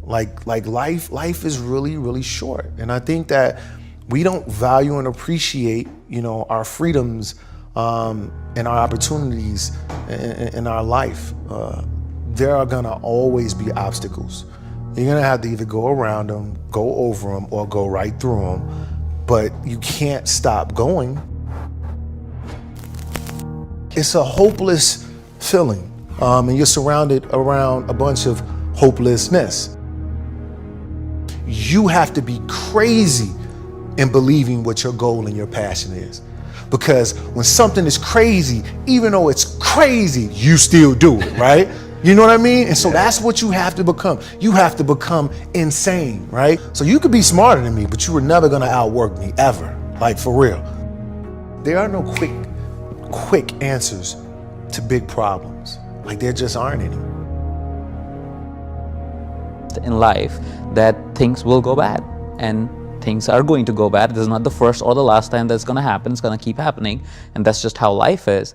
Like life is really, really short. And I think that we don't value and appreciate, our freedoms and our opportunities in our life. There are gonna always be obstacles. You're gonna have to either go around them, go over them, or go right through them. But you can't stop going. It's a hopeless feeling, and you're surrounded around a bunch of hopelessness. You have to be crazy in believing what your goal and your passion is. Because when something is crazy, even though it's crazy, you still do it, right? You know what I mean? And so that's what you have to become. You have to become insane, right? So you could be smarter than me, but you were never gonna outwork me, ever. Like, for real. There are no quick answers to big problems. Like, there just aren't any. In life, that things will go bad, and things are going to go bad. This is not the first or the last time that's going to happen. It's going to keep happening, and that's just how life is.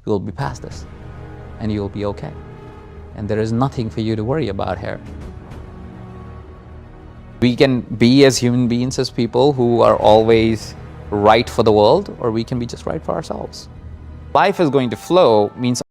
You'll be past this, and you'll be okay. And there is nothing for you to worry about here. We can be, as human beings, as people who are always right for the world, or we can be just right for ourselves. Life is going to flow means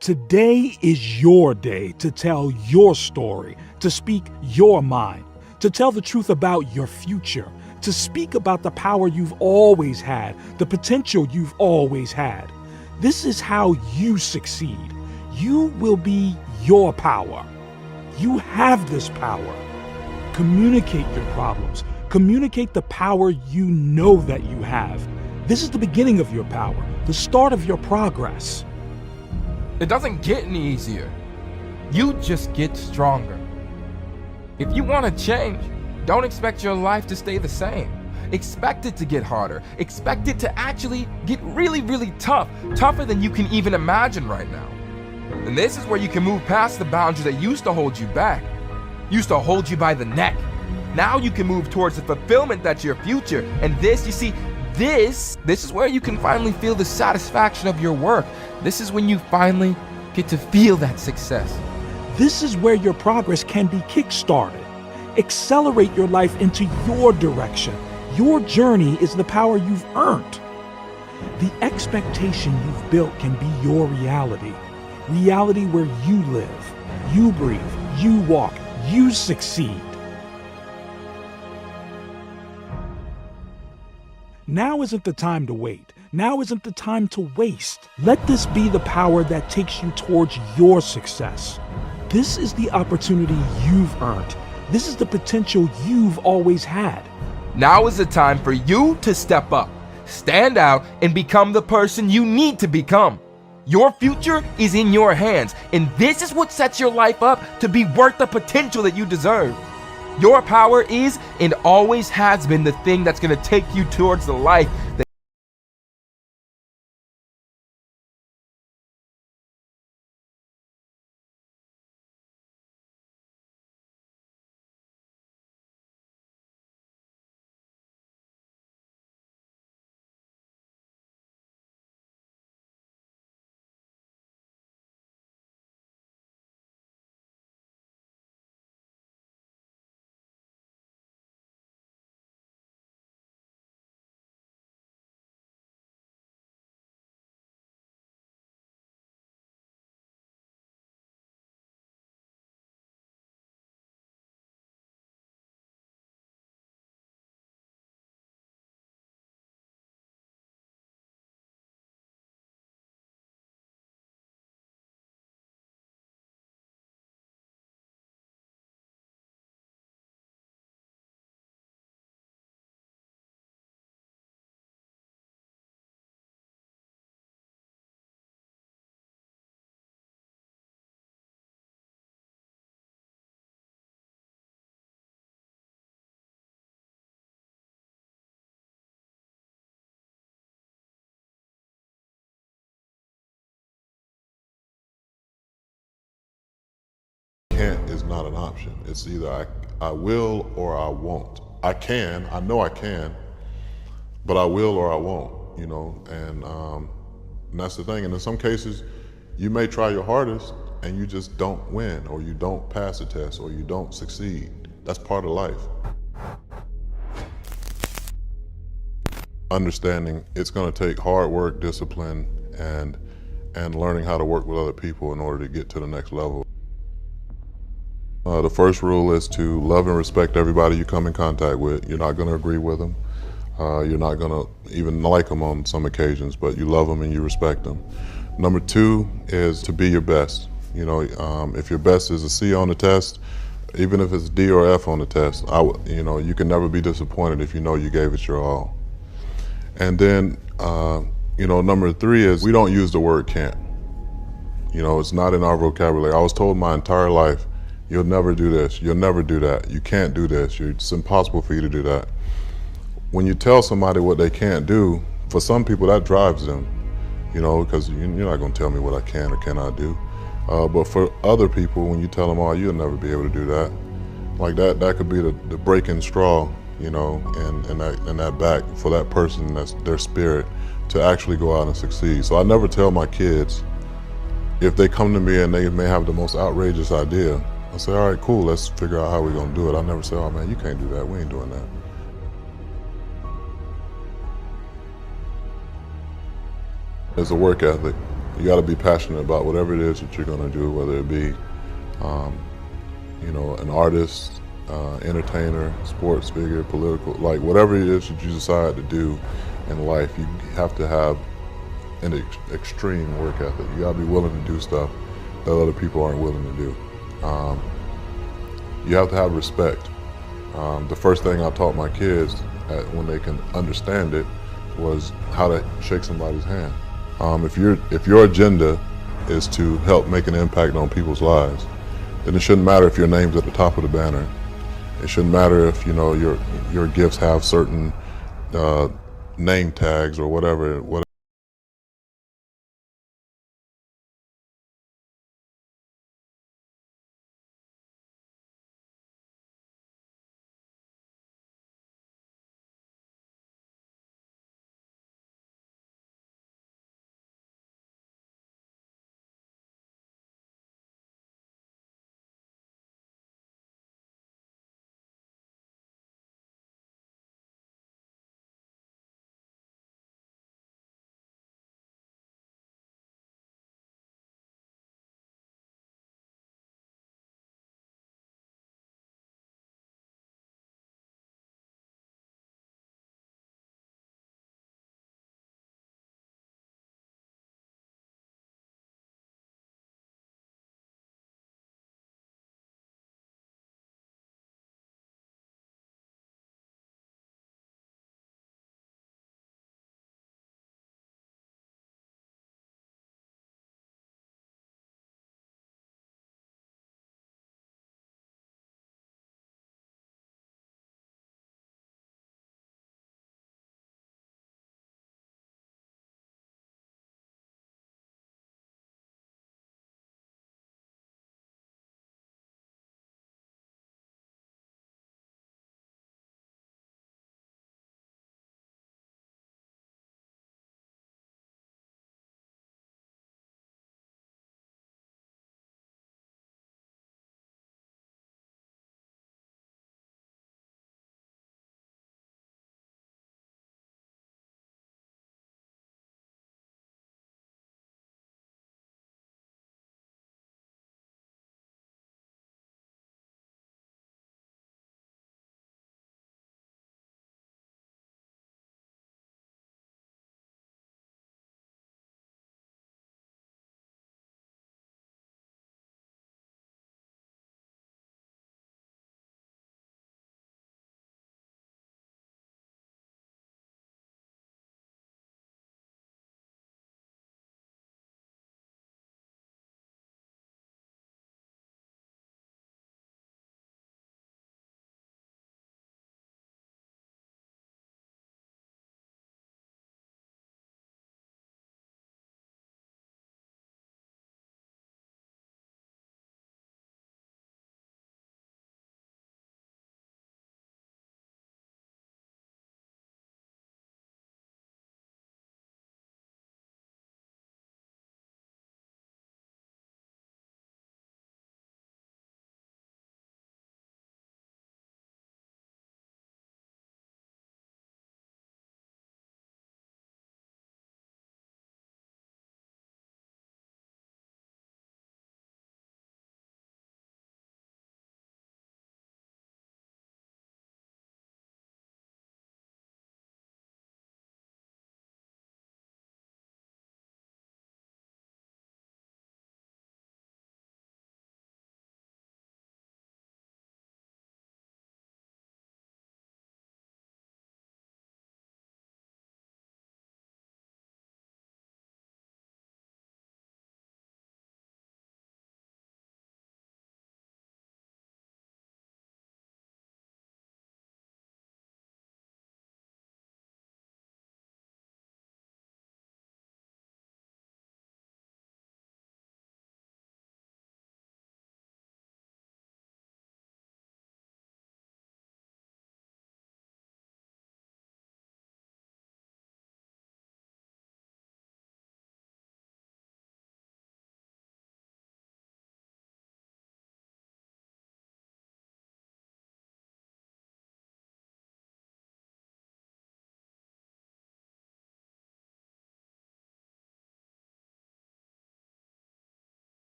Today is your day to tell your story, to speak your mind, to tell the truth about your future, to speak about the power you've always had, the potential you've always had. This is how you succeed. You will be your power. You have this power. Communicate your problems. Communicate the power you know that you have. This is the beginning of your power, the start of your progress. It doesn't get any easier. You just get stronger. If you want to change, don't expect your life to stay the same. Expect it to get harder. Expect it to actually get really, really tough. Tougher than you can even imagine right now. And this is where you can move past the boundaries that used to hold you back. Used to hold you by the neck. Now you can move towards the fulfillment that's your future. And this, you see, this is where you can finally feel the satisfaction of your work. This is when you finally get to feel that success. This is where your progress can be kickstarted. Accelerate your life into your direction. Your journey is the power you've earned. The expectation you've built can be your reality. Reality where you live, you breathe, you walk, you succeed. Now isn't the time to wait. Now isn't the time to waste. Let this be the power that takes you towards your success. This is the opportunity you've earned. This is the potential you've always had. Now is the time for you to step up, stand out, and become the person you need to become. Your future is in your hands, and this is what sets your life up to be worth the potential that you deserve. Your power is and always has been the thing that's going to take you towards the life that Can't is not an option. It's either I will or I won't. I can, I know I can, but I will or I won't, you know, and that's the thing. And in some cases, you may try your hardest and you just don't win, or you don't pass a test, or you don't succeed. That's part of life. Understanding it's going to take hard work, discipline, and learning how to work with other people in order to get to the next level. The first rule is to love and respect everybody you come in contact with. You're not going to agree with them. You're not going to even like them on some occasions, but you love them and you respect them. Number two is to be your best. You know, if your best is a C on the test, even if it's D or F on the test, you know, you can never be disappointed if you know you gave it your all. And then, you know, number three is we don't use the word can't. You know, it's not in our vocabulary. I was told my entire life, you'll never do this, you'll never do that, you can't do this, it's impossible for you to do that. When you tell somebody what they can't do, for some people that drives them, you know, because you're not going to tell me what I can or cannot do. But for other people, when you tell them, oh, you'll never be able to do that, like that could be the breaking straw, you know, and that back for that person, that's their spirit, to actually go out and succeed. So I never tell my kids, if they come to me and they may have the most outrageous idea, I say, all right, cool, let's figure out how we're gonna do it. I never say, oh man, you can't do that, we ain't doing that. It's a work ethic. You gotta be passionate about whatever it is that you're gonna do, whether it be, you know, an artist, entertainer, sports figure, political, like whatever it is that you decide to do in life, you have to have an extreme work ethic. You gotta be willing to do stuff that other people aren't willing to do. You have to have respect. The first thing I taught my kids when they can understand it was how to shake somebody's hand. If your agenda is to help make an impact on people's lives, then it shouldn't matter if your name's at the top of the banner. It shouldn't matter if your gifts have certain name tags or whatever.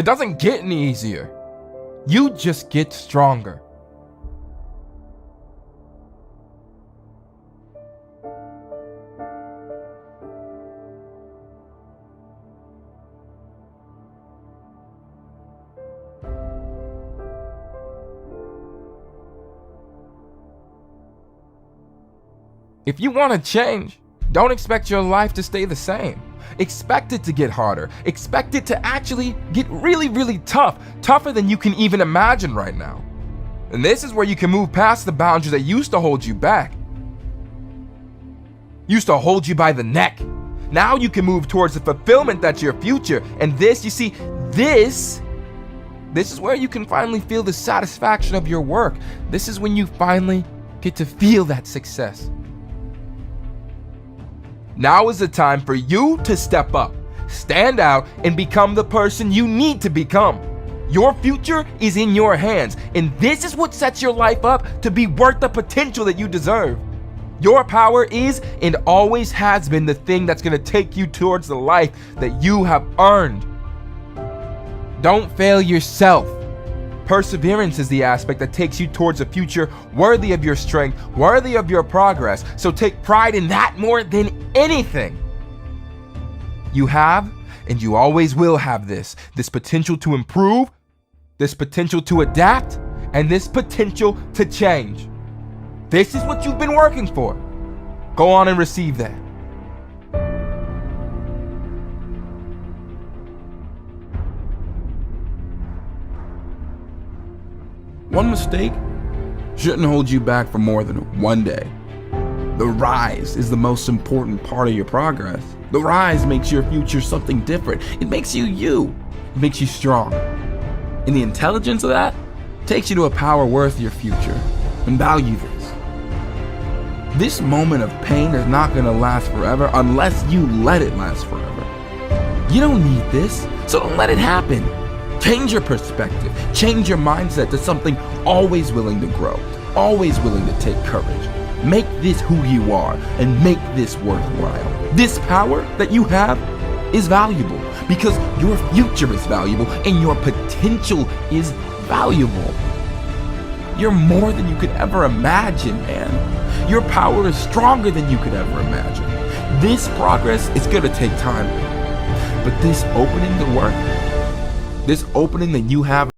It doesn't get any easier. You just get stronger. If you want to change, don't expect your life to stay the same. Expect it to get harder. Expect it to actually get really, really tough. Tougher than you can even imagine right now. And this is where you can move past the boundaries that used to hold you back. Used to hold you by the neck. Now you can move towards the fulfillment that's your future. And this, you see, this is where you can finally feel the satisfaction of your work. This is when you finally get to feel that success. Now is the time for you to step up, stand out, and become the person you need to become. Your future is in your hands, and this is what sets your life up to be worth the potential that you deserve. Your power is and always has been the thing that's going to take you towards the life that you have earned. Don't fail yourself. Perseverance is the aspect that takes you towards a future worthy of your strength, worthy of your progress. So take pride in that more than anything. You have, and you always will have this potential to improve, this potential to adapt, and this potential to change. This is what you've been working for. Go on and receive that. One mistake shouldn't hold you back for more than one day. The rise is the most important part of your progress. The rise makes your future something different. It makes you you. It makes you strong. And the intelligence of that takes you to a power worth your future. And value this. This moment of pain is not going to last forever unless you let it last forever. You don't need this, so don't let it happen. Change your perspective, change your mindset to something always willing to grow, always willing to take courage. Make this who you are and make this worthwhile. This power that you have is valuable because your future is valuable and your potential is valuable. You're more than you could ever imagine, man. Your power is stronger than you could ever imagine. This progress is going to take time, but this opening to work, this opening that you have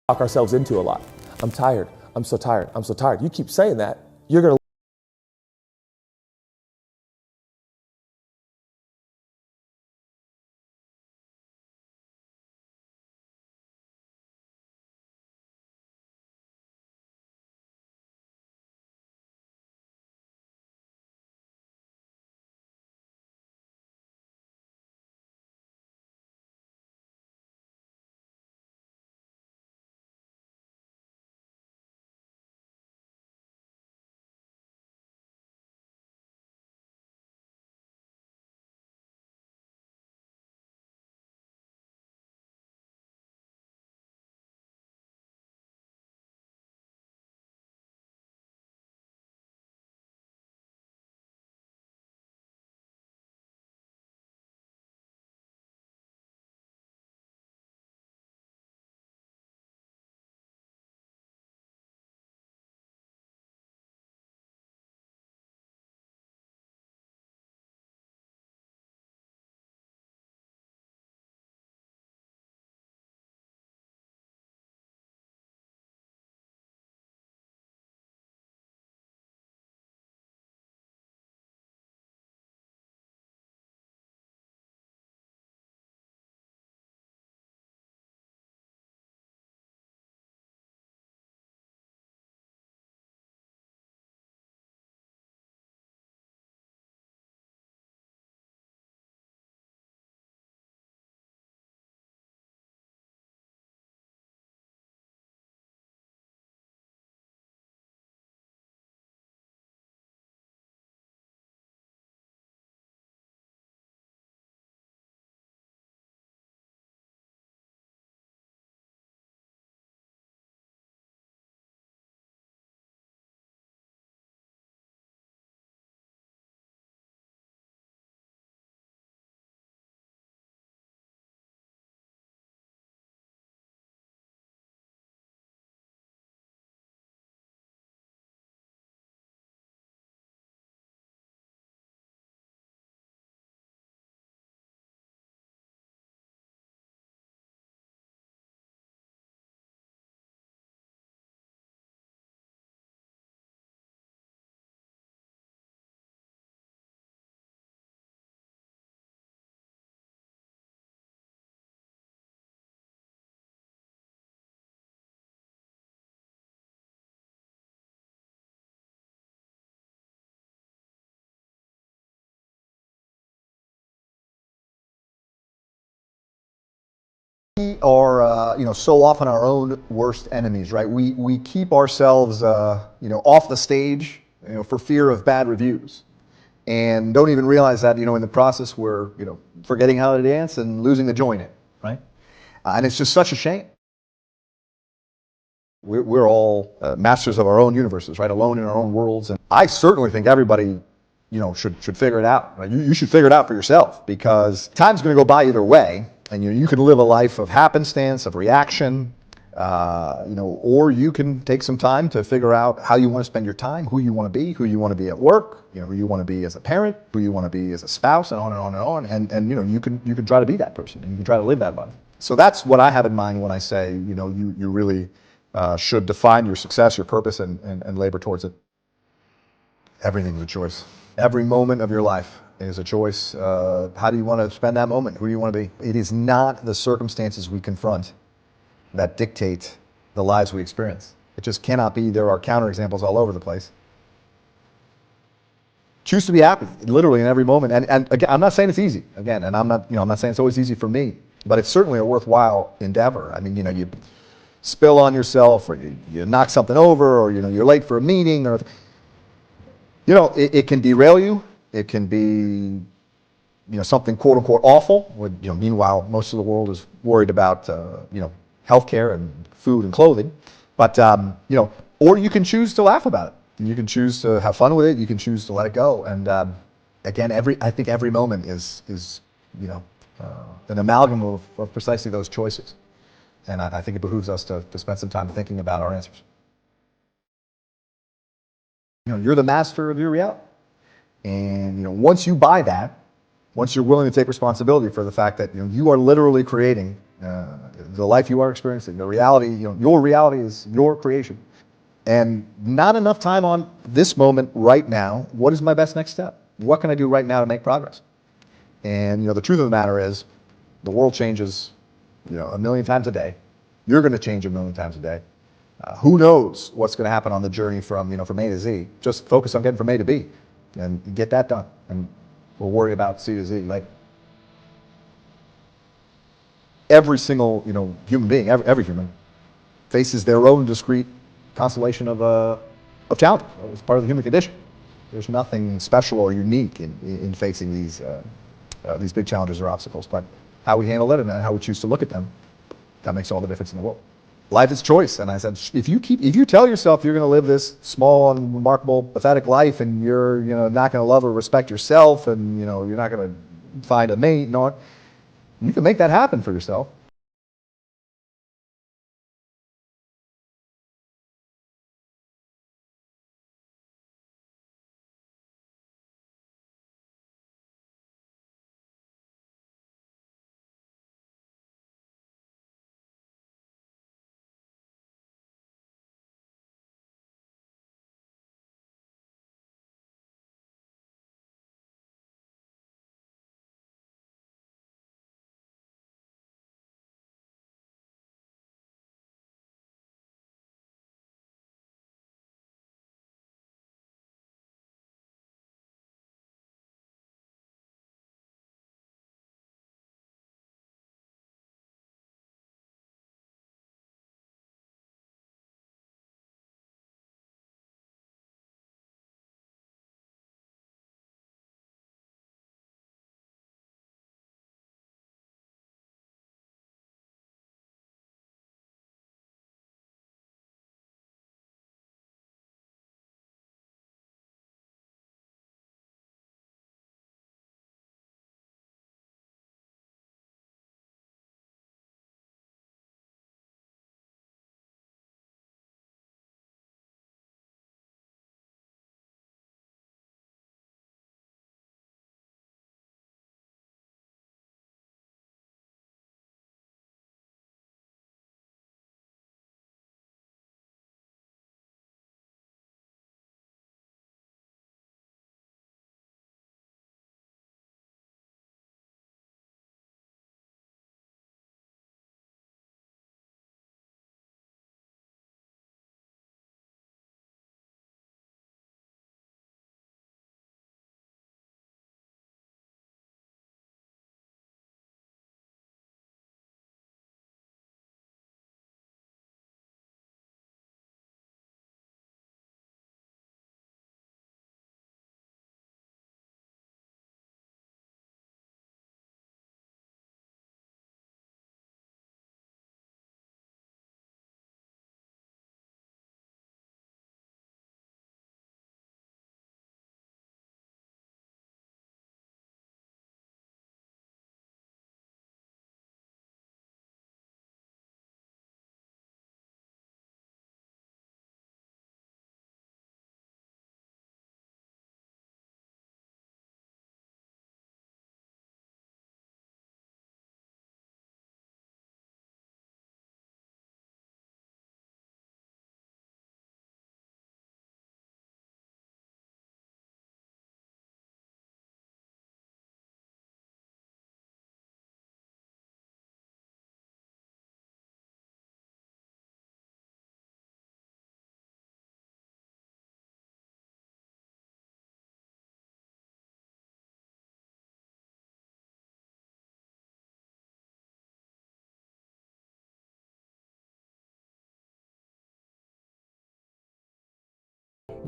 talk ourselves into a lot. I'm tired. I'm so tired. I'm so tired. You keep saying that, you're going to We are, so often our own worst enemies, right? We keep ourselves, off the stage, for fear of bad reviews, and don't even realize that, in the process we're, forgetting how to dance and losing the joy in it, right? And it's just such a shame. We're all masters of our own universes, right? Alone in our own worlds, and I certainly think everybody, should figure it out. Right? You should figure it out for yourself, because time's going to go by either way. And you can live a life of happenstance, of reaction, or you can take some time to figure out how you want to spend your time, who you want to be at work, who you want to be as a parent, who you want to be as a spouse, and on and on and on. And you can try to be that person, and you can try to live that life. So that's what I have in mind when I say, you really should define your success, your purpose, and labor towards it. Everything's a choice. Every moment of your life is a choice. How do you want to spend that moment? Who do you want to be? It is not the circumstances we confront that dictate the lives we experience. It just cannot be. There are counterexamples all over the place. Choose to be happy, literally in every moment. And again, I'm not saying it's easy. Again, and I'm not saying it's always easy for me, but it's certainly a worthwhile endeavor. I mean, you spill on yourself, or you knock something over, or you're late for a meeting, or it can derail you. It can be, something quote unquote awful. Meanwhile, most of the world is worried about, healthcare and food and clothing. But, or you can choose to laugh about it. You can choose to have fun with it. You can choose to let it go. And again, I think every moment is an amalgam of precisely those choices. And I think it behooves us to spend some time thinking about our answers. You're the master of your reality. And once you buy that, once you're willing to take responsibility for the fact that you are literally creating the life you are experiencing, the reality, your reality is your creation, and not enough time on this moment right now. What is my best next step? What can I do right now to make progress? And the truth of the matter is, the world changes, a million times a day. You're going to change a million times a day. Who knows what's going to happen on the journey from from A to Z? Just focus on getting from A to B. And get that done, and we'll worry about C to Z later. Every single human being, every human, faces their own discrete constellation of challenges. It's part of the human condition. There's nothing special or unique in facing these big challenges or obstacles, but how we handle it and how we choose to look at them, that makes all the difference in the world. Life is choice, and I said, if you tell yourself you're going to live this small, unremarkable, pathetic life, and you're not going to love or respect yourself, and you're not going to find a mate, you can make that happen for yourself.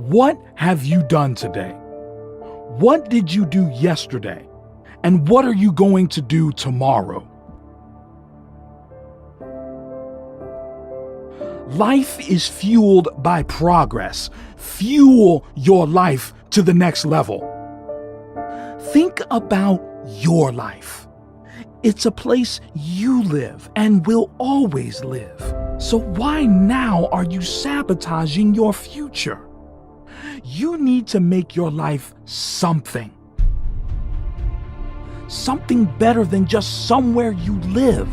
What have you done today? What did you do yesterday? And what are you going to do tomorrow? Life is fueled by progress. Fuel your life to the next level. Think about your life. It's a place you live and will always live. So why now are you sabotaging your future? You need to make your life something. Something better than just somewhere you live.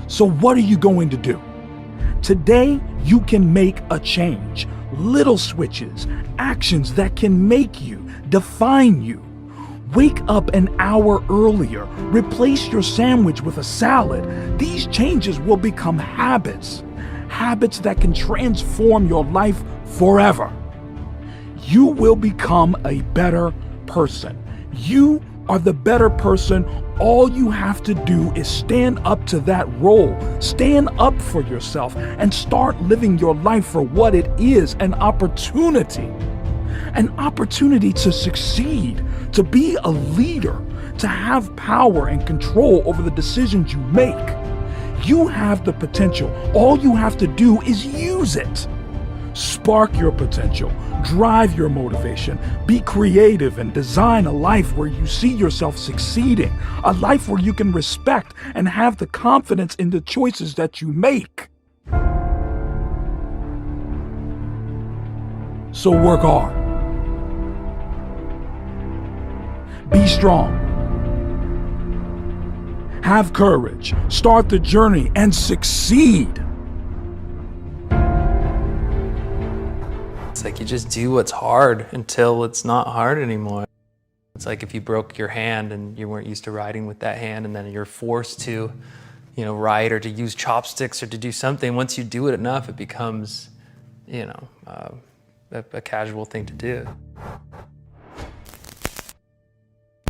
So what are you going to do? Today, you can make a change. Little switches, actions that can make you, define you. Wake up an hour earlier. Replace your sandwich with a salad. These changes will become habits. Habits that can transform your life forever. You will become a better person. You are the better person. All you have to do is stand up to that role. Stand up for yourself and start living your life for what it is, an opportunity. An opportunity to succeed, to be a leader, to have power and control over the decisions you make. You have the potential. All you have to do is use it. Spark your potential, drive your motivation, be creative, and design a life where you see yourself succeeding, a life where you can respect and have the confidence in the choices that you make. So work hard. Be strong. Have courage. Start the journey and succeed. It's like you just do what's hard until it's not hard anymore. It's like if you broke your hand and you weren't used to riding with that hand, and then you're forced to, ride or to use chopsticks or to do something. Once you do it enough, it becomes, a casual thing to do.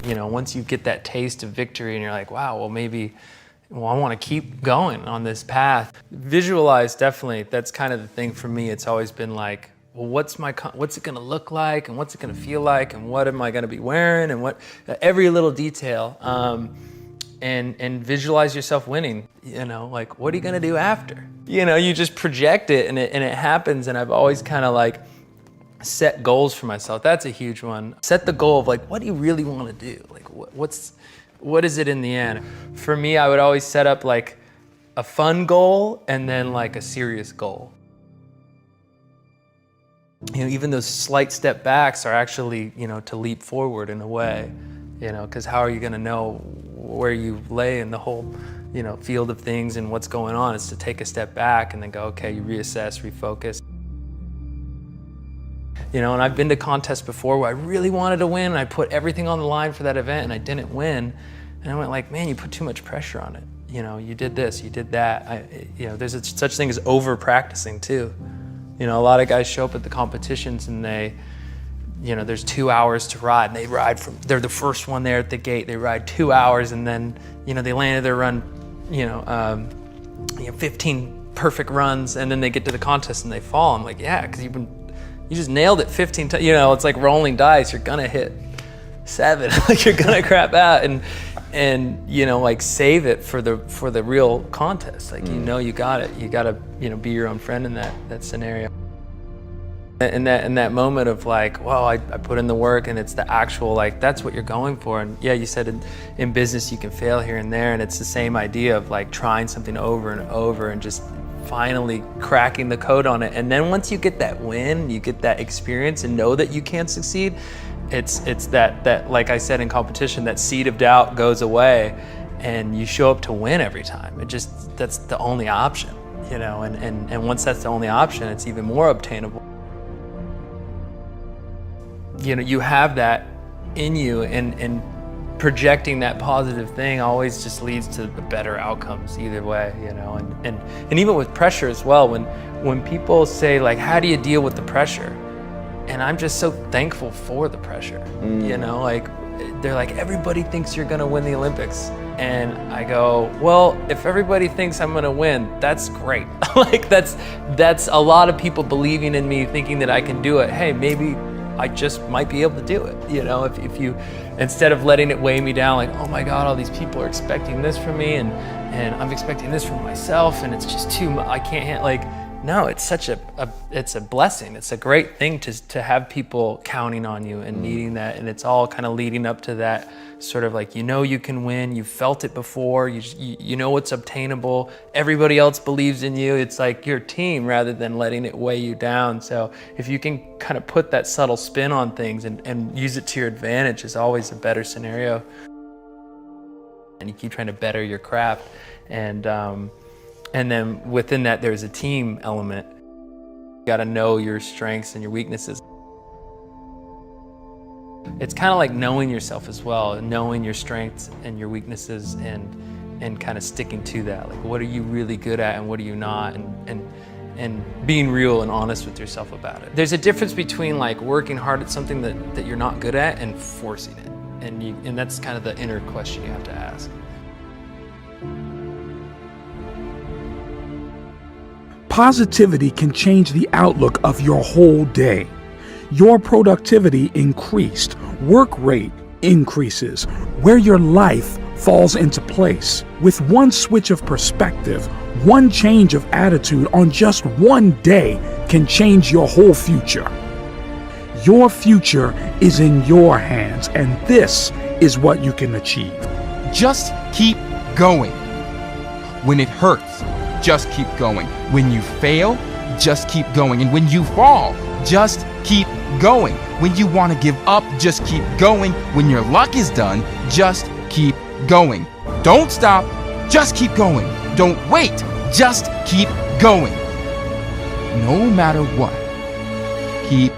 Once you get that taste of victory and you're like, wow, well maybe, I want to keep going on this path. Visualize, definitely, that's kind of the thing for me. It's always been like, well, what's it going to look like, and what's it going to feel like, and what am I going to be wearing, and every little detail, and visualize yourself winning. Like, what are you going to do after? You just project it, and it happens. And I've always kind of like set goals for myself. That's a huge one. Set the goal of like, what do you really want to do? Like, what is it in the end? For me, I would always set up like a fun goal and then like a serious goal. Even those slight step backs are actually, to leap forward in a way, because how are you going to know where you lay in the whole, field of things and what's going on? It's to take a step back and then go, okay, you reassess, refocus. And I've been to contests before where I really wanted to win and I put everything on the line for that event and I didn't win. And I went like, man, you put too much pressure on it. You did this, you did that. There's such thing as over practicing too. A lot of guys show up at the competitions and there's 2 hours to ride, and they're the first one there at the gate. They ride 2 hours and then, they landed their run, 15 perfect runs, and then they get to the contest and they fall. I'm like, yeah, because you just nailed it 15 times. It's like rolling dice. You're gonna hit 7, like you're gonna crap out, and like save it for the real contest. Like you got it. You gotta be your own friend in that scenario. In that moment of like, well, I put in the work, and it's the actual, like, that's what you're going for. And yeah, you said in business you can fail here and there, and it's the same idea of like trying something over and over and just finally cracking the code on it. And then once you get that win, you get that experience and know that you can succeed, it's that like I said in competition, that seed of doubt goes away and you show up to win every time. That's the only option, and once that's the only option, it's even more obtainable. You have that in you, and projecting that positive thing always just leads to the better outcomes either way, and even with pressure as well, when people say like, how do you deal with the pressure? And I'm just so thankful for the pressure, like they're like, everybody thinks you're gonna win the Olympics. And I go, well, if everybody thinks I'm gonna win, that's great. Like that's a lot of people believing in me, thinking that I can do it. Hey, maybe I just might be able to do it. You know, if you, instead of letting it weigh me down, like, oh my God, all these people are expecting this from me, and I'm expecting this from myself, and it's just too much, I can't handle, like, no, it's such it's a blessing. It's a great thing to have people counting on you and needing that. And it's all kind of leading up to that sort of like, you know, you can win, you've felt it before, you know it's obtainable, everybody else believes in you. It's like your team rather than letting it weigh you down. So if you can kind of put that subtle spin on things and use it to your advantage, is always a better scenario. And you keep trying to better your craft. And then within that, there's a team element. You gotta know your strengths and your weaknesses. It's kind of like knowing yourself as well, knowing your strengths and your weaknesses, and kind of sticking to that. Like, what are you really good at and what are you not? And being real and honest with yourself about it. There's a difference between like working hard at something that you're not good at and forcing it. And that's kind of the inner question you have to ask. Positivity can change the outlook of your whole day. Your productivity increased, work rate increases, where your life falls into place. With one switch of perspective, one change of attitude on just one day can change your whole future. Your future is in your hands, and this is what you can achieve. Just keep going. When it hurts, just keep going. When you fail, just keep going. And when you fall, just keep going. When you want to give up, just keep going. When your luck is done, just keep going. Don't stop, just keep going. Don't wait, just keep going. No matter what, keep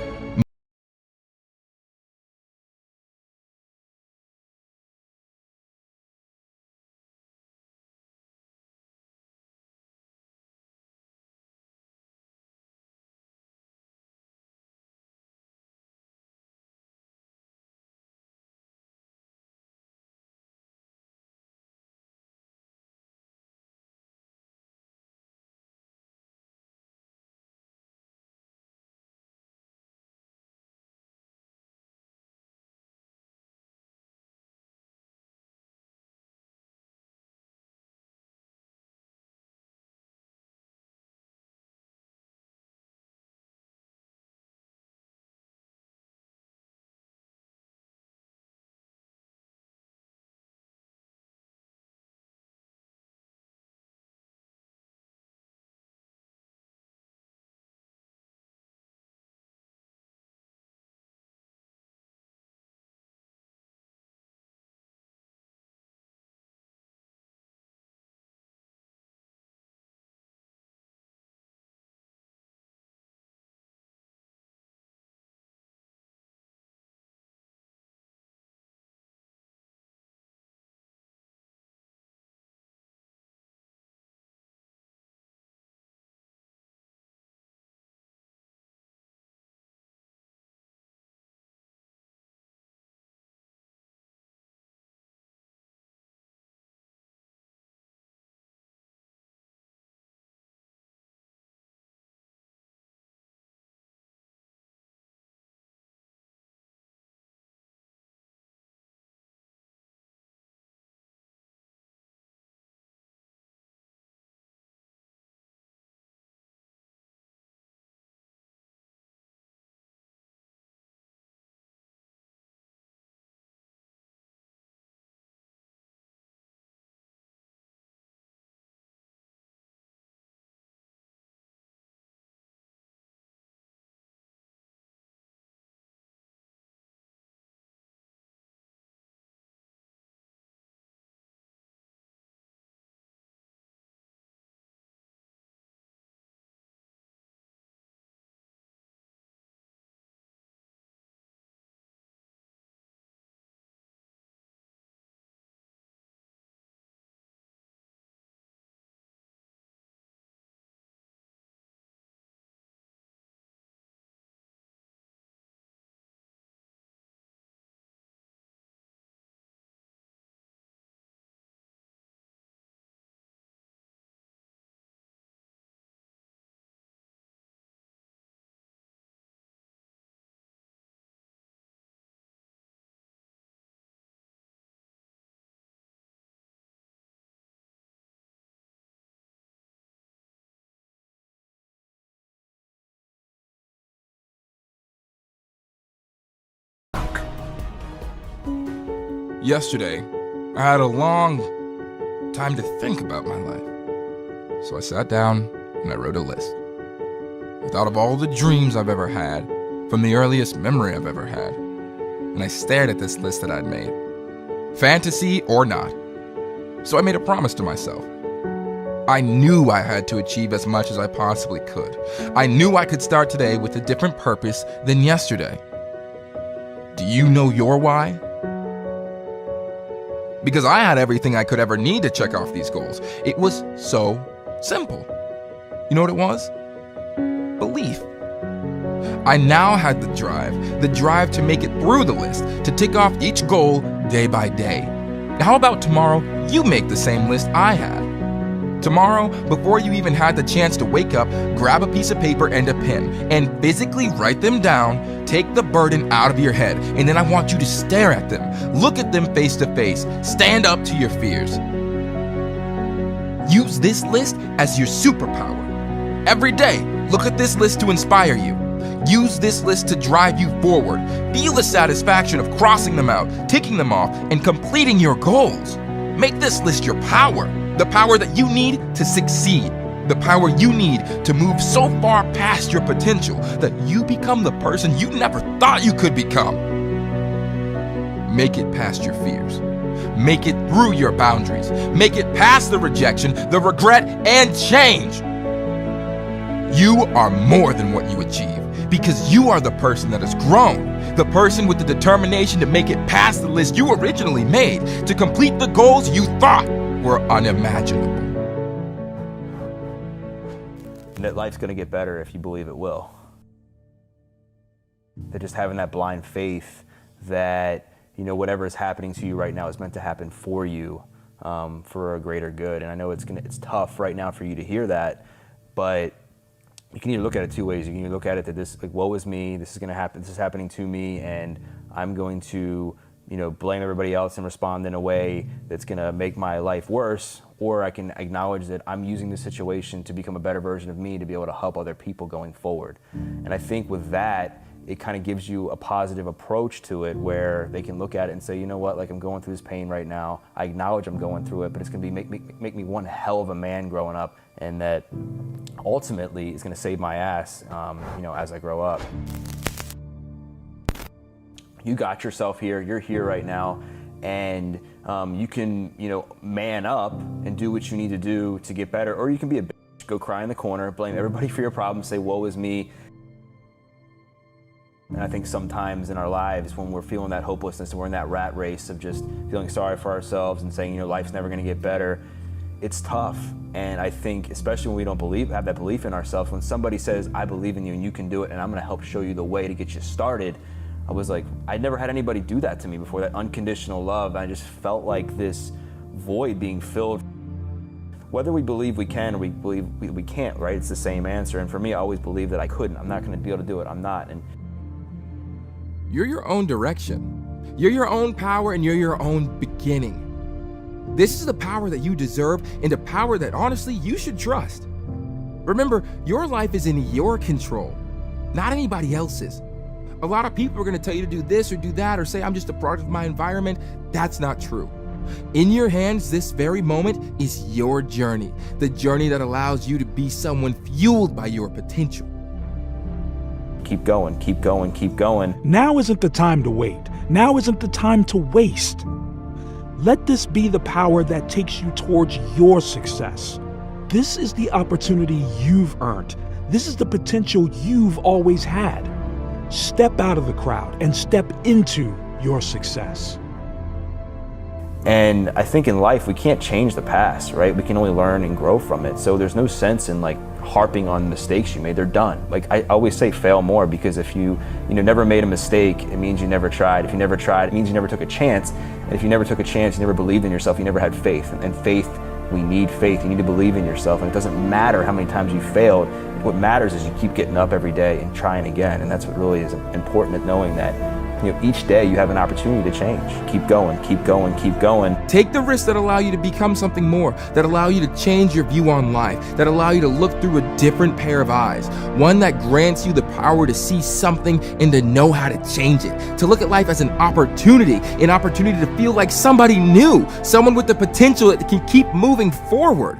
Yesterday, I had a long time to think about my life. So I sat down and I wrote a list. I thought of all the dreams I've ever had, from the earliest memory I've ever had. And I stared at this list that I'd made, fantasy or not. So I made a promise to myself. I knew I had to achieve as much as I possibly could. I knew I could start today with a different purpose than yesterday. Do you know your why? Because I had everything I could ever need to check off these goals. It was so simple. You know what it was? Belief. I now had the drive to make it through the list, to tick off each goal day by day. Now, how about tomorrow you make the same list I had? Tomorrow, before you even had the chance to wake up, grab a piece of paper and a pen and physically write them down, take the burden out of your head, and then I want you to stare at them, look at them face to face, stand up to your fears. Use this list as your superpower. Every day, look at this list to inspire you. Use this list to drive you forward. Feel the satisfaction of crossing them out, ticking them off, and completing your goals. Make this list your power. The power that you need to succeed. The power you need to move so far past your potential that you become the person you never thought you could become. Make it past your fears. Make it through your boundaries. Make it past the rejection, the regret, and change. You are more than what you achieve because you are the person that has grown, the person with the determination to make it past the list you originally made, to complete the goals you thought were unimaginable. That life's going to get better if you believe it will. That just having that blind faith that, you know, whatever is happening to you right now is meant to happen for you, for a greater good. And I know it's tough right now for you to hear that, but you can either look at it two ways. You can either look at it that this, like, woe is me, this is going to happen, this is happening to me, and I'm going to, you know, blame everybody else and respond in a way that's going to make my life worse, or I can acknowledge that I'm using this situation to become a better version of me to be able to help other people going forward. And I think with that, it kind of gives you a positive approach to it where they can look at it and say, you know what, like, I'm going through this pain right now. I acknowledge I'm going through it, but it's going to make me one hell of a man growing up, and that ultimately is going to save my ass, you know, as I grow up. You got yourself here, you're here right now, and you can, you know, man up and do what you need to do to get better, or you can be a bitch, go cry in the corner, blame everybody for your problems, say, woe is me. And I think sometimes in our lives when we're feeling that hopelessness and we're in that rat race of just feeling sorry for ourselves and saying, you know, life's never gonna get better, it's tough. And I think, especially when we don't have that belief in ourselves, when somebody says, I believe in you and you can do it and I'm gonna help show you the way to get you started, I was like, I'd never had anybody do that to me before, that unconditional love. I just felt like this void being filled. Whether we believe we can or we believe we can't, right? It's the same answer. And for me, I always believed that I couldn't. I'm not gonna be able to do it, I'm not. And you're your own direction. You're your own power and you're your own beginning. This is the power that you deserve and a power that honestly you should trust. Remember, your life is in your control, not anybody else's. A lot of people are going to tell you to do this or do that or say, I'm just a product of my environment. That's not true. In your hands, this very moment is your journey, the journey that allows you to be someone fueled by your potential. keep going, keep going, keep going. Now isn't the time to wait. Now isn't the time to waste. Let this be the power that takes you towards your success. This is the opportunity you've earned. This is the potential you've always had. Step out of the crowd and step into your success. And I think in life, we can't change the past, right? We can only learn and grow from it. So there's no sense in like harping on mistakes you made. They're done. Like I always say, fail more, because if you never made a mistake, it means you never tried. If you never tried, it means you never took a chance. And if you never took a chance, you never believed in yourself, you never had faith. And faith, we need faith. You need to believe in yourself. And it doesn't matter how many times you failed. What matters is you keep getting up every day and trying again. And that's what really is important, is knowing that each day you have an opportunity to change. Keep going, keep going, keep going. Take the risks that allow you to become something more, that allow you to change your view on life, that allow you to look through a different pair of eyes, one that grants you the power to see something and to know how to change it, to look at life as an opportunity to feel like somebody new, someone with the potential that can keep moving forward.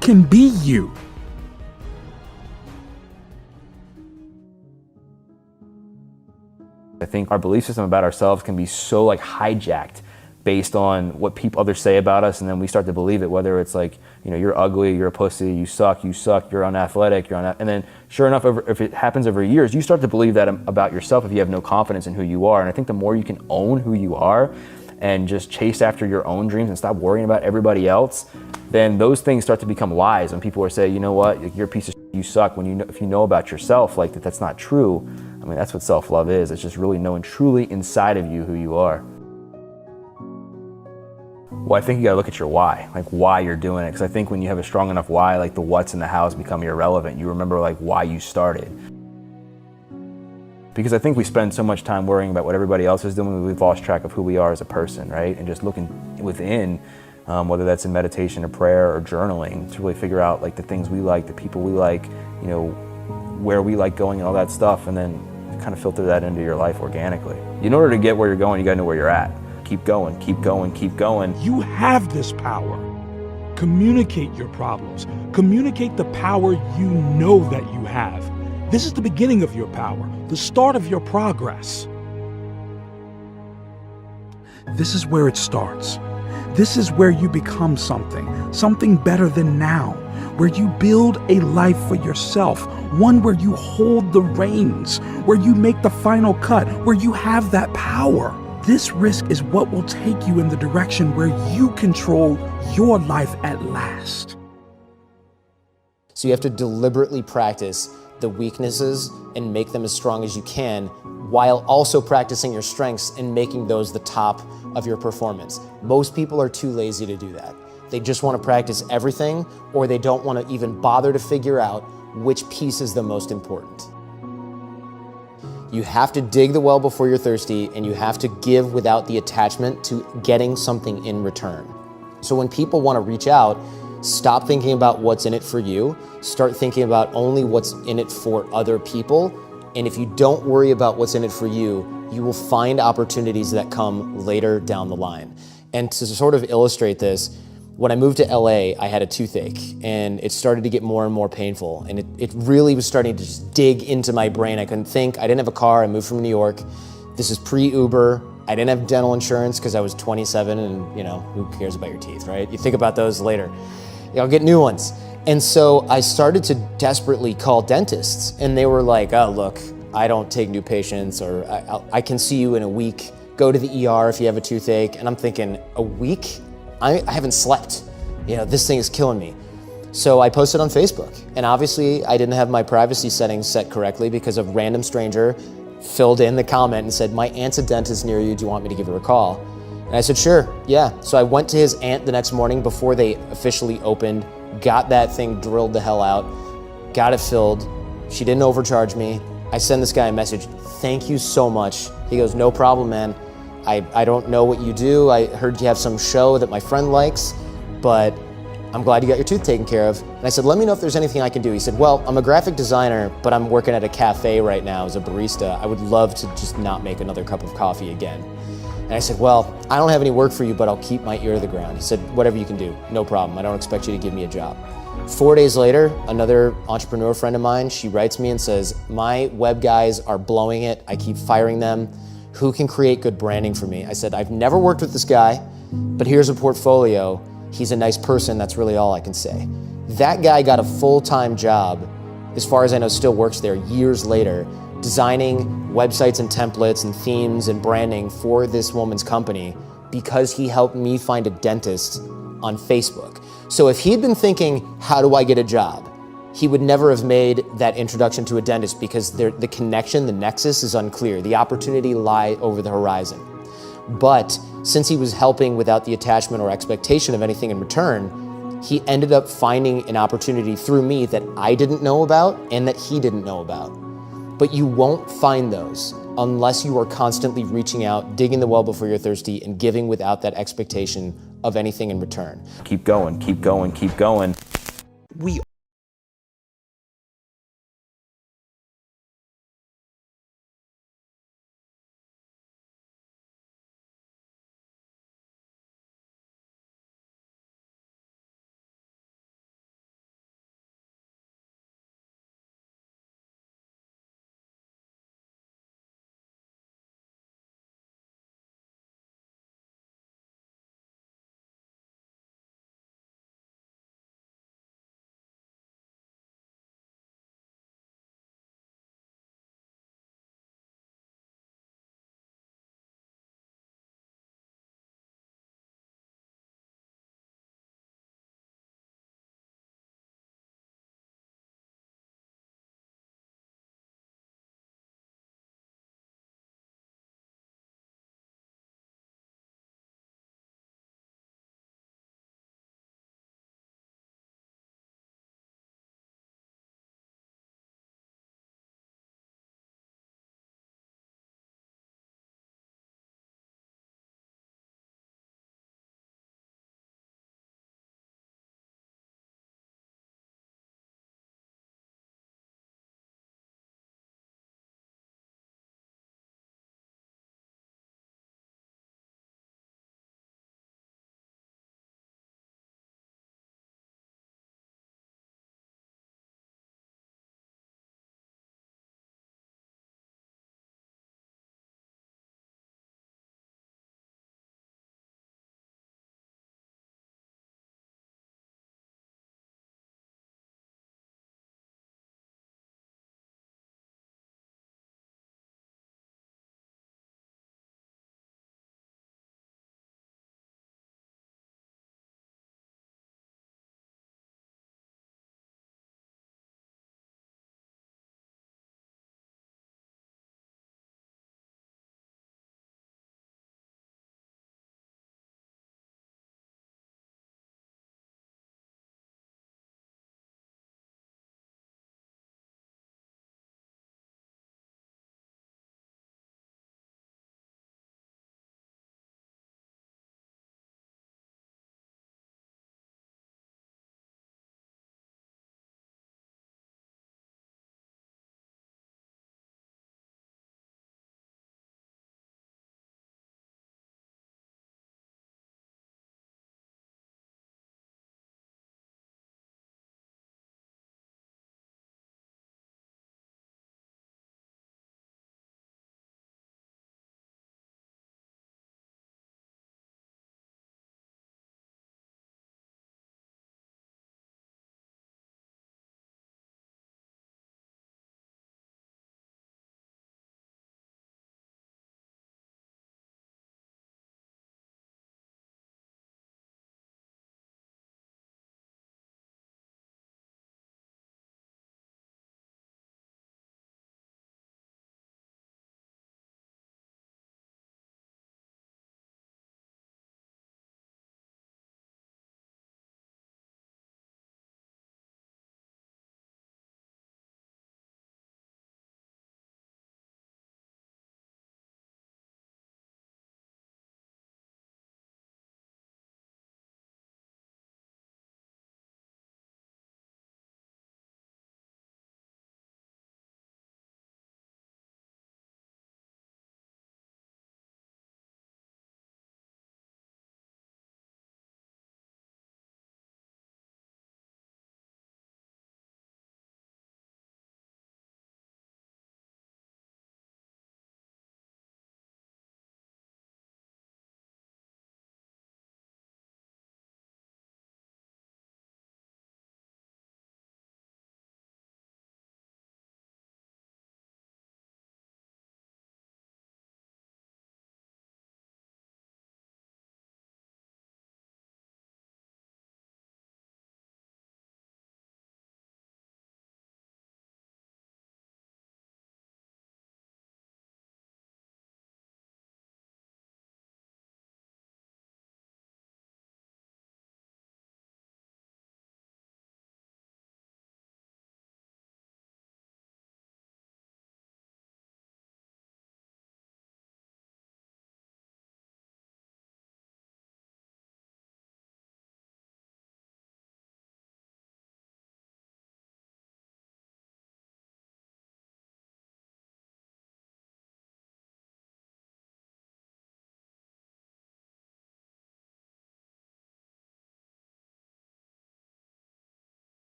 Can be you. I think our belief system about ourselves can be so hijacked based on what others say about us, and then we start to believe it, whether it's you're ugly, you're a pussy, you suck, you're unathletic, and then sure enough, if it happens over years, you start to believe that about yourself if you have no confidence in who you are. And I think the more you can own who you are and just chase after your own dreams and stop worrying about everybody else, then those things start to become lies. When people are saying, you know what, you're a piece of shit, you suck, if you know about yourself that's not true. I mean, that's what self-love is. It's just really knowing truly inside of you who you are. Well, I think you gotta look at your why, why you're doing it. Because I think when you have a strong enough why, the what's in the hows become irrelevant. You remember why you started. Because I think we spend so much time worrying about what everybody else is doing, we've lost track of who we are as a person, right? And just looking within, whether that's in meditation or prayer or journaling, to really figure out the things we like, the people we like, where we like going and all that stuff, and then kind of filter that into your life organically. In order to get where you're going, you gotta know where you're at. Keep going, keep going, keep going. You have this power. Communicate your problems. Communicate the power you know that you have. This is the beginning of your power, the start of your progress. This is where it starts. This is where you become something better than now, where you build a life for yourself, one where you hold the reins, where you make the final cut, where you have that power. This risk is what will take you in the direction where you control your life at last. So you have to deliberately practice the weaknesses and make them as strong as you can, while also practicing your strengths and making those the top of your performance. Most people are too lazy to do that. They just want to practice everything, or they don't want to even bother to figure out which piece is the most important. You have to dig the well before you're thirsty, and you have to give without the attachment to getting something in return. So when people want to reach out, stop thinking about what's in it for you. Start thinking about only what's in it for other people. And if you don't worry about what's in it for you, you will find opportunities that come later down the line. And to sort of illustrate this, when I moved to LA, I had a toothache, and it started to get more and more painful. And it really was starting to just dig into my brain. I couldn't think. I didn't have a car. I moved from New York. This is pre-Uber. I didn't have dental insurance because I was 27, and who cares about your teeth, right? You think about those later. I'll get new ones. And so I started to desperately call dentists, and they were like, oh, look, I don't take new patients, or I can see you in a week. Go to the ER if you have a toothache. And I'm thinking, a week? I haven't slept. This thing is killing me. So I posted on Facebook, and obviously I didn't have my privacy settings set correctly because a random stranger filled in the comment and said, my aunt's a dentist near you, do you want me to give her a call? And I said, sure, yeah. So I went to his aunt the next morning before they officially opened, got that thing drilled the hell out, got it filled. She didn't overcharge me. I send this guy a message, thank you so much. He goes, no problem, man. I don't know what you do. I heard you have some show that my friend likes, but I'm glad you got your tooth taken care of. And I said, let me know if there's anything I can do. He said, well, I'm a graphic designer, but I'm working at a cafe right now as a barista. I would love to just not make another cup of coffee again. And I said, well, I don't have any work for you, but I'll keep my ear to the ground. He said, whatever you can do, no problem. I don't expect you to give me a job. 4 days later, another entrepreneur friend of mine, she writes me and says, my web guys are blowing it. I keep firing them. Who can create good branding for me? I said, I've never worked with this guy, but here's a portfolio. He's a nice person. That's really all I can say. That guy got a full-time job, as far as I know, still works there years later, designing websites and templates and themes and branding for this woman's company because he helped me find a dentist on Facebook. So if he'd been thinking, how do I get a job? He would never have made that introduction to a dentist because the connection, the nexus is unclear. The opportunity lies over the horizon. But since he was helping without the attachment or expectation of anything in return, he ended up finding an opportunity through me that I didn't know about and that he didn't know about. But you won't find those unless you are constantly reaching out, digging the well before you're thirsty, and giving without that expectation of anything in return. Keep going, keep going, keep going. We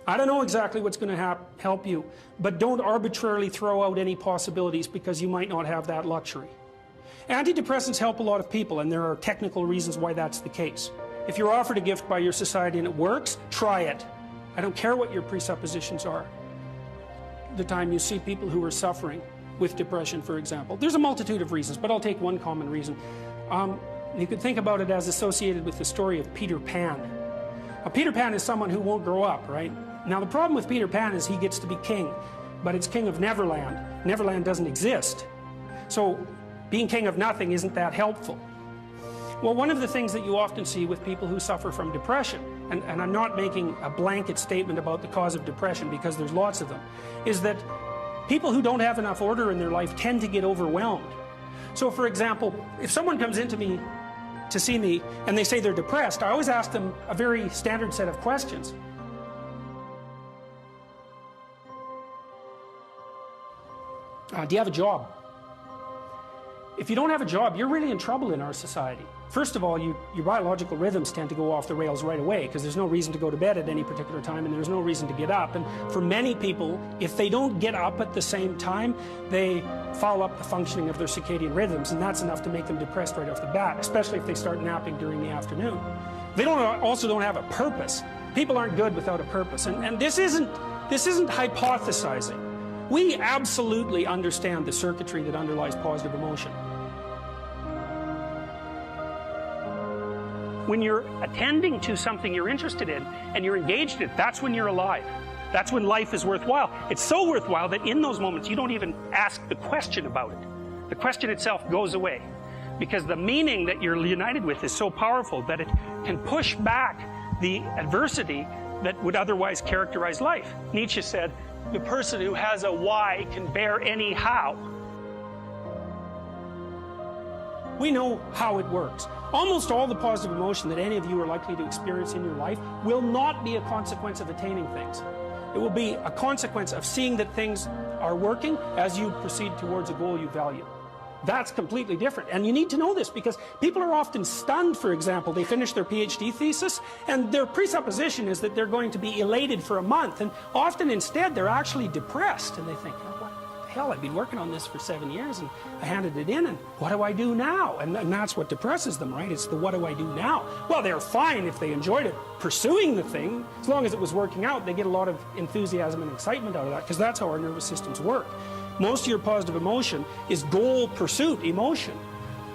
I don't know exactly what's going to help you, but don't arbitrarily throw out any possibilities because you might not have that luxury. Antidepressants help a lot of people, and there are technical reasons why that's the case. If you're offered a gift by your society and it works, try it. I don't care what your presuppositions are. The time you see people who are suffering with depression, for example, there's a multitude of reasons, but I'll take one common reason. You could think about it as associated with the story of Peter Pan. Now, Peter Pan is someone who won't grow up, right? Now, the problem with Peter Pan is he gets to be king, but it's king of Neverland. Neverland doesn't exist. So, being king of nothing isn't that helpful. Well, one of the things that you often see with people who suffer from depression, and I'm not making a blanket statement about the cause of depression because there's lots of them, is that people who don't have enough order in their life tend to get overwhelmed. So, for example, if someone comes into me to see me and they say they're depressed, I always ask them a very standard set of questions. Do you have a job? If you don't have a job, you're really in trouble in our society. First of all, your biological rhythms tend to go off the rails right away because there's no reason to go to bed at any particular time and there's no reason to get up. And for many people, if they don't get up at the same time, they foul up the functioning of their circadian rhythms, and that's enough to make them depressed right off the bat, especially if they start napping during the afternoon. They also don't have a purpose. People aren't good without a purpose, and this isn't hypothesizing. We absolutely understand the circuitry that underlies positive emotion. When you're attending to something you're interested in and you're engaged in it, that's when you're alive. That's when life is worthwhile. It's so worthwhile that in those moments you don't even ask the question about it. The question itself goes away because the meaning that you're united with is so powerful that it can push back the adversity that would otherwise characterize life. Nietzsche said, the person who has a why can bear any how. We know how it works. Almost all the positive emotion that any of you are likely to experience in your life will not be a consequence of attaining things. It will be a consequence of seeing that things are working as you proceed towards a goal you value. That's completely different. And you need to know this because people are often stunned, for example, they finish their PhD thesis and their presupposition is that they're going to be elated for a month, and often instead they're actually depressed and they think, oh, what the hell, I've been working on this for 7 years and I handed it in, and what do I do now? And that's what depresses them, right? It's the what do I do now? Well, they're fine if they enjoyed it, pursuing the thing, as long as it was working out, they get a lot of enthusiasm and excitement out of that because that's how our nervous systems work. Most of your positive emotion is goal pursuit emotion.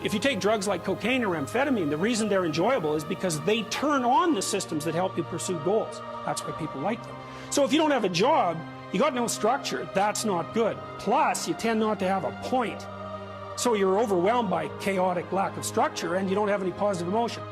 If you take drugs like cocaine or amphetamine, the reason they're enjoyable is because they turn on the systems that help you pursue goals. That's why people like them. So if you don't have a job, you got no structure, that's not good. Plus, you tend not to have a point. So you're overwhelmed by chaotic lack of structure and you don't have any positive emotion.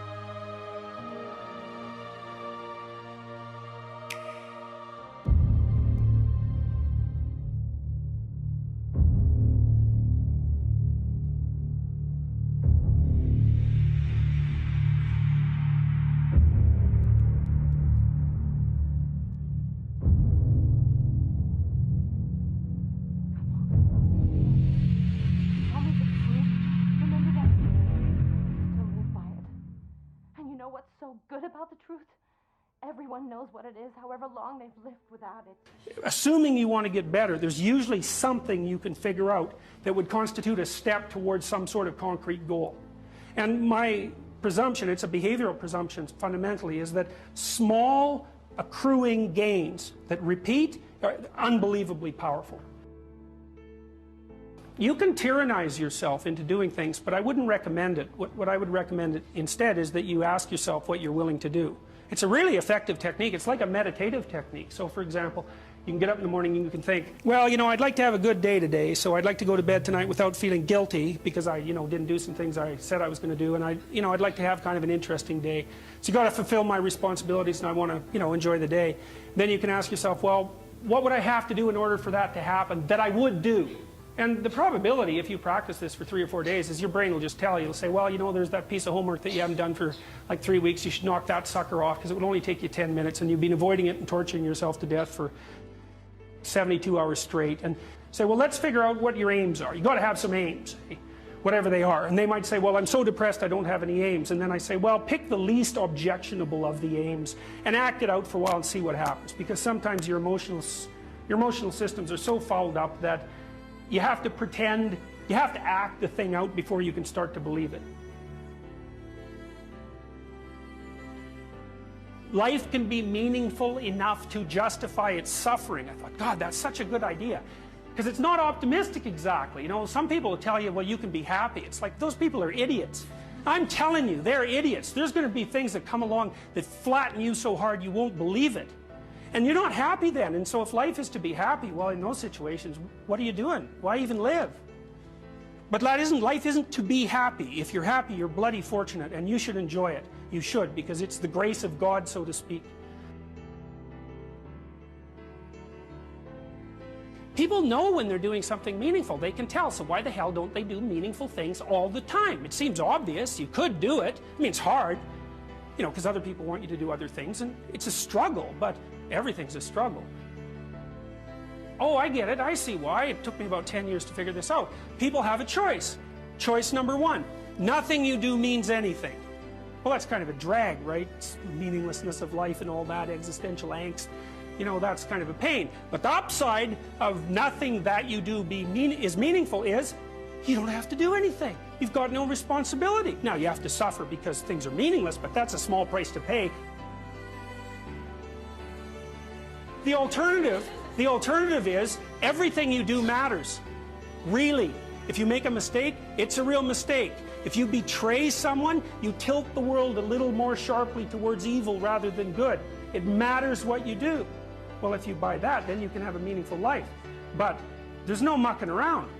Good about the truth. Everyone knows what it is, however long they've lived without it. Assuming you want to get better, there's usually something you can figure out that would constitute a step towards some sort of concrete goal. And my presumption, it's a behavioral presumption fundamentally, is that small accruing gains that repeat are unbelievably powerful. You can tyrannize yourself into doing things, but I wouldn't recommend it. What I would recommend instead is that you ask yourself what you're willing to do. It's a really effective technique. It's like a meditative technique. So for example, you can get up in the morning and you can think, well, I'd like to have a good day today, so I'd like to go to bed tonight without feeling guilty because I, didn't do some things I said I was going to do, and I'd like to have kind of an interesting day. So you got to fulfill my responsibilities and I want to, enjoy the day. Then you can ask yourself, well, what would I have to do in order for that to happen that I would do? And the probability, if you practice this for 3 or 4 days, is your brain will just tell you, it'll say, well, there's that piece of homework that you haven't done for like 3 weeks, you should knock that sucker off because it would only take you 10 minutes and you've been avoiding it and torturing yourself to death for 72 hours straight. And say, well, let's figure out what your aims are. You got to have some aims. whatever they are. And they might say, well, I'm so depressed I don't have any aims. And then I say, well, pick the least objectionable of the aims and act it out for a while and see what happens. Because sometimes your emotional systems are so fouled up that you have to pretend, you have to act the thing out before you can start to believe it. Life can be meaningful enough to justify its suffering. I thought, God, that's such a good idea. Because it's not optimistic exactly. You know, some people will tell you, well, you can be happy. It's like, those people are idiots. I'm telling you, they're idiots. There's going to be things that come along that flatten you so hard you won't believe it. And you're not happy then. And so if life is to be happy, well, in those situations, what are you doing? Why even live? But life isn't to be happy. If you're happy, you're bloody fortunate, and you should enjoy it. You should, because it's the grace of God, so to speak. People know when they're doing something meaningful. They can tell. So why the hell don't they do meaningful things all the time? It seems obvious. You could do it. I mean, it's hard, you know, because other people want you to do other things, and it's a struggle, but everything's a struggle. Oh, I get it. I see why. It took me about 10 years to figure this out. People have a choice. Choice number one, nothing you do means anything. Well, that's kind of a drag, right? It's the meaninglessness of life and all that, existential angst. You know, that's kind of a pain. But the upside of nothing that you do is meaningful is you don't have to do anything. You've got no responsibility. Now, you have to suffer because things are meaningless, but that's a small price to pay. The alternative is everything you do matters. Really. If you make a mistake, it's a real mistake. If you betray someone, you tilt the world a little more sharply towards evil rather than good. It matters what you do. Well, if you buy that, then you can have a meaningful life. But there's no mucking around.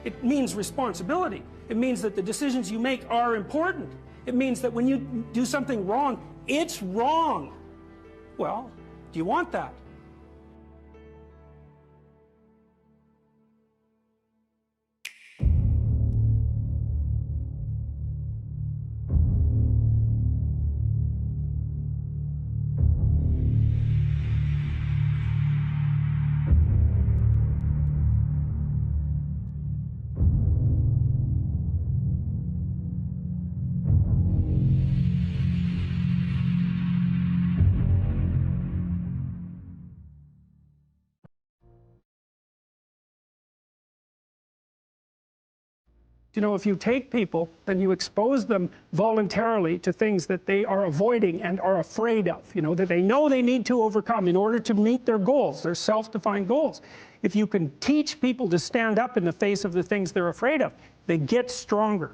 It means responsibility. It means that the decisions you make are important. It means that when you do something wrong, it's wrong. Well, do you want that? You know, if you take people, then you expose them voluntarily to things that they are avoiding and are afraid of, you know, that they know they need to overcome in order to meet their goals, their self-defined goals. If you can teach people to stand up in the face of the things they're afraid of, they get stronger.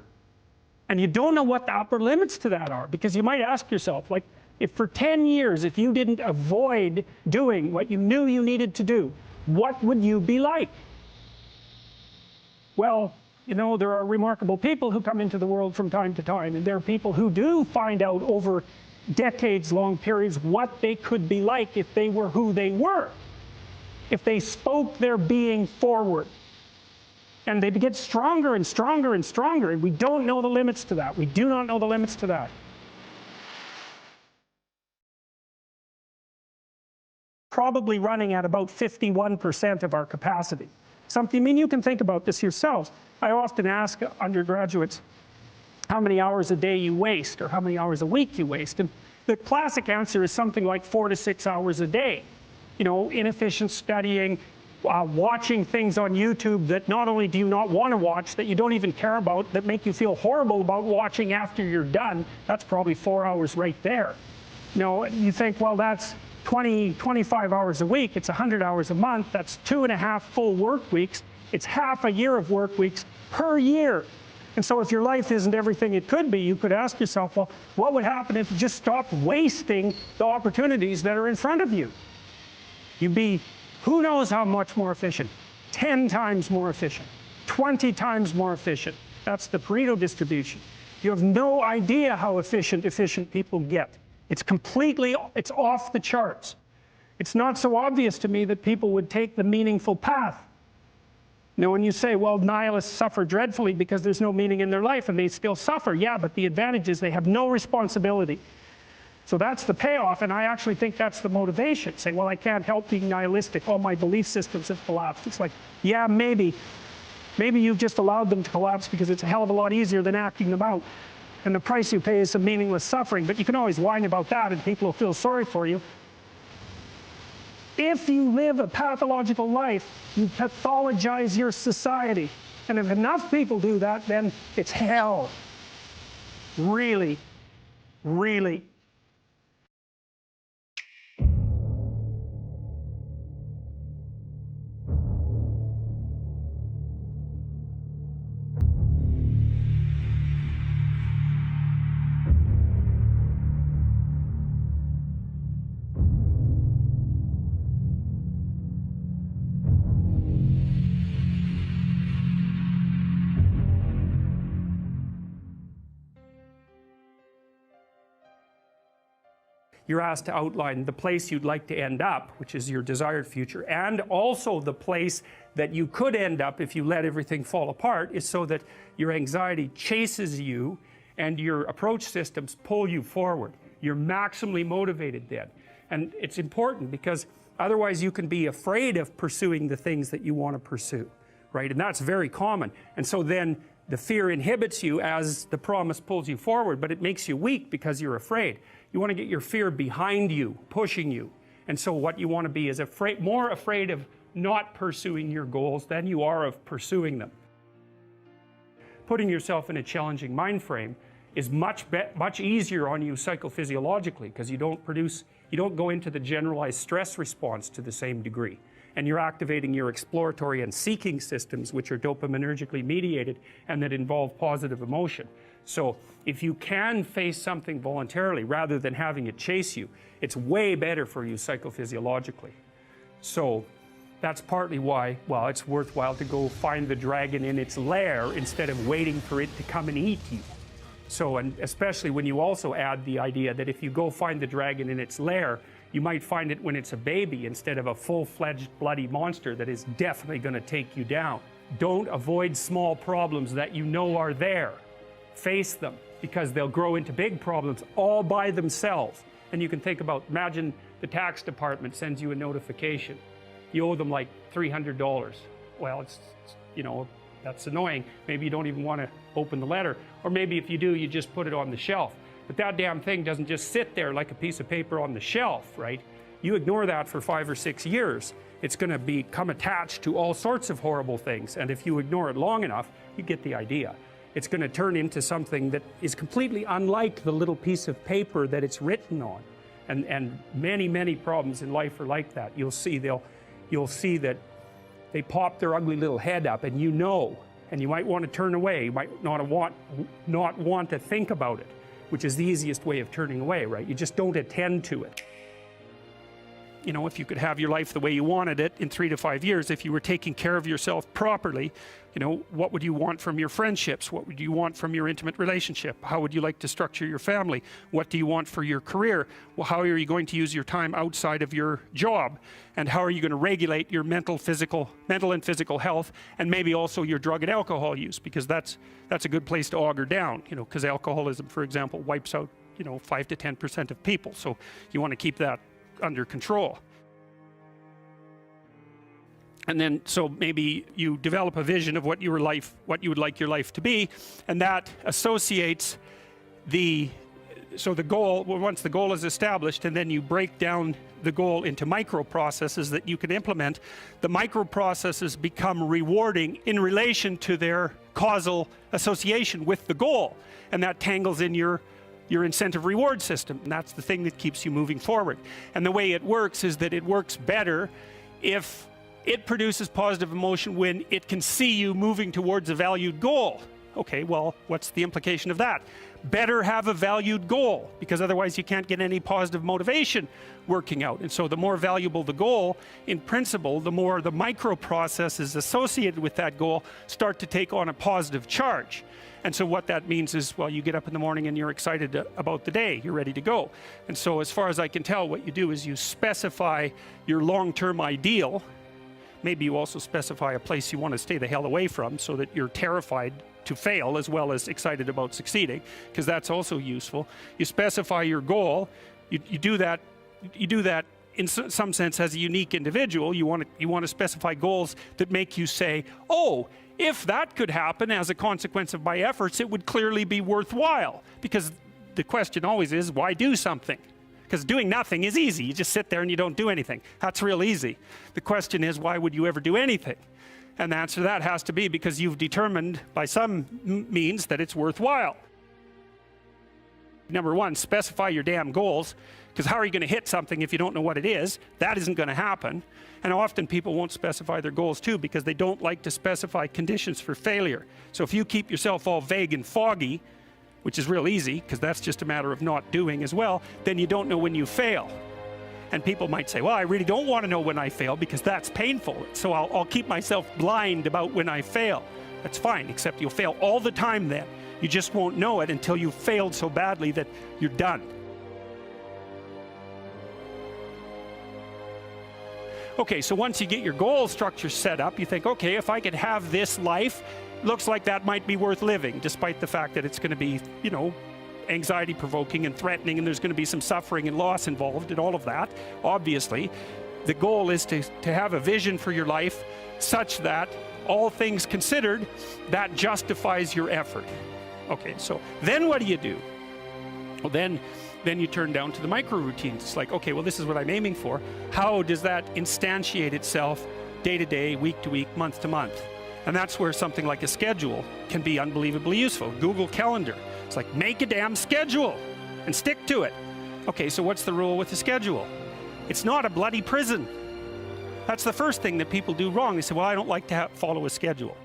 And you don't know what the upper limits to that are, because you might ask yourself, like, if for 10 years, if you didn't avoid doing what you knew you needed to do, what would you be like? Well, you know, there are remarkable people who come into the world from time to time, and there are people who do find out over decades-long periods what they could be like if they were who they were, if they spoke their being forward. And they get stronger and stronger and stronger, and we don't know the limits to that. We do not know the limits to that. Probably running at about 51% of our capacity. Something, I mean, you can think about this yourselves. I often ask undergraduates how many hours a day you waste or how many hours a week you waste. And the classic answer is something like 4 to 6 hours a day. You know, inefficient studying, watching things on YouTube that not only do you not want to watch, that you don't even care about, that make you feel horrible about watching after you're done. That's probably 4 hours right there. You know, you think, well, that's 25 hours a week, it's 100 hours a month, that's 2.5 full work weeks, it's half a year of work weeks per year. And so if your life isn't everything it could be, you could ask yourself, well, what would happen if you just stopped wasting the opportunities that are in front of you? You'd be, who knows how much more efficient? 10 times more efficient, 20 times more efficient. That's the Pareto distribution. You have no idea how efficient people get. It's off the charts. It's not so obvious to me that people would take the meaningful path. You know, when you say, well, nihilists suffer dreadfully because there's no meaning in their life and they still suffer. Yeah, but the advantage is they have no responsibility. So that's the payoff, and I actually think that's the motivation. Say, well, I can't help being nihilistic. All my belief systems have collapsed. It's like, yeah, maybe. Maybe you've just allowed them to collapse because it's a hell of a lot easier than acting them out. And the price you pay is some meaningless suffering, but you can always whine about that and people will feel sorry for you. If you live a pathological life, you pathologize your society. And if enough people do that, then it's hell. Really, really. You're asked to outline the place you'd like to end up, which is your desired future, and also the place that you could end up if you let everything fall apart, is so that your anxiety chases you and your approach systems pull you forward. You're maximally motivated then. And it's important because otherwise you can be afraid of pursuing the things that you want to pursue, right? And that's very common. And so then the fear inhibits you as the promise pulls you forward, but it makes you weak because you're afraid. You want to get your fear behind you, pushing you. And so what you want to be is more afraid of not pursuing your goals than you are of pursuing them. Putting yourself in a challenging mind frame is much easier on you psychophysiologically because you don't go into the generalized stress response to the same degree. And you're activating your exploratory and seeking systems, which are dopaminergically mediated and that involve positive emotion. So if you can face something voluntarily rather than having it chase you, it's way better for you psychophysiologically. So that's partly why, well, it's worthwhile to go find the dragon in its lair instead of waiting for it to come and eat you. So, and especially when you also add the idea that if you go find the dragon in its lair, you might find it when it's a baby instead of a full-fledged bloody monster that is definitely going to take you down. Don't avoid small problems that you know are there. Face them, because they'll grow into big problems all by themselves. And you can think about, imagine the tax department sends you a notification. You owe them like $300. Well, it's you know, that's annoying. Maybe you don't even want to open the letter. Or maybe if you do, you just put it on the shelf. But that damn thing doesn't just sit there like a piece of paper on the shelf, right? You ignore that for 5 or 6 years, it's going to become attached to all sorts of horrible things. And if you ignore it long enough, you get the idea. It's going to turn into something that is completely unlike the little piece of paper that it's written on. And many, many problems in life are like that. You'll see that they pop their ugly little head up, and you know, and you might want to turn away. You might not want to think about it, which is the easiest way of turning away, right? You just don't attend to it. You know, if you could have your life the way you wanted it in 3 to 5 years, if you were taking care of yourself properly, you know, what would you want from your friendships? What would you want from your intimate relationship? How would you like to structure your family? What do you want for your career? Well, how are you going to use your time outside of your job? And how are you going to regulate your mental and physical health, and maybe also your drug and alcohol use? Because that's a good place to auger down, you know, because alcoholism, for example, wipes out, you know, 5 to 10% of people. So you want to keep that under control. And then, so maybe you develop a vision of what you would like your life to be, and that associates the goal. Well, once the goal is established, and then you break down the goal into micro processes that you can implement, the micro processes become rewarding in relation to their causal association with the goal, and that tangles in your incentive reward system, and that's the thing that keeps you moving forward. And the way it works is that it works better if it produces positive emotion when it can see you moving towards a valued goal. Okay, well, what's the implication of that? Better have a valued goal, because otherwise you can't get any positive motivation working out. And so the more valuable the goal, in principle, the more the micro processes associated with that goal start to take on a positive charge. And so what that means is, well, you get up in the morning and you're excited about the day, you're ready to go. And so as far as I can tell, what you do is you specify your long-term ideal. Maybe you also specify a place you want to stay the hell away from, so that you're terrified to fail as well as excited about succeeding, because that's also useful. You specify your goal, you do that in some sense, as a unique individual, you want to specify goals that make you say, oh, if that could happen as a consequence of my efforts, it would clearly be worthwhile. Because the question always is, why do something? Because doing nothing is easy. You just sit there and you don't do anything. That's real easy. The question is, why would you ever do anything? And the answer to that has to be because you've determined by some means that it's worthwhile. Number one, specify your damn goals, because how are you going to hit something if you don't know what it is? That isn't going to happen. And often people won't specify their goals too because they don't like to specify conditions for failure. So if you keep yourself all vague and foggy, which is real easy because that's just a matter of not doing as well, then you don't know when you fail. And people might say, well, I really don't want to know when I fail because that's painful. So I'll keep myself blind about when I fail. That's fine, except you'll fail all the time then. You just won't know it until you've failed so badly that you're done. Okay, so once you get your goal structure set up, you think, okay, if I could have this life, looks like that might be worth living, despite the fact that it's going to be, you know, anxiety-provoking and threatening, and there's going to be some suffering and loss involved and all of that. Obviously, the goal is to have a vision for your life such that, all things considered, that justifies your effort. Okay, so then what do? Well, then you turn down to the micro routines. It's like, okay, well, this is what I'm aiming for. How does that instantiate itself day to day, week to week, month to month? And that's where something like a schedule can be unbelievably useful. Google Calendar. It's like, make a damn schedule and stick to it. Okay, so what's the rule with the schedule? It's not a bloody prison. That's the first thing that people do wrong. They say, well, I don't like to follow a schedule.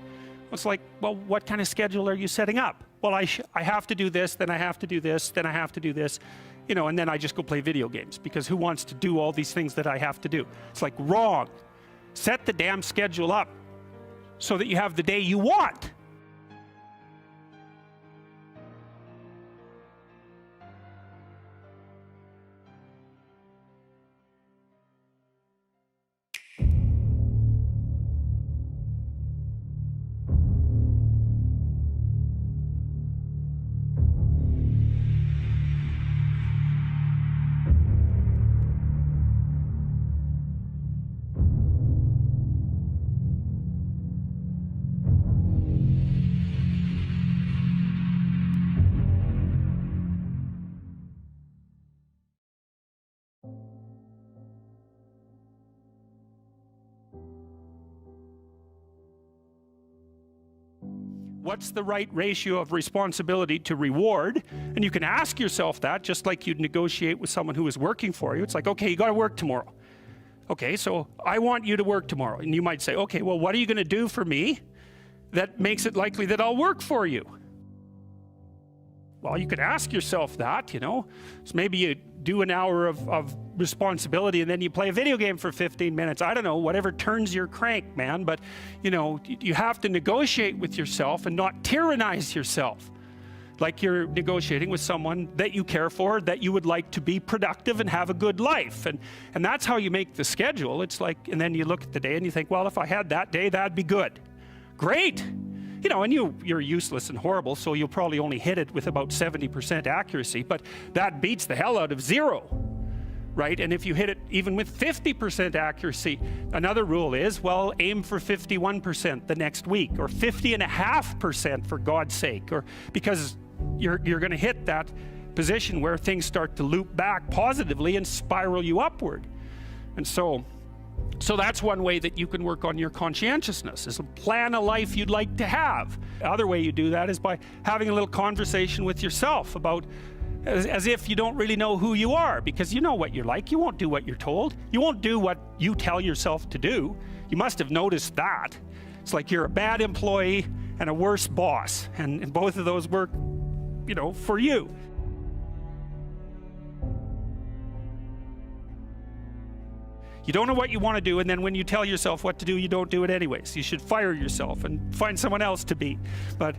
It's like, well, what kind of schedule are you setting up? Well, I have to do this, then I have to do this, then I have to do this, you know, and then I just go play video games because who wants to do all these things that I have to do? It's like, wrong. Set the damn schedule up so that you have the day you want. What's the right ratio of responsibility to reward? And you can ask yourself that just like you'd negotiate with someone who is working for you. It's like, okay, you got to work tomorrow. Okay, so I want you to work tomorrow. And you might say, okay, well, what are you going to do for me that makes it likely that I'll work for you? Well, you could ask yourself that, you know. So maybe you do an hour of responsibility and then you play a video game for 15 minutes. I don't know, whatever turns your crank, man. But, you know, you have to negotiate with yourself and not tyrannize yourself. Like you're negotiating with someone that you care for, that you would like to be productive and have a good life. And that's how you make the schedule. It's like, and then you look at the day and you think, well, if I had that day, that'd be good. Great. You know, and you're useless and horrible, so you'll probably only hit it with about 70% accuracy, but that beats the hell out of 0, right? And if you hit it even with 50% accuracy, another rule is, well, aim for 51% the next week, or 50.5% for God's sake, or because you're going to hit that position where things start to loop back positively and spiral you upward. And so that's one way that you can work on your conscientiousness, is plan a life you'd like to have. The other way you do that is by having a little conversation with yourself about, as if you don't really know who you are, because you know what you're like. You won't do what you're told. You won't do what you tell yourself to do. You must have noticed that. It's like you're a bad employee and a worse boss, and both of those work, you know, for you. You don't know what you want to do, and then when you tell yourself what to do, you don't do it anyways. You should fire yourself and find someone else to be. But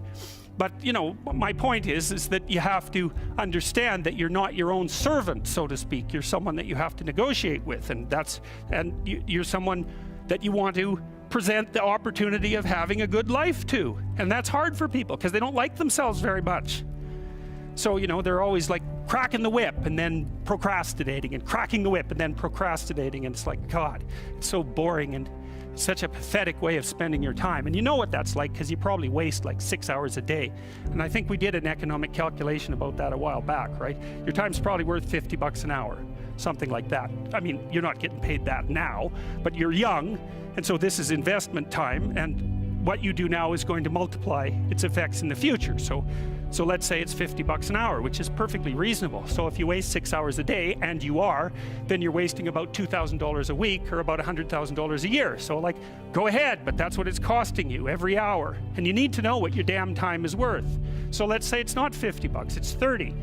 you know, my point is that you have to understand that you're not your own servant, so to speak. You're someone that you have to negotiate with, and you're someone that you want to present the opportunity of having a good life to. And that's hard for people because they don't like themselves very much. So, you know, they're always like cracking the whip and then procrastinating, and cracking the whip and then procrastinating. And it's like, God, it's so boring and such a pathetic way of spending your time. And you know what that's like, because you probably waste like 6 hours a day. And I think we did an economic calculation about that a while back, right? Your time's probably worth $50 an hour, something like that. I mean, you're not getting paid that now, but you're young, and so this is investment time, and what you do now is going to multiply its effects in the future. So let's say it's $50 an hour, which is perfectly reasonable. So if you waste 6 hours a day, and you are, then you're wasting about $2,000 a week, or about $100,000 a year. So like, go ahead, but that's what it's costing you every hour. And you need to know what your damn time is worth. So let's say it's not $50, it's 30.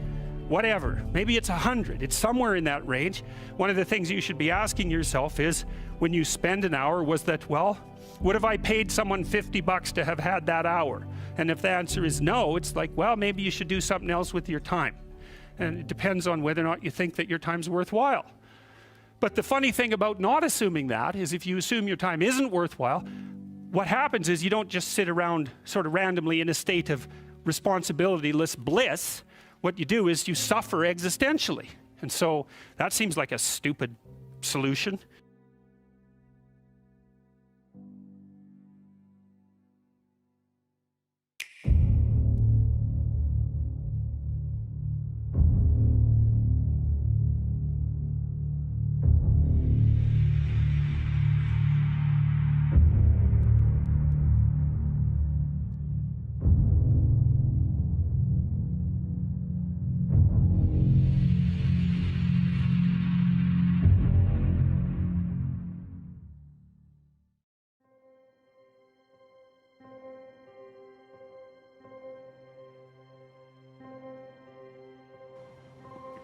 Whatever, maybe it's 100, it's somewhere in that range. One of the things you should be asking yourself is, when you spend an hour, was that, well, would have I paid someone $50 to have had that hour? And if the answer is no, it's like, well, maybe you should do something else with your time. And it depends on whether or not you think that your time's worthwhile. But the funny thing about not assuming that is, if you assume your time isn't worthwhile, what happens is you don't just sit around sort of randomly in a state of responsibility-less bliss. What you do is you suffer existentially. And so that seems like a stupid solution.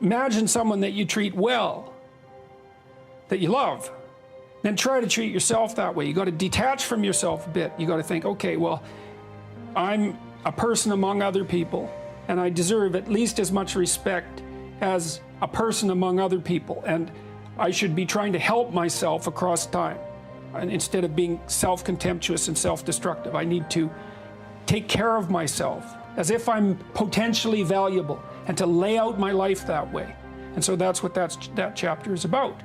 Imagine someone that you treat well, that you love. Then try to treat yourself that way. You got to detach from yourself a bit. You got to think, okay, well, I'm a person among other people, and I deserve at least as much respect as a person among other people, and I should be trying to help myself across time. And instead of being self-contemptuous and self-destructive, I need to take care of myself as if I'm potentially valuable, and to lay out my life that way. And so that's what that chapter is about.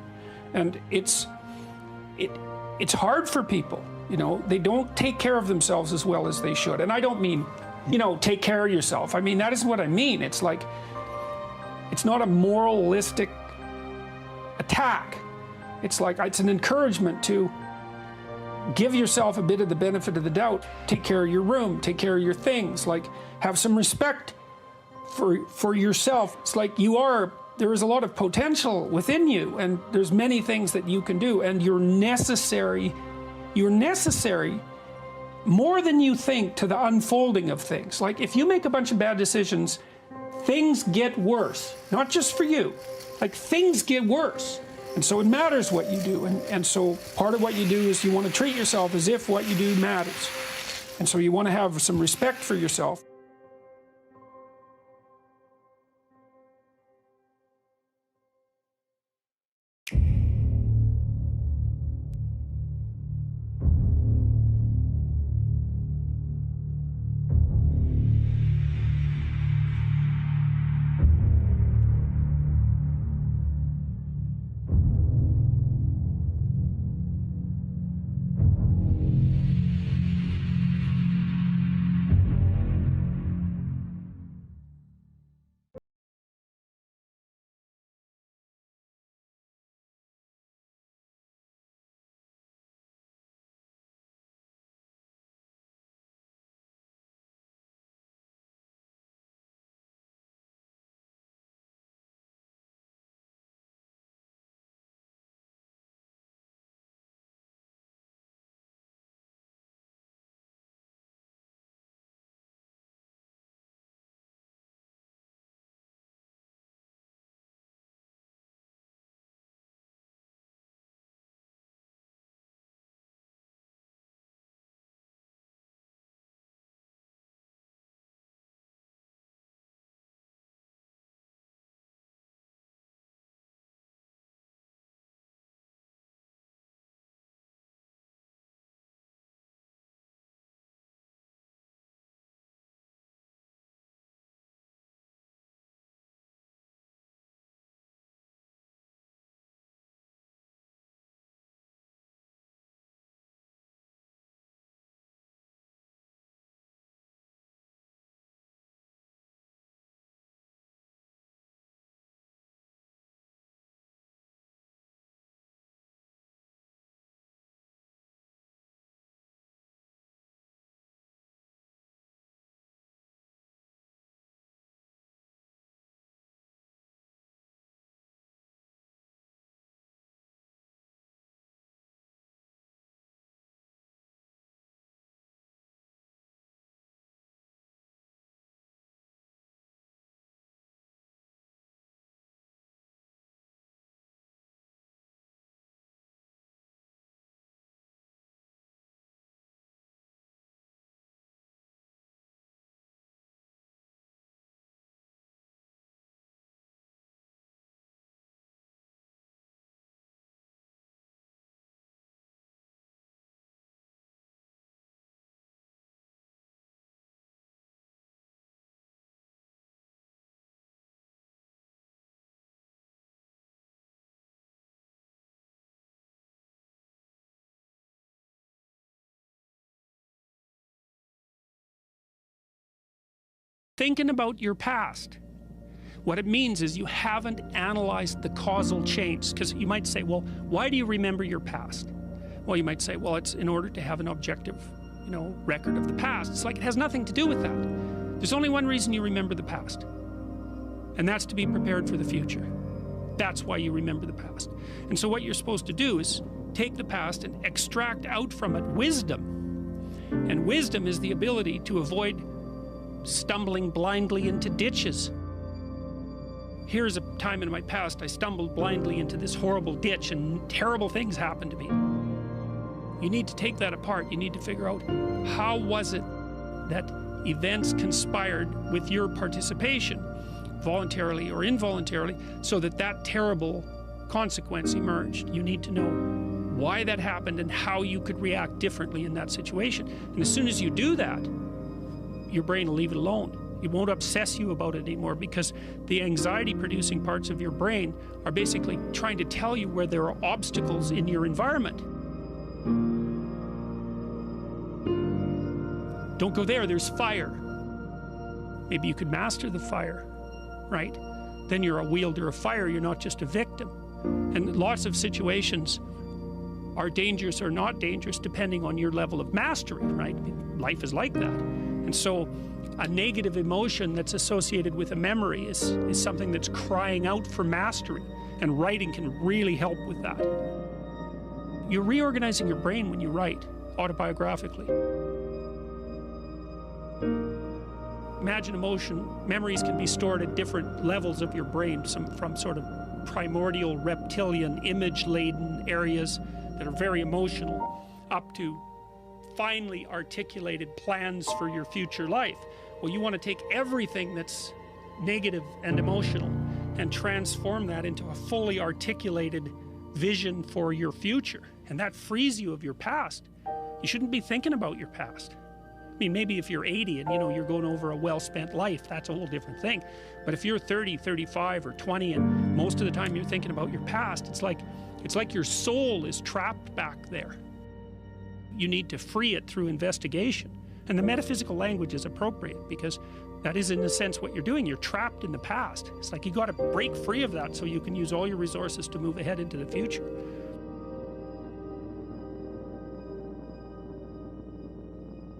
And it's hard for people, you know, they don't take care of themselves as well as they should. And I don't mean, you know, take care of yourself. I mean, that isn't what I mean. It's like, it's not a moralistic attack. It's like, it's an encouragement to give yourself a bit of the benefit of the doubt. Take care of your room, take care of your things, like have some respect for yourself. It's like there is a lot of potential within you, and there's many things that you can do, and you're necessary more than you think to the unfolding of things. Like if you make a bunch of bad decisions, things get worse, not just for you, like things get worse. And so it matters what you do, and so part of what you do is you want to treat yourself as if what you do matters. And so you want to have some respect for yourself. thinking about your past, what it means is you haven't analyzed the causal chains. Because you might say, well, why do you remember your past? Well, you might say, well, it's in order to have an objective, record of the past. It's like it has nothing to do with that. There's only one reason you remember the past, and that's to be prepared for the future. That's why you remember the past. And so what you're supposed to do is take the past and extract out from it wisdom. And wisdom is the ability to avoid stumbling blindly into ditches. Here's a time in my past I stumbled blindly into this horrible ditch and terrible things happened to me. You need to take that apart. You need to figure out, how was it that events conspired with your participation, voluntarily or involuntarily, so that that terrible consequence emerged. You need to know why that happened and how you could react differently in that situation. And as soon as you do that, your brain will leave it alone. It won't obsess you about it anymore, because the anxiety-producing parts of your brain are basically trying to tell you where there are obstacles in your environment. Don't go there, there's fire. Maybe you could master the fire, right? Then you're a wielder of fire, you're not just a victim. And lots of situations are dangerous or not dangerous depending on your level of mastery, right? Life is like that. And so a negative emotion that's associated with a memory is something that's crying out for mastery, and writing can really help with that. You're reorganizing your brain when you write autobiographically. Imagine emotion, memories can be stored at different levels of your brain, from sort of primordial reptilian image-laden areas that are very emotional, up to finely articulated plans for your future life. Well, you want to take everything that's negative and emotional and transform that into a fully articulated vision for your future. And that frees you of your past. You shouldn't be thinking about your past. I mean, maybe if you're 80 and you're going over a well-spent life, that's a whole different thing. But if you're 30, 35, or 20, and most of the time you're thinking about your past, it's like your soul is trapped back there. You need to free it through investigation. And the metaphysical language is appropriate, because that is, in a sense, what you're doing. You're trapped in the past. It's like you got to break free of that so you can use all your resources to move ahead into the future.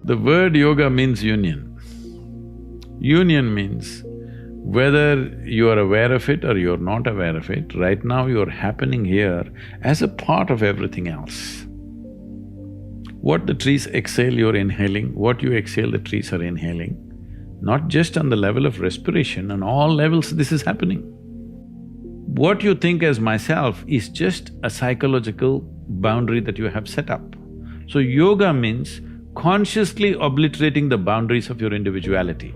The word yoga means union. Union means whether you are aware of it or you're not aware of it, right now you're happening here as a part of everything else. What the trees exhale, you're inhaling. What you exhale, the trees are inhaling. Not just on the level of respiration, on all levels this is happening. What you think as myself is just a psychological boundary that you have set up. So yoga means consciously obliterating the boundaries of your individuality.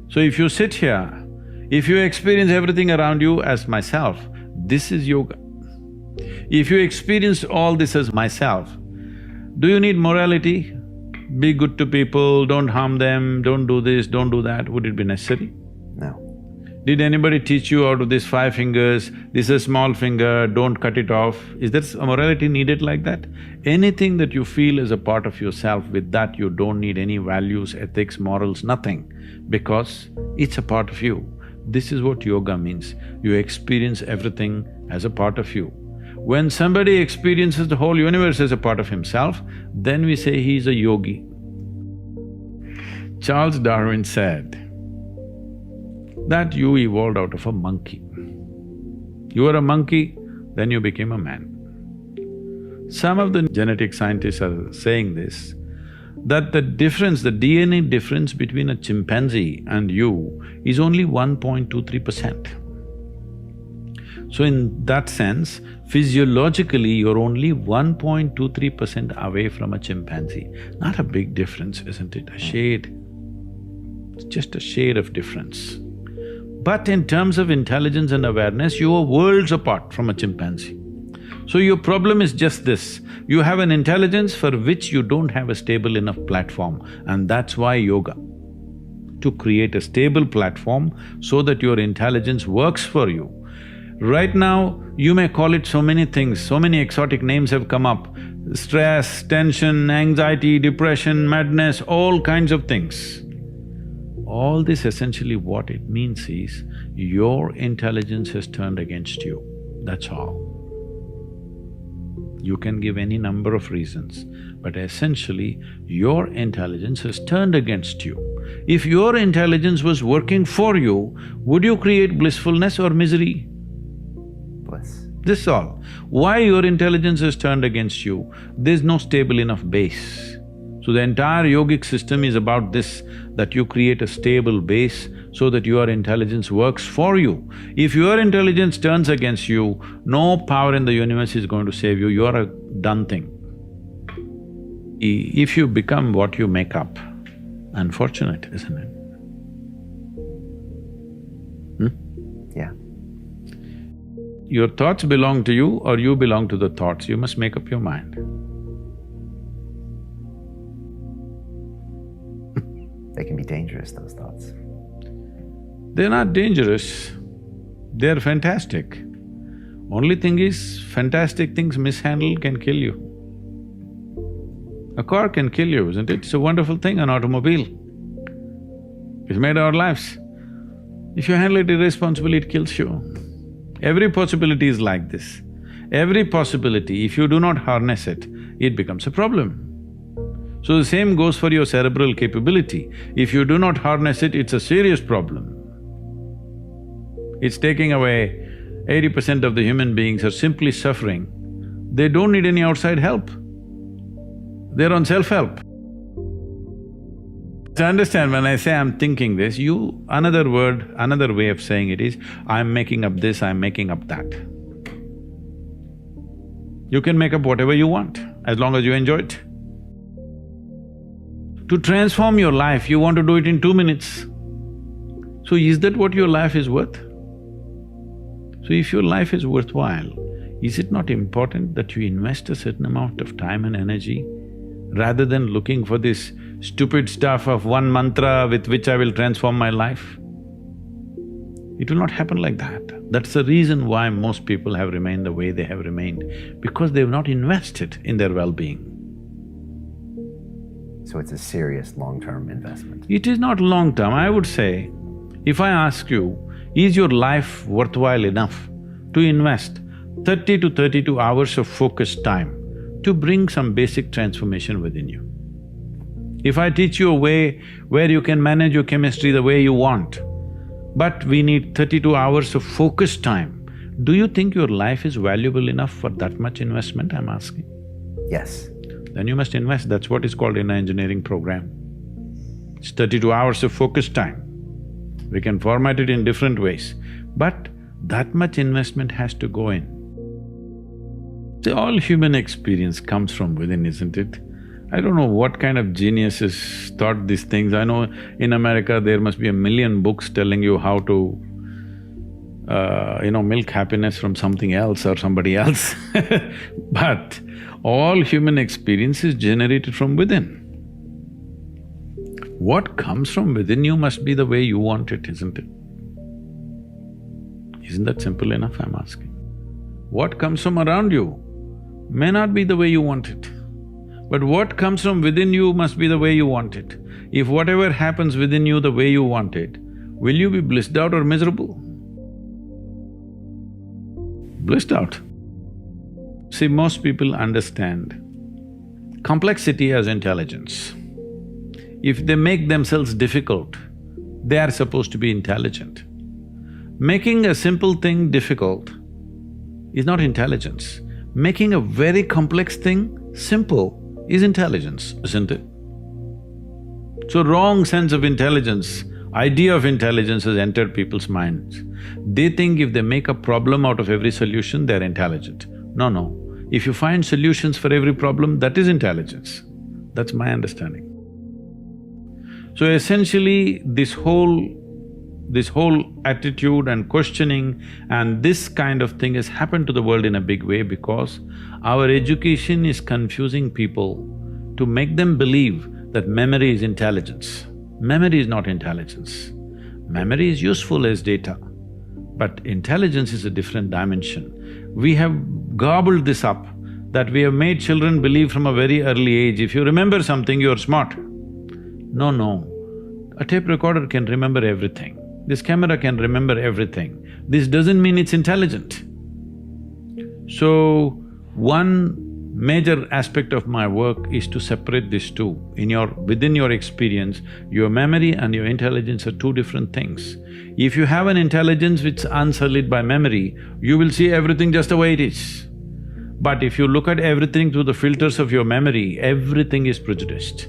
So if you sit here, if you experience everything around you as myself, this is yoga. If you experience all this as myself, do you need morality? Be good to people, don't harm them, don't do this, don't do that. Would it be necessary? No. Did anybody teach you out of these 5 fingers, this is a small finger, don't cut it off? Is there a morality needed like that? Anything that you feel is a part of yourself, with that you don't need any values, ethics, morals, nothing, because it's a part of you. This is what yoga means. You experience everything as a part of you. When somebody experiences the whole universe as a part of himself, then we say he is a yogi. Charles Darwin said that you evolved out of a monkey. You were a monkey, then you became a man. Some of the genetic scientists are saying this, that the difference, the DNA difference between a chimpanzee and you is only 1.23%. So in that sense, physiologically you're only 1.23% away from a chimpanzee. Not a big difference, isn't it? A shade, it's just a shade of difference. But in terms of intelligence and awareness, you are worlds apart from a chimpanzee. So your problem is just this, you have an intelligence for which you don't have a stable enough platform, and that's why yoga. To create a stable platform so that your intelligence works for you. Right now, you may call it so many things, so many exotic names have come up. Stress, tension, anxiety, depression, madness, all kinds of things. all this essentially what it means is, your intelligence has turned against you, that's all. You can give any number of reasons, but essentially, your intelligence has turned against you. If your intelligence was working for you, would you create blissfulness or misery? Bliss. This is all. Why your intelligence has turned against you? There's no stable enough base. So the entire yogic system is about this, that you create a stable base so that your intelligence works for you. If your intelligence turns against you, no power in the universe is going to save you, you're a done thing. If you become what you make up, unfortunate, isn't it? Yeah. Your thoughts belong to you or you belong to the thoughts, you must make up your mind. They can be dangerous, those thoughts. They're not dangerous, they're fantastic. Only thing is, fantastic things mishandled can kill you. A car can kill you, isn't it? It's a wonderful thing, an automobile. It's made our lives. If you handle it irresponsibly, it kills you. Every possibility is like this. Every possibility, if you do not harness it, it becomes a problem. So the same goes for your cerebral capability. If you do not harness it, it's a serious problem. It's taking away 80% of the human beings are simply suffering. They don't need any outside help. They're on self-help. To understand, when I say I'm thinking this, another word, another way of saying it is, I'm making up this, I'm making up that. You can make up whatever you want, as long as you enjoy it. To transform your life, you want to do it in 2 minutes. So is that what your life is worth? So if your life is worthwhile, is it not important that you invest a certain amount of time and energy rather than looking for this stupid stuff of one mantra with which I will transform my life? It will not happen like that. That's the reason why most people have remained the way they have remained, because they've not invested in their well-being. So it's a serious long-term investment. It is not long-term. I would say, if I ask you, is your life worthwhile enough to invest 30 to 32 hours of focused time to bring some basic transformation within you? If I teach you a way where you can manage your chemistry the way you want, but we need 32 hours of focused time, do you think your life is valuable enough for that much investment, I'm asking? Yes. Then you must invest, that's what is called in an engineering program. It's 32 hours of focused time. We can format it in different ways, but that much investment has to go in. See, all human experience comes from within, isn't it? I don't know what kind of geniuses thought these things. I know in America there must be 1 million books telling you how to, milk happiness from something else or somebody else but all human experience is generated from within. What comes from within you must be the way you want it, isn't it? Isn't that simple enough, I'm asking? What comes from around you may not be the way you want it, but what comes from within you must be the way you want it. If whatever happens within you the way you want it, will you be blissed out or miserable? Blissed out. See, most people understand complexity as intelligence. If they make themselves difficult, they are supposed to be intelligent. Making a simple thing difficult is not intelligence. Making a very complex thing simple is intelligence, isn't it? So wrong sense of intelligence, idea of intelligence has entered people's minds. They think if they make a problem out of every solution, they're intelligent. No. If you find solutions for every problem, that is intelligence. That's my understanding. So essentially, this whole attitude and questioning and this kind of thing has happened to the world in a big way because our education is confusing people to make them believe that memory is intelligence. Memory is not intelligence. Memory is useful as data, but intelligence is a different dimension. We have gobbled this up, that we have made children believe from a very early age, if you remember something, you're smart. No. A tape recorder can remember everything. This camera can remember everything. This doesn't mean it's intelligent. So, one major aspect of my work is to separate these two. Within your experience, your memory and your intelligence are two different things. If you have an intelligence which is unsullied by memory, you will see everything just the way it is. But if you look at everything through the filters of your memory, everything is prejudiced.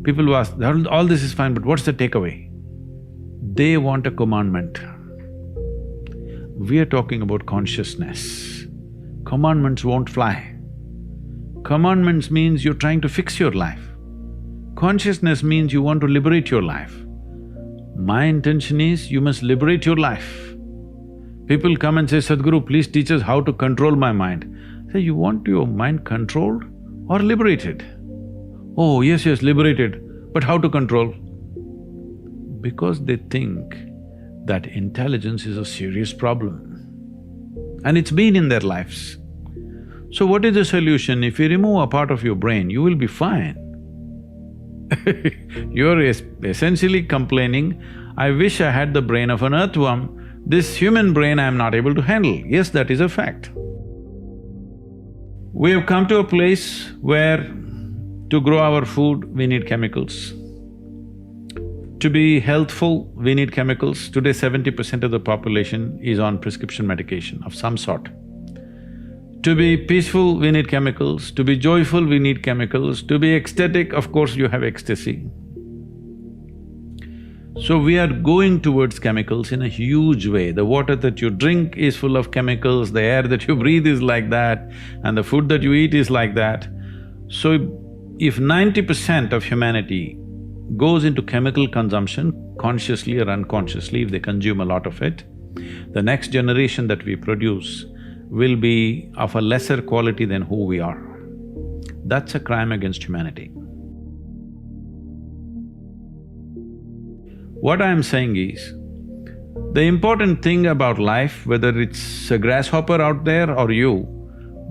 People who ask, all this is fine, but what's the takeaway? They want a commandment. We are talking about consciousness. Commandments won't fly. Commandments means you're trying to fix your life. Consciousness means you want to liberate your life. My intention is you must liberate your life. People come and say, Sadhguru, please teach us how to control my mind. I say, you want your mind controlled or liberated? Oh, yes, liberated, but how to control? Because they think that intelligence is a serious problem. And it's been in their lives. So what is the solution? If you remove a part of your brain, you will be fine. You're essentially complaining, I wish I had the brain of an earthworm, this human brain I am not able to handle. Yes, that is a fact. We have come to a place where to grow our food, we need chemicals. To be healthful, we need chemicals. Today, 70% of the population is on prescription medication of some sort. To be peaceful, we need chemicals. To be joyful, we need chemicals. To be ecstatic, of course, you have ecstasy. So we are going towards chemicals in a huge way. The water that you drink is full of chemicals, the air that you breathe is like that, and the food that you eat is like that. So if 90% of humanity goes into chemical consumption, consciously or unconsciously, if they consume a lot of it, the next generation that we produce will be of a lesser quality than who we are. That's a crime against humanity. What I am saying is, the important thing about life, whether it's a grasshopper out there or you,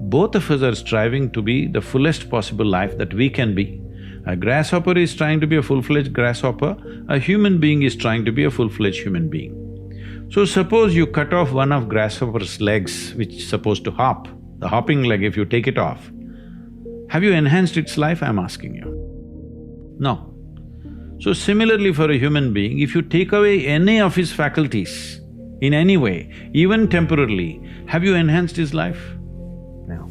both of us are striving to be the fullest possible life that we can be. A grasshopper is trying to be a full-fledged grasshopper, a human being is trying to be a full-fledged human being. So suppose you cut off one of grasshopper's legs which is supposed to hop, the hopping leg, if you take it off, have you enhanced its life, I'm asking you? No. So similarly for a human being, if you take away any of his faculties in any way, even temporarily, have you enhanced his life? No.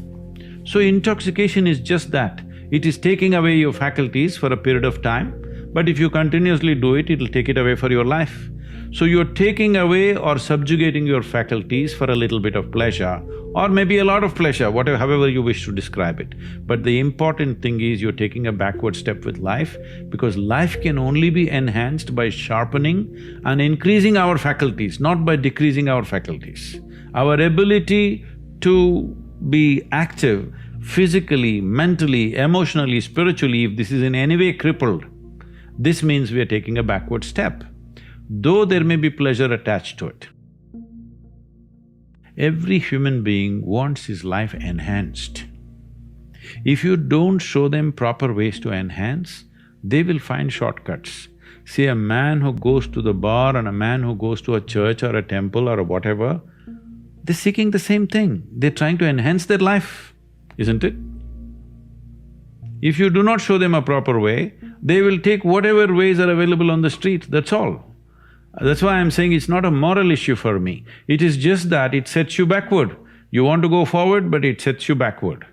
So intoxication is just that. It is taking away your faculties for a period of time, but if you continuously do it, it'll take it away for your life. So you're taking away or subjugating your faculties for a little bit of pleasure, or maybe a lot of pleasure, however you wish to describe it. But the important thing is you're taking a backward step with life, because life can only be enhanced by sharpening and increasing our faculties, not by decreasing our faculties. Our ability to be active physically, mentally, emotionally, spiritually, if this is in any way crippled, this means we are taking a backward step, though there may be pleasure attached to it. Every human being wants his life enhanced. If you don't show them proper ways to enhance, they will find shortcuts. See, a man who goes to the bar and a man who goes to a church or a temple or whatever, they're seeking the same thing, they're trying to enhance their life, isn't it? If you do not show them a proper way, they will take whatever ways are available on the street, that's all. That's why I'm saying it's not a moral issue for me. It is just that it sets you backward. You want to go forward, but it sets you backward.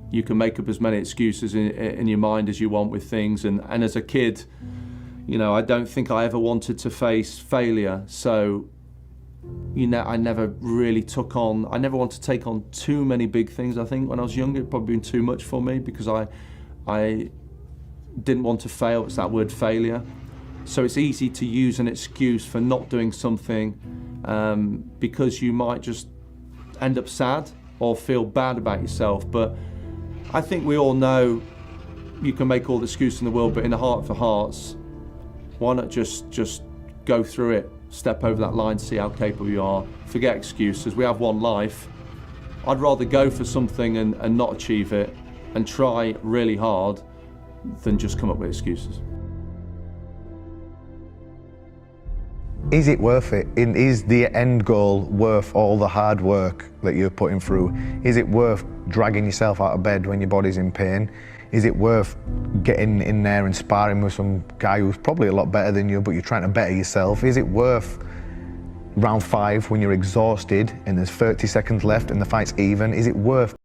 You can make up as many excuses in your mind as you want with things. And as a kid, you know, I don't think I ever wanted to face failure. So, you know, I never wanted to take on too many big things. I think when I was younger, it probably been too much for me because I didn't want to fail. It's that word failure. So it's easy to use an excuse for not doing something because you might just end up sad or feel bad about yourself. But I think we all know you can make all the excuses in the world, but in the heart of hearts, why not just go through it, step over that line, see how capable you are, forget excuses. We have one life. I'd rather go for something and not achieve it and try really hard than just come up with excuses. Is it worth it? Is the end goal worth all the hard work that you're putting through? Is it worth dragging yourself out of bed when your body's in pain? Is it worth getting in there and sparring with some guy who's probably a lot better than you, but you're trying to better yourself? Is it worth round 5 when you're exhausted and there's 30 seconds left and the fight's even? Is it worth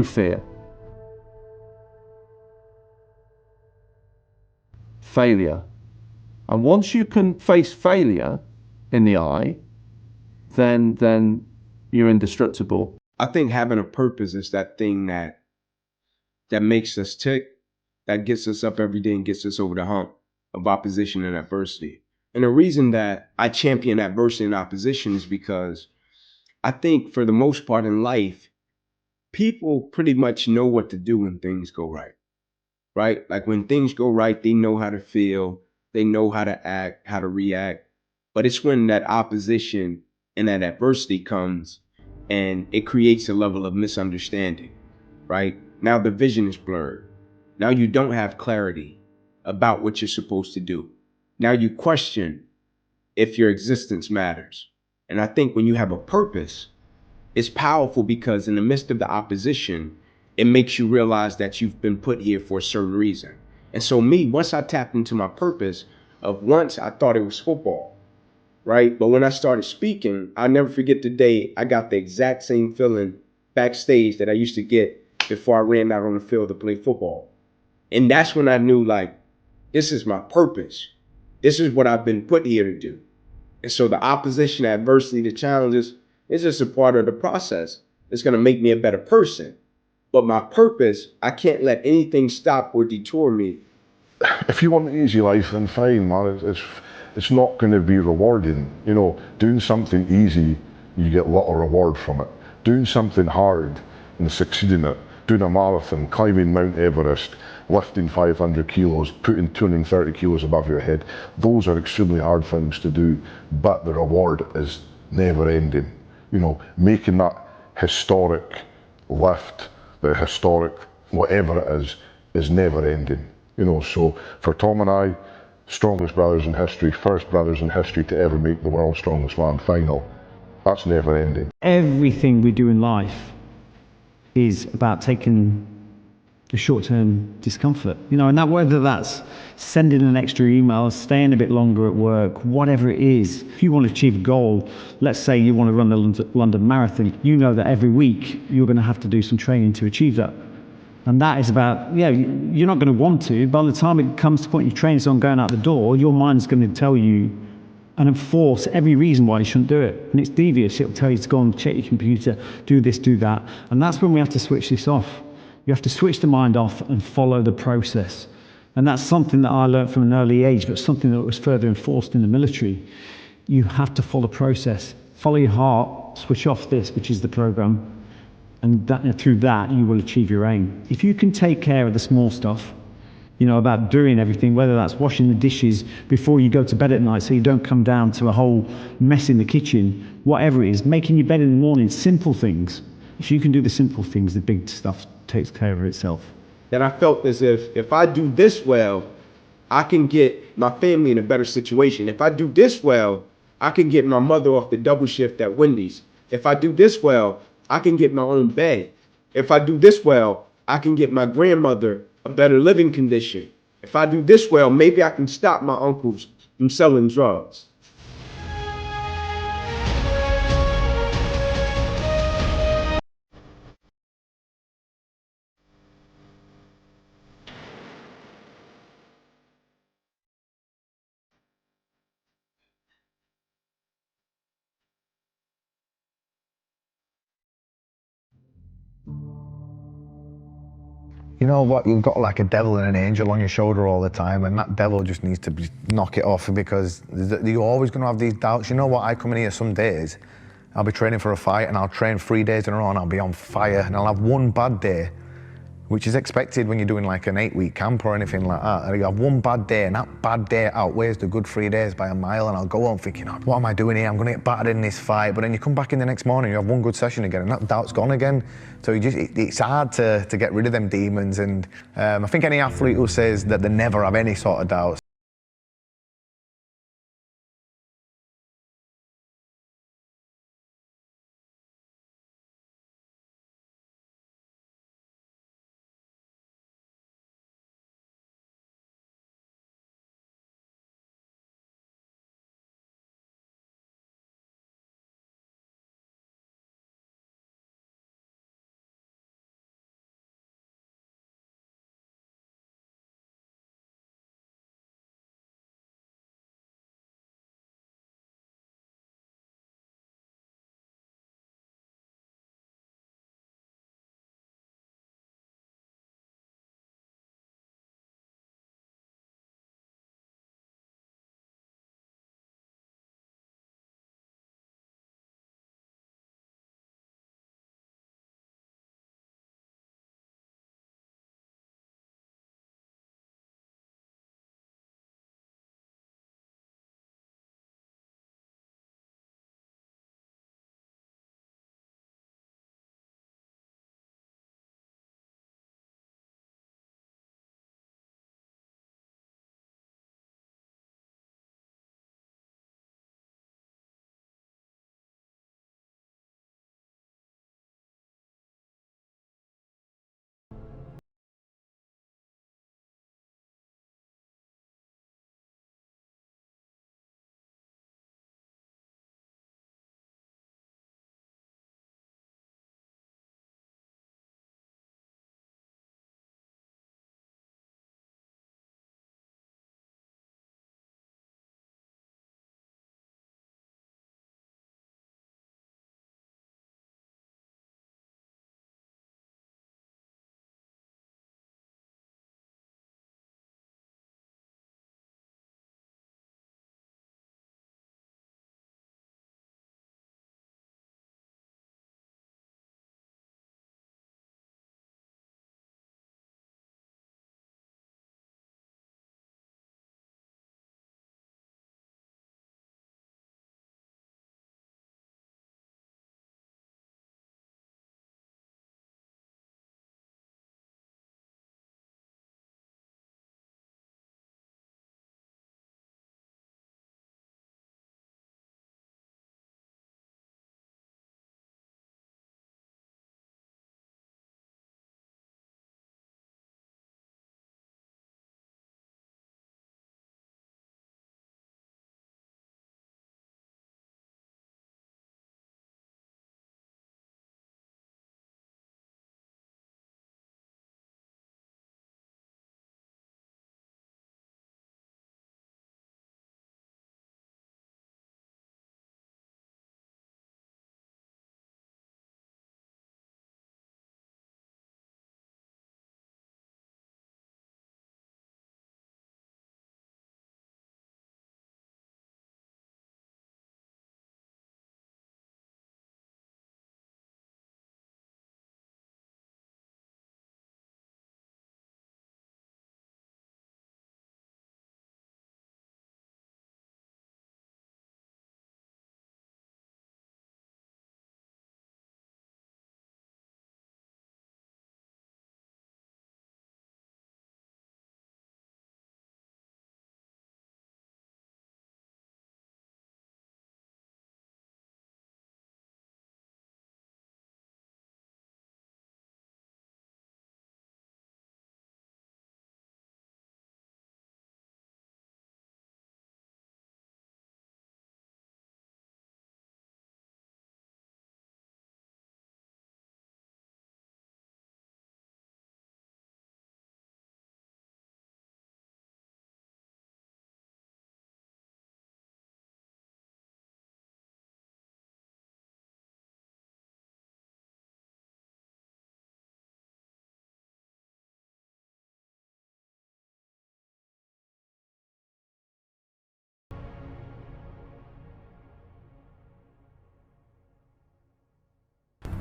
fear. Failure. And once you can face failure in the eye, then you're indestructible. I think having a purpose is that thing that makes us tick, that gets us up every day and gets us over the hump of opposition and adversity. And the reason that I champion adversity and opposition is because I think for the most part in life, people pretty much know what to do when things go right. Right? Like when things go right, they know how to feel, they know how to act, how to react. But it's when that opposition and that adversity comes and it creates a level of misunderstanding, right? Now the vision is blurred. Now you don't have clarity about what you're supposed to do. Now you question if your existence matters. And I think when you have a purpose, it's powerful because in the midst of the opposition, it makes you realize that you've been put here for a certain reason. And so once I tapped into my purpose once I thought it was football, right? But when I started speaking, I'll never forget the day I got the exact same feeling backstage that I used to get before I ran out on the field to play football. And that's when I knew, like, this is my purpose. This is what I've been put here to do. And so the opposition, adversity, the challenges, it's just a part of the process. It's going to make me a better person. But my purpose, I can't let anything stop or detour me. If you want an easy life, then fine, man. It's not going to be rewarding. You know, doing something easy, you get a lot of reward from it. Doing something hard and succeeding at, doing a marathon, climbing Mount Everest, lifting 500 kilos, putting 230 kilos above your head, those are extremely hard things to do, but the reward is never ending. You know, making that historic lift, the historic whatever it is never ending. You know, so for Tom and I, strongest brothers in history, first brothers in history to ever make the World's Strongest Man final, that's never ending. Everything we do in life is about taking the short-term discomfort, you know, and that whether that's sending an extra email, staying a bit longer at work, whatever it is. If you want to achieve a goal, let's say you want to run the London Marathon, you know that every week you're going to have to do some training to achieve that. And that is about, yeah, you're not going to want to. By the time it comes to the point your training's on going out the door, your mind's going to tell you and enforce every reason why you shouldn't do it. And it's devious. It'll tell you to go and check your computer, do this, do that. And that's when we have to switch this off. You have to switch the mind off and follow the process. And that's something that I learned from an early age, but something that was further enforced in the military. You have to follow the process. Follow your heart, switch off this, which is the program, and through that, you will achieve your aim. If you can take care of the small stuff, you know, about doing everything, whether that's washing the dishes before you go to bed at night so you don't come down to a whole mess in the kitchen, whatever it is, making your bed in the morning, simple things. If you can do the simple things, the big stuff takes care of itself. That I felt as if I do this well, I can get my family in a better situation. If I do this well, I can get my mother off the double shift at Wendy's. If I do this well, I can get my own bed. If I do this well, I can get my grandmother a better living condition. If I do this well, maybe I can stop my uncles from selling drugs. You know what, you've got like a devil and an angel on your shoulder all the time, and that devil just needs to knock it off, because you're always going to have these doubts. You know what, I come in here some days, I'll be training for a fight and I'll train 3 days in a row and I'll be on fire, and I'll have one bad day, which is expected when you're doing like an 8-week camp or anything like that. And you have one bad day, and that bad day outweighs the good 3 days by a mile, and I'll go home thinking, oh, what am I doing here? I'm gonna get battered in this fight. But then you come back in the next morning, you have one good session again, and that doubt's gone again. So it's hard to get rid of them demons. And I think any athlete who says that they never have any sort of doubts,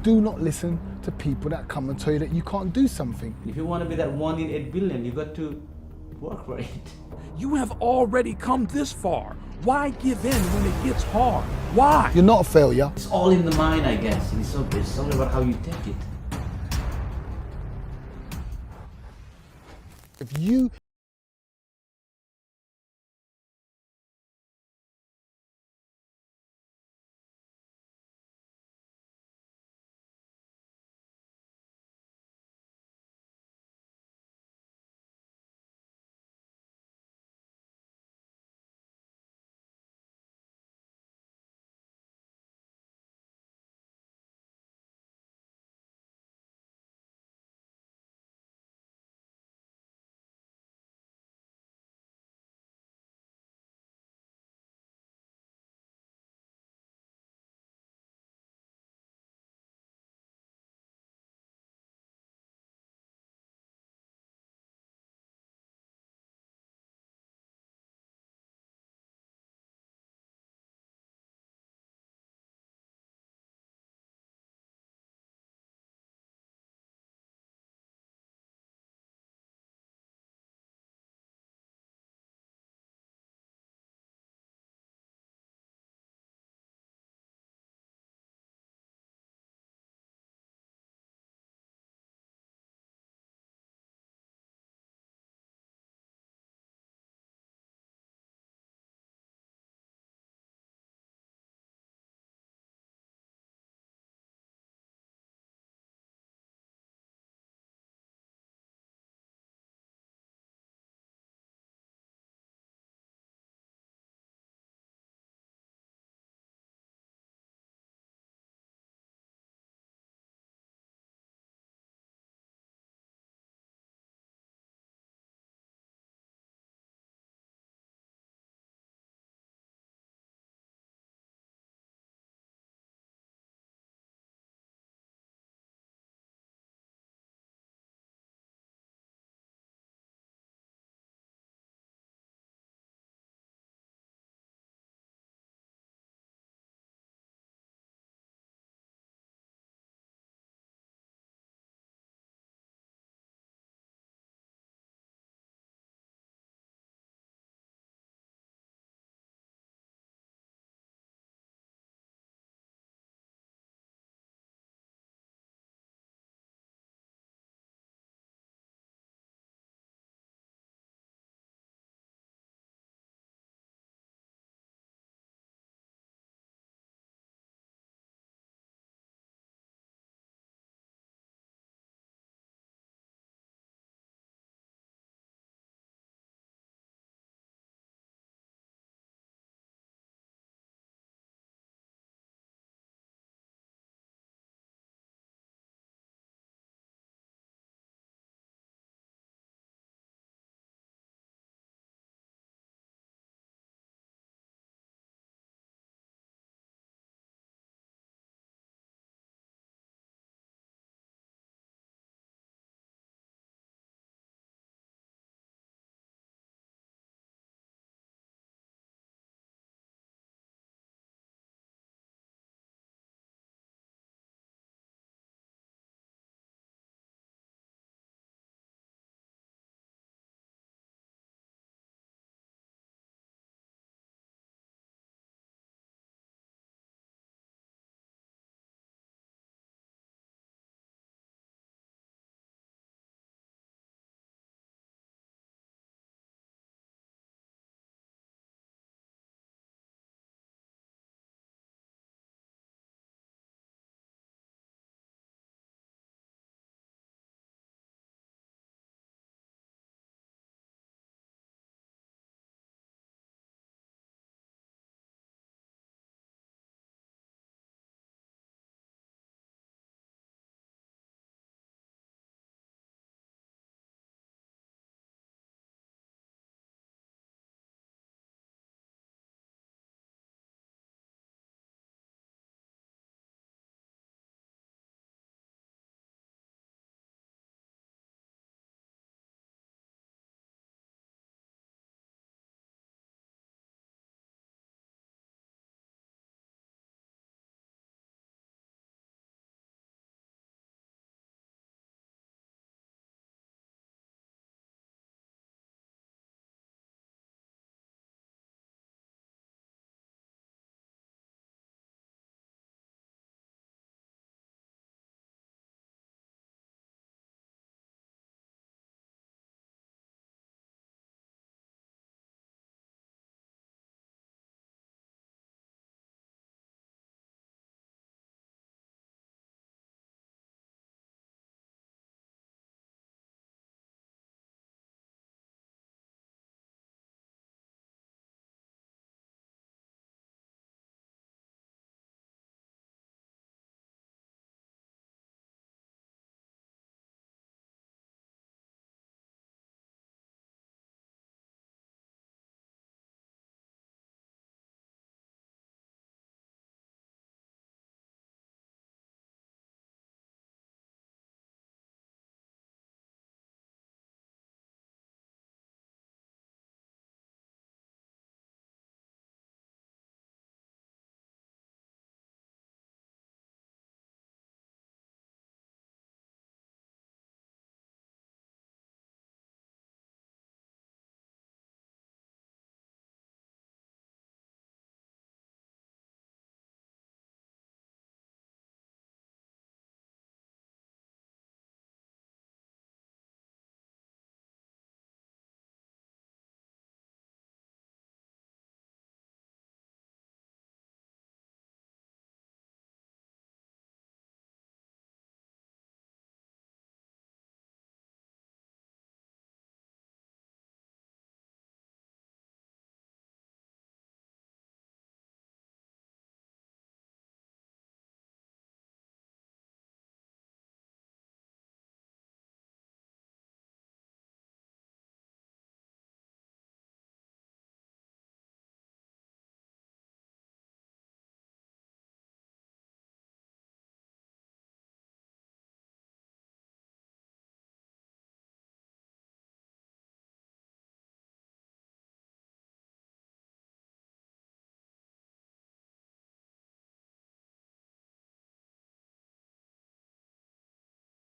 Do not listen to people that come and tell you that you can't do something. If you want to be that 1 in 8 billion, you got to work for it. You have already come this far. Why give in when it gets hard? Why? You're not a failure. It's all in the mind, I guess. It's all about how you take it. If you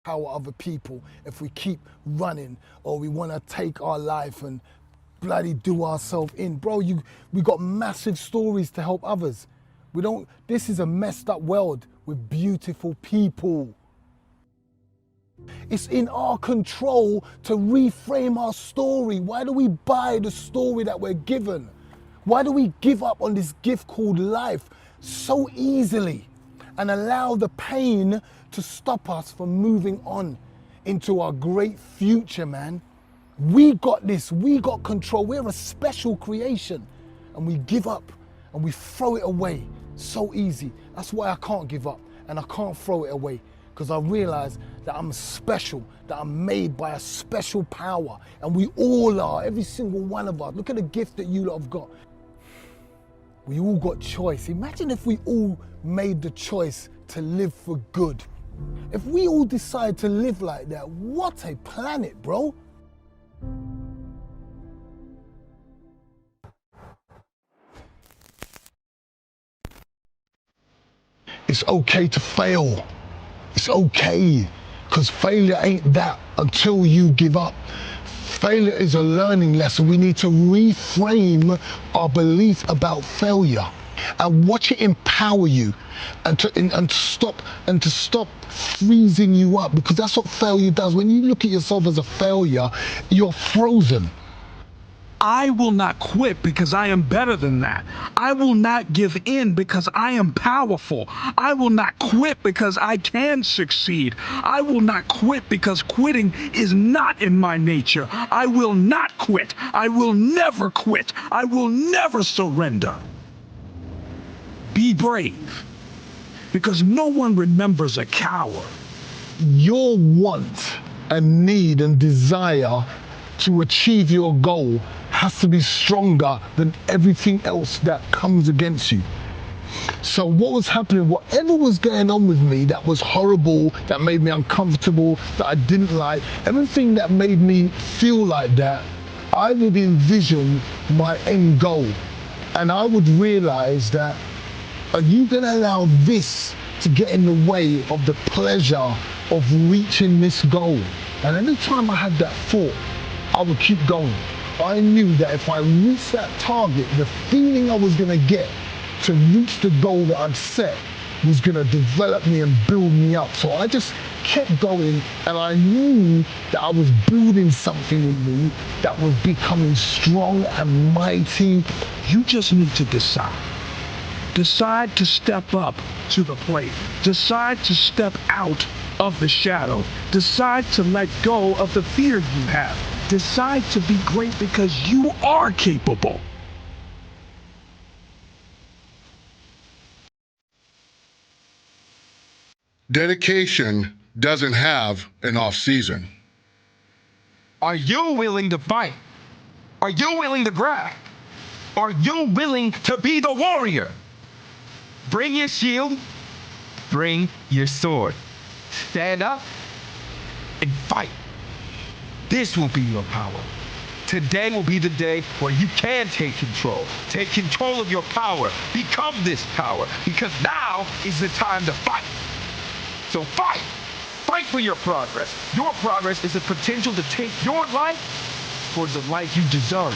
empower other people if we keep running or we want to take our life and bloody do ourselves in. Bro, we got massive stories to help others. This is a messed up world with beautiful people. It's in our control to reframe our story. Why do we buy the story that we're given? Why do we give up on this gift called life so easily and allow the pain to stop us from moving on into our great future, man? We got this, we got control. We're a special creation, and we give up and we throw it away so easy. That's why I can't give up and I can't throw it away, because I realize that I'm special, that I'm made by a special power, and we all are, every single one of us. Look at the gift that you lot have got. We all got choice. Imagine if we all made the choice to live for good. If we all decide to live like that, what a planet, bro. It's okay to fail. It's okay, because failure ain't that until you give up. Failure is a learning lesson. We need to reframe our belief about failure and watch it empower you, and to stop freezing you up, because that's what failure does. When you look at yourself as a failure, you're frozen. I will not quit because I am better than that. I will not give in because I am powerful. I will not quit because I can succeed. I will not quit because quitting is not in my nature. I will not quit. I will never quit. I will never surrender. Be brave, because no one remembers a coward. Your want and need and desire to achieve your goal has to be stronger than everything else that comes against you. So what was happening, whatever was going on with me that was horrible, that made me uncomfortable, that I didn't like, everything that made me feel like that, I would envision my end goal. And I would realize that, are you gonna allow this to get in the way of the pleasure of reaching this goal? And any time I had that thought, I would keep going. I knew that if I reached that target, the feeling I was gonna get to reach the goal that I'd set was gonna develop me and build me up. So I just kept going, and I knew that I was building something in me that was becoming strong and mighty. You just need to decide. Decide to step up to the plate. Decide to step out of the shadow. Decide to let go of the fear you have. Decide to be great because you are capable. Dedication doesn't have an off season. Are you willing to fight? Are you willing to grab? Are you willing to be the warrior? Bring your shield, bring your sword. Stand up and fight. This will be your power. Today will be the day where you can take control. Take control of your power. Become this power, because now is the time to fight. So fight. Fight for your progress. Your progress is the potential to take your life towards the life you deserve.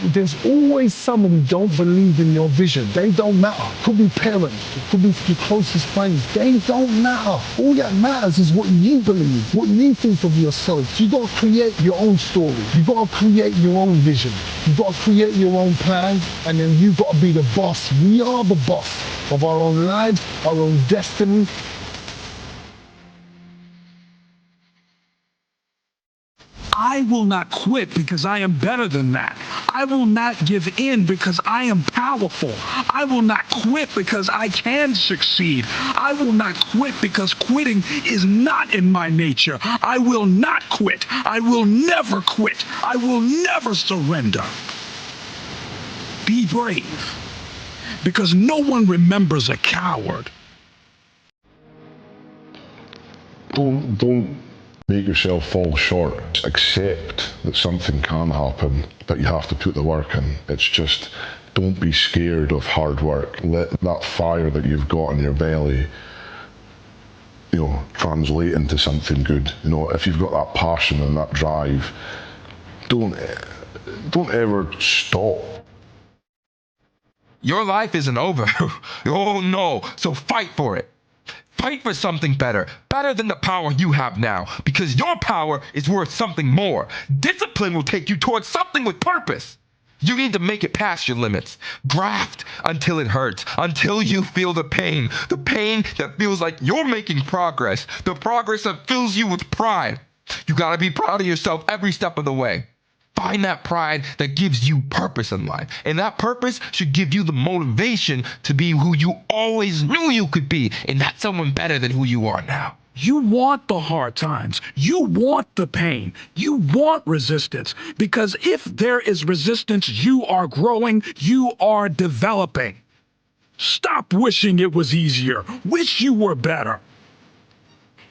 There's always someone who don't believe in your vision. They don't matter. Could be parents, could be your closest friends. They don't matter. All that matters is what you believe, what you think of yourself. You gotta create your own story. You gotta create your own vision. You gotta create your own plan, and then you gotta be the boss. We are the boss of our own lives, our own destiny. I will not quit because I am better than that. I will not give in because I am powerful. I will not quit because I can succeed. I will not quit because quitting is not in my nature. I will not quit. I will never quit. I will never surrender. Be brave, because no one remembers a coward. Don't make yourself fall short. Accept that something can happen, but you have to put the work in. It's just, don't be scared of hard work. Let that fire that you've got in your belly translate into something good. If you've got that passion and that drive, don't ever stop. Your life isn't over. Oh no, so fight for it. Fight for something better than the power you have now, because your power is worth something more. Discipline will take you towards something with purpose. You need to make it past your limits. Graft until it hurts, until you feel the pain that feels like you're making progress, the progress that fills you with pride. You gotta be proud of yourself every step of the way. Find that pride that gives you purpose in life. And that purpose should give you the motivation to be who you always knew you could be, and not someone better than who you are now. You want the hard times. You want the pain. You want resistance. Because if there is resistance, you are growing, you are developing. Stop wishing it was easier. Wish you were better.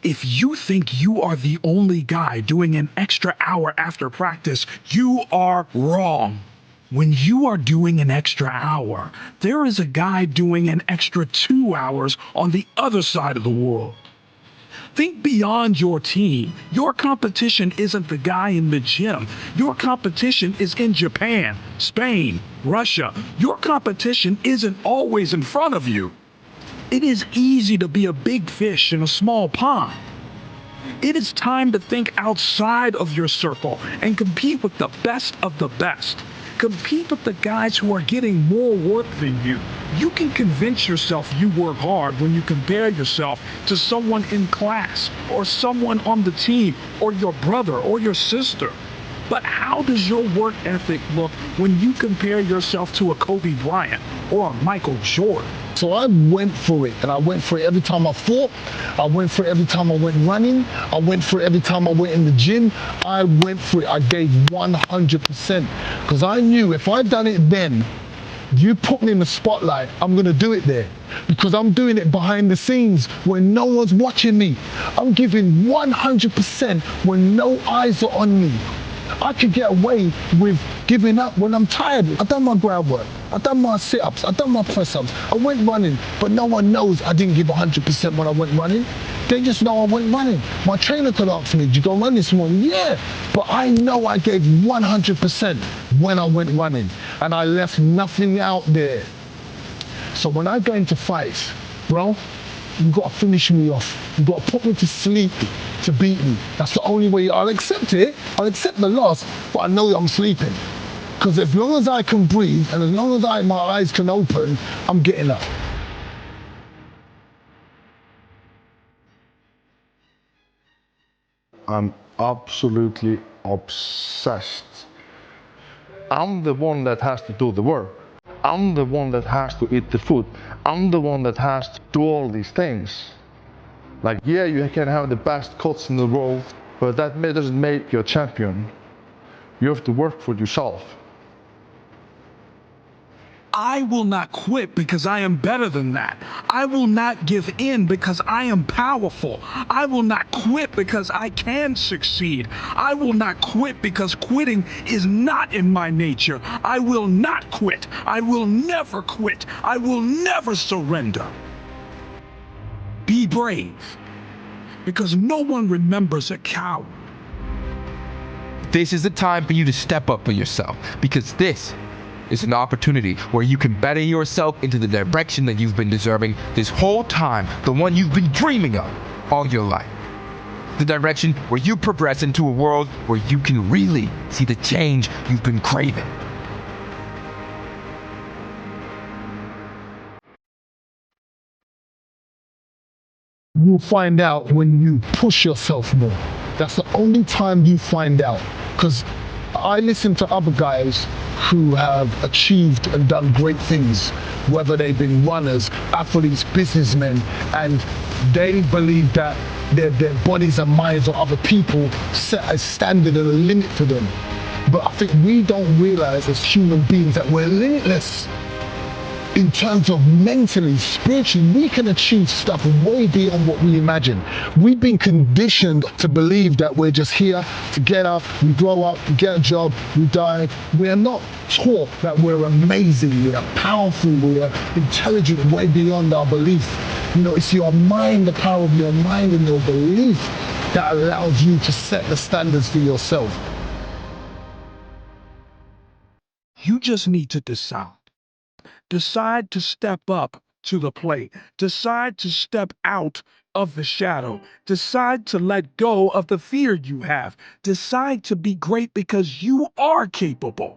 If you think you are the only guy doing an extra hour after practice, you are wrong. When you are doing an extra hour, there is a guy doing an extra 2 hours on the other side of the world. Think beyond your team. Your competition isn't the guy in the gym. Your competition is in Japan, Spain, Russia. Your competition isn't always in front of you. It is easy to be a big fish in a small pond. It is time to think outside of your circle and compete with the best of the best. Compete with the guys who are getting more work than you. You can convince yourself you work hard when you compare yourself to someone in class or someone on the team or your brother or your sister. But how does your work ethic look when you compare yourself to a Kobe Bryant or a Michael Jordan? So I went for it, and I went for it every time I fought. I went for it every time I went running. I went for it every time I went in the gym. I went for it. I gave 100%. Because I knew if I'd done it then, you put me in the spotlight, I'm going to do it there. Because I'm doing it behind the scenes when no one's watching me. I'm giving 100% when no eyes are on me. I could get away with giving up when I'm tired. I've done my groundwork. I've done my sit-ups. I've done my press-ups. I went running, but no one knows I didn't give 100% when I went running. They just know I went running. My trainer could ask me, did you go run this morning? Yeah, but I know I gave 100% when I went running, and I left nothing out there. So when I go into fights, bro, you got to finish me off. You got to put me to sleep to beat me. That's the only way. I'll accept it. I'll accept the loss, but I know that I'm sleeping. Because as long as I can breathe and as long as my eyes can open, I'm getting up. I'm absolutely obsessed. I'm the one that has to do the work. I'm the one that has to eat the food. I'm the one that has to do all these things. Like, yeah, you can have the best cuts in the world, but that doesn't make you a champion. You have to work for yourself. I will not quit because I am better than that. I will not give in because I am powerful. I will not quit because I can succeed. I will not quit because quitting is not in my nature. I will not quit. I will never quit. I will never surrender. Be brave, because no one remembers a coward. This is the time for you to step up for yourself, because this is an opportunity where you can better yourself into the direction that you've been deserving this whole time, the one you've been dreaming of all your life. The direction where you progress into a world where you can really see the change you've been craving. You'll find out when you push yourself more. That's the only time you find out. Because I listen to other guys who have achieved and done great things, whether they've been runners, athletes, businessmen, and they believe that their bodies and minds of other people set a standard and a limit for them. But I think we don't realize as human beings that we're limitless. In terms of mentally, spiritually, we can achieve stuff way beyond what we imagine. We've been conditioned to believe that we're just here to get up, we grow up, we get a job, we die. We are not taught that we're amazing, we are powerful, we are intelligent way beyond our belief. You know, it's your mind, the power of your mind and your belief that allows you to set the standards for yourself. You just need to decide. Decide to step up to the plate. Decide to step out of the shadow. Decide to let go of the fear you have. Decide to be great because you are capable.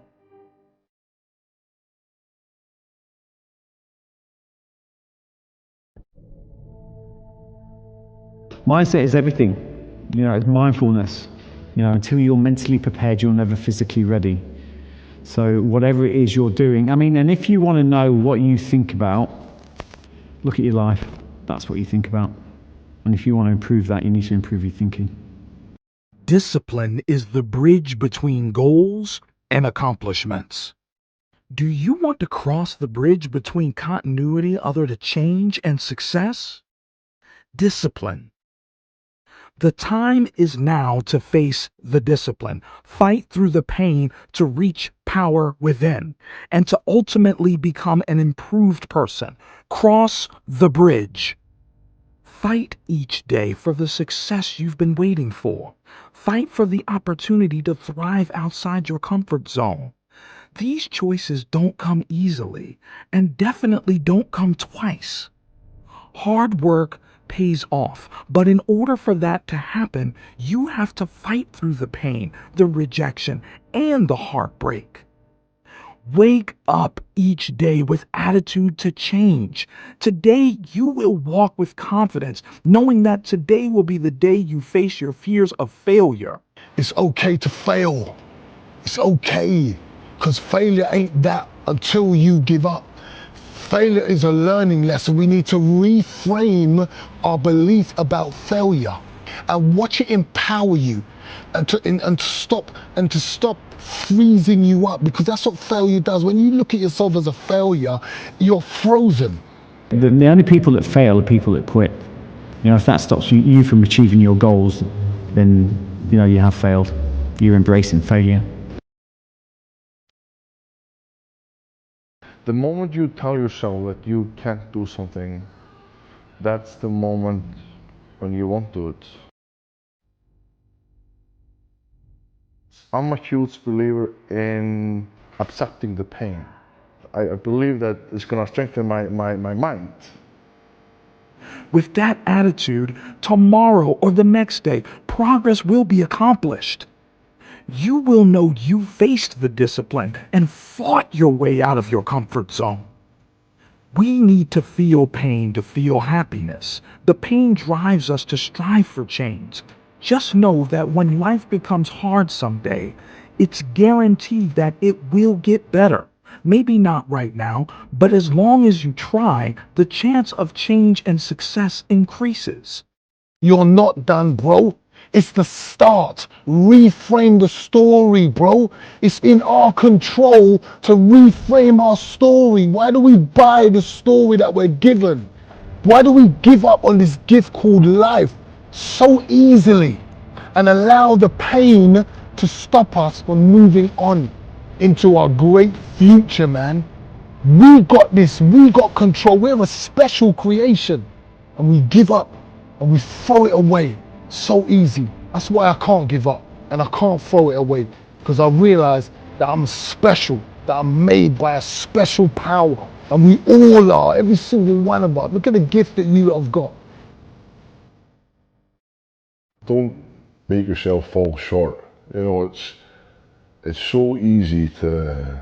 Mindset is everything. You know, it's mindfulness. You know, until you're mentally prepared, you're never physically ready. So whatever it is you're doing, I mean, and if you want to know what you think about, look at your life. That's what you think about. And if you want to improve that, you need to improve your thinking. Discipline is the bridge between goals and accomplishments. Do you want to cross the bridge between continuity, other to change, and success? Discipline. The time is now to face the discipline, fight through the pain to reach power within, and to ultimately become an improved person. Cross the bridge. Fight each day for the success you've been waiting for. Fight for the opportunity to thrive outside your comfort zone. These choices don't come easily, and definitely don't come twice. Hard work pays off, but in order for that to happen, you have to fight through the pain, the rejection, and the heartbreak. Wake up each day with attitude to change. Today, you will walk with confidence, knowing that today will be the day you face your fears of failure. It's okay to fail. It's okay, because failure ain't that until you give up. Failure is a learning lesson. We need to reframe our belief about failure and watch it empower you and to stop freezing you up, because that's what failure does. When you look at yourself as a failure, you're frozen. The only people that fail are people that quit. You know, if that stops you from achieving your goals, then, you know, you have failed. You're embracing failure. The moment you tell yourself that you can't do something, that's the moment when you won't do it. I'm a huge believer in accepting the pain. I believe that it's going to strengthen my mind. With that attitude, tomorrow or the next day, progress will be accomplished. You will know you faced the discipline and fought your way out of your comfort zone. We need to feel pain to feel happiness. The pain drives us to strive for change. Just know that when life becomes hard someday, it's guaranteed that it will get better. Maybe not right now, but as long as you try, the chance of change and success increases. You're not done, bro. It's the start. Reframe the story, bro. It's in our control to reframe our story. Why do we buy the story that we're given? Why do we give up on this gift called life so easily and allow the pain to stop us from moving on into our great future, man? We got this. We got control. We're a special creation, and we give up and we throw it away so easy. That's why I can't give up and I can't throw it away, because I realize that I'm special, that I'm made by a special power, and we all are, every single one of us. Look at the gift that you have got. Don't make yourself fall short. You know, it's so easy to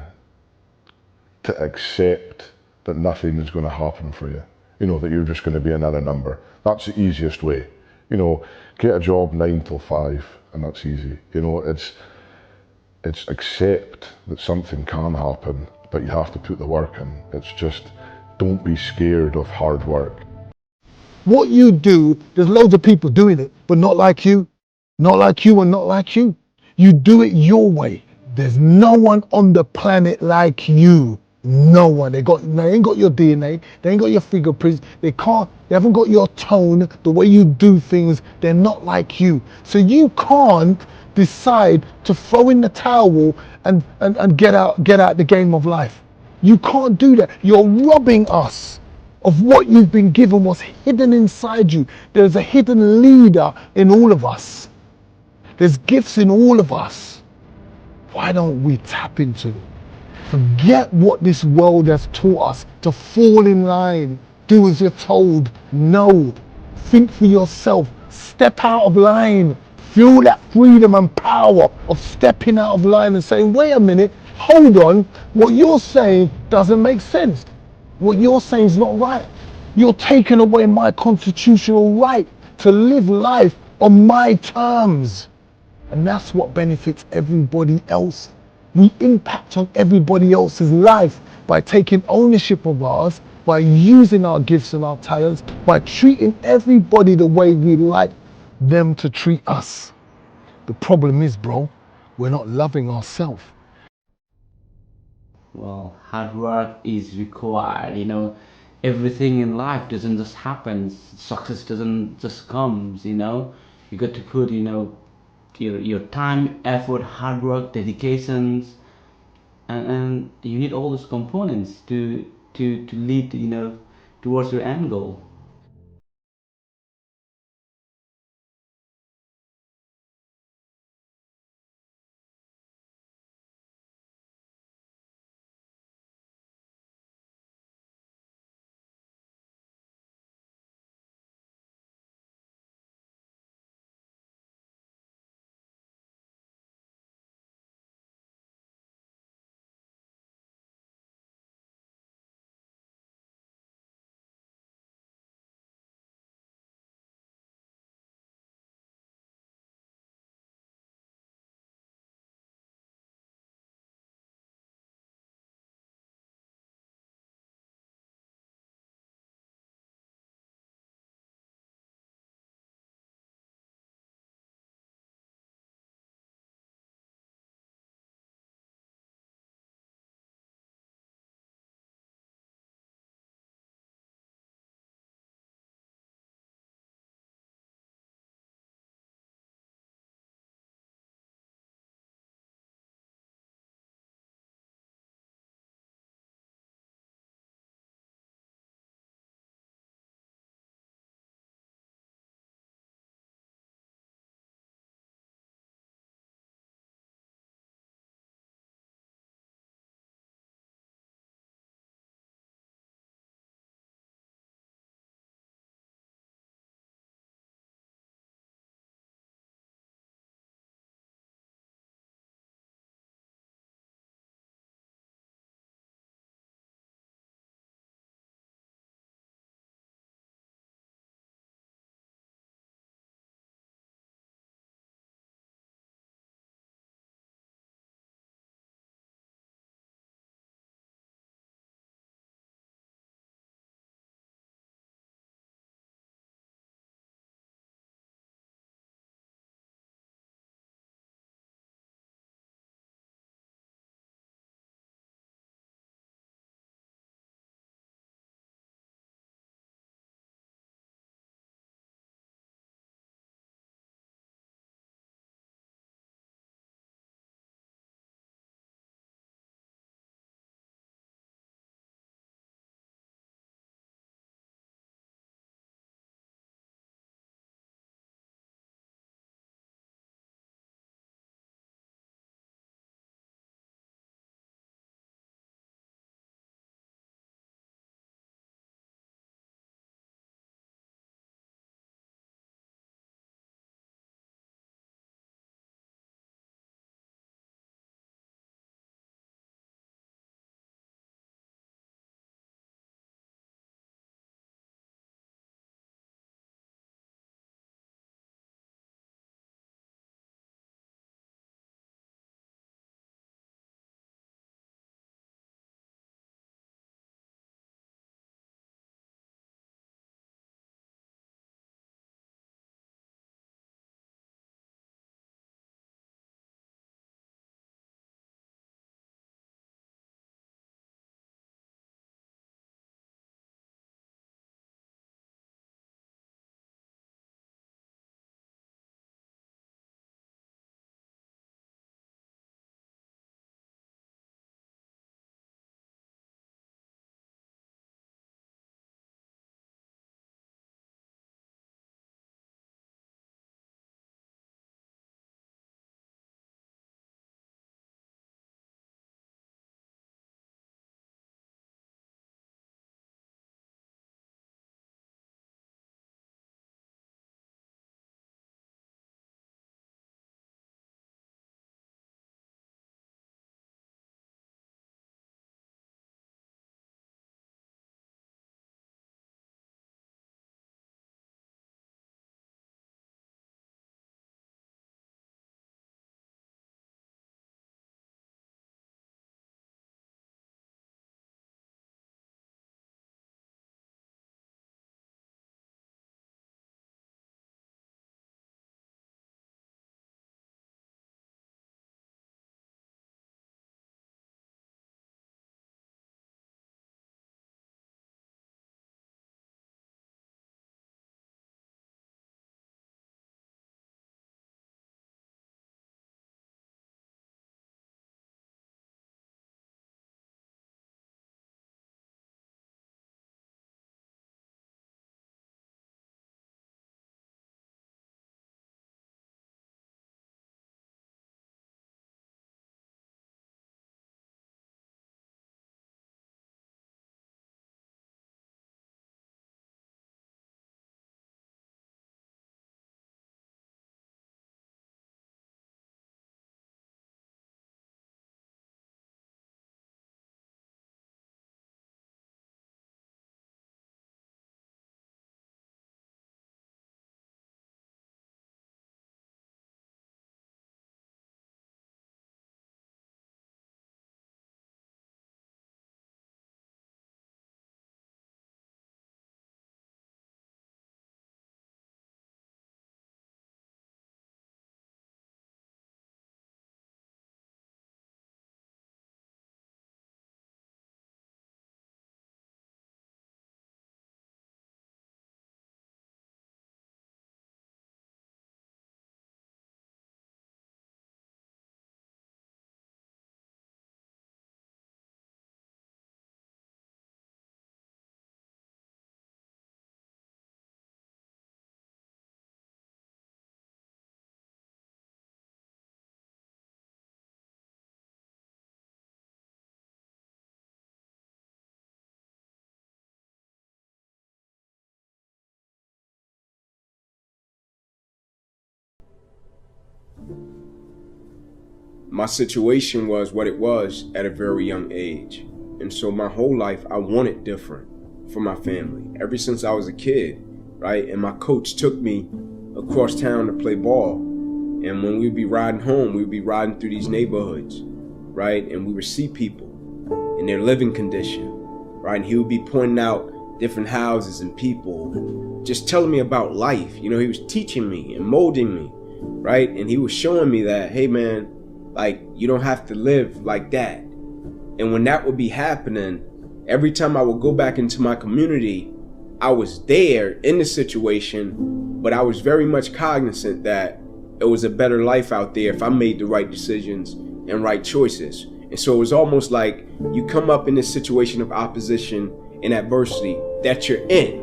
accept that nothing is going to happen for you. You know, that you're just going to be another number. That's the easiest way. You know, get a job 9 till 5, and that's easy. You know, it's accept that something can happen, but you have to put the work in. It's just, don't be scared of hard work. What you do, there's loads of people doing it, but not like you. Not like you and not like you. You do it your way. There's no one on the planet like you. No one. They ain't got your DNA. They ain't got your fingerprints. They haven't got your tone, the way you do things. They're not like you. So you can't decide to throw in the towel and get out the game of life. You can't do that. You're robbing us of what you've been given was hidden inside you. There's a hidden leader in all of us. There's gifts in all of us. Why don't we tap into it? Forget what this world has taught us to fall in line, do as you're told. No, think for yourself, step out of line, feel that freedom and power of stepping out of line and saying, wait a minute, hold on, what you're saying doesn't make sense. What you're saying is not right. You're taking away my constitutional right to live life on my terms. And that's what benefits everybody else. We impact on everybody else's life by taking ownership of ours, by using our gifts and our talents, by treating everybody the way we like them to treat us. The problem is, bro, we're not loving ourselves. Well, hard work is required, you know. Everything in life doesn't just happen. Success doesn't just comes, you know. You got to put, you know, your time, effort, hard work, dedications, and you need all those components to lead, you know, towards your end goal. my situation was what it was at a very young age. And so my whole life, I wanted different for my family, ever since I was a kid, right? And my coach took me across town to play ball. And when we'd be riding home, we'd be riding through these neighborhoods, right? And we would see people in their living condition, right? And he would be pointing out different houses and people, just telling me about life. You know, he was teaching me and molding me, right? And he was showing me that, hey man, like, you don't have to live like that. And when that would be happening, every time I would go back into my community, I was there in the situation, but I was very much cognizant that it was a better life out there if I made the right decisions and right choices. And so it was almost like you come up in this situation of opposition and adversity that you're in.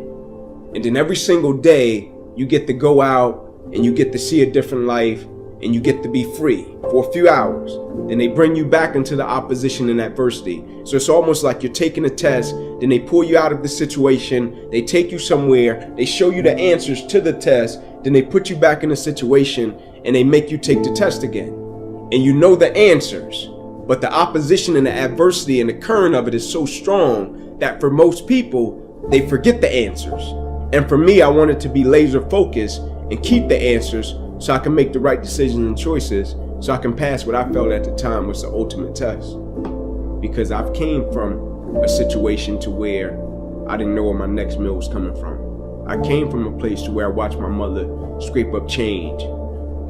And then every single day you get to go out and you get to see a different life and you get to be free for a few hours. Then they bring you back into the opposition and adversity. So it's almost like you're taking a test, then they pull you out of the situation, they take you somewhere, they show you the answers to the test, then they put you back in a situation and they make you take the test again. And you know the answers, but the opposition and the adversity and the current of it is so strong that for most people, they forget the answers. And for me, I wanted to be laser focused and keep the answers so I can make the right decisions and choices, so I can pass what I felt at the time was the ultimate test. Because I've came from a situation to where I didn't know where my next meal was coming from. I came from a place to where I watched my mother scrape up change.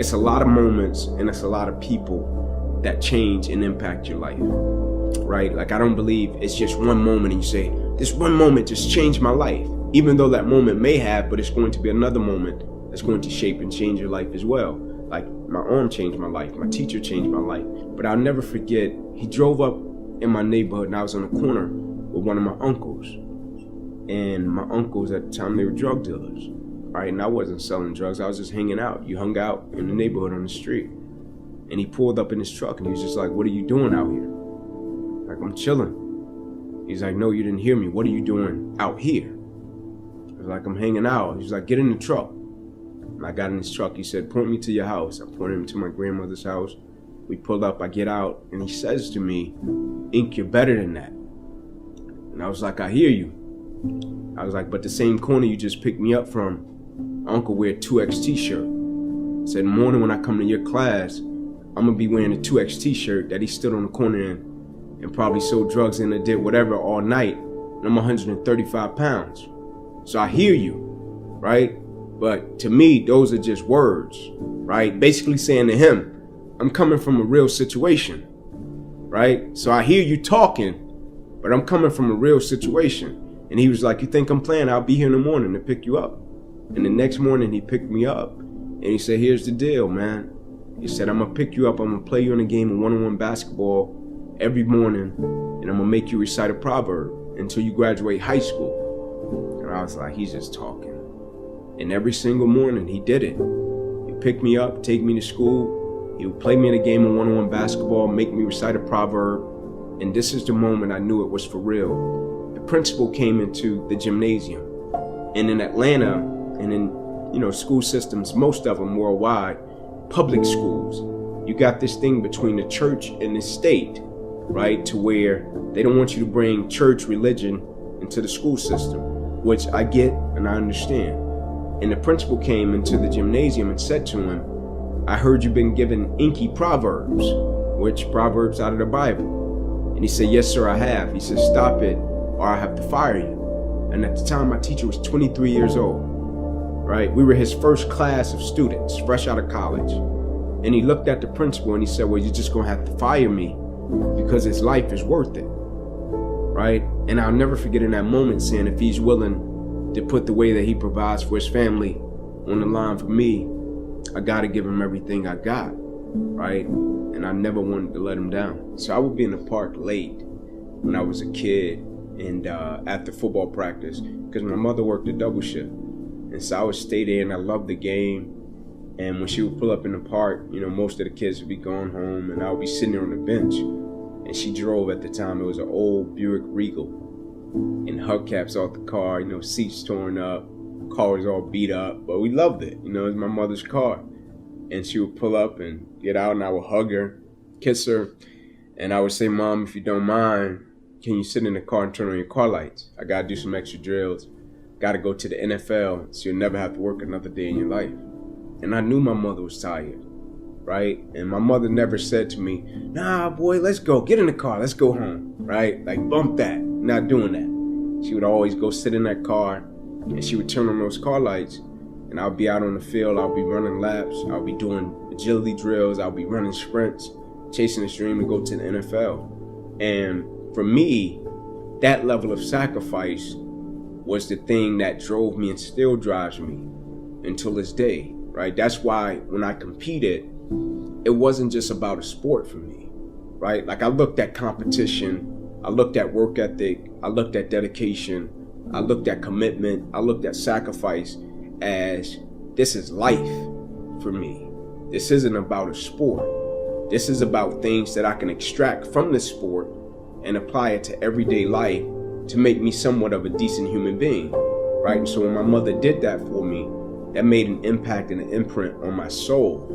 It's a lot of moments and it's a lot of people that change and impact your life, right? Like, I don't believe it's just one moment and you say, this one moment just changed my life. Even though that moment may have, but it's going to be another moment that's going to shape and change your life as well. Like, my arm changed my life, my teacher changed my life. But I'll never forget, he drove up in my neighborhood and I was on the corner with one of my uncles. And my uncles at the time, they were drug dealers, right? And I wasn't selling drugs, I was just hanging out. You hung out in the neighborhood on the street. And he pulled up in his truck and he was just like, what are you doing out here? Like, I'm chilling. He's like, no, you didn't hear me. What are you doing out here? I was like, I'm hanging out. He's like, get in the truck. And I got in his truck. He said, point me to your house. I pointed him to my grandmother's house. We pulled up, I get out, and he says to me, Ink, you're better than that. And I was like, I hear you. I was like, but the same corner you just picked me up from, Uncle wear a 2X t-shirt. I said, in the morning when I come to your class, I'm gonna be wearing a 2X t-shirt that he stood on the corner in and probably sold drugs in and did whatever all night. And I'm 135 pounds. So I hear you, right? But to me, those are just words, right? Basically saying to him, I'm coming from a real situation, right? So I hear you talking, but I'm coming from a real situation. And he was like, you think I'm playing? I'll be here in the morning to pick you up. And the next morning he picked me up and he said, here's the deal, man. He said, I'm gonna pick you up. I'm gonna play you in a game of one-on-one basketball every morning. And I'm gonna make you recite a proverb until you graduate high school. And I was like, he's just talking. And every single morning he did it. He picked me up, take me to school. He would play me in a game of one-on-one basketball, make me recite a proverb. And this is the moment I knew it was for real. The principal came into the gymnasium. And in Atlanta, and in school systems, most of them worldwide, public schools, you got this thing between the church and the state, right? To where they don't want you to bring church religion into the school system, which I get and I understand. And the principal came into the gymnasium and said to him, I heard you've been given inky proverbs, which proverbs out of the Bible. And he said, yes, sir, I have. He said, stop it or I have to fire you. And at the time, my teacher was 23 years old, right? We were his first class of students, fresh out of college. And he looked at the principal and he said, well, you're just gonna have to fire me because his life is worth it, right? And I'll never forget in that moment saying, if he's willing to put the way that he provides for his family on the line for me, I gotta give him everything I got, right? And I never wanted to let him down. So I would be in the park late when I was a kid and after football practice, because my mother worked a double shift. And so I would stay there and I loved the game. And when she would pull up in the park, most of the kids would be going home and I would be sitting there on the bench. And she drove at the time, it was an old Buick Regal. And hubcaps off the car, seats torn up, car was all beat up, but we loved it. It was my mother's car. And she would pull up and get out and I would hug her kiss her, and I would say, Mom, if you don't mind, can you sit in the car and turn on your car lights? I gotta do some extra drills. Gotta go to the NFL so you'll never have to work another day in your life. And I knew my mother was tired, right? And my mother never said to me, nah, boy, let's go. Get in the car. Let's go home, right? Like, bump that. Not doing that. She would always go sit in that car, and she would turn on those car lights, and I'll be out on the field. I'll be running laps. I'll be doing agility drills. I'll be running sprints, chasing the dream to go to the NFL. And for me, that level of sacrifice was the thing that drove me and still drives me until this day, right? That's why when I competed, it wasn't just about a sport for me, right? Like, I looked at competition, I looked at work ethic, I looked at dedication, I looked at commitment, I looked at sacrifice as this is life for me. This isn't about a sport. This is about things that I can extract from the sport and apply it to everyday life to make me somewhat of a decent human being, right? And so when my mother did that for me, that made an impact and an imprint on my soul,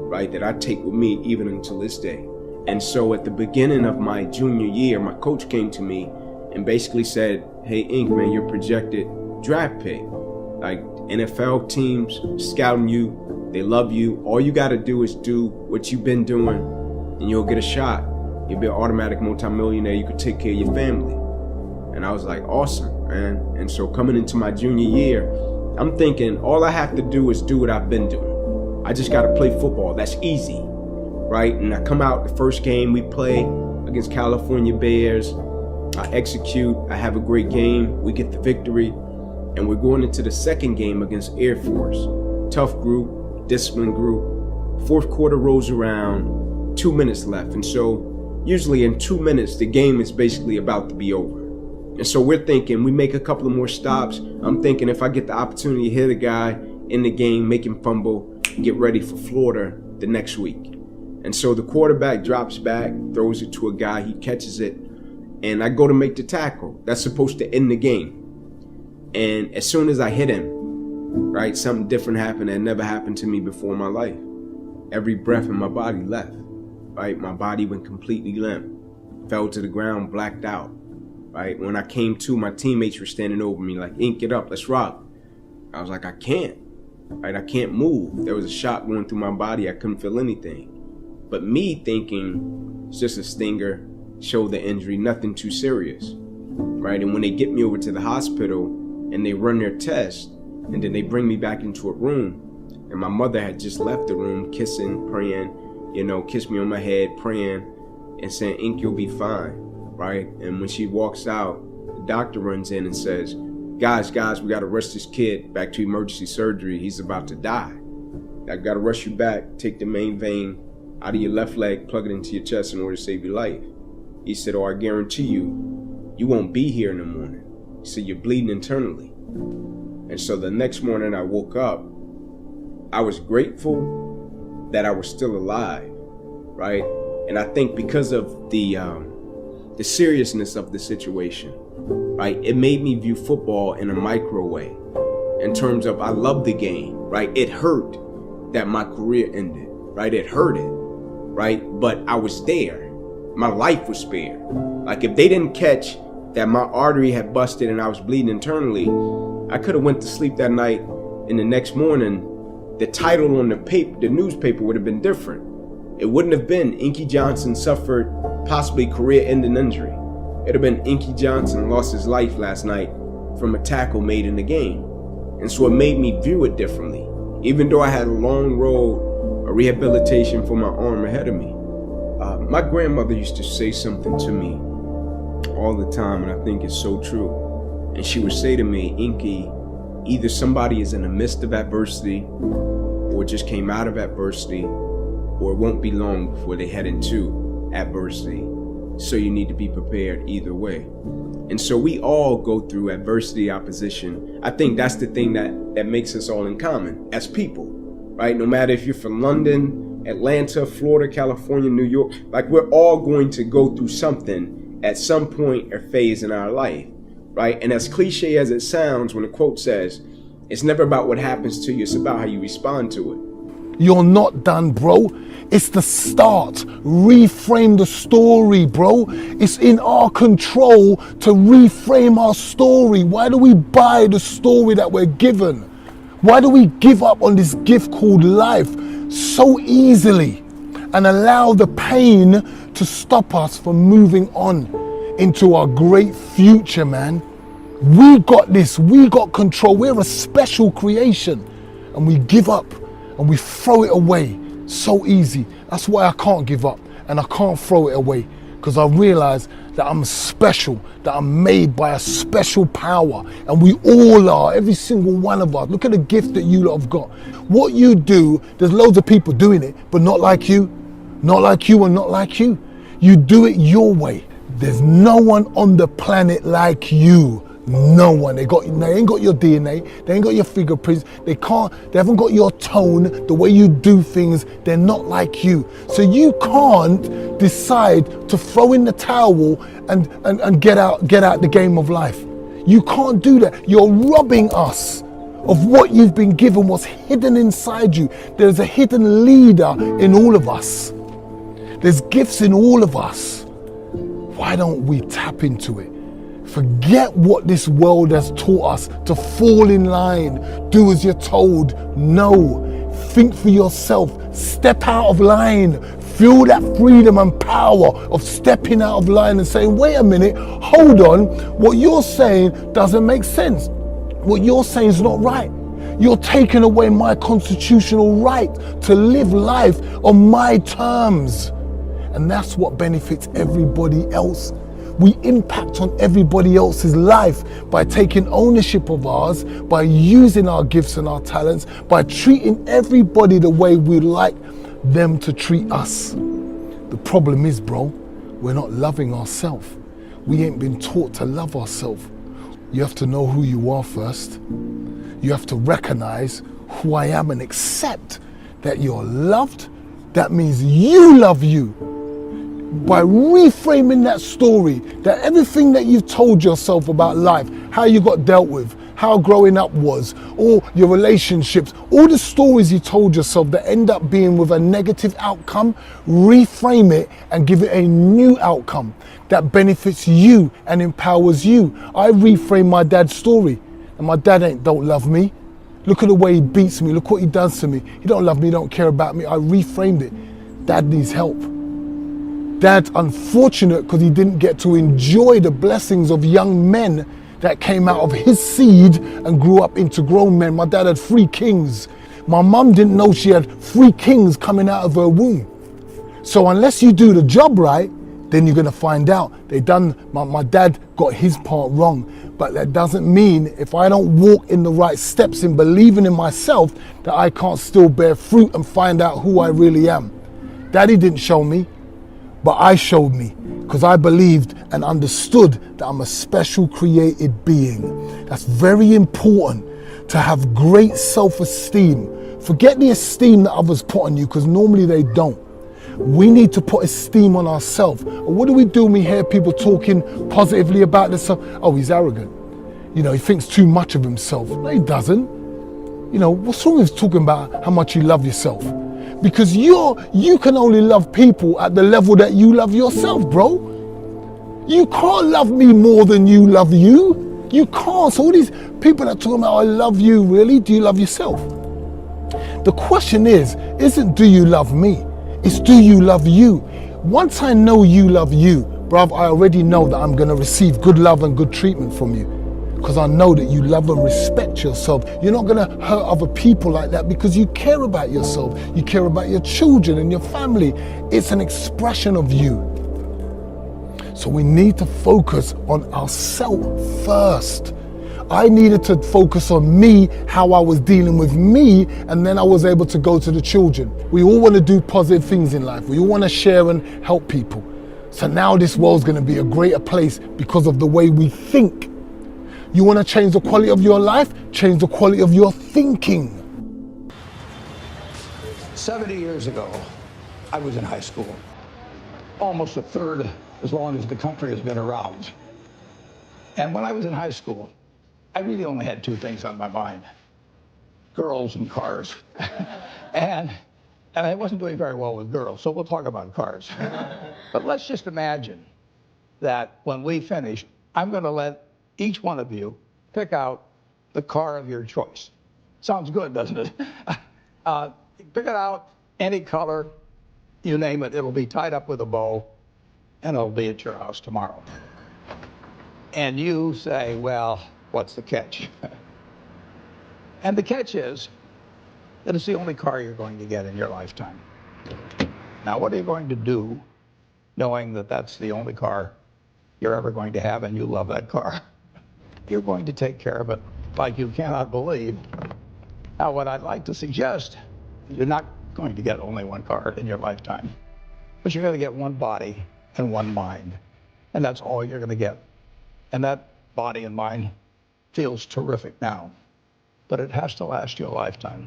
right? That I take with me even until this day. And so at the beginning of my junior year, my coach came to me and basically said, hey, Ink, man, you're projected draft pick. Like, NFL teams scouting you, they love you. All you got to do is do what you've been doing and you'll get a shot. You'll be an automatic multimillionaire. You could take care of your family. And I was like, awesome, man. And so coming into my junior year, I'm thinking all I have to do is do what I've been doing. I just got to play football. That's easy, right? And I come out the first game we play against California Bears. I execute. I have a great game. We get the victory. And we're going into the second game against Air Force. Tough group, disciplined group. Fourth quarter rolls around, 2 minutes left. And so usually in 2 minutes, the game is basically about to be over. And so we're thinking, we make a couple of more stops. I'm thinking if I get the opportunity to hit a guy in the game, make him fumble, get ready for Florida the next week. And so the quarterback drops back, throws it to a guy, he catches it, and I go to make the tackle. That's supposed to end the game. And as soon as I hit him, right, something different happened that never happened to me before in my life. Every breath in my body left, right? My body went completely limp, fell to the ground, blacked out. Right? When I came to, my teammates were standing over me like, Ink, get up, let's rock. I was like, I can't, right? I can't move. There was a shock going through my body. I couldn't feel anything. But me thinking, it's just a stinger, shoulder injury, nothing too serious, right? And when they get me over to the hospital and they run their test, and then they bring me back into a room, and my mother had just left the room, kissing, praying, kissed me on my head, praying, and saying, Ink, you'll be fine. Right? And when she walks out, the doctor runs in and says, guys, we got to rush this kid back to emergency surgery. He's about to die. I got to rush you back, take the main vein out of your left leg, plug it into your chest in order to save your life. He said, I guarantee you, you won't be here in the morning. He said, you're bleeding internally. And so the next morning I woke up, I was grateful that I was still alive, right? And I think because of the seriousness of the situation, right? It made me view football in a micro way, in terms of I love the game, right? It hurt that my career ended, right? It hurt it, right? But I was there. My life was spared. Like, if they didn't catch that my artery had busted and I was bleeding internally, I could have went to sleep that night, and the next morning, the title on the newspaper would have been different. It wouldn't have been Inky Johnson suffered possibly career-ending injury. It'd have been Inky Johnson lost his life last night from a tackle made in the game. And so it made me view it differently. Even though I had a long road of rehabilitation for my arm ahead of me. My grandmother used to say something to me all the time, and I think it's so true. And she would say to me, Inky, either somebody is in the midst of adversity or just came out of adversity, or it won't be long before they head into adversity. So you need to be prepared either way. And so we all go through adversity, opposition. I think that's the thing that makes us all in common as people, right? No matter if you're from London, Atlanta, Florida, California, New York, like we're all going to go through something at some point or phase in our life, right? And as cliche as it sounds, when the quote says, it's never about what happens to you, it's about how you respond to it. You're not done, bro. It's the start. Reframe the story, bro. It's in our control to reframe our story. Why do we buy the story that we're given? Why do we give up on this gift called life so easily and allow the pain to stop us from moving on into our great future, man? We got this. We got control. We're a special creation, and we give up and we throw it away so easy. That's why I can't give up and I can't throw it away, because I realize that I'm special, that I'm made by a special power, and we all are, every single one of us. Look at the gift that you lot have got. What you do, there's loads of people doing it, but not like you, not like you, and not like you. You do it your way. There's no one on the planet like you. No one. They ain't got your DNA, they ain't got your fingerprints, they haven't got your tone, the way you do things. They're not like you. So you can't decide to throw in the towel and get out the game of life. You can't do that. You're robbing us of what you've been given, what's hidden inside you. There's a hidden leader in all of us. There's gifts in all of us. Why don't we tap into it? Forget what this world has taught us to fall in line, do as you're told. No, think for yourself, step out of line, feel that freedom and power of stepping out of line and saying, wait a minute, hold on, what you're saying doesn't make sense. What you're saying is not right. You're taking away my constitutional right to live life on my terms. And that's what benefits everybody else. We impact on everybody else's life by taking ownership of ours, by using our gifts and our talents, by treating everybody the way we'd like them to treat us. The problem is, bro, we're not loving ourselves. We ain't been taught to love ourselves. You have to know who you are first. You have to recognize who I am and accept that you're loved. That means you love you. By reframing that story, that everything that you've told yourself about life, how you got dealt with, how growing up was, or your relationships, all the stories you told yourself that end up being with a negative outcome, reframe it and give it a new outcome that benefits you and empowers you. I reframe my dad's story, and my dad don't love me. Look at the way he beats me, look what he does to me. He don't love me, he don't care about me. I reframed it. Dad needs help. Dad's unfortunate because he didn't get to enjoy the blessings of young men that came out of his seed and grew up into grown men. My dad had 3 kings. My mum didn't know she had 3 kings coming out of her womb. So unless you do the job right, then you're gonna find out my dad got his part wrong. But that doesn't mean if I don't walk in the right steps in believing in myself that I can't still bear fruit and find out who I really am. Daddy didn't show me, but I showed me, because I believed and understood that I'm a special created being. That's very important, to have great self-esteem. Forget the esteem that others put on you, because normally they don't. We need to put esteem on ourselves. What do we do when we hear people talking positively about themselves? Oh, he's arrogant. You know, he thinks too much of himself. No, he doesn't. You know, what's wrong with talking about how much you love yourself? Because you can only love people at the level that you love yourself, bro. You can't love me more than you love you. You can't. So all these people that talk about, I love you, really? Do you love yourself? The question isn't do you love me? It's do you love you? Once I know you love you, bruv, I already know that I'm gonna receive good love and good treatment from you. Because I know that you love and respect yourself. You're not gonna hurt other people like that because you care about yourself. You care about your children and your family. It's an expression of you. So we need to focus on ourselves first. I needed to focus on me, how I was dealing with me, and then I was able to go to the children. We all want to do positive things in life. We all want to share and help people. So now this world's going to be a greater place because of the way we think. You want to change the quality of your life? Change the quality of your thinking. 70 years ago, I was in high school. Almost a third as long as the country has been around. And when I was in high school, I really only had 2 things on my mind. girls and cars. and I wasn't doing very well with girls, so we'll talk about cars. But let's just imagine that when we finish, I'm going to let each one of you pick out the car of your choice. Sounds good, doesn't it? Pick it out, any color, you name it. It'll be tied up with a bow, and it'll be at your house tomorrow. And you say, well, what's the catch? And the catch is that it's the only car you're going to get in your lifetime. Now, what are you going to do knowing that that's the only car you're ever going to have and you love that car? You're going to take care of it like you cannot believe. Now, what I'd like to suggest, you're not going to get only one car in your lifetime, but you're going to get one body and one mind, and that's all you're going to get. And that body and mind feels terrific now, but it has to last you a lifetime.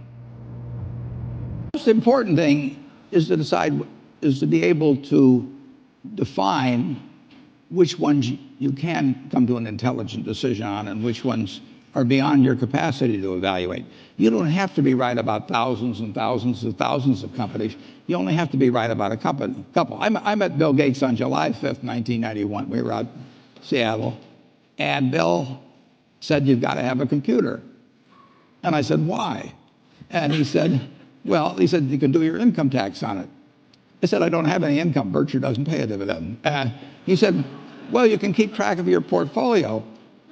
The most important thing is to be able to define which ones you can come to an intelligent decision on and which ones are beyond your capacity to evaluate. You don't have to be right about thousands and thousands and thousands of companies. You only have to be right about a couple. I met Bill Gates on July 5th, 1991. We were out in Seattle, and Bill said, you've got to have a computer. And I said, why? And he said, well, he said, you can do your income tax on it. I said, I don't have any income. Berkshire doesn't pay a dividend. He said, well, you can keep track of your portfolio.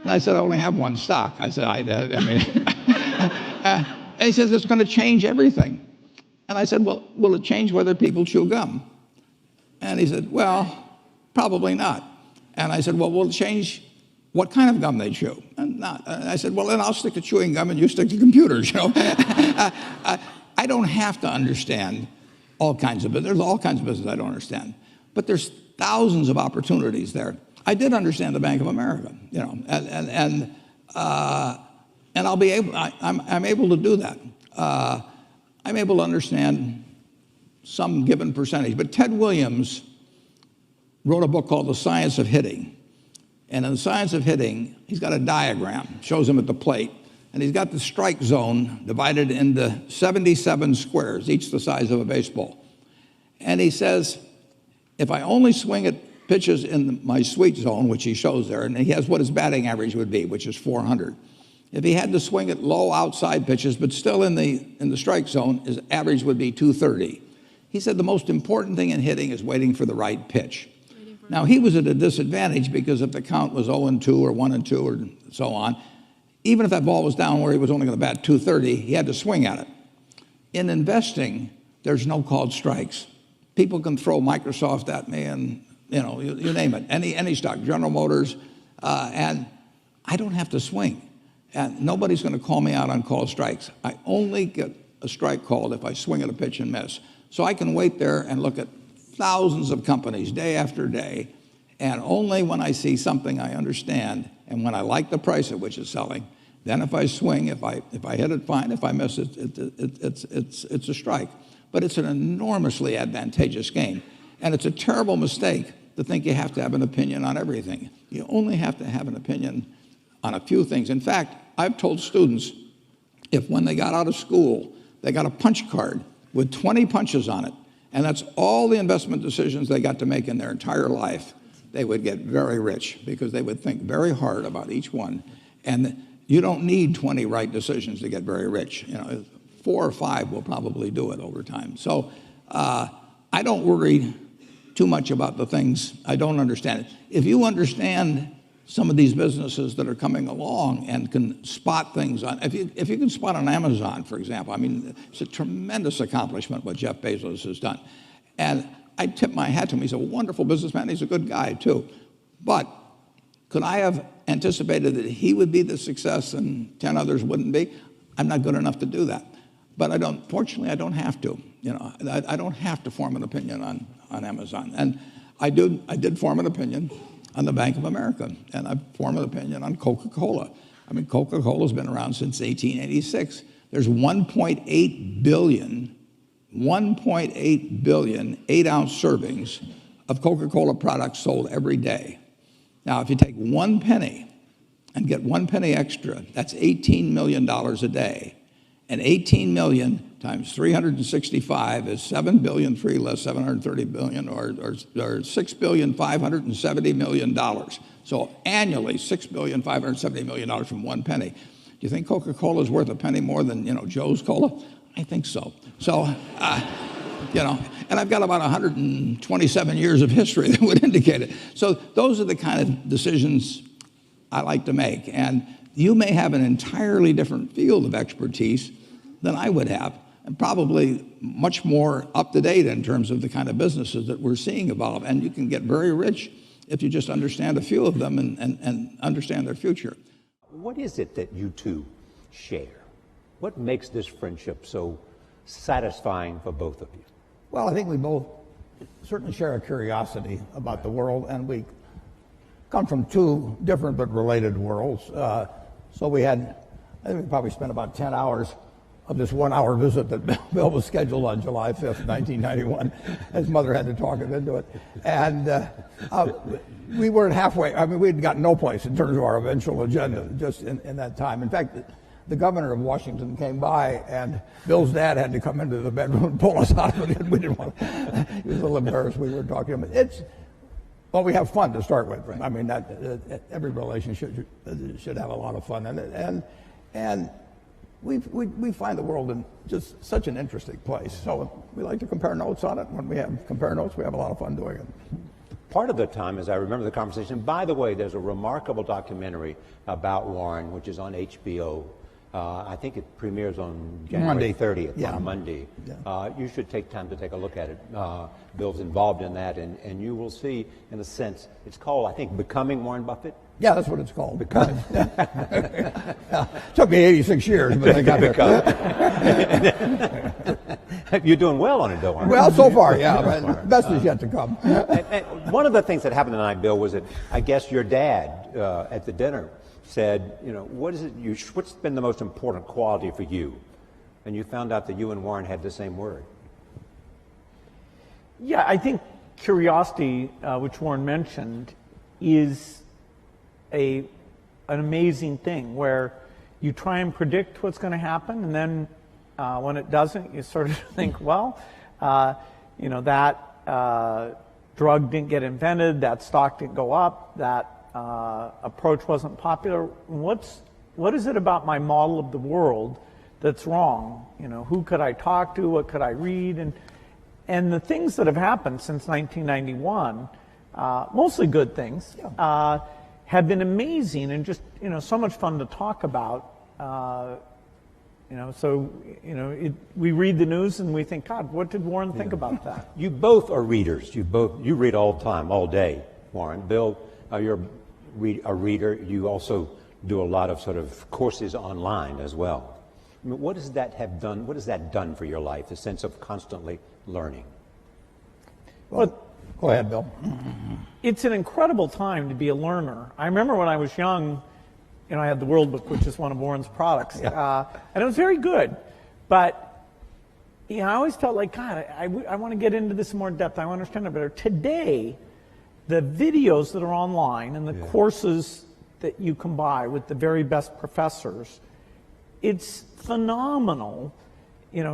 And I said, I only have one stock. I said, and he says, it's going to change everything. And I said, well, will it change whether people chew gum? And he said, well, probably not. And I said, well, will it change what kind of gum they chew? And not. And I said, well, then I'll stick to chewing gum and you stick to computers, you know. I don't have to understand all kinds of business. There's all kinds of business I don't understand. But there's thousands of opportunities there. I did understand the Bank of America, you know, and I'll be able. I'm able to do that. I'm able to understand some given percentage. But Ted Williams wrote a book called The Science of Hitting, and in The Science of Hitting, he's got a diagram, shows him at the plate, and he's got the strike zone divided into 77 squares, each the size of a baseball. And he says, if I only swing at pitches in my sweet zone, which he shows there, and he has what his batting average would be, which is 400. If he had to swing at low outside pitches, but still in the strike zone, his average would be 230. He said the most important thing in hitting is waiting for the right pitch. Now, he was at a disadvantage because if the count was 0-2 or 1-2 or so on, even if that ball was down where he was only going to bat 230, he had to swing at it. In investing, there's no called strikes. People can throw Microsoft at me and, you know, you name it, any stock, General Motors, and I don't have to swing. And nobody's going to call me out on called strikes. I only get a strike called if I swing at a pitch and miss. So I can wait there and look at thousands of companies day after day, and only when I see something I understand and when I like the price at which it's selling, then if I swing, if I hit it, fine. If I miss it, it's a strike. But it's an enormously advantageous game. And it's a terrible mistake to think you have to have an opinion on everything. You only have to have an opinion on a few things. In fact, I've told students, if when they got out of school, they got a punch card with 20 punches on it, and that's all the investment decisions they got to make in their entire life, they would get very rich because they would think very hard about each one. And you don't need 20 right decisions to get very rich. You know, 4 or 5 will probably do it over time. So I don't worry too much about the things I don't understand. If you understand some of these businesses that are coming along and can spot things on, if you can spot on Amazon, for example, I mean, it's a tremendous accomplishment what Jeff Bezos has done. And I tip my hat to him. He's a wonderful businessman. He's a good guy, too. But could I have anticipated that he would be the success and 10 others wouldn't be? I'm not good enough to do that. But fortunately, I don't have to. You know, I don't have to form an opinion on Amazon. And I did form an opinion on the Bank of America, and I formed an opinion on Coca-Cola. I mean, Coca-Cola's been around since 1886. There's 1.8 billion 8-ounce servings of Coca-Cola products sold every day. Now, if you take 1 penny and get 1 penny extra, that's $18 million a day. And 18 million times 365 is 7 billion, 3 less 730 billion, or $6,570 million. So annually, $6,570 million from 1 penny. Do you think Coca-Cola is worth a penny more than, Joe's Cola? I think so. So, and I've got about 127 years of history that would indicate it. So those are the kind of decisions I like to make. And you may have an entirely different field of expertise than I would have, and probably much more up to date in terms of the kind of businesses that we're seeing evolve. And you can get very rich if you just understand a few of them and understand their future. What is it that you two share? What makes this friendship so satisfying for both of you? Well, I think we both certainly share a curiosity about the world, and we come from two different but related worlds. So I think we probably spent about 10 hours of this 1 hour visit that Bill was scheduled on July 5th, 1991. His mother had to talk him into it. And we weren't halfway. I mean, we'd got no place in terms of our eventual agenda just in that time. In fact, the governor of Washington came by, and Bill's dad had to come into the bedroom and pull us out of it. We didn't want to. He was a little embarrassed we were talking to him. Well, we have fun to start with. Right. I mean, every relationship should have a lot of fun in it. And we find the world in just such an interesting place. So we like to compare notes on it. When we compare notes, we have a lot of fun doing it. Part of the time, as I remember the conversation, by the way, there's a remarkable documentary about Warren, which is on HBO. I think it premieres on January 30th, on a Monday. Yeah. You should take time to take a look at it. Bill's involved in that, and you will see, in a sense, it's called, I think, Becoming Warren Buffett. Yeah, that's what it's called. Becoming. Took me 86 years, but I got there. You're doing well on it, though, aren't you? Well, so far, yeah. But best is yet to come. And one of the things that happened tonight, Bill, was that I guess your dad at the dinner said, what's been the most important quality for you? And you found out that you and Warren had the same word. Yeah, I think curiosity, which Warren mentioned, is an amazing thing where you try and predict what's going to happen, and then when it doesn't, you sort of think, well, that drug didn't get invented, that stock didn't go up, that approach wasn't popular. What is it about my model of the world that's wrong? Who could I talk to? What could I read? And the things that have happened since 1991, mostly good things, have been amazing and just so much fun to talk about. We read the news and we think, God, what did Warren think about that? You both are readers. You read all the time, all day, Warren. Bill, you're a reader. You also do a lot of sort of courses online as well. I mean, what does that have done? What has that done for your life? The sense of constantly learning. Well, go ahead, Bill. It's an incredible time to be a learner. I remember when I was young, I had the World Book, which is one of Warren's products, and it was very good. But I always felt like, God, I want to get into this in more depth. I want to understand it better. Today, the videos that are online and the courses that you can buy with the very best professors, it's phenomenal.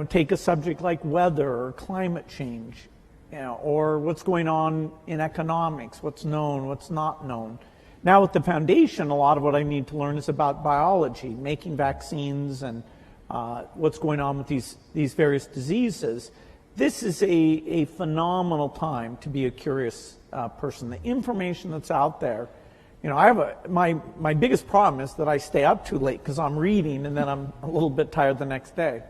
Take a subject like weather or climate change, or what's going on in economics, what's known, what's not known. Now with the foundation, a lot of what I need to learn is about biology, making vaccines and what's going on with these various diseases. This is a phenomenal time to be a curious person. The information that's out there, I have my biggest problem is that I stay up too late because I'm reading and then I'm a little bit tired the next day.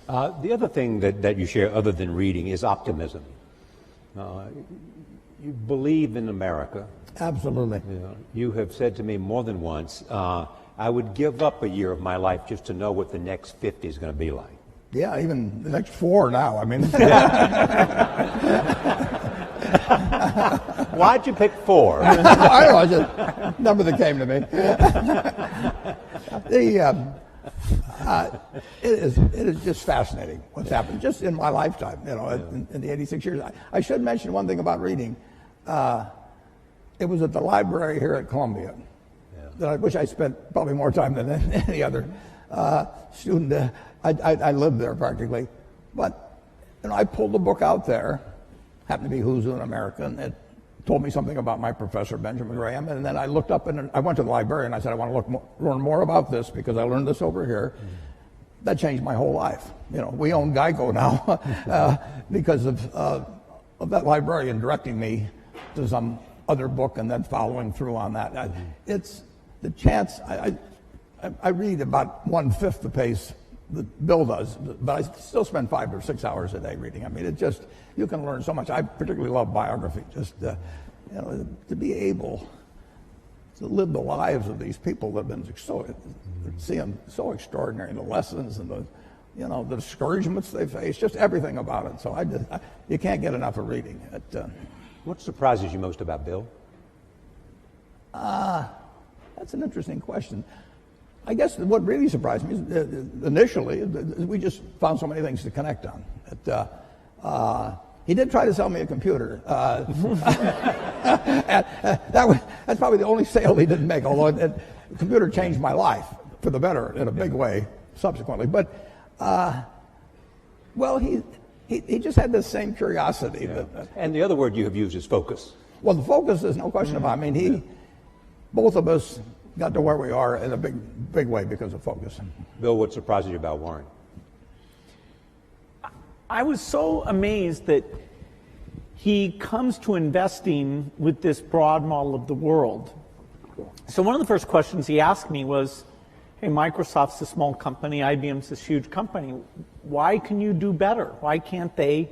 The other thing that you share other than reading is optimism. You believe in America. Absolutely. You have said to me more than once, I would give up a year of my life just to know what the next 50 is going to be like. Yeah, even the next 4 now. I mean, why'd you pick 4? I don't know, it's just a number that came to me. It is just fascinating what's happened just in my lifetime, in the 86 years. I should mention one thing about reading. It was at the library here at Columbia, that I wish I spent probably more time than any other student. I lived there practically. But I pulled the book out there, happened to be Who's an American. It told me something about my professor, Benjamin Graham. And then I looked up and I went to the library and I said, I want to learn more about this because I learned this over here. That changed my whole life. We own Geico now because of that librarian directing me to some other book and then following through on that. It's the chance. I read about 1/5 the pace that Bill does, but I still spend 5 or 6 hours a day reading. I mean, it just, you can learn so much. I particularly love biography, just to be able to live the lives of these people that have been so extraordinary, the lessons and the discouragements they face, just everything about it. So you can't get enough of reading. What surprises you most about Bill? That's an interesting question. I guess what really surprised me is initially we just found so many things to connect on. He did try to sell me a computer. That's probably the only sale he didn't make, although the computer changed my life for the better in a big way subsequently. But, well, he just had this same curiosity. Yeah. And the other word you have used is focus. Well, the focus, there's no question about it. I mean, both of us got to where we are in a big way because of focus. Bill, what surprises you about Warren? I was so amazed that he comes to investing with this broad model of the world. So one of the first questions he asked me was, hey, Microsoft's a small company, IBM's this huge company. Why can you do better? Why can't they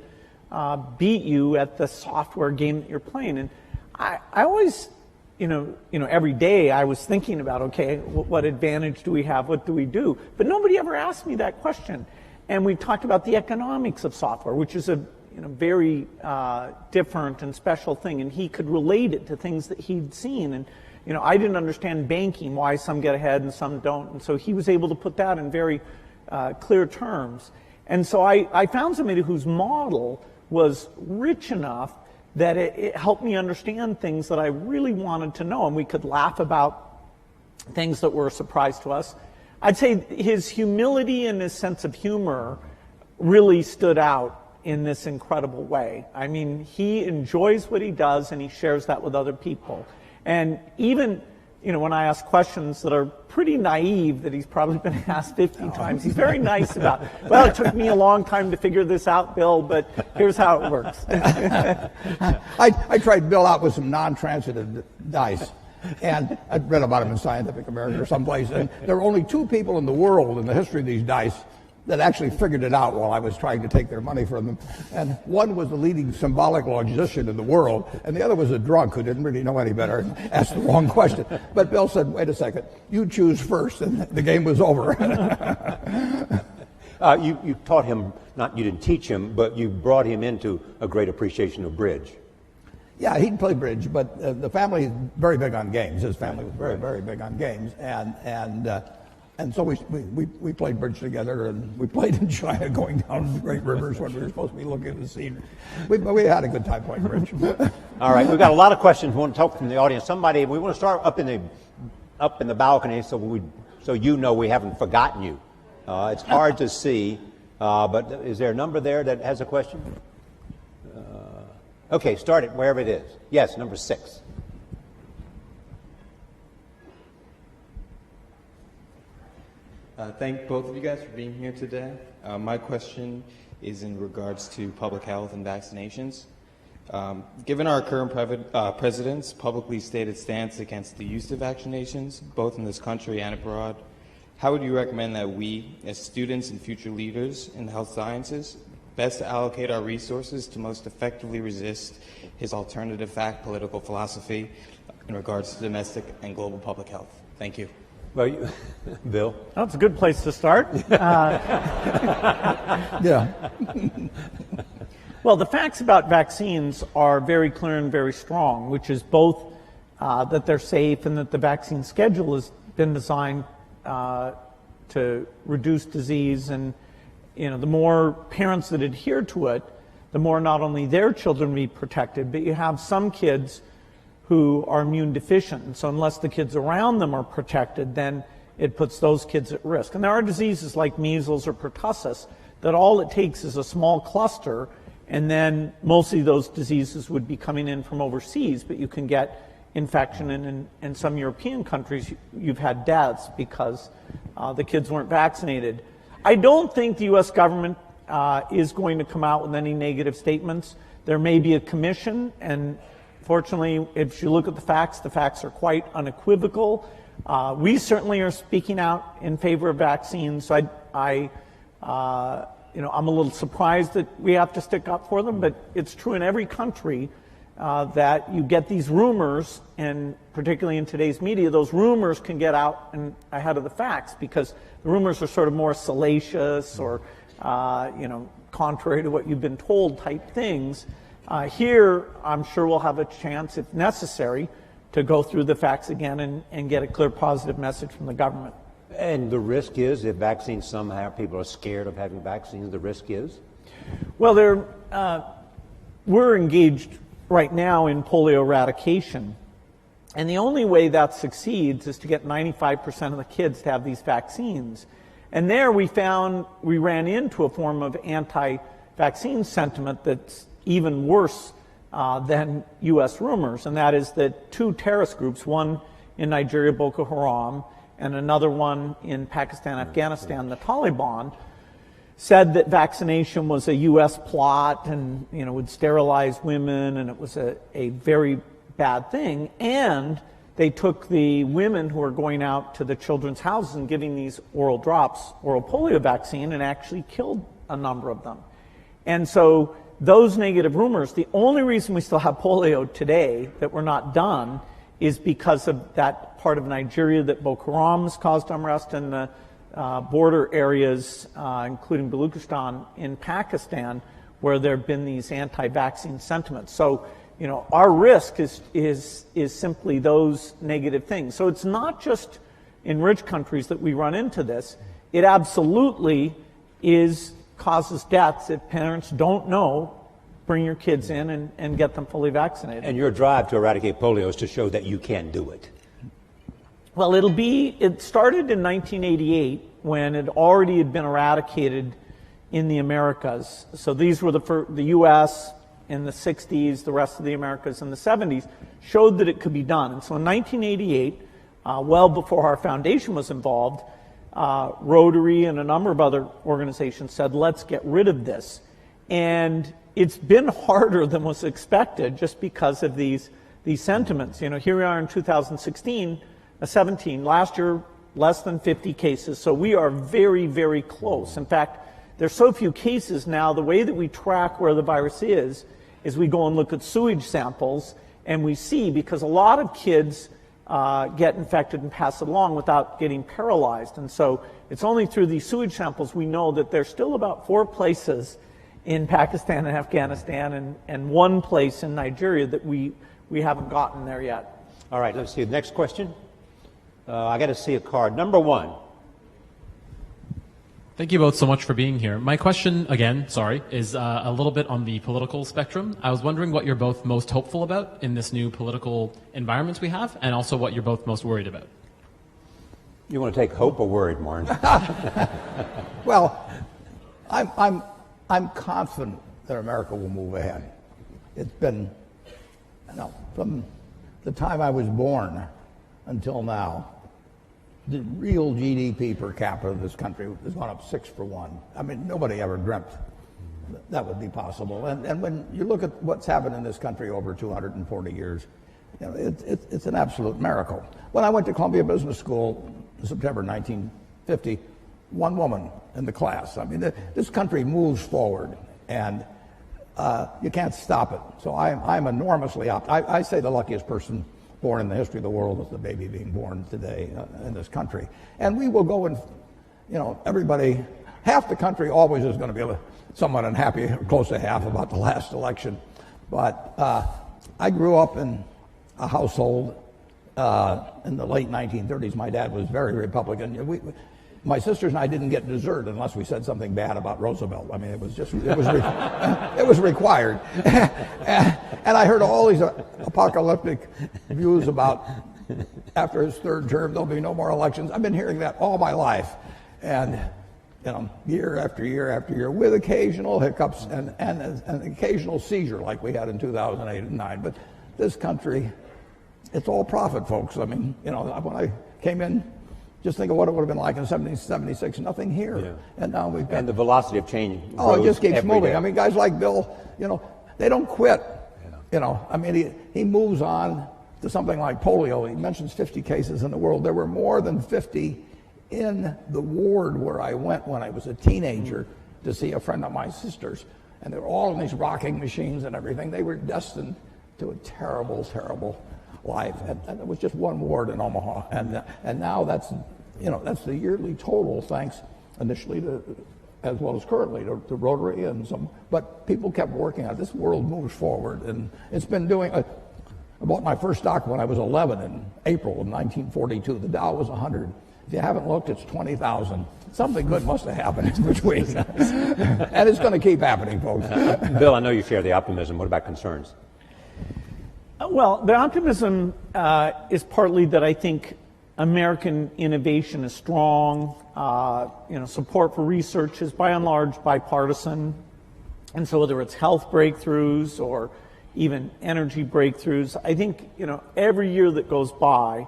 beat you at the software game that you're playing? And I always, every day I was thinking about, okay, what advantage do we have? What do we do? But nobody ever asked me that question. And we talked about the economics of software, which is a very different and special thing. And he could relate it to things that he'd seen. And I didn't understand banking, why some get ahead and some don't. And so he was able to put that in very clear terms. And so I found somebody whose model was rich enough that it helped me understand things that I really wanted to know. And we could laugh about things that were a surprise to us. I'd say his humility and his sense of humor really stood out in this incredible way. I mean, he enjoys what he does and he shares that with other people. And even, when I ask questions that are pretty naive that he's probably been asked 50 times, he's very nice about, well, it took me a long time to figure this out, Bill, but here's how it works. I tried Bill out with some non-transitive dice. And I'd read about him in Scientific American or someplace, and there were only 2 people in the world in the history of these dice that actually figured it out while I was trying to take their money from them. And one was the leading symbolic logician in the world, and the other was a drunk who didn't really know any better and asked the wrong question. But Bill said, wait a second, you choose first, and the game was over. You taught him, you didn't teach him, but you brought him into a great appreciation of bridge. Yeah, he'd play bridge, but the family is very big on games. His family was very, very big on games, and so we played bridge together, and we played in China, going down great rivers when we were supposed to be looking at the scenery. We had a good time playing bridge. All right, we've got a lot of questions we want to talk from the audience. We want to start up in the balcony, so we haven't forgotten you. It's hard to see, but is there a number there that has a question? Okay, start it wherever it is. Yes, number 6. Thank both of you guys for being here today. My question is in regards to public health and vaccinations. Given our current president's publicly stated stance against the use of vaccinations, both in this country and abroad, how would you recommend that we, as students and future leaders in the health sciences, best allocate our resources to most effectively resist his alternative fact political philosophy in regards to domestic and global public health? Thank you. Well, Bill? That's a good place to start. Yeah. Well, the facts about vaccines are very clear and very strong, which is both that they're safe and that the vaccine schedule has been designed to reduce disease. And the more parents that adhere to it, the more not only their children will be protected, but you have some kids who are immune deficient. And so unless the kids around them are protected, then it puts those kids at risk. And there are diseases like measles or pertussis that all it takes is a small cluster, and then mostly those diseases would be coming in from overseas, but you can get infection, and in some European countries you've had deaths because the kids weren't vaccinated. I don't think the US government is going to come out with any negative statements. There may be a commission, and fortunately, if you look at the facts are quite unequivocal. We certainly are speaking out in favor of vaccines. So I'm a little surprised that we have to stick up for them, but it's true in every country that you get these rumors, and particularly in today's media, those rumors can get out and ahead of the facts because the rumors are sort of more salacious or, contrary to what you've been told type things. Here, I'm sure we'll have a chance, if necessary, to go through the facts again and get a clear positive message from the government. And the risk is, if vaccines somehow, people are scared of having vaccines, the risk is? Well, we're engaged right now in polio eradication. And the only way that succeeds is to get 95% of the kids to have these vaccines. And there we ran into a form of anti-vaccine sentiment that's even worse than U.S. rumors, and that is that two terrorist groups, one in Nigeria, Boko Haram, and another one in Pakistan, Afghanistan, the Taliban, said that vaccination was a U.S. plot and would sterilize women, and it was a very bad thing. And they took the women who were going out to the children's houses and giving these oral drops, oral polio vaccine, and actually killed a number of them. And so those negative rumors, the only reason we still have polio today, that we're not done, is because of that part of Nigeria that Boko Haram has caused unrest in the border areas, including Baluchistan in Pakistan, where there have been these anti-vaccine sentiments. So, our risk is simply those negative things. So it's not just in rich countries that we run into this. It absolutely causes deaths if parents don't know. Bring your kids in and get them fully vaccinated. And your drive to eradicate polio is to show that you can do it. Well, it started in 1988 when it already had been eradicated in the Americas. So these were the U.S. in the 60s, the rest of the Americas in the 70s, showed that it could be done. And so in 1988, well before our foundation was involved, Rotary and a number of other organizations said, let's get rid of this. And it's been harder than was expected just because of these sentiments. Here we are in 2017, last year, less than 50 cases. So we are very, very close. In fact, there's so few cases now, the way that we track where the virus is we go and look at sewage samples, and we see, because a lot of kids get infected and pass it along without getting paralyzed. And so it's only through these sewage samples we know that there's still about 4 places in Pakistan and Afghanistan and 1 place in Nigeria that we haven't gotten there yet. All right, let's see the next question. I got to see a card. Number 1. Thank you both so much for being here. My question, again, is a little bit on the political spectrum. I was wondering what you're both most hopeful about in this new political environment we have, and also what you're both most worried about. You want to take hope or worried, Warren? Well, I'm confident that America will move ahead. It's been, from the time I was born until now, the real GDP per capita of this country has gone up 6 for 1. I mean, nobody ever dreamt that would be possible. And when you look at what's happened in this country over 240 years, it's an absolute miracle. When I went to Columbia Business School in September 1950, 1 woman in the class. I mean, this country moves forward, and you can't stop it. So I'm enormously optimistic. I say the luckiest person born in the history of the world is the baby being born today in this country. And we will go and, everybody, half the country always is going to be somewhat unhappy, or close to half, about the last election. But I grew up in a household in the late 1930s. My dad was very Republican. My sisters and I didn't get dessert unless we said something bad about Roosevelt. I mean, it was required. And I heard all these apocalyptic views about after his third term, there'll be no more elections. I've been hearing that all my life. And, year after year after year, with occasional hiccups and an occasional seizure like we had in 2008 and 2009. But this country, it's all profit, folks. I mean, when I came in, just think of what it would have been like in 1776, nothing here. Yeah. And now we've got... And the velocity of change Oh, it just keeps every moving. day. I mean, guys like Bill, they don't quit. I mean, he moves on to something like polio. He mentions 50 cases in the world. There were more than 50 in the ward where I went when I was a teenager to see a friend of my sister's. And they were all in these rocking machines and everything. They were destined to a terrible, terrible life. And it was just one ward in Omaha. And now that's the yearly total, thanks initially to, as well as currently, to Rotary and some. But people kept working on it. This world moves forward. And it's been doing... I bought my first stock when I was 11 in April of 1942. The Dow was 100. If you haven't looked, it's 20,000. Something good must have happened in between. And it's going to keep happening, folks. Bill, I know you share the optimism. What about concerns? Well, the optimism is partly that I think American innovation is strong. Support for research is by and large bipartisan. And so whether it's health breakthroughs or even energy breakthroughs, I think, every year that goes by,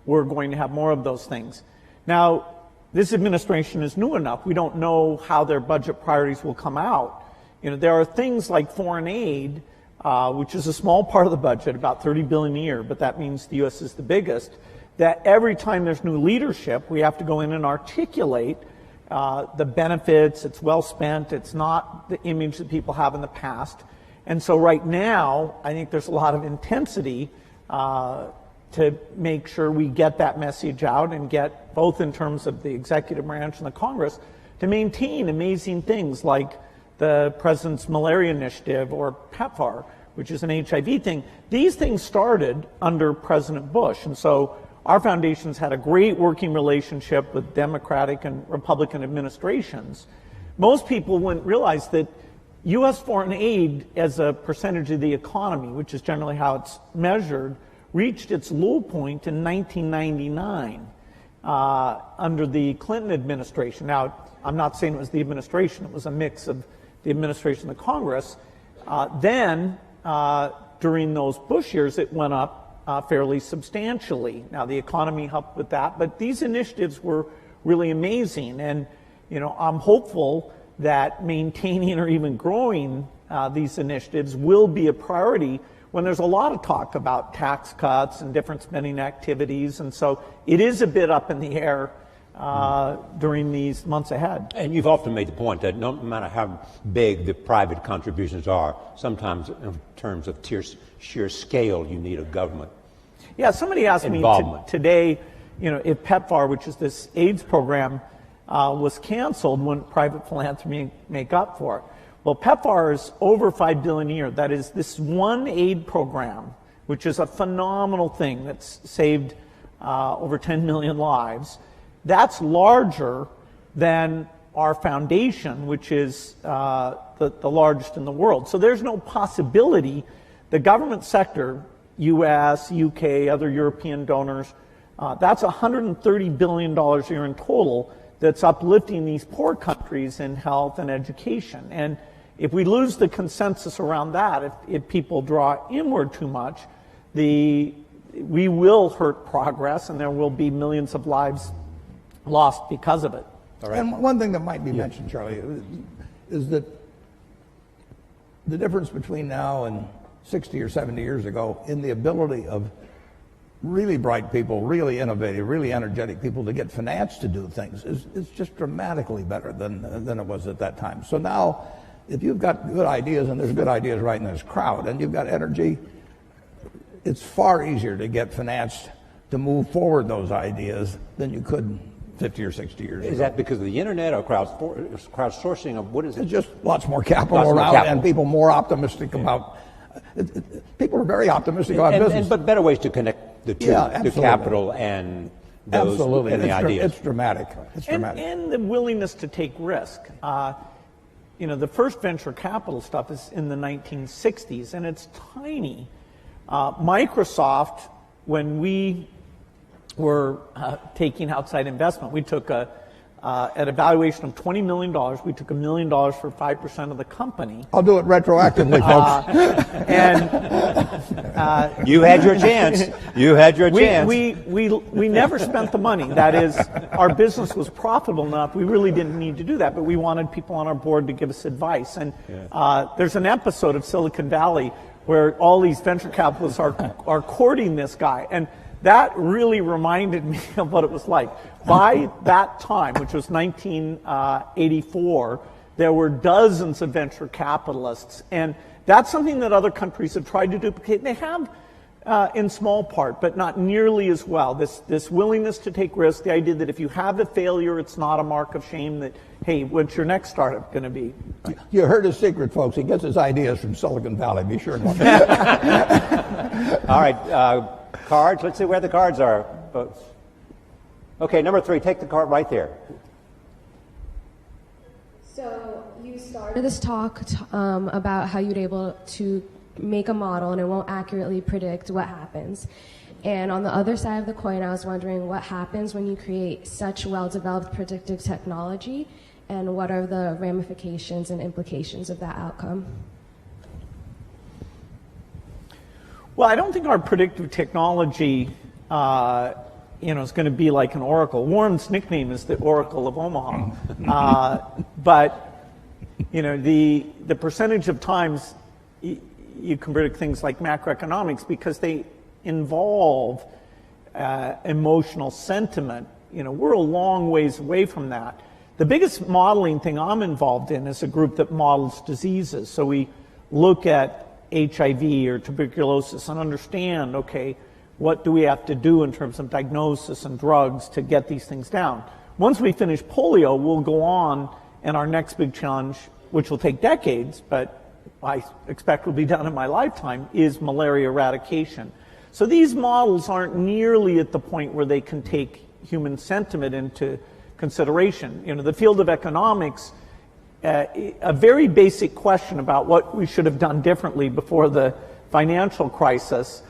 we're going to have more of those things. Now, this administration is new enough. We don't know how their budget priorities will come out. There are things like foreign aid, which is a small part of the budget, about $30 billion a year, but that means the U.S. is the biggest, that every time there's new leadership, we have to go in and articulate the benefits. It's well spent. It's not the image that people have in the past. And so right now, I think there's a lot of intensity to make sure we get that message out and get, both in terms of the executive branch and the Congress, to maintain amazing things like the President's Malaria Initiative or PEPFAR, which is an HIV thing. These things started under President Bush. And so our foundation's had a great working relationship with Democratic and Republican administrations. Most people wouldn't realize that U.S. foreign aid as a percentage of the economy, which is generally how it's measured, reached its low point in 1999 under the Clinton administration. Now, I'm not saying it was the administration. It was a mix of the administration and the Congress. Then, during those Bush years, it went up fairly substantially. Now, the economy helped with that, but these initiatives were really amazing. And, I'm hopeful that maintaining or even growing these initiatives will be a priority when there's a lot of talk about tax cuts and different spending activities. And so it is a bit up in the air during these months ahead. And you've often made the point that no matter how big the private contributions are, sometimes in terms of sheer scale, you need a government. Yeah, somebody asked me today, if PEPFAR, which is this AIDS program, was canceled, wouldn't private philanthropy make up for it? Well, PEPFAR is over $5 billion a year. That is this one aid program, which is a phenomenal thing that's saved over 10 million lives. That's larger than our foundation, which is the largest in the world. So there's no possibility the government sector, US, UK, other European donors, that's $130 billion a year in total that's uplifting these poor countries in health and education. And if we lose the consensus around that, if people draw inward too much, we will hurt progress and there will be millions of lives lost because of it. And one thing that might be mentioned, Charlie, is that the difference between now and 60 or 70 years ago in the ability of really bright people, really innovative, really energetic people to get finance to do things is just dramatically better than it was at that time. So now, if you've got good ideas, and there's good ideas right in this crowd, and you've got energy, it's far easier to get finance to move forward those ideas than you could 50 or 60 years ago. Is that because of the internet or crowdsourcing? Or what is it? It's just lots more capital around and people more optimistic about. People are very optimistic about business. But better ways to connect the two, the capital and those and the ideas. It's dramatic. It's dramatic. And the willingness to take risk. The first venture capital stuff is in the 1960s, and it's tiny. Microsoft, when we were taking outside investment. We took at a valuation of $20 million, we took $1 million for 5% of the company. I'll do it retroactively, folks. You had your chance. You had your chance. We never spent the money. That is, our business was profitable enough. We really didn't need to do that, but we wanted people on our board to give us advice. And there's an episode of Silicon Valley where all these venture capitalists are courting this guy. And that really reminded me of what it was like. By that time, which was 1984, there were dozens of venture capitalists. And that's something that other countries have tried to duplicate. They have in small part, but not nearly as well. This willingness to take risks, the idea that if you have a failure, it's not a mark of shame, that, hey, what's your next startup going to be? You heard his secret, folks. He gets his ideas from Silicon Valley. Be sure. All right, cards. Let's see where the cards are, folks. Okay, number 3, take the card right there. So you started this talk about how you'd able to make a model and it won't accurately predict what happens. And on the other side of the coin, I was wondering what happens when you create such well-developed predictive technology, and what are the ramifications and implications of that outcome? Well, I don't think our predictive technology is going to be like an oracle. Warren's nickname is the Oracle of Omaha. But the percentage of times you can predict things like macroeconomics, because they involve emotional sentiment. We're a long ways away from that. The biggest modeling thing I'm involved in is a group that models diseases. So we look at HIV or tuberculosis and understand, okay, what do we have to do in terms of diagnosis and drugs to get these things down? Once we finish polio, we'll go on, and our next big challenge, which will take decades, but I expect will be done in my lifetime, is malaria eradication. So these models aren't nearly at the point where they can take human sentiment into consideration. The field of economics, a very basic question about what we should have done differently before the financial crisis,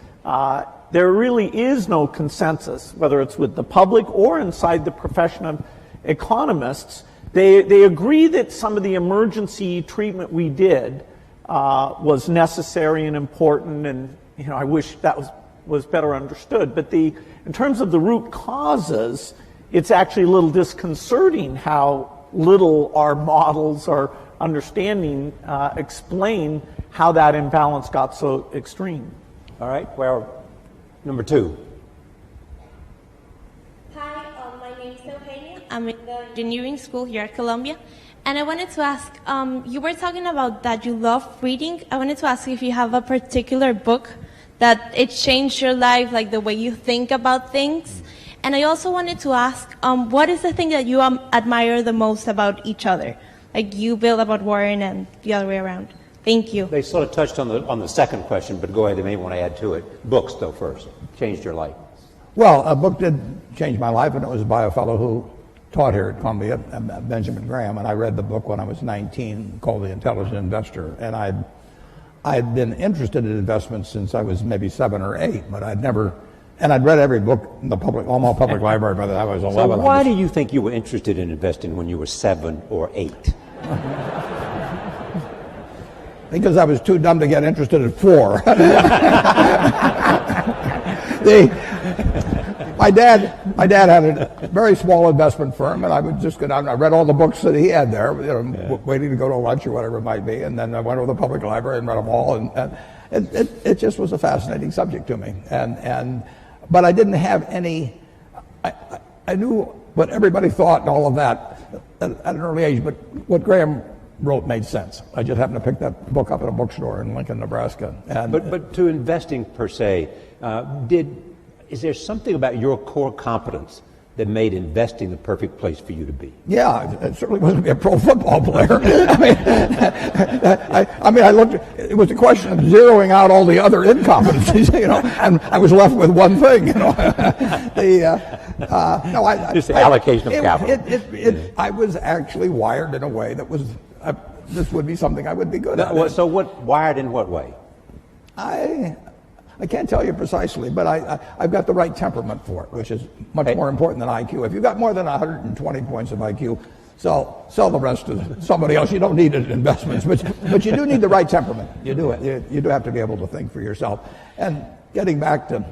there really is no consensus, whether it's with the public or inside the profession of economists. They agree that some of the emergency treatment we did was necessary and important, and I wish that was better understood. But in terms of the root causes, it's actually a little disconcerting how little our models or understanding explain how that imbalance got so extreme. All right, well, number 2. Hi, my name is Eugenia. I'm in the engineering school here at Columbia. And I wanted to ask, you were talking about that you love reading. I wanted to ask if you have a particular book that it changed your life, like the way you think about things. And I also wanted to ask, what is the thing that you admire the most about each other? Like you, Bill, about Warren, and the other way around. Thank you. They sort of touched on the second question, but go ahead, they may want to add to it. Books, though, first. Changed your life. Well, a book did change my life, and it was by a fellow who taught here at Columbia, Benjamin Graham, and I read the book when I was 19 called The Intelligent Investor. And I'd been interested in investments since I was maybe 7 or 8, but I'd never... And I'd read every book in the Omaha Public Library by the time I was 11. So why do you think you were interested in investing when you were 7 or 8? Because I was too dumb to get interested at 4. My dad had a very small investment firm, and I would just go down. I read all the books that he had there, waiting to go to lunch or whatever it might be, and then I went to the public library and read them all, and it just was a fascinating subject to me. But I didn't have any. I knew what everybody thought and all of that at an early age, but what Graham wrote made sense. I just happened to pick that book up at a bookstore in Lincoln, Nebraska. But to investing per se, is there something about your core competence that made investing the perfect place for you to be? Yeah, it certainly wasn't to be a pro football player. I looked. It was a question of zeroing out all the other incompetencies, and I was left with one thing, Just the allocation of capital. I was actually wired in a way that was. This would be something I would be good at. So wired in what way? I I can't tell you precisely, but I've got the right temperament for it, which is much more important than IQ. If you've got more than 120 points of IQ, sell the rest to somebody else. You don't need it in investments, but you do need the right temperament. You do have to be able to think for yourself. And getting back to,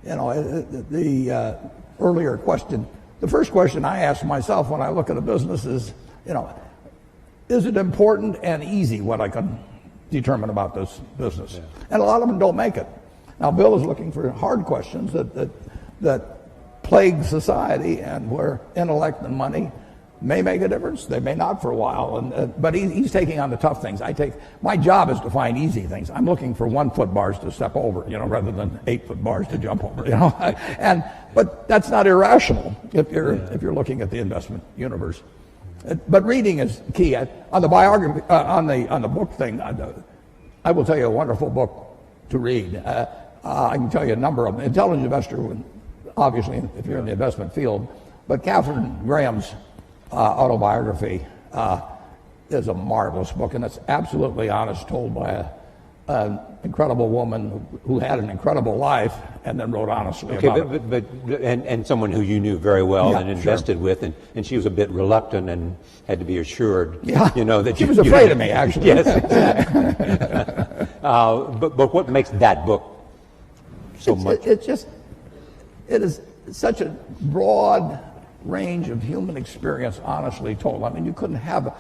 the earlier question, the first question I ask myself when I look at a business is, is it important and easy what I can determine about this business? Yeah. And a lot of them don't make it. Now, Bill is looking for hard questions that plague society, and where intellect and money may make a difference. They may not for a while, but he's taking on the tough things. My job is to find easy things. I'm looking for 1-foot bars to step over, rather than 8-foot bars to jump over, But that's not irrational if you're looking at the investment universe. But reading is key. On the biography, on the book thing, I will tell you a wonderful book to read. I can tell you a number of them. Intelligent Investor, obviously, if you're in the investment field, but Katharine Graham's autobiography is a marvelous book, and it's absolutely honest, told by an incredible woman who had an incredible life and then wrote honestly about it. But someone who you knew very well and invested with, and she was a bit reluctant and had to be assured, that she was afraid of me, actually. Yes, but what makes that book so much? It is such a broad range of human experience, honestly told. I mean, you couldn't have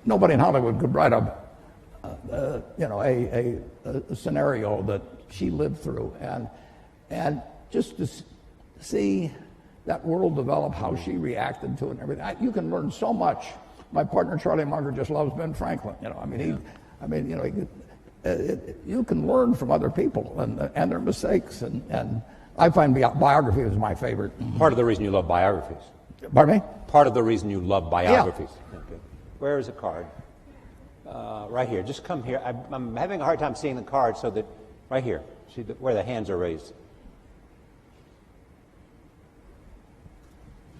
nobody in Hollywood could write a scenario that she lived through, and just to see that world develop, how she reacted to it, and everything. You can learn so much. My partner Charlie Munger just loves Ben Franklin. You can learn from other people and their mistakes, and I find biography is my favorite. Part of the reason you love biographies. Pardon me? Part of the reason you love biographies. Yeah. Okay. Where is the card? Right here. Just come here. I'm having a hard time seeing the card, so that right here. See where the hands are raised.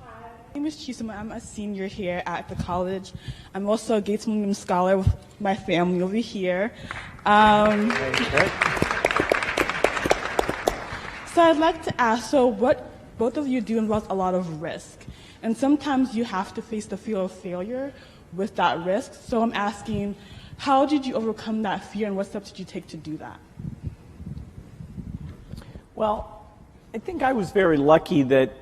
Hi, my name is Chisholm. I'm a senior here at the college. I'm also a Gates Millennium Scholar with my family over here. So I'd like to ask, what both of you do involves a lot of risk. And sometimes you have to face the fear of failure with that risk. So I'm asking, how did you overcome that fear, and what steps did you take to do that? Well, I think I was very lucky that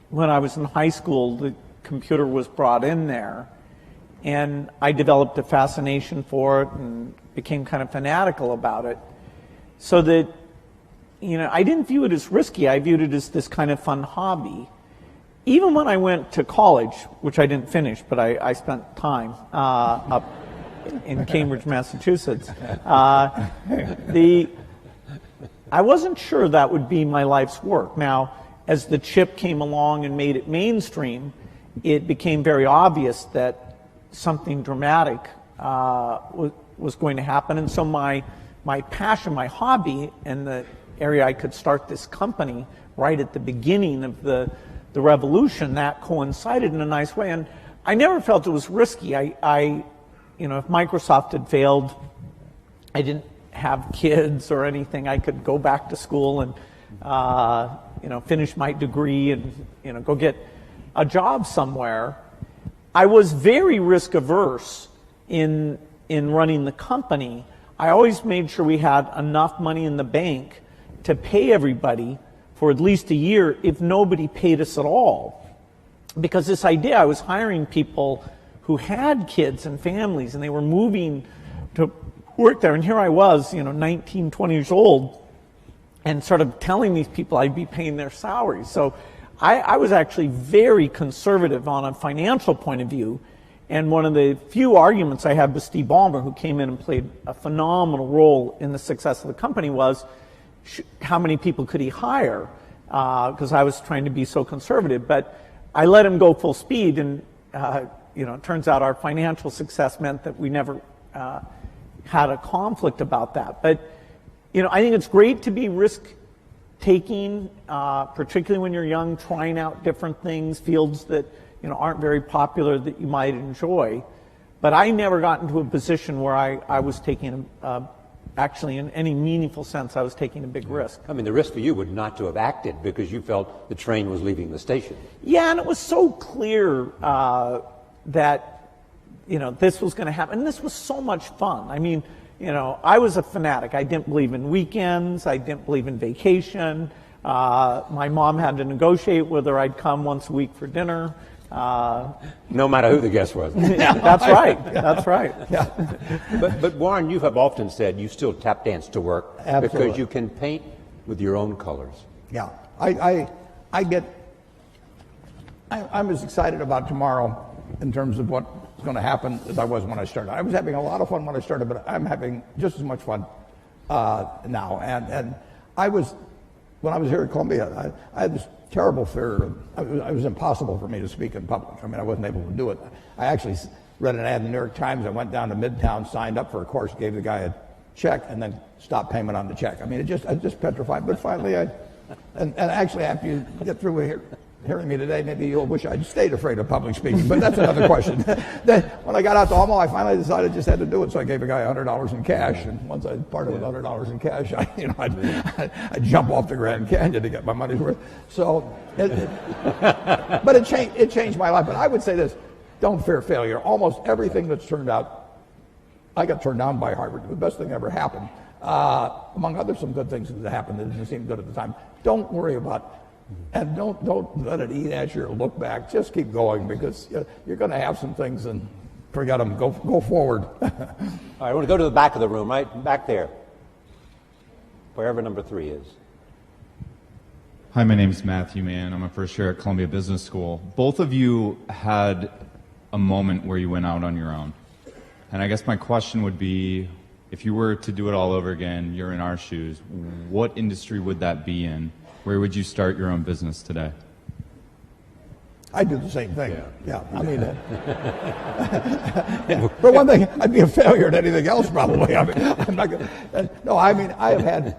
when I was in high school, the computer was brought in there, and I developed a fascination for it and became kind of fanatical about it, so that I didn't view it as risky. I viewed it as this kind of fun hobby. Even when I went to college, which I didn't finish, but I spent time up in Cambridge, Massachusetts, I wasn't sure that would be my life's work. Now, as the chip came along and made it mainstream, it became very obvious that something dramatic was going to happen. And so my passion, my hobby, and the area I could start this company right at the beginning of the revolution, that coincided in a nice way. And I never felt it was risky. If Microsoft had failed, I didn't have kids or anything. I could go back to school and finish my degree and go get a job somewhere. I was very risk averse in running the company. I always made sure we had enough money in the bank to pay everybody for at least a year if nobody paid us at all. Because this idea, I was hiring people who had kids and families, and they were moving to work there. And here I was, 19, 20 years old, and sort of telling these people I'd be paying their salaries. So I was actually very conservative on a financial point of view. And one of the few arguments I had with Steve Ballmer, who came in and played a phenomenal role in the success of the company, was how many people could he hire? Because I was trying to be so conservative. But I let him go full speed, and it turns out our financial success meant that we never had a conflict about that. But I think it's great to be risk-taking, particularly when you're young, trying out different things, fields that aren't very popular that you might enjoy. But I never got into a position where I was taking a actually in any meaningful sense I was taking a big risk. I mean, the risk for you would not to have acted because you felt the train was leaving the station. Yeah, and it was so clear that, this was going to happen. And this was so much fun. I mean, I was a fanatic. I didn't believe in weekends. I didn't believe in vacation. My mom had to negotiate whether I'd come once a week for dinner. No matter who the guest was. Yeah, that's right. That's right. Yeah. But Warren, you have often said you still tap dance to work. Absolutely. Because you can paint with your own colors. Yeah, I'm as excited about tomorrow in terms of what's going to happen as I was when I started. I was having a lot of fun when I started, but I'm having just as much fun now. And when I was here at Columbia, I had this terrible fear. It was impossible for me to speak in public. I mean, I wasn't able to do it. I actually read an ad in the New York Times. I went down to Midtown, signed up for a course, gave the guy a check, and then stopped payment on the check. I mean, I was just petrified. But finally, and actually, after you get through hearing me today, maybe you'll wish I'd stayed afraid of public speaking, but that's another question. When I got out to Omaha, I finally decided I just had to do it, so I gave a guy $100 in cash, and once I parted with $100 in cash, I'd jump off the Grand Canyon to get my money's worth. So, but it changed my life. But I would say this: don't fear failure. Almost everything that's turned out, I got turned down by Harvard. The best thing ever happened, among other some good things that happened that didn't seem good at the time. Don't worry about. And don't let it eat at you or look back. Just keep going, because you're going to have some things, and forget them. Go forward. All right, I want to go to the back of the room, right back there, wherever number 3 is. Hi, my name is Matthew Mann. I'm a first year at Columbia Business School. Both of you had a moment where you went out on your own. And I guess my question would be, if you were to do it all over again, you're in our shoes, what industry would that be in? Where would you start your own business today? I'd do the same thing. Yeah. I mean, for one thing, I'd be a failure at anything else probably. I mean, I'm not gonna, no, I mean, I had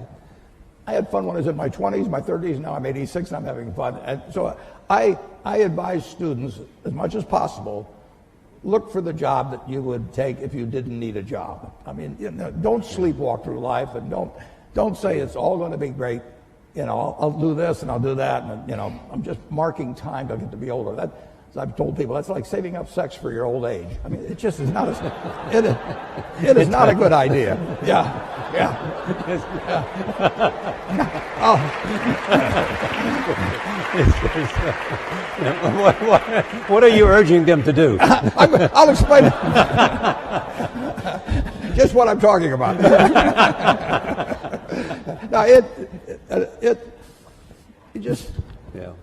fun when I was in my 20s, my 30s. Now I'm 86 and I'm having fun. And so I advise students, as much as possible, look for the job that you would take if you didn't need a job. I mean, don't sleepwalk through life, and don't say it's all going to be great. I'll do this and I'll do that, and I'm just marking time till I get to be older. That, as I've told people, that's like saving up sex for your old age. I mean, it just is not it is not a good idea. Yeah. What are you urging them to do? I'll explain it. Just what I'm talking about. Now,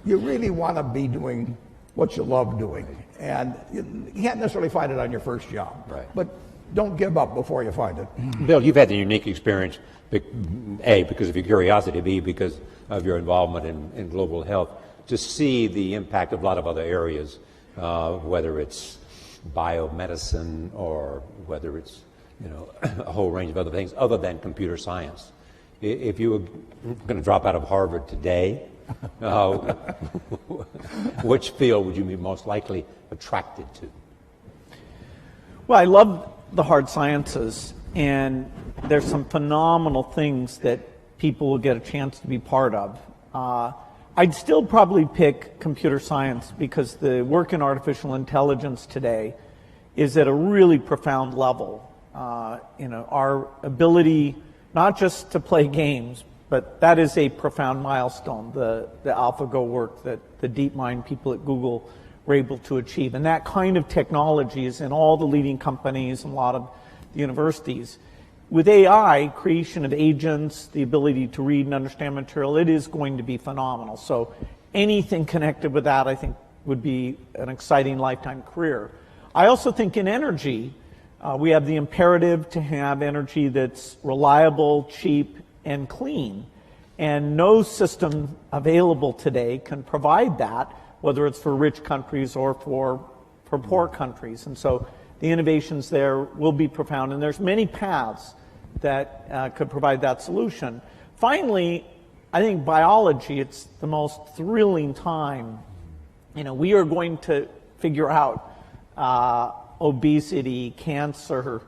you really want to be doing what you love doing, and you can't necessarily find it on your first job. Right. But don't give up before you find it. Bill, you've had the unique experience, A, because of your curiosity, B, because of your involvement in global health, to see the impact of a lot of other areas, whether it's biomedicine or whether it's a whole range of other things other than computer science. If you were going to drop out of Harvard today, which field would you be most likely attracted to? Well, I love the hard sciences, and there's some phenomenal things that people will get a chance to be part of. I'd still probably pick computer science, because the work in artificial intelligence today is at a really profound level. Our ability not just to play games, but that is a profound milestone, the AlphaGo work that the DeepMind people at Google were able to achieve. And that kind of technology is in all the leading companies and a lot of the universities. With AI, creation of agents, the ability to read and understand material, it is going to be phenomenal. So anything connected with that, I think, would be an exciting lifetime career. I also think in energy, we have the imperative to have energy that's reliable, cheap, and clean. And no system available today can provide that, whether it's for rich countries or for poor countries. And so the innovations there will be profound. And there's many paths that could provide that solution. Finally, I think biology, it's the most thrilling time. We are going to figure out obesity, cancer,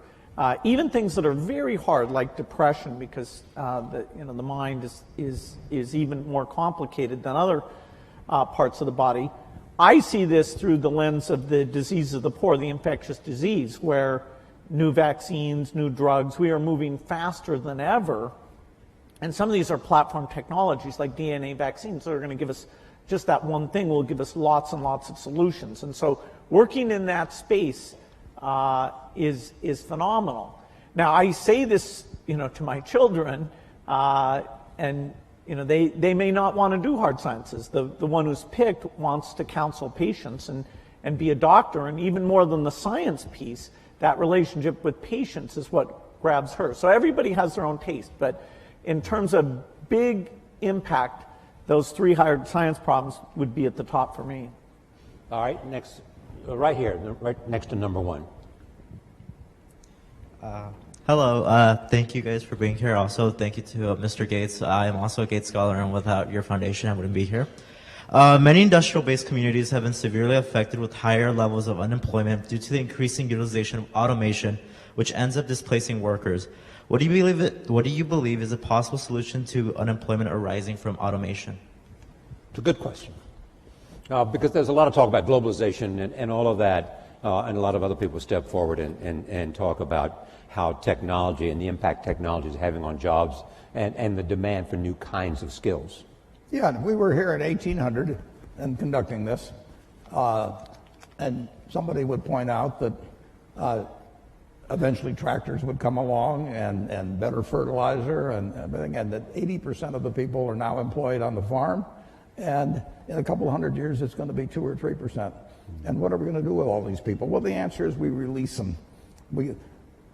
Even things that are very hard, like depression, because the mind is even more complicated than other parts of the body. I see this through the lens of the disease of the poor, the infectious disease, where new vaccines, new drugs, we are moving faster than ever. And some of these are platform technologies like DNA vaccines that are going to give us just that one thing will give us lots and lots of solutions. And so working in that space is phenomenal. Now, I say this, to my children, and they may not want to do hard sciences. The one who's picked wants to counsel patients and be a doctor, and even more than the science piece, that relationship with patients is what grabs her. So everybody has their own taste, but in terms of big impact, those 3 hard science problems would be at the top for me. All right, next, right here, right next to number 1. Hello, thank you guys for being here. Also, thank you to Mr. Gates. I am also a Gates Scholar, and without your foundation, I wouldn't be here. Many industrial-based communities have been severely affected with higher levels of unemployment due to the increasing utilization of automation, which ends up displacing workers. What do you believe is a possible solution to unemployment arising from automation? It's a good question. Because there's a lot of talk about globalization and all of that, and a lot of other people step forward and talk about how technology and the impact technology is having on jobs and the demand for new kinds of skills. Yeah, we were here in 1800 and conducting this, and somebody would point out that eventually tractors would come along and better fertilizer and everything, and that 80% of the people are now employed on the farm, and in a couple of hundred years it's going to be 2 or 3%. And what are we going to do with all these people? Well, the answer is we release them.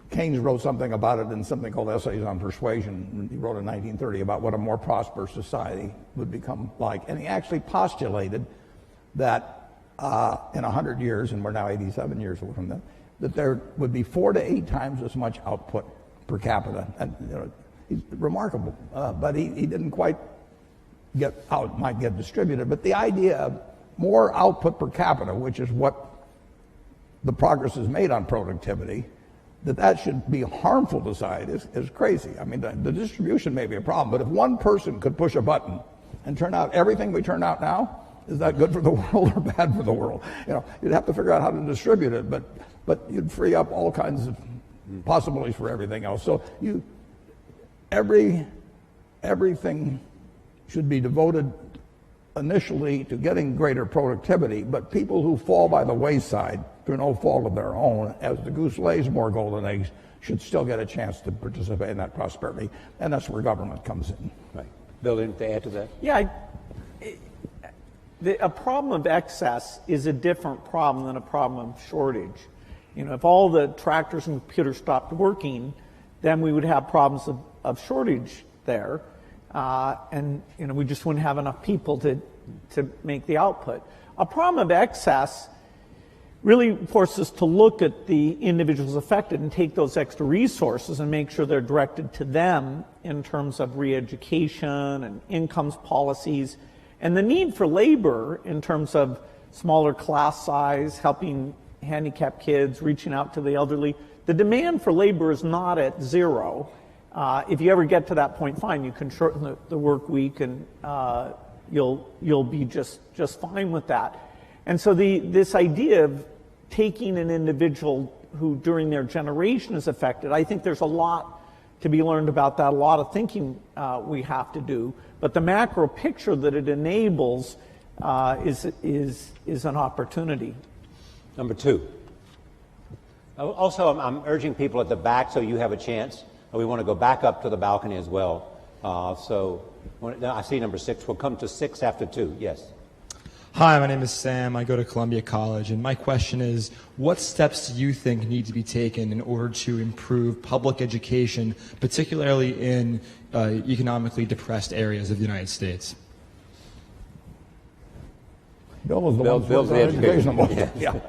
Keynes wrote something about it in something called Essays on Persuasion. He wrote in 1930 about what a more prosperous society would become like. And he actually postulated that in 100 years, and we're now 87 years away from that there would be 4 to 8 times as much output per capita. And he's remarkable, but he didn't quite get how it might get distributed. But the idea of more output per capita, which is what the progress is made on productivity, that should be harmful to society is crazy. I mean, the distribution may be a problem, but if one person could push a button and turn out everything we turn out now, is that good for the world or bad for the world? You'd have to figure out how to distribute it, but you'd free up all kinds of possibilities for everything else. So everything should be devoted initially to getting greater productivity, but people who fall by the wayside through no fault of their own, as the goose lays more golden eggs, should still get a chance to participate in that prosperity, and that's where government comes in. Right. Bill, anything to add to that? Yeah, a problem of excess is a different problem than a problem of shortage. If all the tractors and computers stopped working, then we would have problems of shortage there, and we just wouldn't have enough people to make the output. A problem of excess really forces us to look at the individuals affected and take those extra resources and make sure they're directed to them in terms of re-education and incomes policies, and the need for labor in terms of smaller class size, helping handicapped kids, reaching out to the elderly. The demand for labor is not at zero. If you ever get to that point, fine, you can shorten the work week, and you'll be just fine with that. And so this idea of taking an individual who during their generation is affected, I think there's a lot to be learned about that, a lot of thinking we have to do. But the macro picture that it enables is an opportunity. Number 2. Also, I'm urging people at the back so you have a chance. We want to go back up to the balcony as well. I see number 6. We'll come to 6 after 2. Yes. Hi, my name is Sam. I go to Columbia College, and my question is, what steps do you think need to be taken in order to improve public education, particularly in economically depressed areas of the United States? Bill was the one who was educational. Yeah.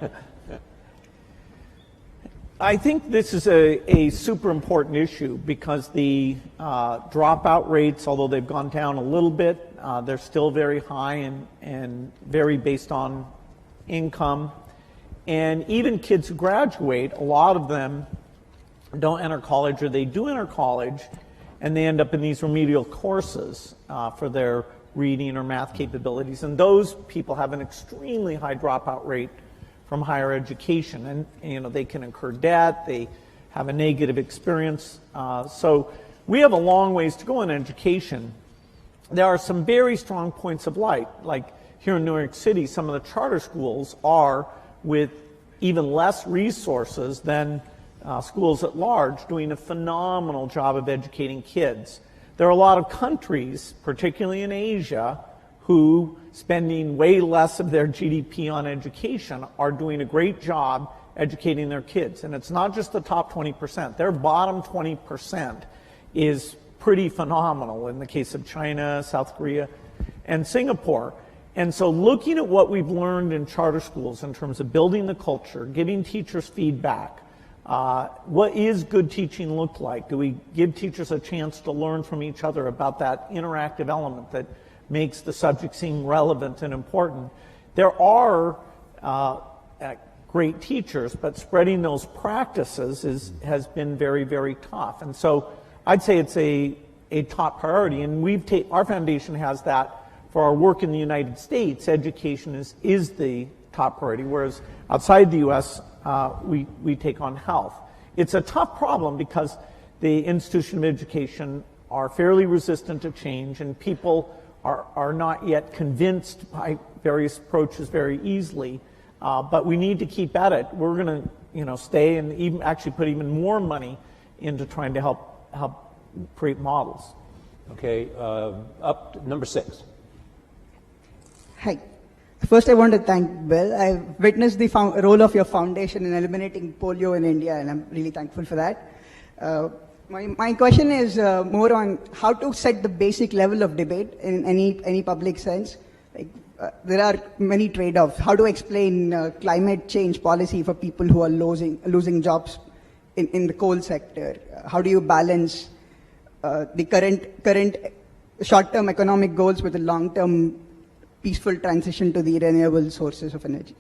I think this is a super important issue because the dropout rates, although they've gone down a little bit, they're still very high and vary based on income. And even kids who graduate, a lot of them don't enter college, or they do enter college, and they end up in these remedial courses for their reading or math capabilities. And those people have an extremely high dropout rate from higher education. And they can incur debt, they have a negative experience. So we have a long ways to go in education. There are some very strong points of light, like here in New York City, some of the charter schools are, with even less resources than schools at large, doing a phenomenal job of educating kids. There are a lot of countries, particularly in Asia, who, spending way less of their GDP on education, are doing a great job educating their kids. And it's not just the top 20%. Their bottom 20% is pretty phenomenal in the case of China, South Korea, and Singapore. And so looking at what we've learned in charter schools in terms of building the culture, giving teachers feedback, what is good teaching look like? Do we give teachers a chance to learn from each other about that interactive element that makes the subject seem relevant and important? There are great teachers, but spreading those practices has been very, very tough. And so I'd say it's a top priority, and our foundation has that for our work in the United States. Education is the top priority, whereas outside the U.S., we take on health. It's a tough problem because the institution of education are fairly resistant to change, and people are not yet convinced by various approaches very easily. But we need to keep at it. We're going to, stay and even actually put even more money into trying to help create models. Okay, up number 6. Hi. First, I want to thank Bill. I've witnessed the role of your foundation in eliminating polio in India, and I'm really thankful for that. My question is more on how to set the basic level of debate in any public sense. There are many trade-offs. How to explain climate change policy for people who are losing jobs in the coal sector? How do you balance the current short-term economic goals with the long-term peaceful transition to the renewable sources of energy?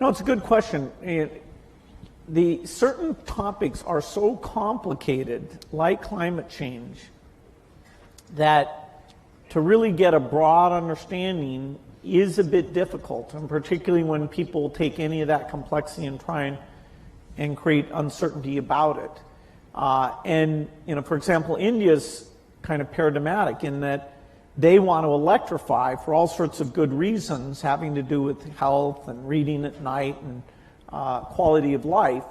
No, it's a good question. The certain topics are so complicated, like climate change, that to really get a broad understanding is a bit difficult, and particularly when people take any of that complexity and try and create uncertainty about it. For example, India's kind of paradigmatic in that they want to electrify for all sorts of good reasons having to do with health and reading at night and quality of life.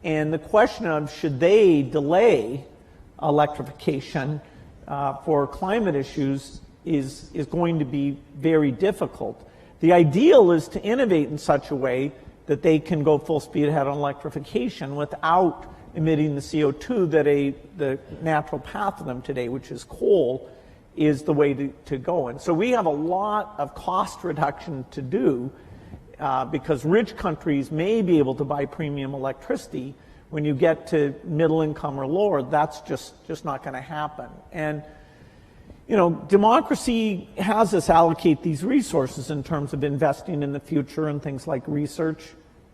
And the question of should they delay electrification for climate issues is going to be very difficult. The ideal is to innovate in such a way that they can go full speed ahead on electrification without emitting the CO2 that the natural path of them today, which is coal, is the way to go. And so we have a lot of cost reduction to do because rich countries may be able to buy premium electricity. When you get to middle income or lower, that's just not going to happen. And democracy has us allocate these resources in terms of investing in the future and things like research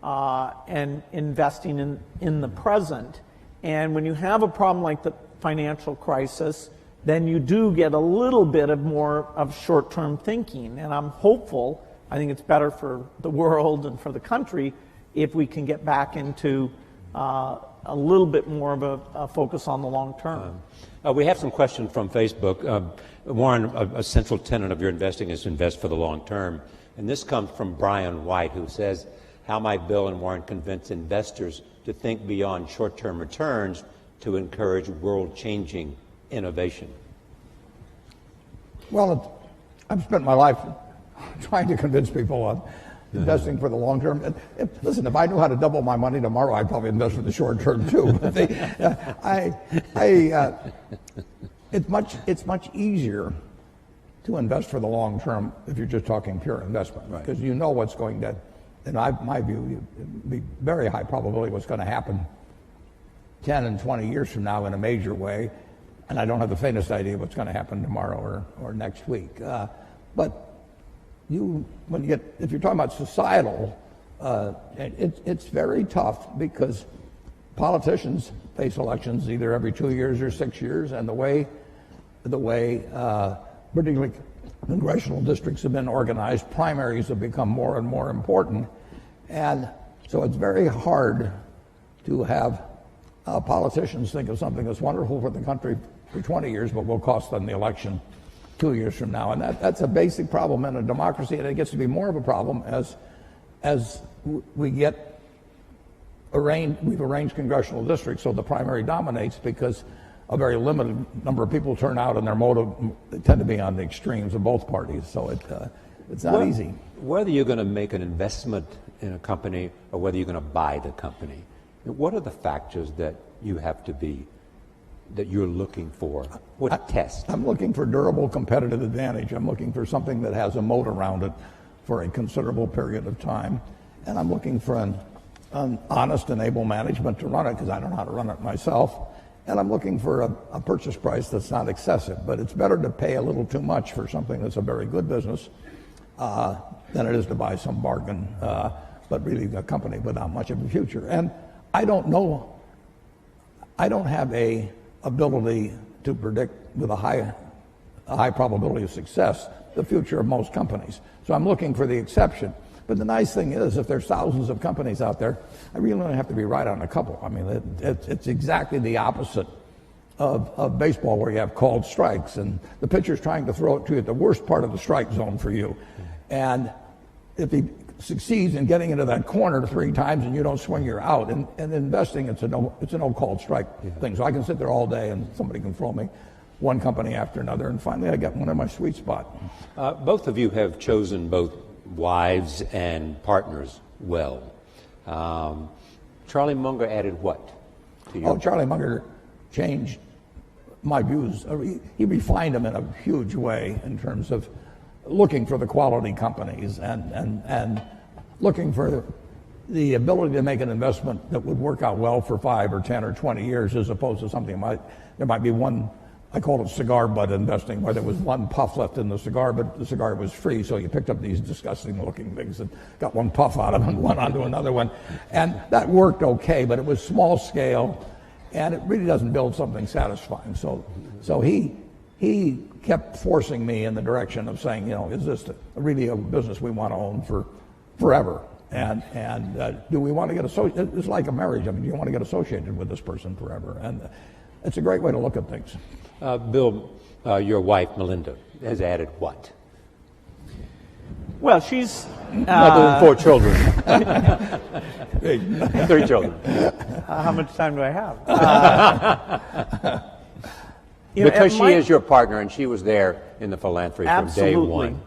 and investing in the present. And when you have a problem like the financial crisis, then you do get a little bit of more of short-term thinking. And I'm hopeful, I think it's better for the world and for the country if we can get back into a little bit more of a focus on the long term. We have some questions from Facebook. Warren, a central tenet of your investing is to invest for the long term. And this comes from Brian White, who says, how might Bill and Warren convince investors to think beyond short-term returns to encourage world-changing innovation? Well, I've spent my life trying to convince people of investing for the long term. Listen, if I knew how to double my money tomorrow, I'd probably invest for the short term too. It's much easier to invest for the long term if you're just talking pure investment, because you know what's going to, in my view, it'd be very high probability what's going to happen 10 and 20 years from now in a major way, and I don't have the faintest idea what's going to happen tomorrow or next week. But if you're talking about societal, it's very tough because politicians face elections either every 2 years or 6 years, and the way particularly congressional districts have been organized, primaries have become more and more important. And so it's very hard to have politicians think of something that's wonderful for the country for 20 years, but will cost them the election 2 years from now. And that's a basic problem in a democracy, and it gets to be more of a problem as we've arranged congressional districts so the primary dominates, because a very limited number of people turn out, and their motive tend to be on the extremes of both parties. So it's not easy. Whether you're going to make an investment in a company or whether you're going to buy the company, what are the factors that you're looking for? What test? I'm looking for durable competitive advantage. I'm looking for something that has a moat around it for a considerable period of time. And I'm looking for an honest and able management to run it, because I don't know how to run it myself. And I'm looking for a purchase price that's not excessive. But it's better to pay a little too much for something that's a very good business than it is to buy some bargain, but really a company without much of a future. And I don't know. I don't have a ability to predict with a high probability of success the future of most companies. So I'm looking for the exception. But the nice thing is, if there's thousands of companies out there, I really only have to be right on a couple. I mean, it's exactly the opposite of baseball, where you have called strikes, and the pitcher's trying to throw it to you at the worst part of the strike zone for you. And if he succeeds in getting into that corner 3 times and you don't swing, you're out. And investing, it's a no called strike thing. So I can sit there all day and somebody can throw me one company after another, and finally I get one in my sweet spot. Both of you have chosen both wives and partners well. Charlie Munger added what to you? Oh, Charlie Munger changed my views. He refined them in a huge way in terms of looking for the quality companies and looking for the ability to make an investment that would work out well for 5 or 10 or 20 years, as opposed to something there might be one, I call it cigar butt investing, where there was one puff left in the cigar, but the cigar was free, so you picked up these disgusting looking things and got one puff out of them and went on to another one. And that worked okay, but it was small scale, and it really doesn't build something satisfying. So he kept forcing me in the direction of saying, is this really a business we want to own for forever? And do we want to get associated? It's like a marriage. I mean, do you want to get associated with this person forever? And it's a great way to look at things. Bill, your wife, Melinda, has added what? Well, she's... Other than 4 children. 3 children. How much time do I have? Because she is your partner, and she was there in the philanthropy from day one.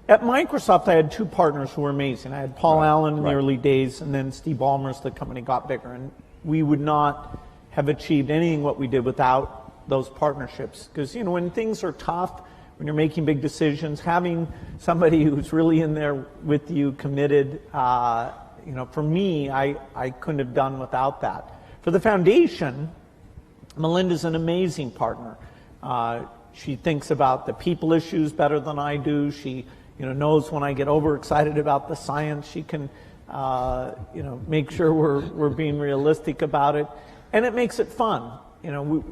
At Microsoft, I had 2 partners who were amazing. I had Paul Allen in the early days, and then Steve Ballmer as the company got bigger. And we would not have achieved anything what we did without those partnerships. Because, when things are tough, when you're making big decisions, having somebody who's really in there with you, committed, for me, I couldn't have done without that. For the foundation, Melinda's an amazing partner. She thinks about the people issues better than I do. She, knows when I get overexcited about the science. She can, make sure we're being realistic about it, and it makes it fun.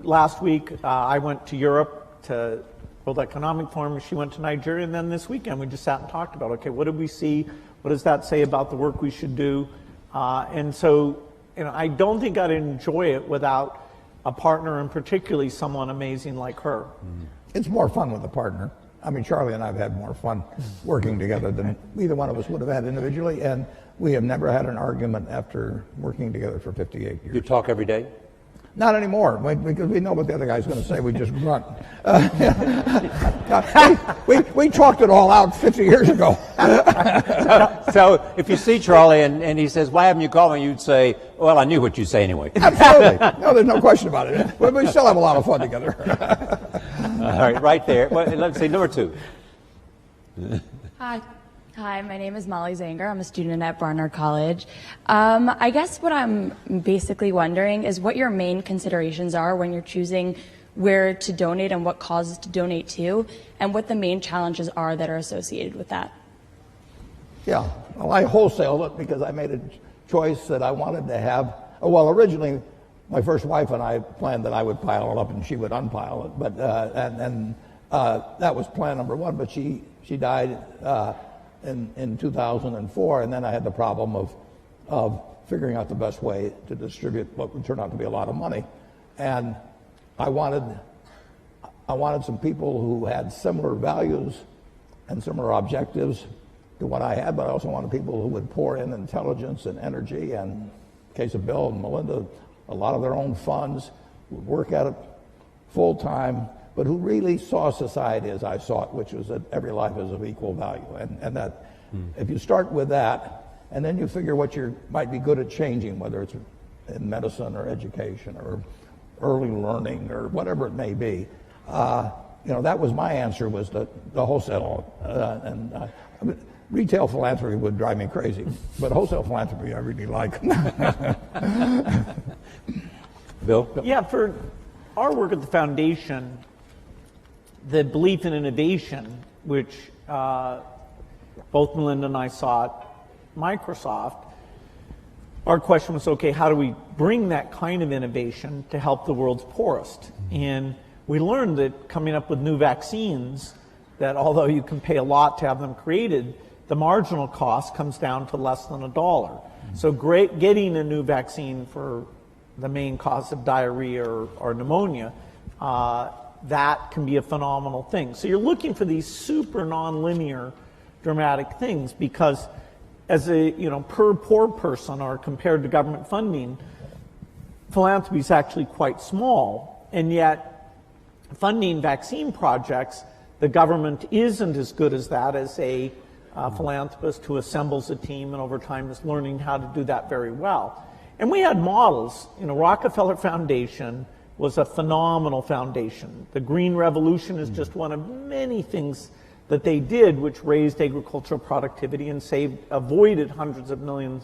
Last week I went to Europe to World Economic Forum. She went to Nigeria, and then this weekend we just sat and talked about, okay, what did we see? What does that say about the work we should do? And so, I don't think I'd enjoy it without a partner, and particularly someone amazing like her. It's more fun with a partner. I mean, Charlie and I have had more fun working together than either one of us would have had individually, and we have never had an argument after working together for 58 years. You talk every day? Not anymore, because we know what the other guy's going to say. We just grunt. We talked it all out 50 years ago. So if you see Charlie and he says, "Why haven't you called me?" you'd say, "Well, I knew what you'd say anyway." Absolutely. No, there's no question about it. But we still have a lot of fun together. All right, right there. Well, let's see, number 2. Hi, my name is Molly Zanger. I'm a student at Barnard College. I guess what I'm basically wondering is what your main considerations are when you're choosing where to donate and what causes to donate to, and what the main challenges are that are associated with that. Yeah, well, I wholesaled it because I made a choice that I wanted to have. Well, originally, my first wife and I planned that I would pile it up and she would unpile it, but that was plan number one. But she died in 2004, and then I had the problem of figuring out the best way to distribute what would turn out to be a lot of money, and I wanted some people who had similar values and similar objectives to what I had, but I also wanted people who would pour in intelligence and energy, and in the case of Bill and Melinda, a lot of their own funds, would work at it full time, but who really saw society as I saw it, which was that every life is of equal value. And that if you start with that, and then you figure what you might be good at changing, whether it's in medicine or education or early learning or whatever it may be, that was my answer, was the wholesale. I mean, retail philanthropy would drive me crazy, but wholesale philanthropy I really like. Bill? Yeah, for our work at the foundation, the belief in innovation, which both Melinda and I saw at Microsoft, our question was, okay, how do we bring that kind of innovation to help the world's poorest? And we learned that coming up with new vaccines, that although you can pay a lot to have them created, the marginal cost comes down to less than $1. So getting a new vaccine for the main cause of diarrhea or pneumonia, that can be a phenomenal thing. So you're looking for these super nonlinear dramatic things, because as a per poor person or compared to government funding, philanthropy is actually quite small, and yet funding vaccine projects, the government isn't as good as that as a philanthropist who assembles a team and over time is learning how to do that very well. And we had models. Rockefeller Foundation was a phenomenal foundation. The Green Revolution is just one of many things that they did which raised agricultural productivity and avoided hundreds of millions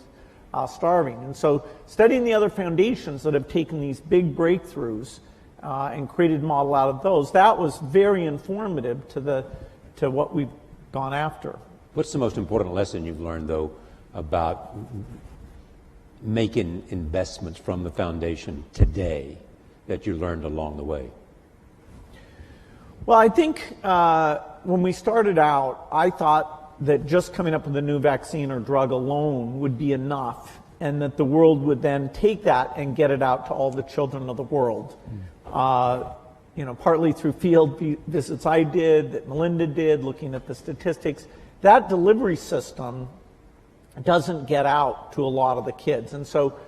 starving. And so studying the other foundations that have taken these big breakthroughs and created a model out of those, that was very informative to what we've gone after. What's the most important lesson you've learned, though, about making investments from the foundation today that you learned along the way? Well, I think when we started out, I thought that just coming up with a new vaccine or drug alone would be enough, and that the world would then take that and get it out to all the children of the world. Partly through field visits I did, that Melinda did, looking at the statistics. That delivery system doesn't get out to a lot of the kids. And so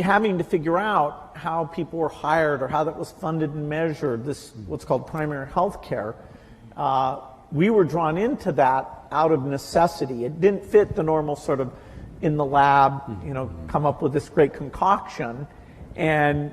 having to figure out how people were hired or how that was funded and measured, this what's called primary health care, we were drawn into that out of necessity. It didn't fit the normal sort of in the lab, come up with this great concoction. And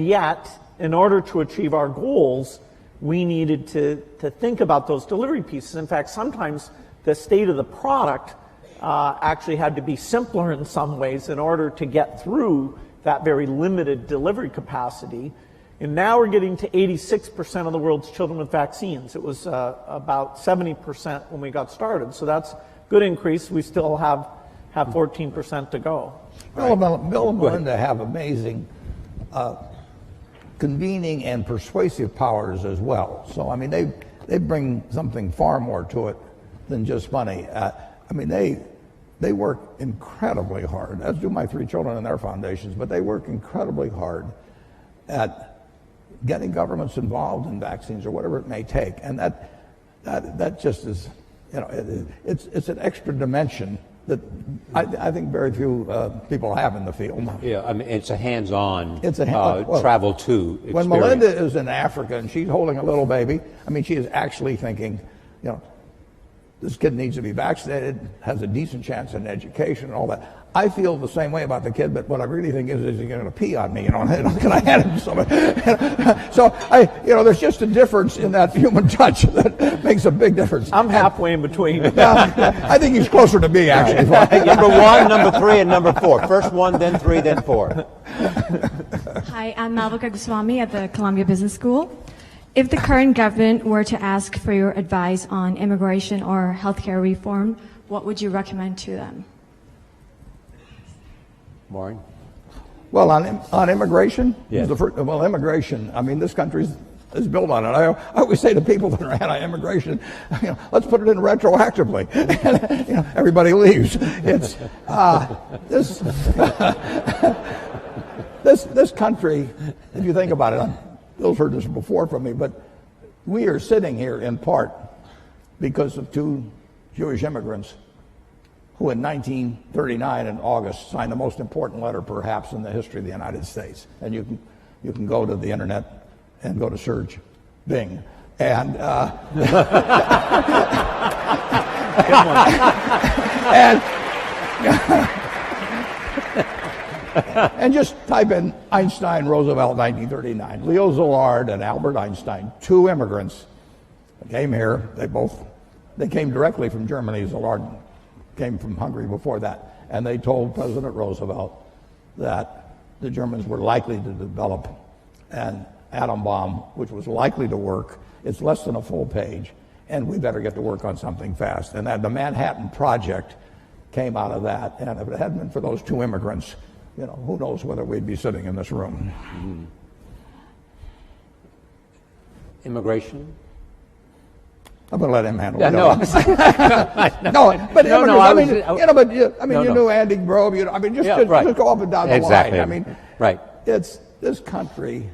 yet, in order to achieve our goals, we needed to think about those delivery pieces. In fact, sometimes the state of the product actually had to be simpler in some ways in order to get through that very limited delivery capacity. And now we're getting to 86% of the world's children with vaccines. It was about 70% when we got started. So that's a good increase. We still have 14% to go. Bill and Melinda have amazing convening and persuasive powers as well. So, I mean, they bring something far more to it than just money. They work incredibly hard, as do my three children in their foundations, but they work incredibly hard at getting governments involved in vaccines or whatever it may take. And that just is, it's an extra dimension that I think very few people have in the field. Yeah, I mean, it's a hands-on well, travel to experience. When Melinda is in Africa and she's holding a little baby, she is actually thinking, this kid needs to be vaccinated, has a decent chance in education and all that. I feel the same way about the kid, but what I really think is he's going to pee on me, can I hand him something? So there's just a difference in that human touch that makes a big difference. I'm halfway in between. I think he's closer to me, actually. Number 1, number 3, and number 4. First 1, then 3, then 4. Hi, I'm Malvika Goswami at the Columbia Business School. If the current government were to ask for your advice on immigration or healthcare reform, what would you recommend to them? Maureen? Well, on immigration, Yes. Immigration. I mean, this country is built on it. I always say to people that are anti-immigration, let's put it in retroactively. And, everybody leaves. It's this country. If you think about it, Bill's heard this before from me, but we are sitting here in part because of two Jewish immigrants who in 1939 in August signed the most important letter perhaps in the history of the United States. And you can go to the internet and go to search Bing. And and just type in Einstein, Roosevelt, 1939. Leo Szilard and Albert Einstein, two immigrants, came here. They came directly from Germany. Szilard came from Hungary before that, and they told President Roosevelt that the Germans were likely to develop an atom bomb, which was likely to work. It's less than a full page, and we better get to work on something fast. And that the Manhattan Project came out of that. And if it hadn't been for those two immigrants, who knows whether we'd be sitting in this room. Mm-hmm. Immigration? I'm going to let him handle it. You knew Andy Grove. Just go up and down the line. I mean, right. This country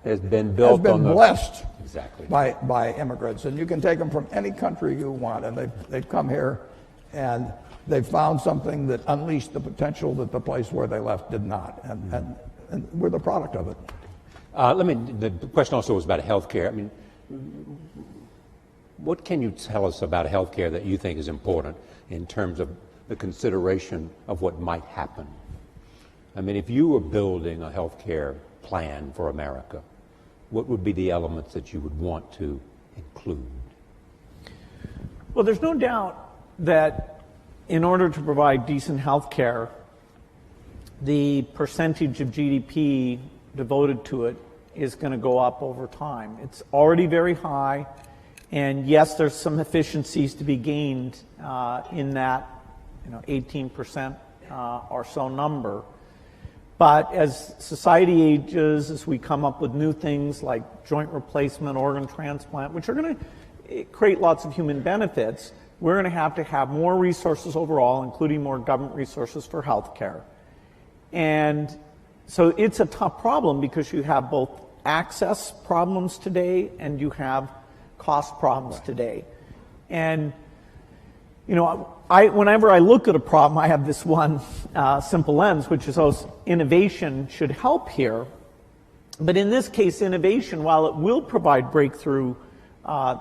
has been built blessed exactly by immigrants, and you can take them from any country you want, and they've come here, and they've found something that unleashed the potential that the place where they left did not, and we're the product of it. The question also was about healthcare. I mean, what can you tell us about healthcare that you think is important in terms of the consideration of what might happen? I mean, if you were building a healthcare plan for America, what would be the elements that you would want to include? Well, there's no doubt that in order to provide decent health care, the percentage of GDP devoted to it is going to go up over time. It's already very high, and yes, there's some efficiencies to be gained in that 18% or so number. But as society ages, as we come up with new things like joint replacement, organ transplant, which are going to create lots of human benefits, we're going to have more resources overall, including more government resources for health care. And so it's a tough problem because you have both access problems today and you have cost problems today. And whenever I look at a problem, I have this one simple lens, which is innovation should help here. But in this case, innovation, while it will provide breakthrough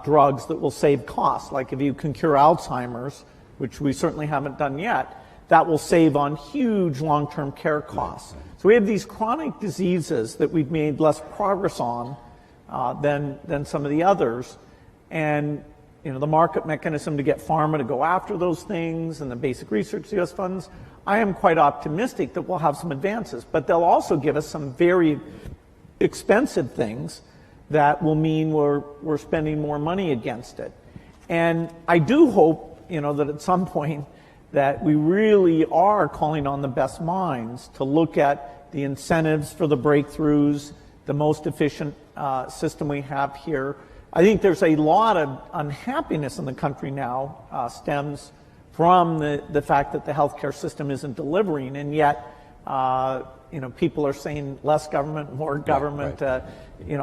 drugs that will save costs, like if you can cure Alzheimer's, which we certainly haven't done yet, that will save on huge long-term care costs. So we have these chronic diseases that we've made less progress on than some of the others. And the market mechanism to get pharma to go after those things and the basic research US funds, I am quite optimistic that we'll have some advances. But they'll also give us some very expensive things that will mean we're spending more money against it. And I do hope, that at some point that we really are calling on the best minds to look at the incentives for the breakthroughs, the most efficient system we have here. I think there's a lot of unhappiness in the country now stems from the fact that the healthcare system isn't delivering, and yet people are saying less government, more government. Right.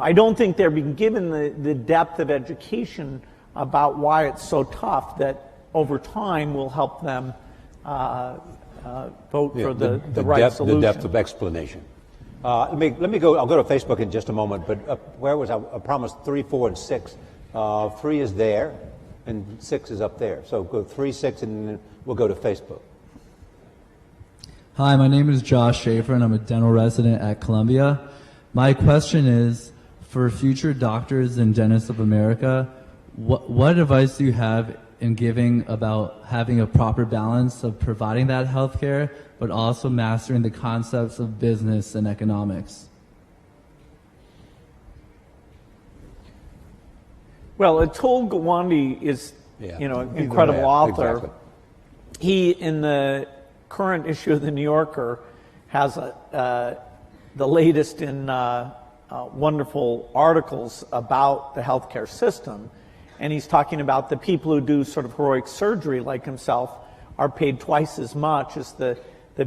I don't think they're being given the depth of education about why it's so tough that over time will help them vote for the right solution. The depth of explanation. Let me go. I'll go to Facebook in just a moment. But where was I? I promised 3, 4, and 6. 3 is there, and 6 is up there. So go 3, 6, and then we'll go to Facebook. Hi, my name is Josh Schaefer, and I'm a dental resident at Columbia. My question is, for future doctors and dentists of America, what advice do you have in giving about having a proper balance of providing that health care, but also mastering the concepts of business and economics? Well, Atul Gawande is, an incredible author. Exactly. He, in the current issue of The New Yorker, has the latest in wonderful articles about the healthcare system, and he's talking about the people who do sort of heroic surgery like himself are paid twice as much as the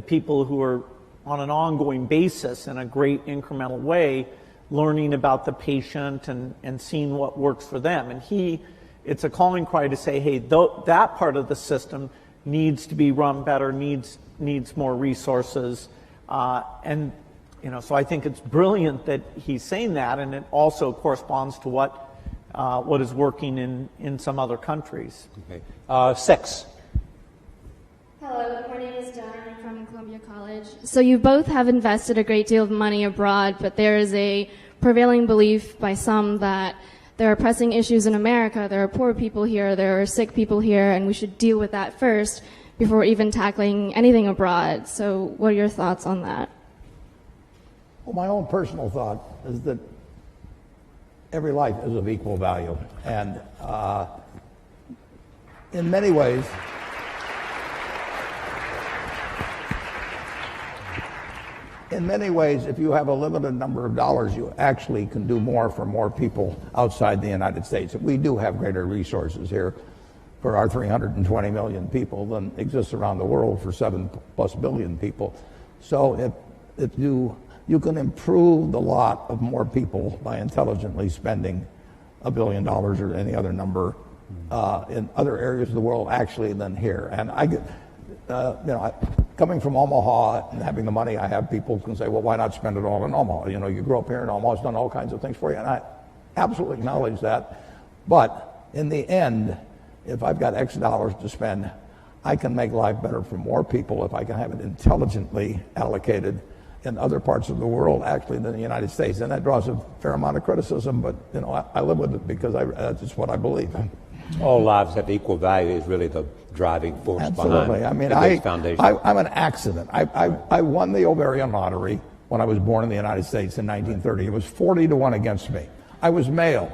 people who are on an ongoing basis in a great incremental way learning about the patient and seeing what works for them. And it's a calling cry to say, hey, that part of the system needs to be run better, needs more resources. And so I think it's brilliant that he's saying that, and it also corresponds to what is working in some other countries. Okay. 6. Hello, my name is Donna. I'm from Columbia College. So you both have invested a great deal of money abroad, but there is a prevailing belief by some that there are pressing issues in America. There are poor people here, there are sick people here, and we should deal with that first before even tackling anything abroad. So what are your thoughts on that? Well, my own personal thought is that every life is of equal value. And in many ways, if you have a limited number of dollars, you actually can do more for more people outside the United States. We do have greater resources here for our 320 million people than exists around the world for 7+ billion people. So if you can improve the lot of more people by intelligently spending $1 billion or any other number in other areas of the world actually than here. And I get, coming from Omaha and having the money I have, people can say, well, why not spend it all in Omaha? You grew up here in Omaha, it's done all kinds of things for you, and I absolutely acknowledge that. But in the end, if I've got X dollars to spend, I can make life better for more people if I can have it intelligently allocated in other parts of the world actually than the United States. And that draws a fair amount of criticism, but I live with it because that's just what I believe. All lives have equal value is really the driving force Absolutely. behind the Gates Foundation. I'm an accident. I won the ovarian lottery when I was born in the United States in 1930. It was 40-1 against me. I was male.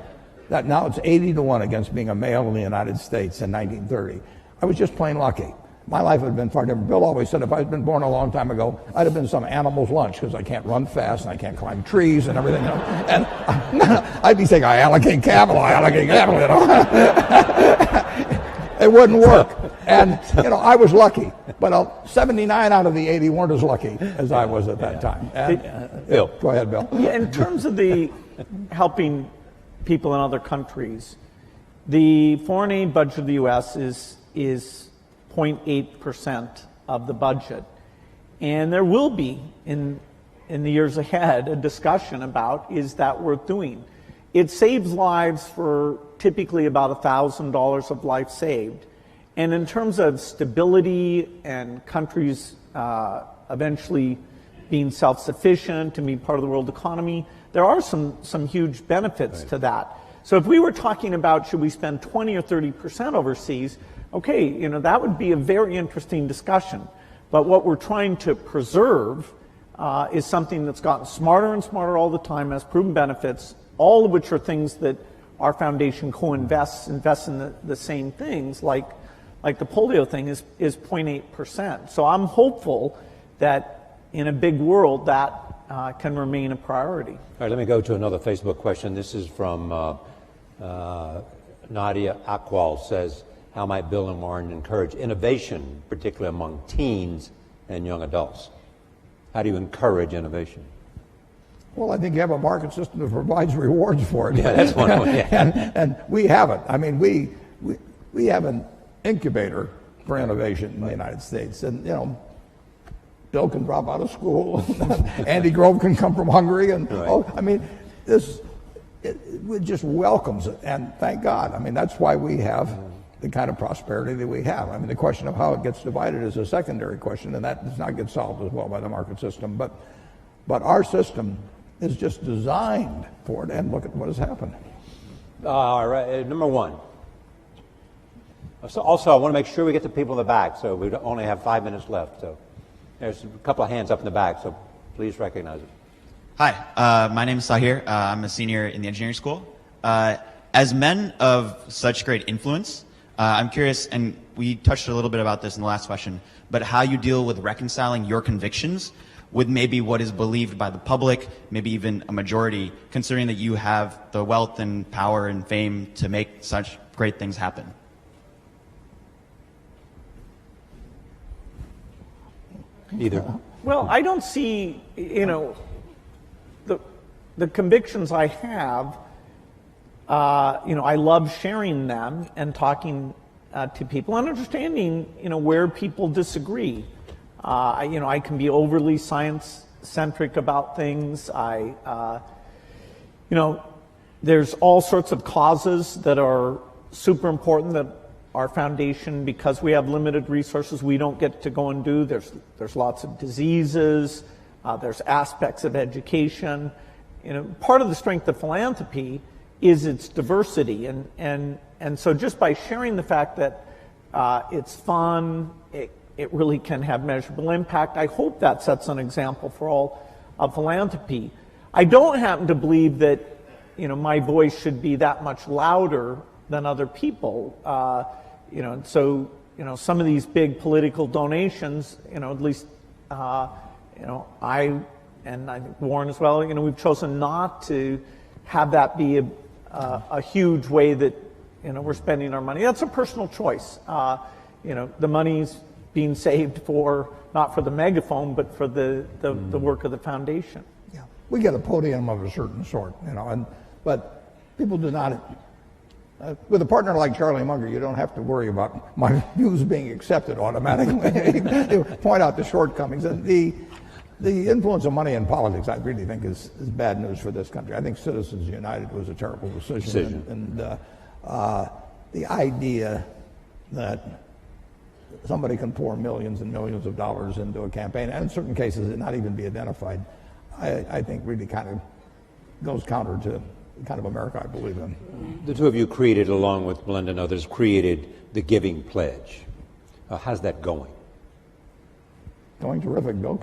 Now it's 80-1 against being a male in the United States in 1930. I was just plain lucky. My life would have been far different. Bill always said if I'd been born a long time ago, I'd have been some animal's lunch because I can't run fast and I can't climb trees and everything. And I'd be saying, I allocate capital. It wouldn't work. And, I was lucky. But 79 out of the 80 weren't as lucky as I was at that time. And, Bill. Go ahead, Bill. Yeah, in terms of the helping people in other countries, the foreign aid budget of the U.S. is 0.8% of the budget. And there will be, in the years ahead, a discussion about, is that worth doing? It saves lives for typically about $1,000 of life saved. And in terms of stability and countries eventually being self-sufficient and being part of the world economy, there are some huge benefits to that. So if we were talking about should we spend 20 or 30% overseas, okay, that would be a very interesting discussion. But what we're trying to preserve is something that's gotten smarter and smarter all the time, has proven benefits, all of which are things that our foundation co-invests in the same things, like the polio thing is 0.8%. So I'm hopeful that in a big world that can remain a priority. All right, let me go to another Facebook question. This is from Nadia Akwal, says, how might Bill and Warren encourage innovation, particularly among teens and young adults? How do you encourage innovation? Well, I think you have a market system that provides rewards for it. Yeah, that's one of them. Yeah. and we have it. I mean, we have an incubator for innovation in the United States. And, Bill can drop out of school. Andy Grove can come from Hungary. And, it just welcomes it. And thank God. I mean, that's why we have the kind of prosperity that we have. I mean, the question of how it gets divided is a secondary question, and that does not get solved as well by the market system. But our system is just designed for it, and look at what has happened. All right, number one. So also, I want to make sure we get the people in the back, so we only have 5 minutes left. So there's a couple of hands up in the back, so please recognize it. Hi, my name is Sahir. I'm a senior in the engineering school. As men of such great influence, I'm curious, and we touched a little bit about this in the last question, but how you deal with reconciling your convictions with maybe what is believed by the public, maybe even a majority, considering that you have the wealth and power and fame to make such great things happen. Either. Well, I don't see, the convictions I have, I love sharing them and talking to people and understanding, where people disagree. I can be overly science-centric about things. There's all sorts of causes that are super important that our foundation, because we have limited resources, we don't get to go and do. There's lots of diseases. There's aspects of education. Part of the strength of philanthropy is its diversity, and so just by sharing the fact that it's fun, it really can have measurable impact. I hope that sets an example for all of philanthropy. I don't happen to believe that my voice should be that much louder than other people. So some of these big political donations, at least I and I think Warren as well, we've chosen not to have that be a huge way that we're spending our money. That's a personal choice. The money's being saved not for the megaphone, but for the work of the foundation. Yeah, we get a podium of a certain sort, but people do not. With a partner like Charlie Munger, you don't have to worry about my views being accepted automatically. You point out the shortcomings. And the influence of money in politics, I really think, is bad news for this country. I think Citizens United was a terrible decision. And the idea that somebody can pour millions and millions of dollars into a campaign, and in certain cases it not even be identified, I think really kind of goes counter to the kind of America I believe in. The two of you created, along with Melinda and others, created the Giving Pledge. How's that going? Going terrific, Bill.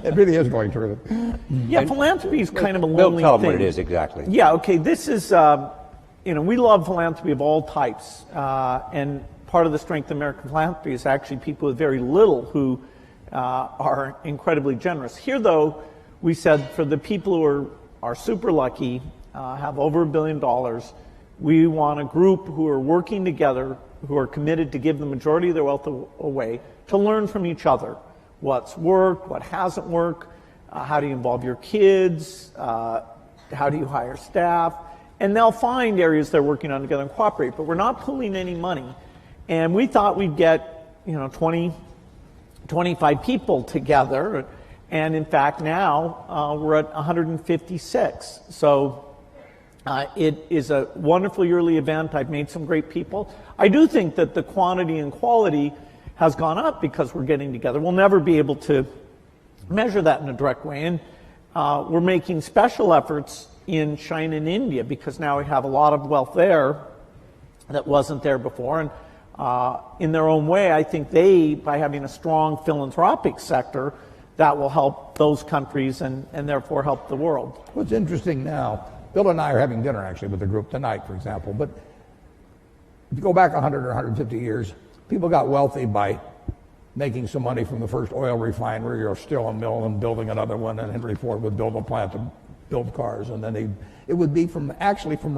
It really is going terrific. Yeah, philanthropy is kind of a lonely thing. Tell them what it is exactly. Yeah, okay. This is, we love philanthropy of all types, and part of the strength of American philanthropy is actually people with very little who are incredibly generous. Here, though, we said for the people who are super lucky, have over $1 billion, we want a group who are working together, who are committed to give the majority of their wealth away, to learn from each other. What's worked, what hasn't worked, how do you involve your kids, how do you hire staff, and they'll find areas they're working on together and cooperate, but we're not pooling any money. And we thought we'd get 20, 25 people together, and in fact now we're at 156. So it is a wonderful yearly event. I've made some great people. I do think that the quantity and quality has gone up because we're getting together. We'll never be able to measure that in a direct way, and we're making special efforts in China and India because now we have a lot of wealth there that wasn't there before. And in their own way, I think by having a strong philanthropic sector, that will help those countries and therefore help the world. What's interesting now, Bill and I are having dinner actually with the group tonight, for example, but if you go back 100 or 150 years, people got wealthy by making some money from the first oil refinery or steel and mill and building another one, and Henry Ford would build a plant to build cars, and then it would be from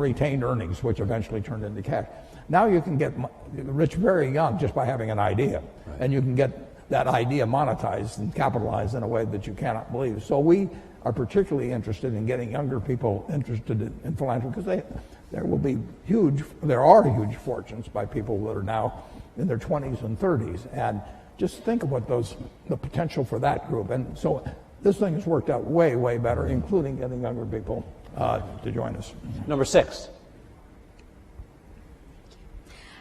retained earnings, which eventually turned into cash. Now you can get rich very young just by having an idea, and you can get that idea monetized and capitalized in a way that you cannot believe. So we are particularly interested in getting younger people interested in philanthropy because there are huge fortunes by people that are now in their 20s and 30s, and just think of what the potential for that group. And so this thing has worked out way, way better, including getting younger people to join us. Number 6.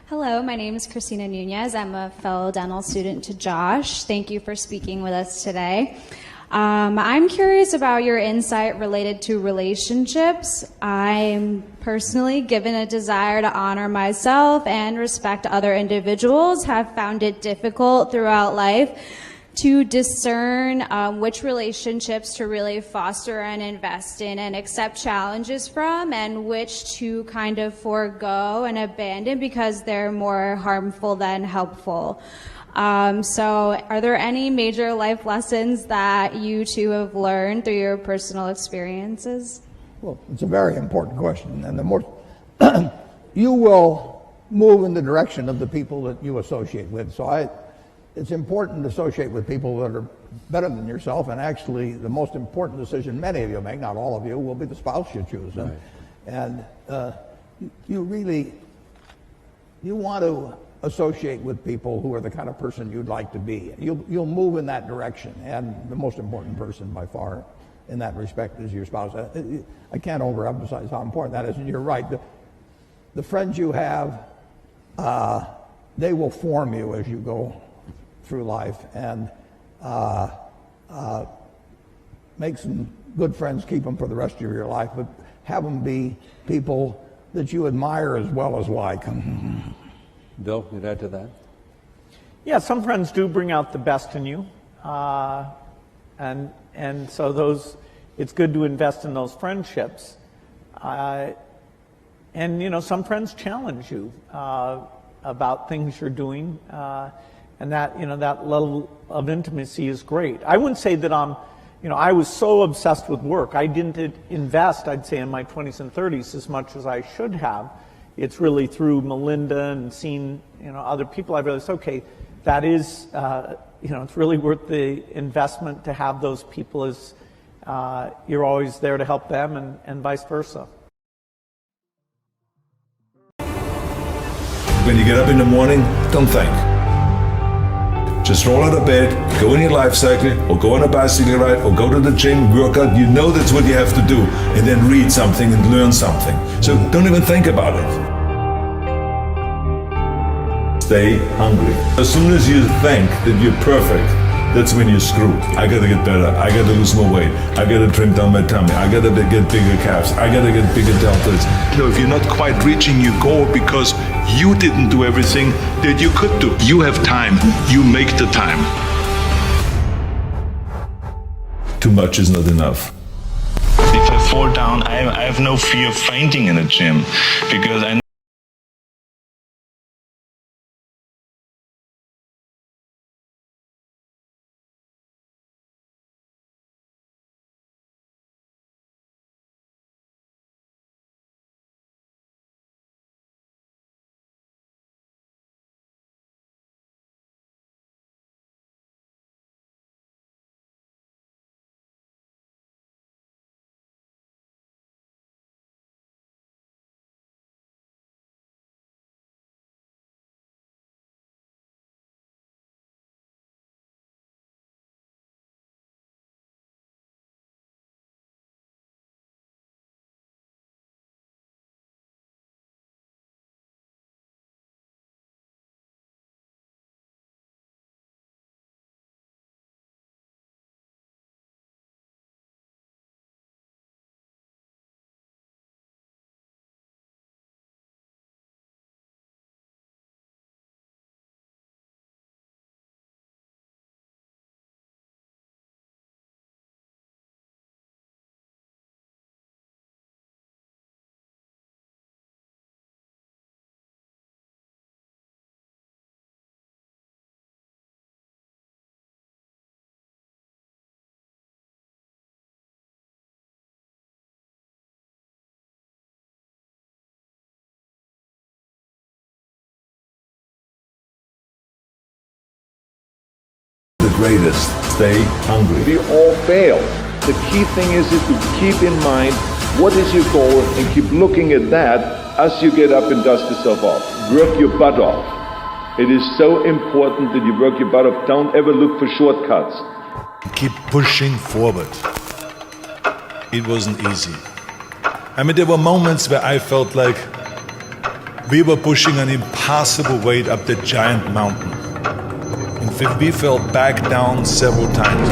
Hello, my name is Christina Nunez. I'm a fellow dental student to Josh. Thank you for speaking with us today. I'm curious about your insight related to relationships. I'm personally, given a desire to honor myself and respect other individuals, have found it difficult throughout life to discern which relationships to really foster and invest in and accept challenges from, and which to kind of forego and abandon because they're more harmful than helpful. So are there any major life lessons that you two have learned through your personal experiences? Well, it's a very important question, and the more you will move in the direction of the people that you associate with. So it's important to associate with people that are better than yourself, and actually the most important decision many of you make, not all of you, will be the spouse you choose. Right. And you want to associate with people who are the kind of person you'd like to be. You'll move in that direction, and the most important person by far in that respect is your spouse. I can't overemphasize how important that is, and you're right. The friends you have, they will form you as you go through life, and make some good friends, keep them for the rest of your life, but have them be people that you admire as well as like. Bill, you'd add to that? Yeah, some friends do bring out the best in you, and so it's good to invest in those friendships. And you know, some friends challenge you about things you're doing, and that level of intimacy is great. I wouldn't say that I was so obsessed with work. I didn't invest, I'd say, in my 20s and 30s as much as I should have. It's really through Melinda and seeing other people I realized, okay, that is it's really worth the investment to have those people, as you're always there to help them, and vice versa. When you get up in the morning, don't think. Just roll out of bed, go in your life cycle, or go on a bicycle ride, or go to the gym, work out. You know that's what you have to do, and then read something and learn something. So don't even think about it. Stay hungry. As soon as you think that you're perfect, that's when you're screwed. I gotta get better. I gotta lose more weight. I gotta trim down my tummy. I gotta get bigger calves. I gotta get bigger deltoids. If you're not quite reaching your goal because you didn't do everything that you could do. You have time. You make the time. Too much is not enough. If I fall down, I have no fear of fainting in a gym, because I Greatest. Stay hungry. We all fail. The key thing is to keep in mind what is your goal and keep looking at that as you get up and dust yourself off. Work your butt off. It is so important that you work your butt off. Don't ever look for shortcuts. Keep pushing forward. It wasn't easy. I mean, there were moments where I felt like we were pushing an impossible weight up that giant mountain. We fell back down several times.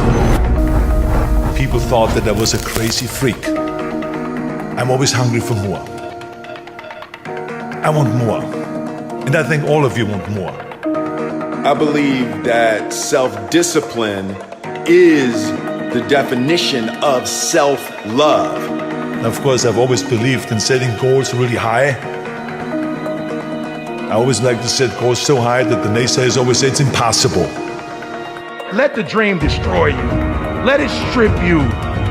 People thought that I was a crazy freak. I'm always hungry for more. I want more. And I think all of you want more. I believe that self-discipline is the definition of self-love. Of course, I've always believed in setting goals really high. I always like to set goals so high that the naysayers always say it's impossible. Let the dream destroy you. Let it strip you.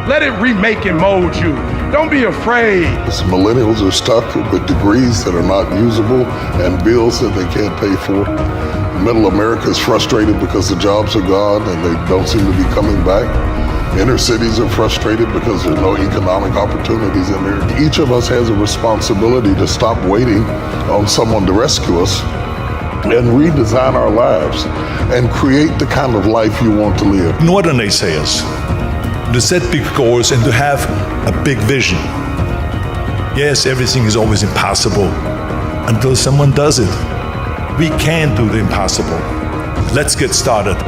Let it remake and mold you. Don't be afraid. Millennials are stuck with degrees that are not usable and bills that they can't pay for. Middle America is frustrated because the jobs are gone and they don't seem to be coming back. Inner cities are frustrated because there's no economic opportunities in there. Each of us has a responsibility to stop waiting on someone to rescue us and redesign our lives and create the kind of life you want to live. Ignore the naysayers. To set big goals and to have a big vision. Yes, everything is always impossible until someone does it. We can do the impossible. Let's get started.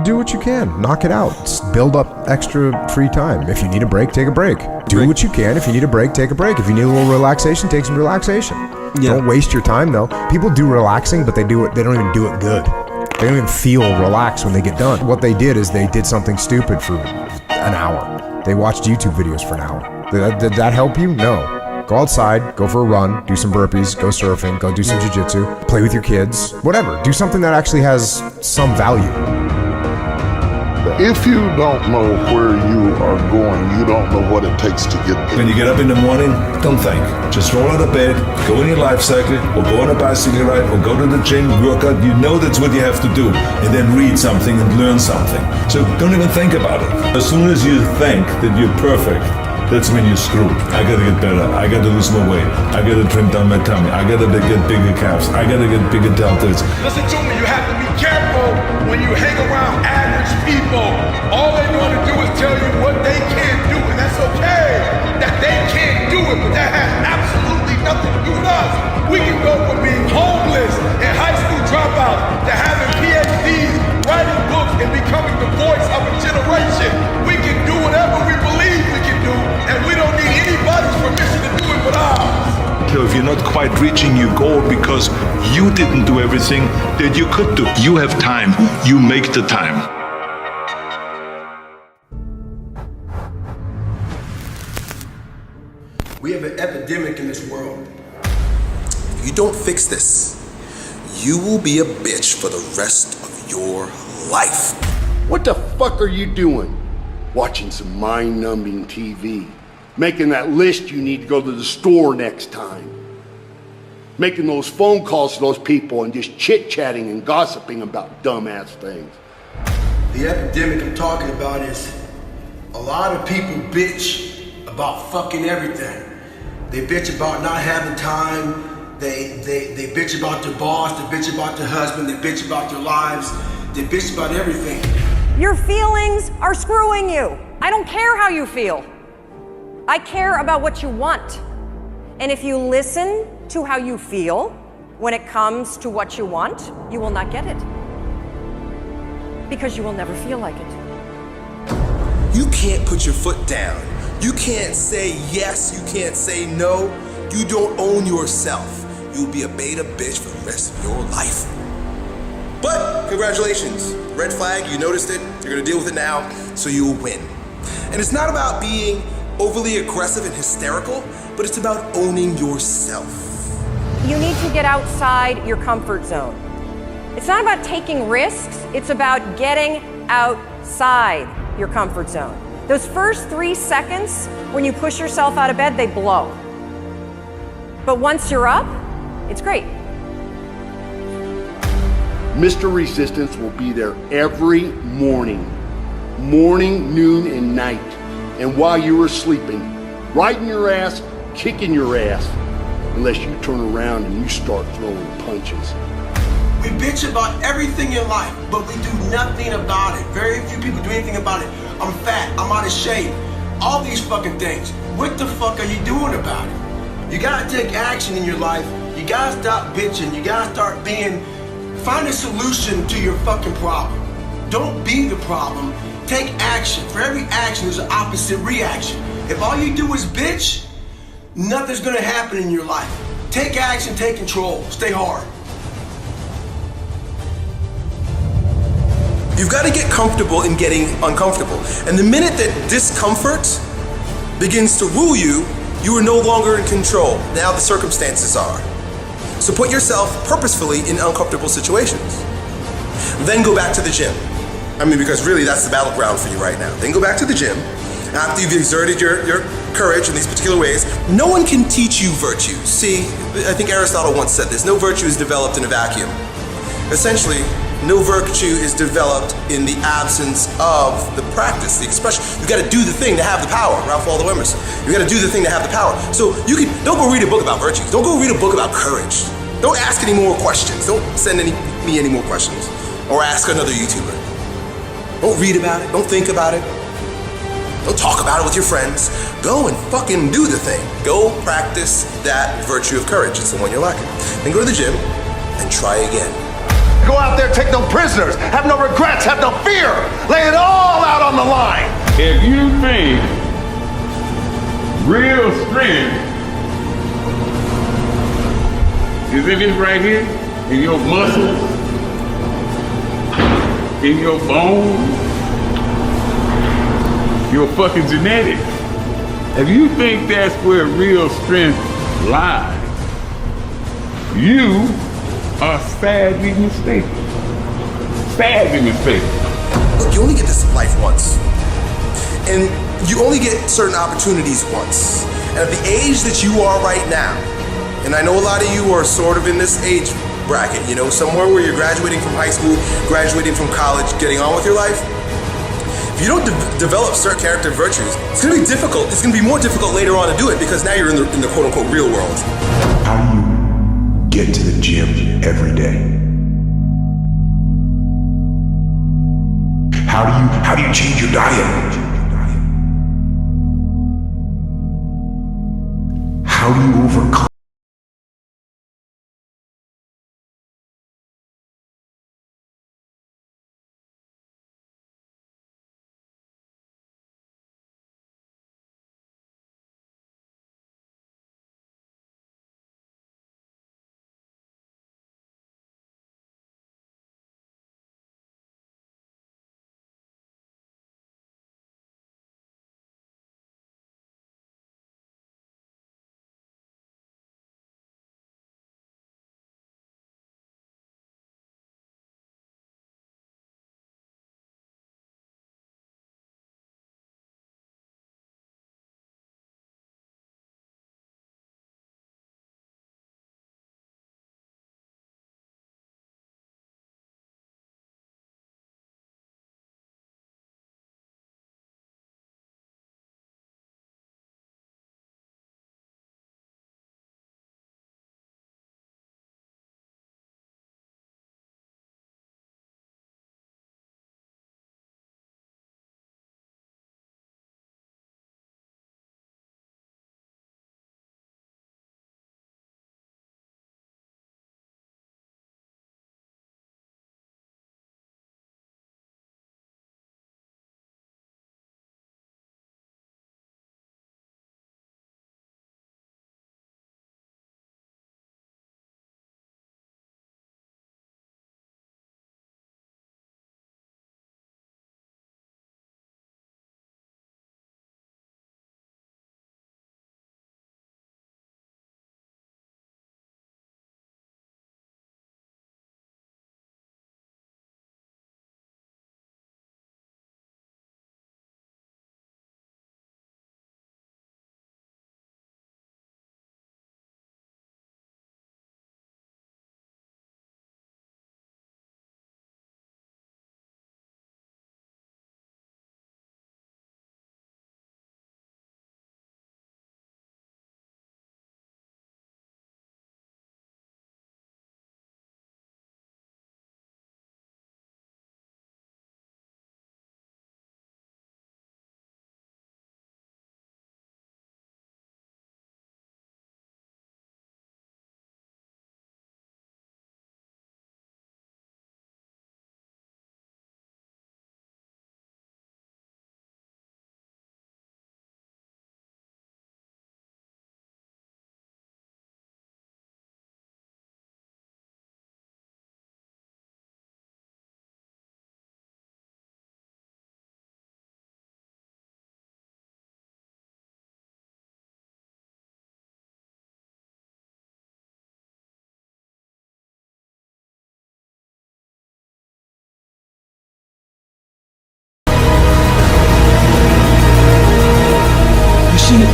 Do what you can. Knock it out. Build up extra free time. If you need a break, take a break. Do what you can. If you need a break, take a break. If you need a little relaxation, take some relaxation. Yeah. Don't waste your time though. People do relaxing, but they don't even do it good. They don't even feel relaxed when they get done. What they did is they did something stupid for an hour. They watched YouTube videos for an hour. Did that help you? No. Go outside, go for a run, do some burpees, go surfing, go do some jiu-jitsu, play with your kids, whatever. Do something that actually has some value. If you don't know where you are going, you don't know what it takes to get there. When you get up in the morning, don't think. Just roll out of bed, go on your life cycle, or go on a bicycle ride, or go to the gym, work out. You know that's what you have to do. And then read something and learn something. So don't even think about it. As soon as you think that you're perfect, that's when you're screwed. I gotta get better. I gotta lose more weight. I gotta trim down my tummy. I gotta get bigger calves. I gotta get bigger deltoids. Listen to me, you have to be careful when you hang around average people. All they want to do is tell you what they can't do, and that's okay that they can't do it, but that has absolutely nothing to do with us. We can go from being homeless and high school dropouts to having PhDs, writing books, and becoming the voice of a generation. We can do whatever we believe we can do, and we don't need anybody's permission to do it but ours. So if you're not quite reaching your goal because you didn't do everything that you could do, you have time. You make the time. We have an epidemic in this world. If you don't fix this, you will be a bitch for the rest of your life. What the fuck are you doing? Watching some mind-numbing TV. Making that list you need to go to the store next time. Making those phone calls to those people and just chit-chatting and gossiping about dumbass things. The epidemic I'm talking about is a lot of people bitch about fucking everything. They bitch about not having time. They bitch about their boss. They bitch about their husband. They bitch about their lives. They bitch about everything. Your feelings are screwing you. I don't care how you feel. I care about what you want. And if you listen to how you feel when it comes to what you want, you will not get it. Because you will never feel like it. You can't put your foot down. You can't say yes, you can't say no. You don't own yourself. You'll be a beta bitch for the rest of your life. But congratulations, red flag, you noticed it, you're gonna deal with it now, so you'll win. And it's not about being overly aggressive and hysterical, but it's about owning yourself. You need to get outside your comfort zone. It's not about taking risks, it's about getting outside your comfort zone. Those first 3 seconds, when you push yourself out of bed, they blow. But once you're up, it's great. Mr. Resistance will be there every morning, noon, and night. And while you are sleeping, riding your ass, kicking your ass, unless you turn around and you start throwing punches. We bitch about everything in life, but we do nothing about it. Very few people do anything about it. I'm fat, I'm out of shape, all these fucking things. What the fuck are you doing about it? You gotta take action in your life. You gotta stop bitching. You gotta start find a solution to your fucking problem. Don't be the problem. Take action. For every action, there's an opposite reaction. If all you do is bitch, nothing's gonna happen in your life. Take action, take control, stay hard. You've got to get comfortable in getting uncomfortable. And the minute that discomfort begins to rule you, you are no longer in control. Now the circumstances are. So put yourself purposefully in uncomfortable situations. Then go back to the gym. I mean, because really that's the battleground for you right now. Then go back to the gym. After you've exerted your courage in these particular ways, no one can teach you virtues. See, I think Aristotle once said this, no virtue is developed in a vacuum. Essentially, no virtue is developed in the absence of the practice, the expression. You got to do the thing to have the power. Ralph Waldo Emerson. You got to do the thing to have the power. So don't go read a book about virtues. Don't go read a book about courage. Don't ask any more questions. Don't send me any more questions, or ask another YouTuber. Don't read about it. Don't think about it. Don't talk about it with your friends. Go and fucking do the thing. Go practice that virtue of courage. It's the one you're lacking. Then go to the gym and try again. Go out there, take no prisoners, have no regrets, have no fear. Lay it all out on the line. If you think real strength is in this right here, in your muscles, in your bones, your fucking genetics, if you think that's where real strength lies, you are sadly mistaken. Sadly mistaken. Look, you only get this life once. And you only get certain opportunities once. And at the age that you are right now, and I know a lot of you are sort of in this age bracket, you know, somewhere where you're graduating from high school, graduating from college, getting on with your life. If you don't develop certain character virtues, it's going to be difficult. It's going to be more difficult later on to do it because now you're in the quote-unquote real world. How do you get to the gym every day? How do you change your diet? How do you overcome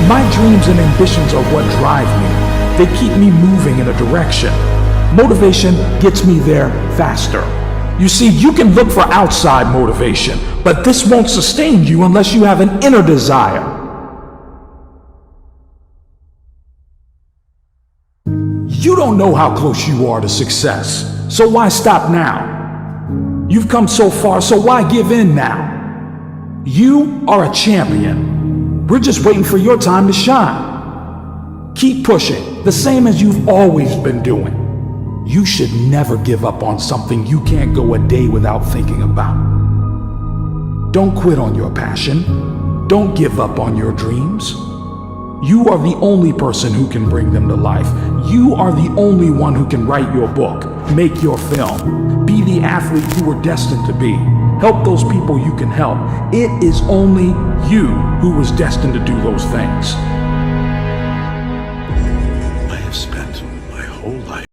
My dreams and ambitions are what drive me. They keep me moving in a direction. Motivation gets me there faster. You see, you can look for outside motivation, but this won't sustain you unless you have an inner desire. You don't know how close you are to success, so why stop now? You've come so far, so why give in now? You are a champion. We're just waiting for your time to shine. Keep pushing, the same as you've always been doing. You should never give up on something you can't go a day without thinking about. Don't quit on your passion. Don't give up on your dreams. You are the only person who can bring them to life. You are the only one who can write your book, make your film, be the athlete you were destined to be, help those people you can help. It is only you who was destined to do those things. I have spent my whole life.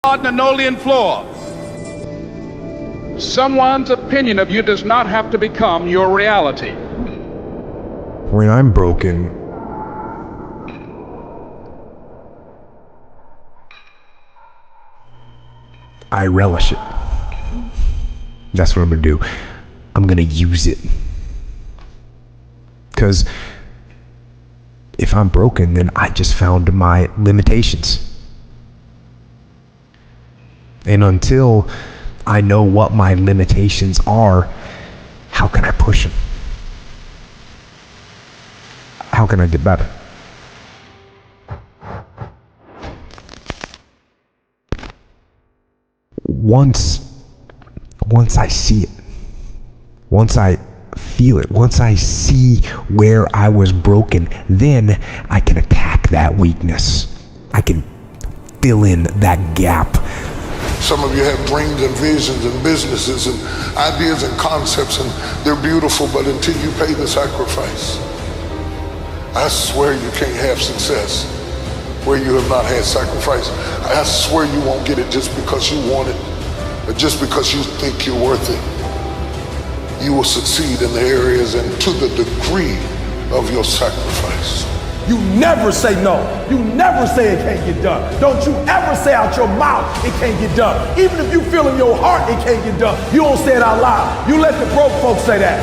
Linoleum floor. Someone's opinion of you does not have to become your reality. When I'm broken, I relish it. That's what I'm gonna do. I'm gonna use it. Because if I'm broken, then I just found my limitations. And until I know what my limitations are, how can I push them? How can I get better? Once I see it, once I feel it, once I see where I was broken, then I can attack that weakness. I can fill in that gap Some of you have dreams and visions and businesses and ideas and concepts, and they're beautiful, but until you pay the sacrifice, I swear you can't have success where you have not had sacrifice. I swear you won't get it just because you want it, but just because you think you're worth it. You will succeed in the areas and to the degree of your sacrifice. You never say no. You never say it can't get done. Don't you ever say out your mouth it can't get done. Even if you feel in your heart it can't get done, you don't say it out loud. You let the broke folks say that.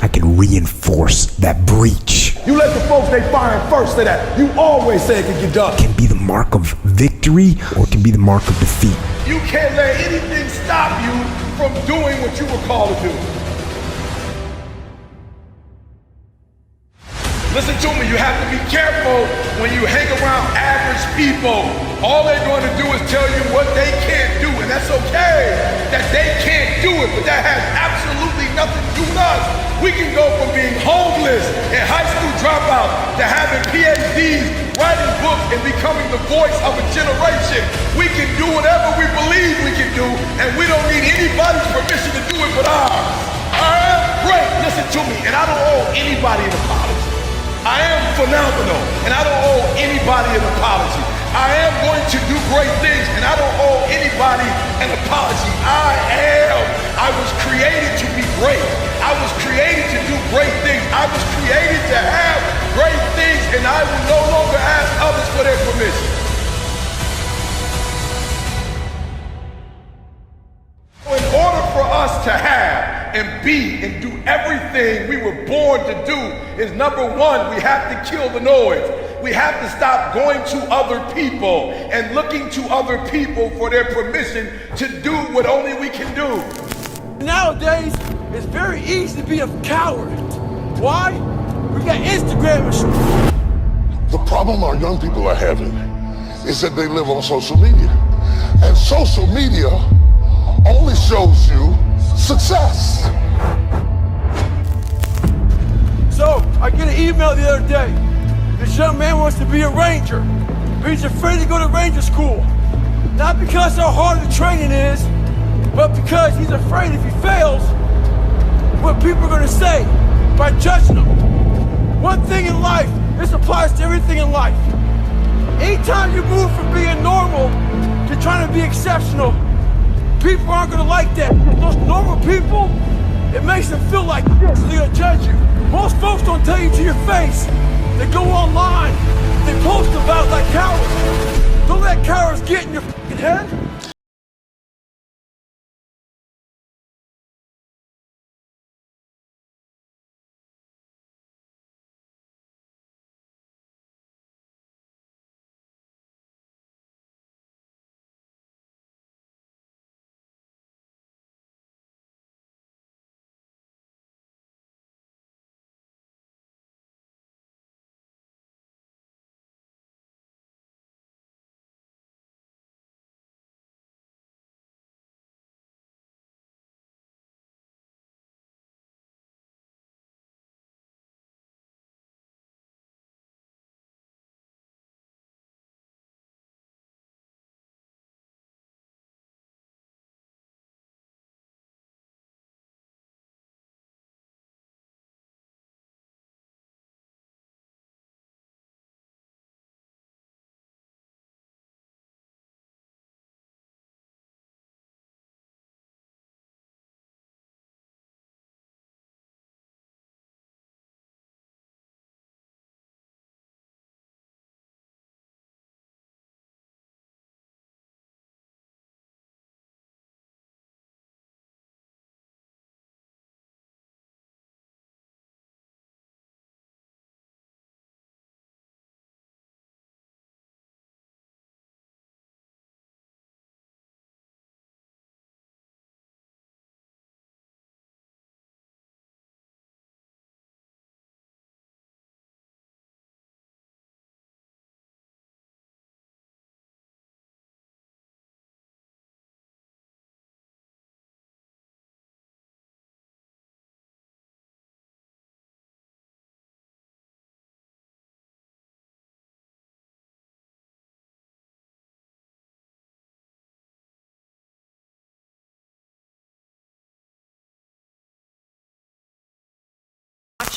I can reinforce that breach. You let the folks they firing first say that. You always say it can get done. It can be the mark of victory or it can be the mark of defeat. You can't let anything stop you from doing what you were called to do. Listen to me, you have to be careful when you hang around average people. All they're going to do is tell you what they can't do, and that's okay that they can't do it, but that has absolutely nothing to do with us. We can go from being homeless and high school dropouts to having PhDs, writing books, and becoming the voice of a generation. We can do whatever we believe we can do, and we don't need anybody's permission to do it but ours. I am great, listen to me, and I don't owe anybody an apology. I am phenomenal, and I don't owe anybody an apology. I am going to do great things, and I don't owe anybody an apology. I was created to be great. I was created to do great things. I was created to have great things, and I will no longer ask others for their permission. In order for us to have and be and do everything we were born to do is number one, we have to kill the noise. We have to stop going to other people and looking to other people for their permission to do what only we can do. Nowadays, it's very easy to be a coward. Why? We got Instagram and shit. The problem our young people are having is that they live on social media. And social media only shows you success. So, I get an email the other day. This young man wants to be a ranger, but he's afraid to go to ranger school. Not because how hard the training is, but because he's afraid if he fails, what people are going to say by judging him. One thing in life, this applies to everything in life. Anytime you move from being normal to trying to be exceptional, people aren't going to like that. Those normal people, it makes them feel like this. They're going to judge you. Most folks don't tell you to your face. They go online. They post about like cowards. Don't let cowards get in your fucking head.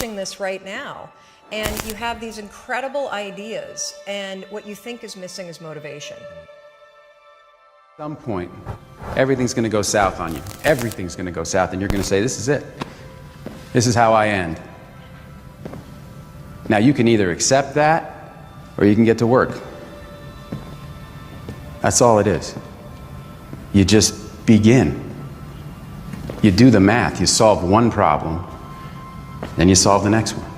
watching this right now, and you have these incredible ideas, and what you think is missing is motivation. At some point, everything's going to go south on you. Everything's going to go south, and you're going to say, this is it. This is how I end. Now, you can either accept that, or you can get to work. That's all it is. You just begin. You do the math. You solve one problem, then you solve the next one.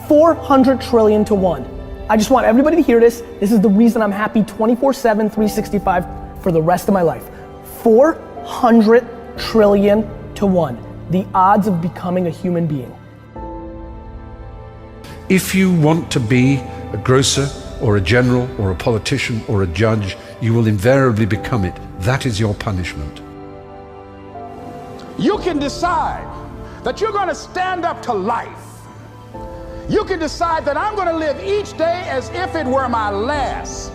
400 trillion to 1. I just want everybody to hear this. This is the reason I'm happy 24/7, 365 for the rest of my life. 400 trillion to 1. The odds of becoming a human being. If you want to be a grocer or a general or a politician or a judge, you will invariably become it. That is your punishment. You can decide that you're going to stand up to life. You can decide that I'm going to live each day as if it were my last.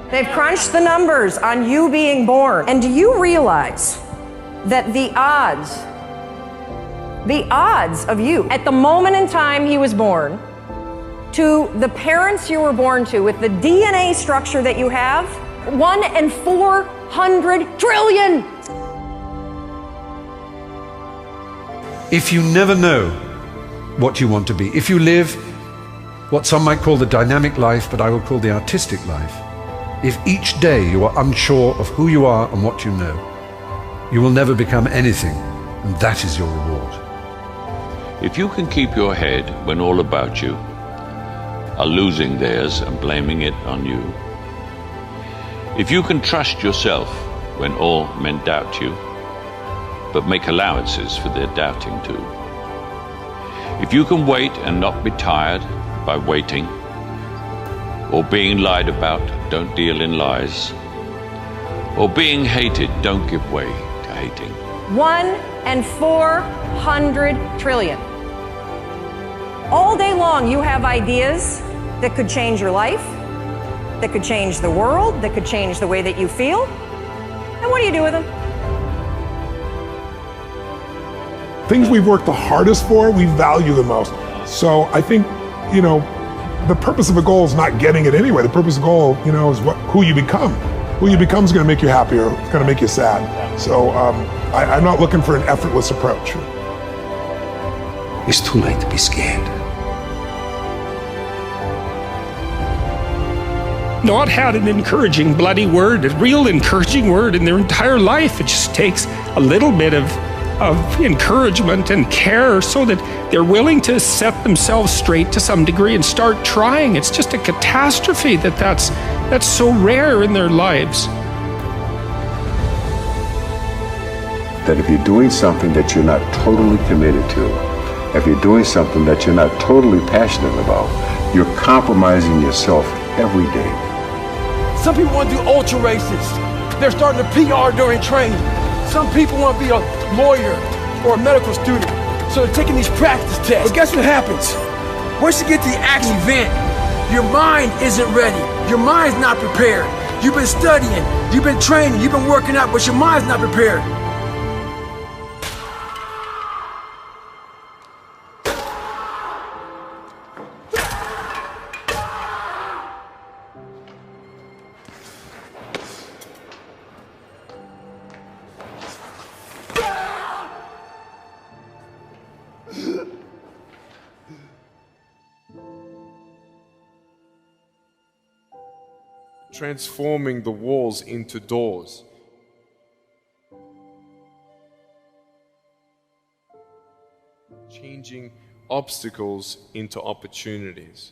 They've crunched the numbers on you being born. And do you realize that the odds of you at the moment in time he was born to the parents you were born to with the DNA structure that you have, 1 in 400 trillion. If you never know what you want to be, if you live what some might call the dynamic life, but I will call the artistic life, if each day you are unsure of who you are and what you know, you will never become anything, and that is your reward. If you can keep your head when all about you are losing theirs and blaming it on you, if you can trust yourself when all men doubt you, but make allowances for their doubting too, if you can wait and not be tired by waiting, or being lied about, don't deal in lies, or being hated, don't give way to hating. 1 in 400 trillion. All day long you have ideas that could change your life, that could change the world, that could change the way that you feel. And what do you do with them? Things we've worked the hardest for, we value the most. So I think, the purpose of a goal is not getting it anyway. The purpose of a goal, is who you become. Who you become is going to make you happy or it's going to make you sad. So I'm not looking for an effortless approach. It's too late to be scared. Not had an encouraging bloody word, a real encouraging word in their entire life. It just takes a little bit of encouragement and care so that they're willing to set themselves straight to some degree and start trying. It's just a catastrophe that's so rare in their lives. That if you're doing something that you're not totally committed to, if you're doing something that you're not totally passionate about, you're compromising yourself every day. Some people want to do ultra races. They're starting to PR during training. Some people want to be a lawyer or a medical student, so they're taking these practice tests. But guess what happens? Once you get to the actual event, your mind isn't ready. Your mind's not prepared. You've been studying, you've been training, you've been working out, but your mind's not prepared. Transforming the walls into doors. Changing obstacles into opportunities.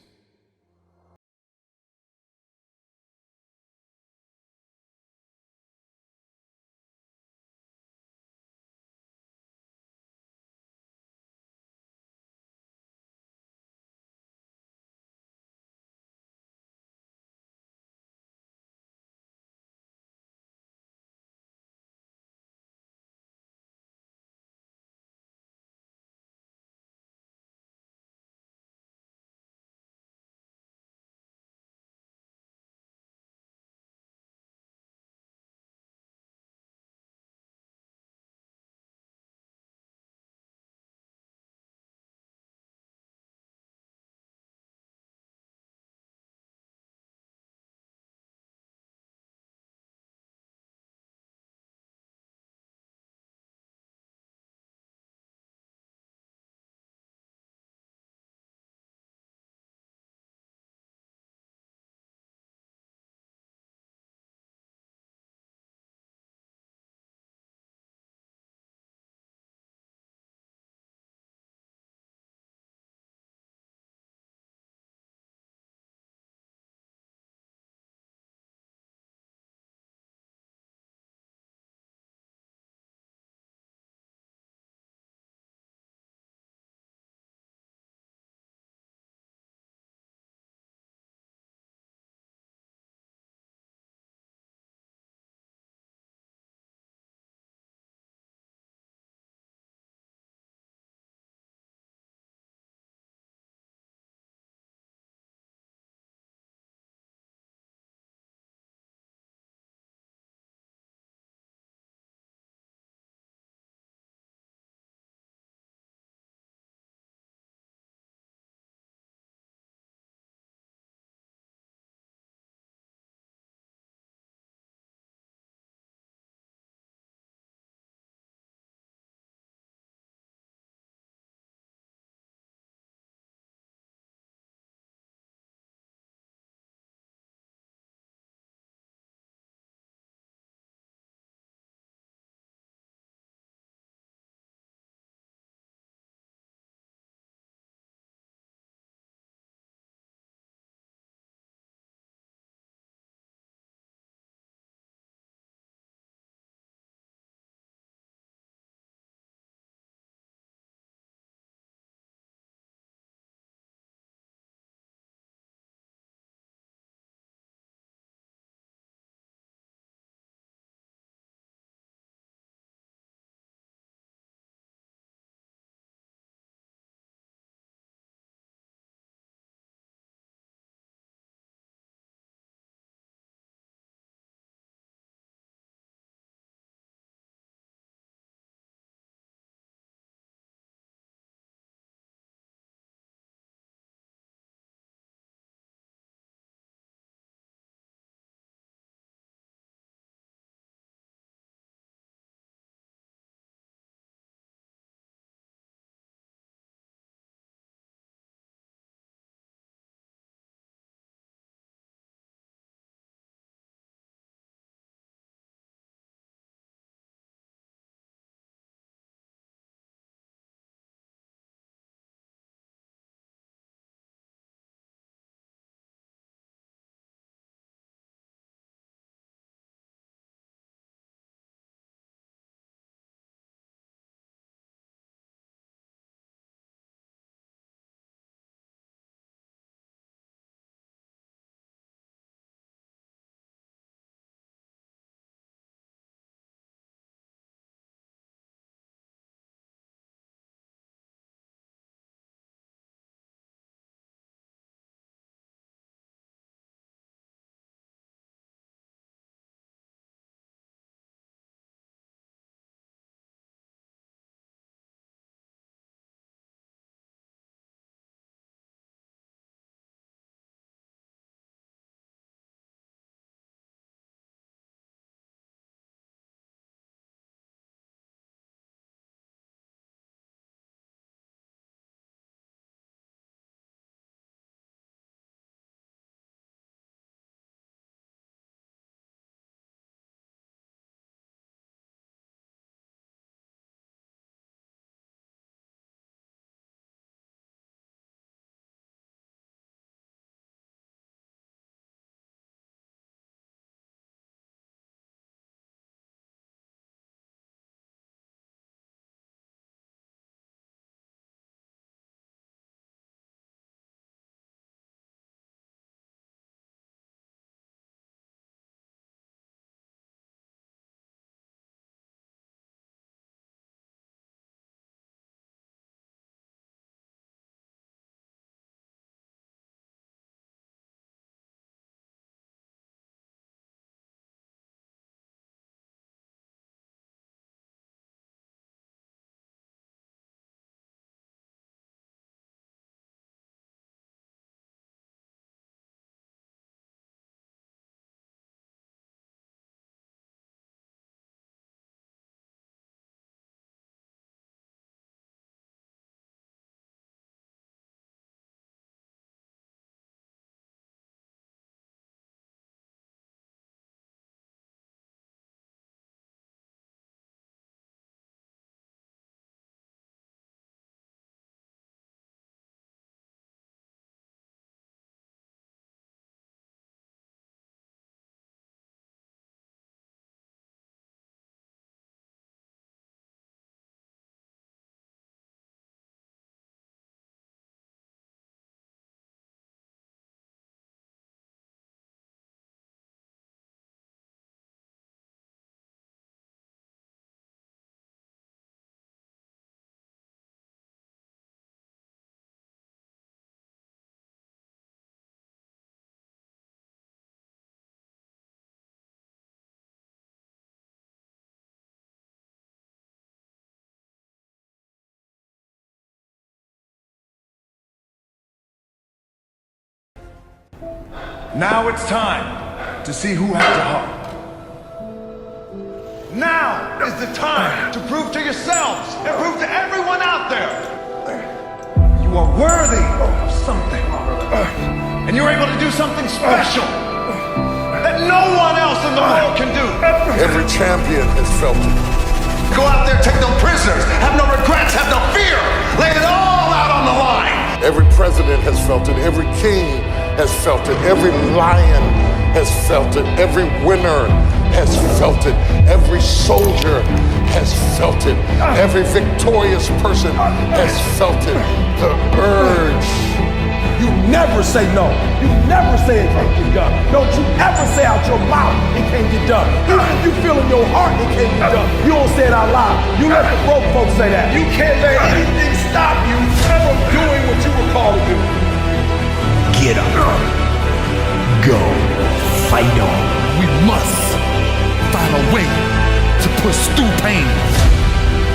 Now it's time to see who has a heart. Now is the time to prove to yourselves and prove to everyone out there you are worthy of something. And you're able to do something special that no one else in the world can do. Every champion has felt it. Go out there, take no prisoners, have no regrets, have no fear. Lay it all out on the line. Every president has felt it. Every king has felt it. Every lion has felt it. Every winner has felt it. Every soldier has felt it. Every victorious person has felt it. The urge. You never say no. You never say it can't get done. Don't you ever say out your mouth it can't get done. Even if you feel in your heart it can't get done, you don't say it out loud. You let the broke folks say that. You can't let anything stop you from doing what you were called to do. Get up. Go. Fight on. We must find a way to push through pain,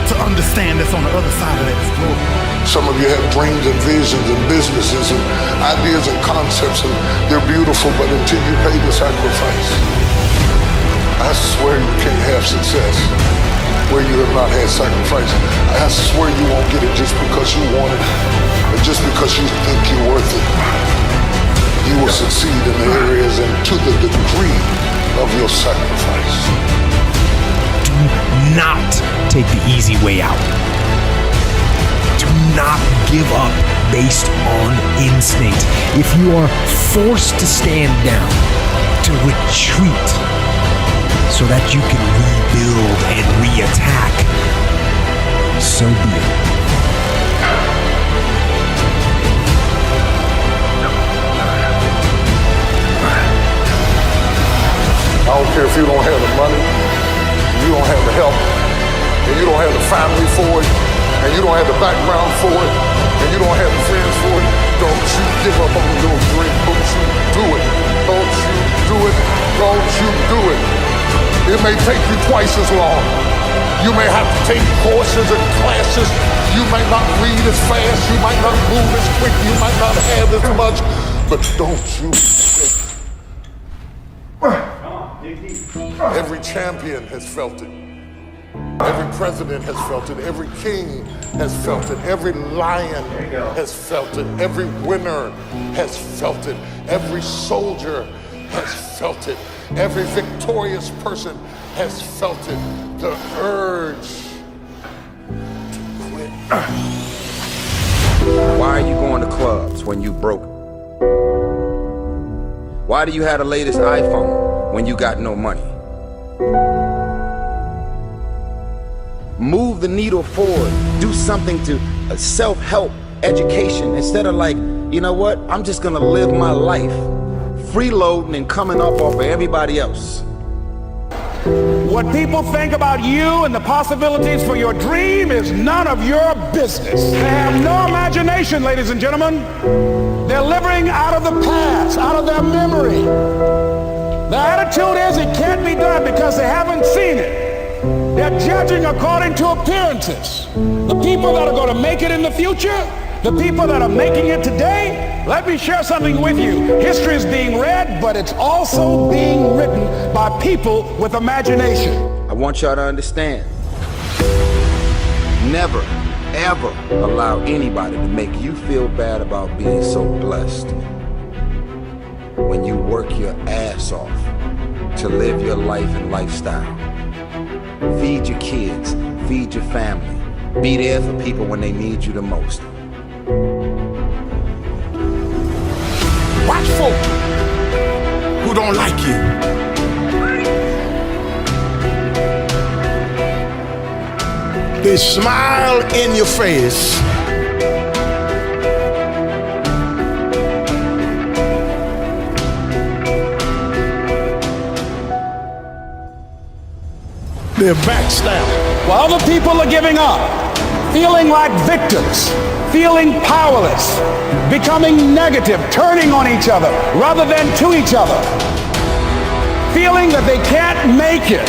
to understand that's on the other side of that struggle. Some of you have dreams and visions and businesses and ideas and concepts, and they're beautiful, but until you pay the sacrifice, I swear you can't have success where you have not had sacrifice. I swear you won't get it just because you want it, or just because you think you're worth it. You will succeed in the areas and to the degree of your sacrifice. Do not take the easy way out. Do not give up based on instinct. If you are forced to stand down, to retreat, so that you can rebuild and re-attack, so be it. I don't care if you don't have the money, you don't have the help, and you don't have the family for it, and you don't have the background for it, and you don't have the friends for it. Don't you give up on your dream. Don't you do it. Don't you do it. Don't you do it. It may take you twice as long. You may have to take courses and classes. You might not read as fast. You might not move as quick. You might not have as much. But don't you Every champion has felt it. Every president has felt it. Every king has felt it. Every lion has felt it. Every winner has felt it. Every soldier has felt it. Every victorious person has felt it. The urge to quit. Why are you going to clubs when you broke? Why do you have the latest iPhone when you got no money? Move the needle forward. Do something to self-help education instead of like, you know what? I'm just gonna live my life freeloading and coming up off of everybody else. What people think about you and the possibilities for your dream is none of your business. They have no imagination, ladies and gentlemen. They're living out of the past, out of their memory. The attitude is it can't be done because they haven't seen it. They're judging according to appearances. The people that are going to make it in the future, the people that are making it today, let me share something with you. History is being read, but it's also being written by people with imagination. I want y'all to understand. Never, ever allow anybody to make you feel bad about being so blessed. When you work your ass off to live your life and lifestyle. Feed your kids, feed your family. Be there for people when they need you the most. Watch folk who don't like you. They smile in your face. They're backstabbing. While other people are giving up, feeling like victims, feeling powerless, becoming negative, turning on each other rather than to each other, feeling that they can't make it.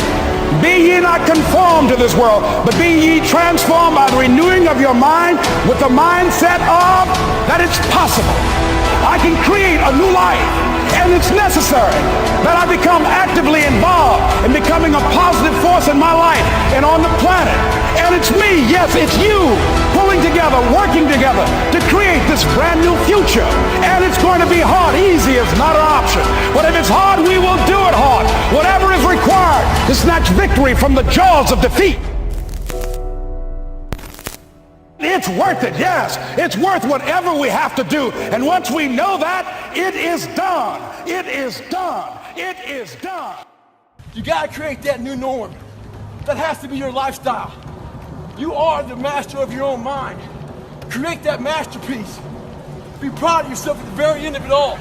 Be ye not conformed to this world, but be ye transformed by the renewing of your mind with the mindset of that it's possible. I can create a new life. And it's necessary that I become actively involved in becoming a positive force in my life and on the planet. And it's me, yes, it's you, pulling together, working together to create this brand new future. And it's going to be hard. Easy is not an option. But if it's hard, we will do it hard. Whatever is required to snatch victory from the jaws of defeat. It's worth it, yes. It's worth whatever we have to do. And once we know that, it is done. It is done. It is done. You gotta create that new norm. That has to be your lifestyle. You are the master of your own mind. Create that masterpiece. Be proud of yourself at the very end of it all.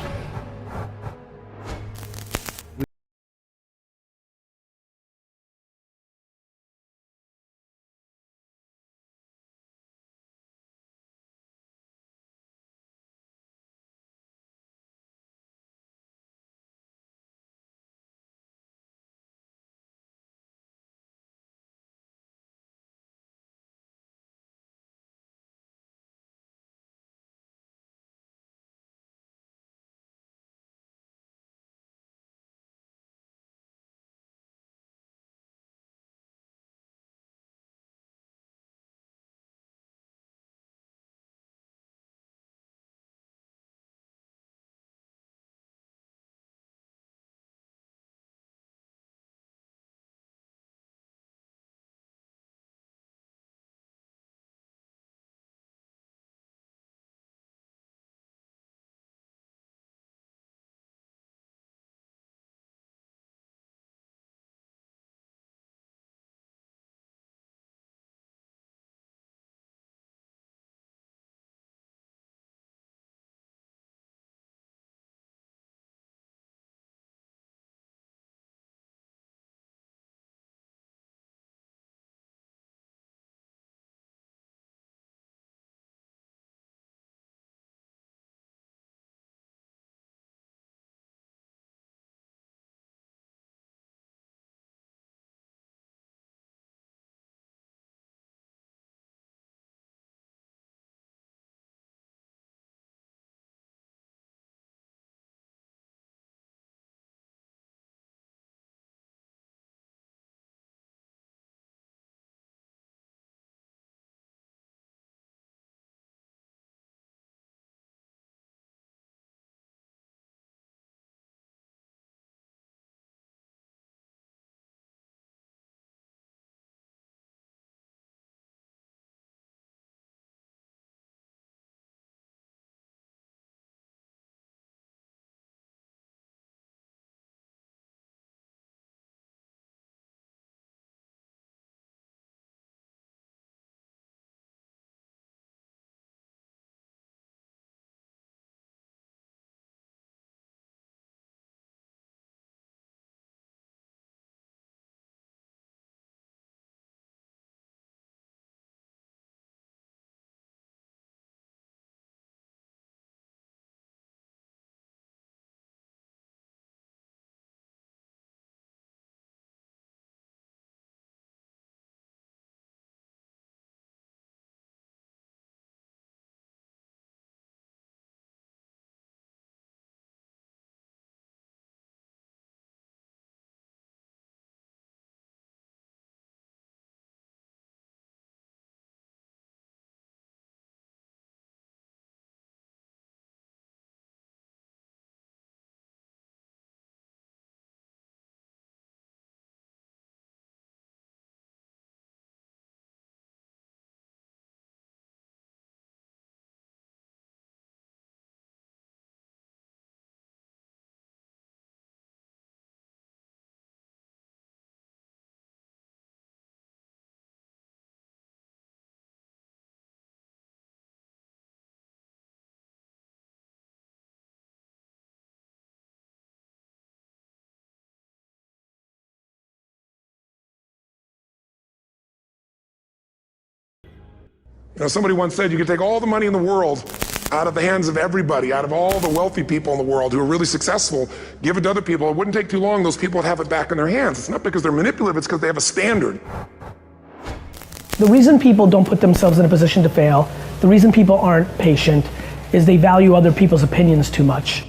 You know, somebody once said you could take all the money in the world out of the hands of everybody, out of all the wealthy people in the world who are really successful, give it to other people. It wouldn't take too long, those people would have it back in their hands. It's not because they're manipulative, it's because they have a standard. The reason people don't put themselves in a position to fail, the reason people aren't patient, is they value other people's opinions too much.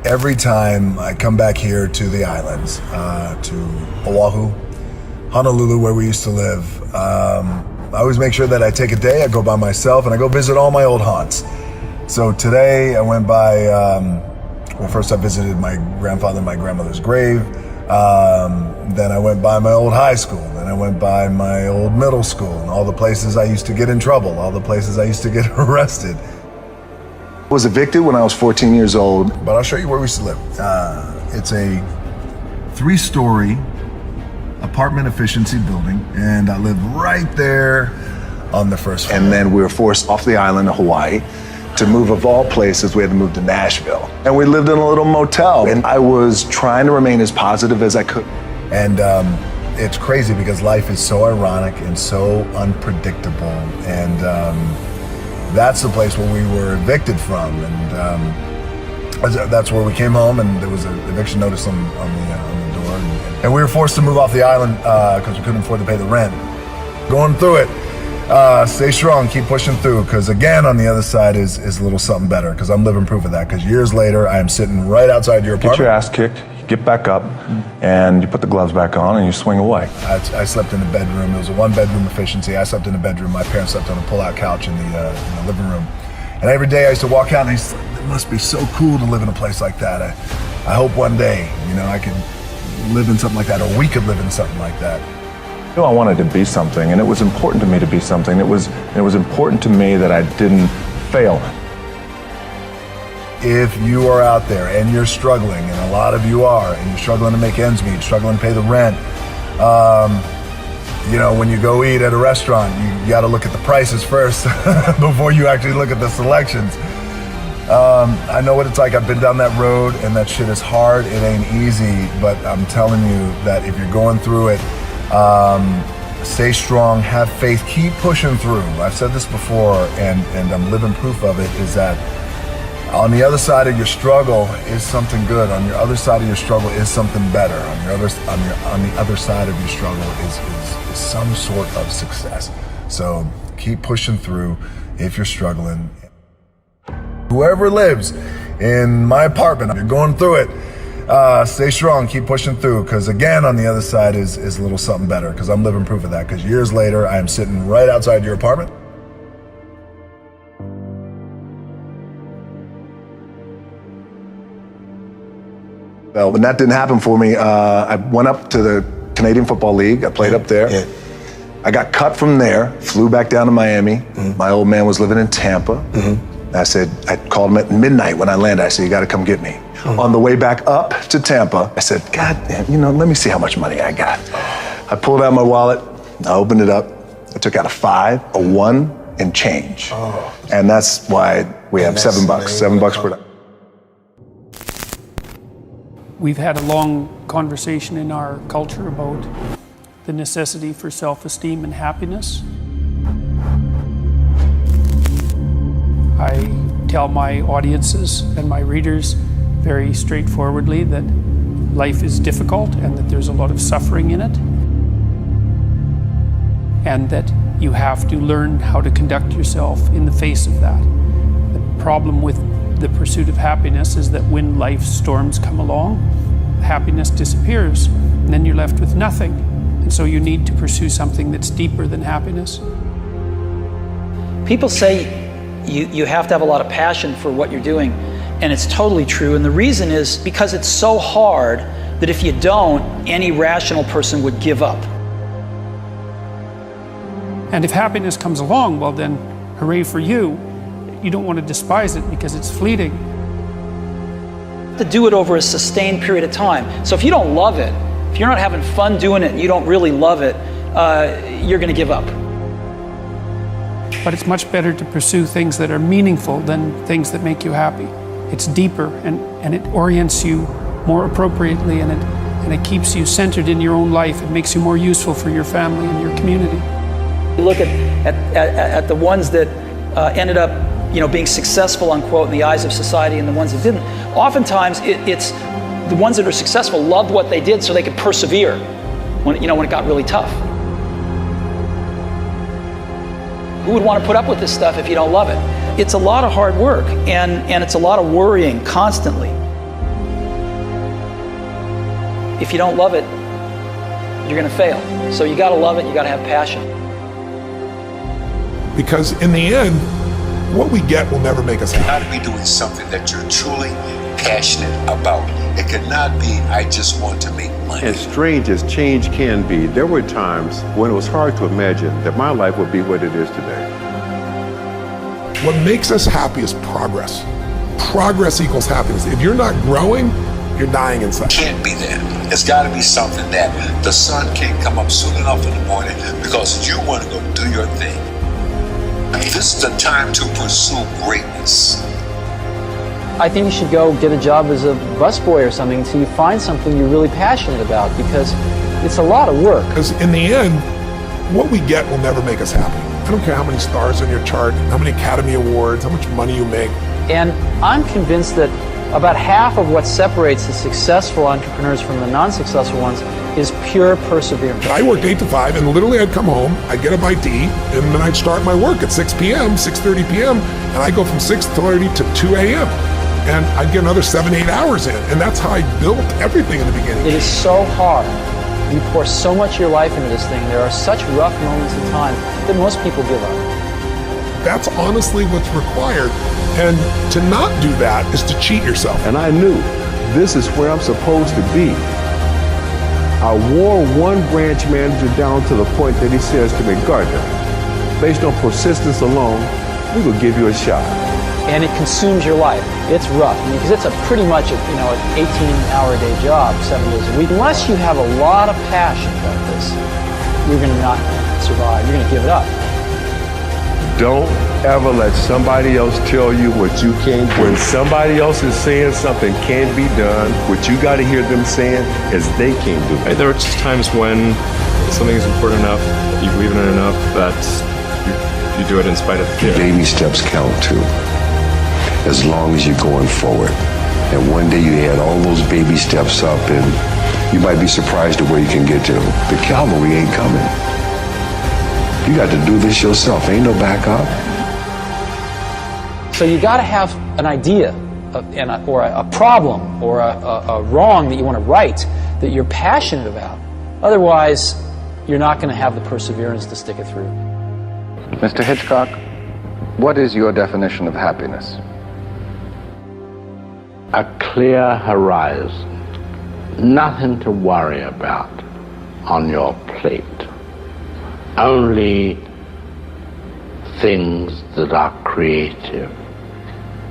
Every time I come back here to the islands, to Oahu, Honolulu, where we used to live, I always make sure that I take a day, I go by myself, and I go visit all my old haunts. So today I went by, first I visited my grandfather and my grandmother's grave, then I went by my old high school, then I went by my old middle school, and all the places I used to get in trouble, all the places I used to get arrested. I was evicted when I was 14 years old, but I'll show you where we used to live. It's a 3-story apartment efficiency building, and I lived right there on the first floor. And then we were forced off the island of Hawaii to move, of all places, we had to move to Nashville. And we lived in a little motel, and I was trying to remain as positive as I could. And it's crazy because life is so ironic and so unpredictable, and that's the place where we were evicted from, and that's where we came home, and there was an eviction notice on the door, and we were forced to move off the island because we couldn't afford to pay the rent. Going through it, stay strong, keep pushing through, because again, on the other side is a little something better, because I'm living proof of that, because years later, I am sitting right outside your apartment. Get your ass kicked, you get back up, and you put the gloves back on, and you swing away. I slept in the bedroom. It was a 1-bedroom efficiency. I slept in the bedroom. My parents slept on a pull-out couch in the living room. And every day I used to walk out and I used to think, it must be so cool to live in a place like that. I hope one day, I could live in something like that, or we could live in something like that. I wanted to be something, and it was important to me to be something. It was important to me that I didn't fail. If you are out there and you're struggling, and a lot of you are, and you're struggling to make ends meet, struggling to pay the rent, when you go eat at a restaurant, you got to look at the prices first before you actually look at the selections. I know what it's like. I've been down that road, and that shit is hard. It ain't easy, but I'm telling you that if you're going through it, stay strong, have faith, keep pushing through. I've said this before, and I'm living proof of it, is that on the other side of your struggle is something good. On your other side of your struggle is something better. On the other side of your struggle is some sort of success. So keep pushing through if you're struggling. Whoever lives in my apartment, if you're going through it, stay strong, keep pushing through, because again, on the other side is a little something better, because I'm living proof of that, because years later, I am sitting right outside your apartment. Well, when that didn't happen for me, I went up to the Canadian Football League. I played up there. Yeah. I got cut from there, flew back down to Miami. Mm-hmm. My old man was living in Tampa. Mm-hmm. I called him at midnight when I landed. I said, you got to come get me. Mm-hmm. On the way back up to Tampa, I said, God damn, let me see how much money I got. I pulled out my wallet, I opened it up, I took out a 5, a 1, and change. Oh. And that's why we have $7, $7 per day. We've had a long conversation in our culture about the necessity for self-esteem and happiness. I tell my audiences and my readers very straightforwardly that life is difficult and that there's a lot of suffering in it, and that you have to learn how to conduct yourself in the face of that. The problem with the pursuit of happiness is that when life's storms come along, happiness disappears, and then you're left with nothing. And so you need to pursue something that's deeper than happiness. People say you have to have a lot of passion for what you're doing, and it's totally true. And the reason is because it's so hard that if you don't, any rational person would give up. And if happiness comes along, well then, hooray for you. You don't want to despise it because it's fleeting. To do it over a sustained period of time. So if you don't love it, if you're not having fun doing it and you don't really love it, you're going to give up. But it's much better to pursue things that are meaningful than things that make you happy. It's deeper, and it orients you more appropriately, and it keeps you centered in your own life. It makes you more useful for your family and your community. You look at the ones that ended up being successful, unquote, in the eyes of society, and the ones that didn't. Oftentimes, it's the ones that are successful loved what they did so they could persevere when it got really tough. Who would want to put up with this stuff if you don't love it? It's a lot of hard work, and it's a lot of worrying constantly. if you don't love it, you're going to fail. So you got to love it, you got to have passion. Because in the end, what we get will never make us happy. You got to be doing something that you're truly passionate about. It cannot be, I just want to make money. As strange as change can be, there were times when it was hard to imagine that my life would be what it is today. What makes us happy is progress. Progress equals happiness. If you're not growing, you're dying inside. Can't be that. It's got to be something that the sun can't come up soon enough in the morning because you want to go do your thing. This is the time to pursue greatness. I think you should go get a job as a busboy or something until you find something you're really passionate about, because it's a lot of work. Because in the end, what we get will never make us happy. I don't care how many stars on your chart, how many Academy Awards, how much money you make. And I'm convinced that about half of what separates the successful entrepreneurs from the non-successful ones is pure perseverance. I worked 8 to 5, and literally I'd come home, I'd get a bite to eat, and then I'd start my work at 6 p.m., 6:30 p.m., and I'd go from 6:30 to 2 a.m. And I'd get another 7-8 hours in, and that's how I built everything in the beginning. It is so hard. You pour so much of your life into this thing. There are such rough moments in time that most people give up. That's honestly what's required. And to not do that is to cheat yourself. And I knew this is where I'm supposed to be. I wore one branch manager down to the point that he says to me, Gardner, based on persistence alone, we will give you a shot. And it consumes your life. It's rough, because it's a pretty much an 18-hour-a-day job, 7 days a week. Unless you have a lot of passion about this, you're going to not survive. You're going to give it up. Don't ever let somebody else tell you what you can't do. When somebody else is saying something can't be done, what you got to hear them saying is they can't do it. There are just times when something is important enough, you believe in it enough, that you do it in spite of fear. Baby steps count too, as long as you're going forward. And one day you add all those baby steps up, and you might be surprised at where you can get to. The cavalry ain't coming. You got to do this yourself. Ain't no backup. So you got to have an idea or a problem or a wrong that you want to right that you're passionate about. Otherwise, you're not going to have the perseverance to stick it through. Mr. Hitchcock, what is your definition of happiness? A clear horizon, nothing to worry about on your plate. Only things that are creative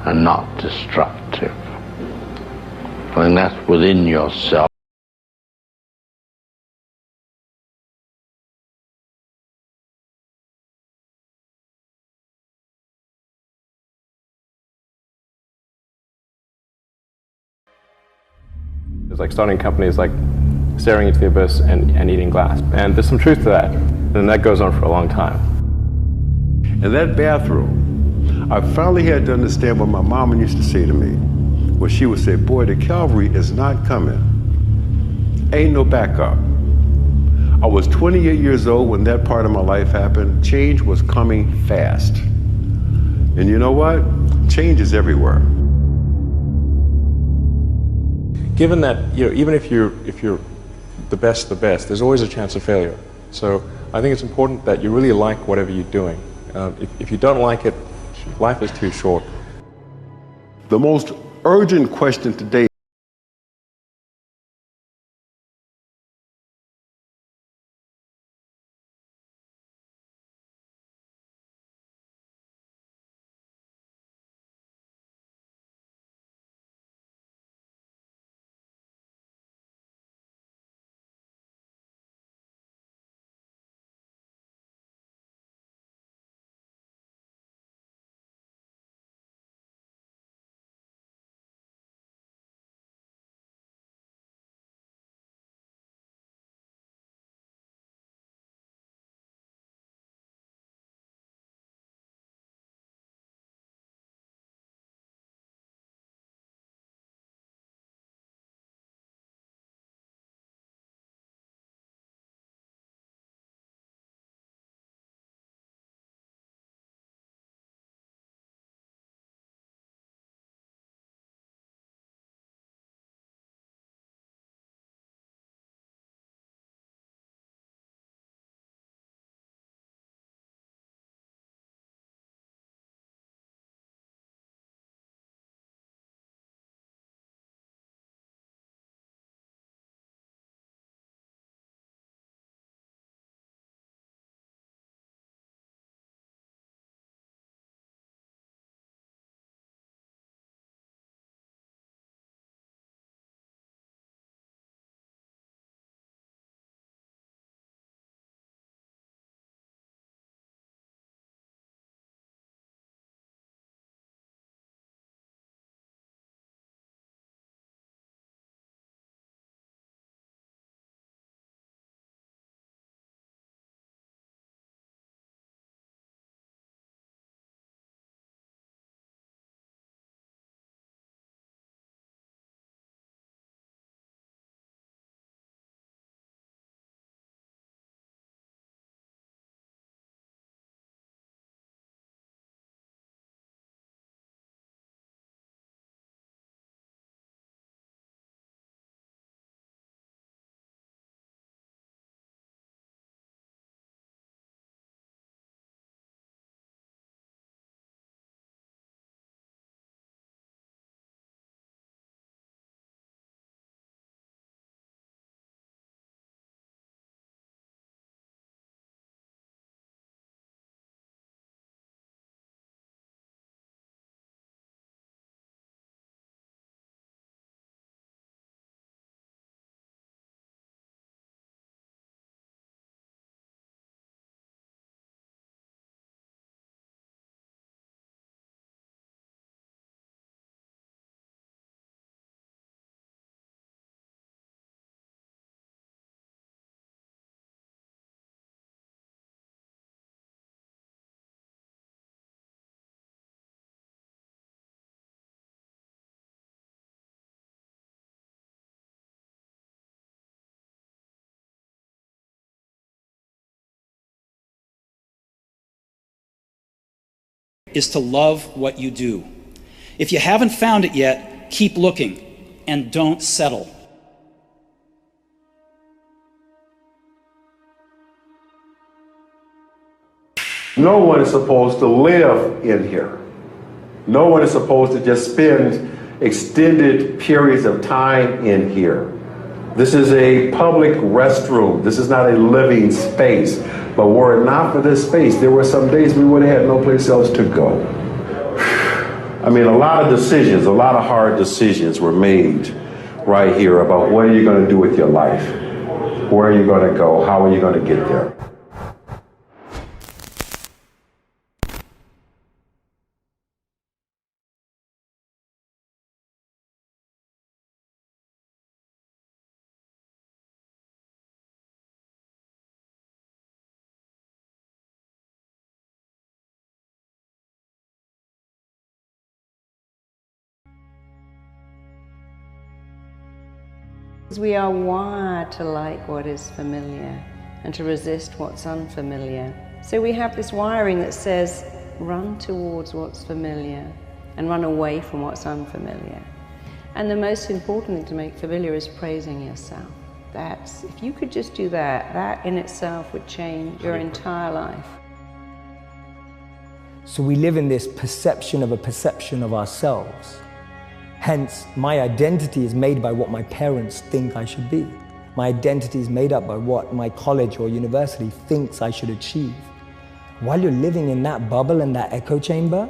and not destructive. And that's within yourself. It's like starting companies like staring into the abyss and eating glass. And there's some truth to that. And that goes on for a long time. In that bathroom, I finally had to understand what my mama used to say to me. When she would say, boy, the cavalry is not coming. Ain't no backup. I was 28 years old when that part of my life happened. Change was coming fast. And you know what? Change is everywhere. Given that, even if you're the best, there's always a chance of failure. So I think it's important that you really like whatever you're doing. If you don't like it, life is too short. The most urgent question today is to love what you do. If you haven't found it yet, keep looking and don't settle. No one is supposed to live in here. No one is supposed to just spend extended periods of time in here. This is a public restroom. This is not a living space. But were it not for this space, there were some days we would have had no place else to go. I mean, a lot of decisions, a lot of hard decisions were made right here about what are you going to do with your life? Where are you going to go? How are you going to get there? We are wired to like what is familiar and to resist what's unfamiliar. So we have this wiring that says, run towards what's familiar and run away from what's unfamiliar. And the most important thing to make familiar is praising yourself. That's, if you could just do that, that in itself would change your entire life. So we live in this perception of a perception of ourselves. Hence, my identity is made by what my parents think I should be. My identity is made up by what my college or university thinks I should achieve. While you're living in that bubble and that echo chamber,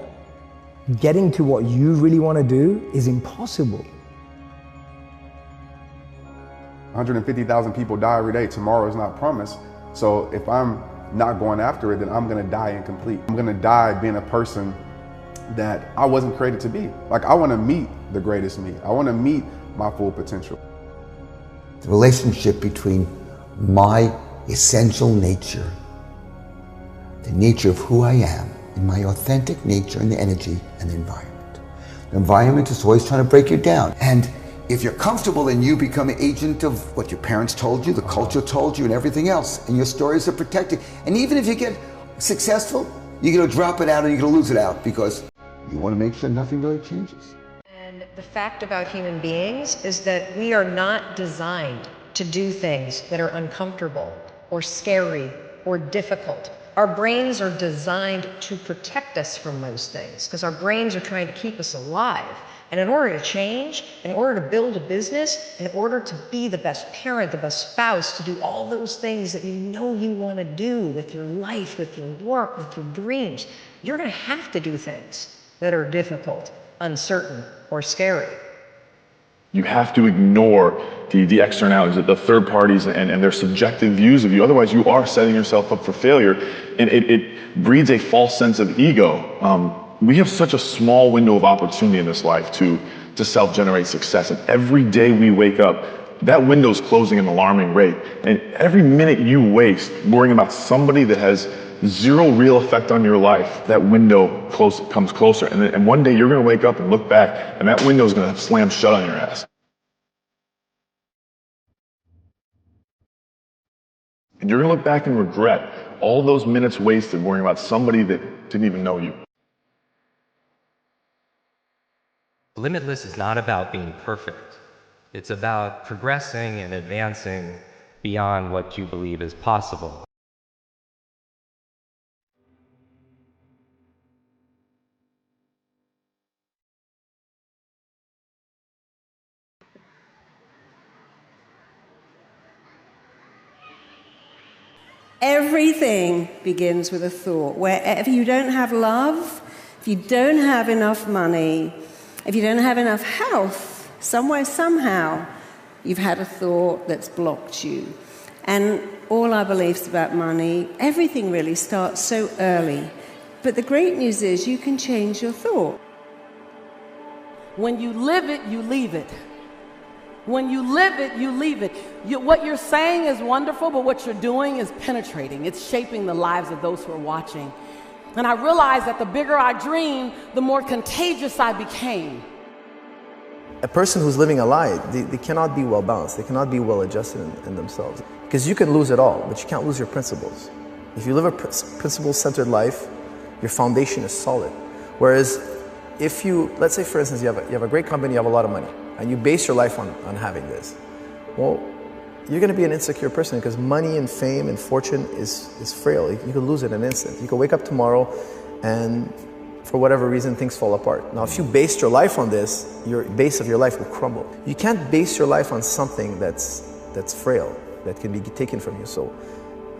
getting to what you really want to do is impossible. 150,000 people die every day. Tomorrow is not promised. So if I'm not going after it, then I'm going to die incomplete. I'm going to die being a person that I wasn't created to be. Like, I want to meet the greatest me. I want to meet my full potential. The relationship between my essential nature, the nature of who I am, and my authentic nature and the energy and the environment. The environment is always trying to break you down. And if you're comfortable and you become an agent of what your parents told you, the culture told you, and everything else, and your stories are protected. And even if you get successful, you're going to drop it out and you're going to lose it out because you want to make sure nothing really changes. And the fact about human beings is that we are not designed to do things that are uncomfortable or scary or difficult. Our brains are designed to protect us from those things because our brains are trying to keep us alive. And in order to change, in order to build a business, in order to be the best parent, the best spouse, to do all those things that you know you want to do with your life, with your work, with your dreams, you're going to have to do things that are difficult, uncertain, or scary. You have to ignore the externalities, the third parties and their subjective views of you. Otherwise, you are setting yourself up for failure. And it breeds a false sense of ego. We have such a small window of opportunity in this life to self-generate success. And every day we wake up, that window is closing at an alarming rate. And every minute you waste worrying about somebody that has zero real effect on your life, that window comes closer. And one day you're going to wake up and look back, and that window is going to slam shut on your ass. And you're going to look back and regret all those minutes wasted worrying about somebody that didn't even know you. Limitless is not about being perfect. It's about progressing and advancing beyond what you believe is possible. Everything begins with a thought. Wherever you don't have love, if you don't have enough money, if you don't have enough health, somewhere, somehow, you've had a thought that's blocked you. And all our beliefs about money, everything really starts so early. But the great news is you can change your thought. When you live it, you leave it. When you live it, you leave it. What you're saying is wonderful, but what you're doing is penetrating. It's shaping the lives of those who are watching. And I realized that the bigger I dreamed, the more contagious I became. A person who's living a lie, they cannot be well balanced. They cannot be well adjusted in themselves. Because you can lose it all, but you can't lose your principles. If you live a principle-centered life, your foundation is solid. Whereas if you, let's say for instance, you have a great company, you have a lot of money, and you base your life on having this, well, you're going to be an insecure person because money and fame and fortune is frail. You can lose it in an instant. You can wake up tomorrow and for whatever reason, things fall apart. Now, if you based your life on this, your base of your life will crumble. You can't base your life on something that's frail, that can be taken from you. So,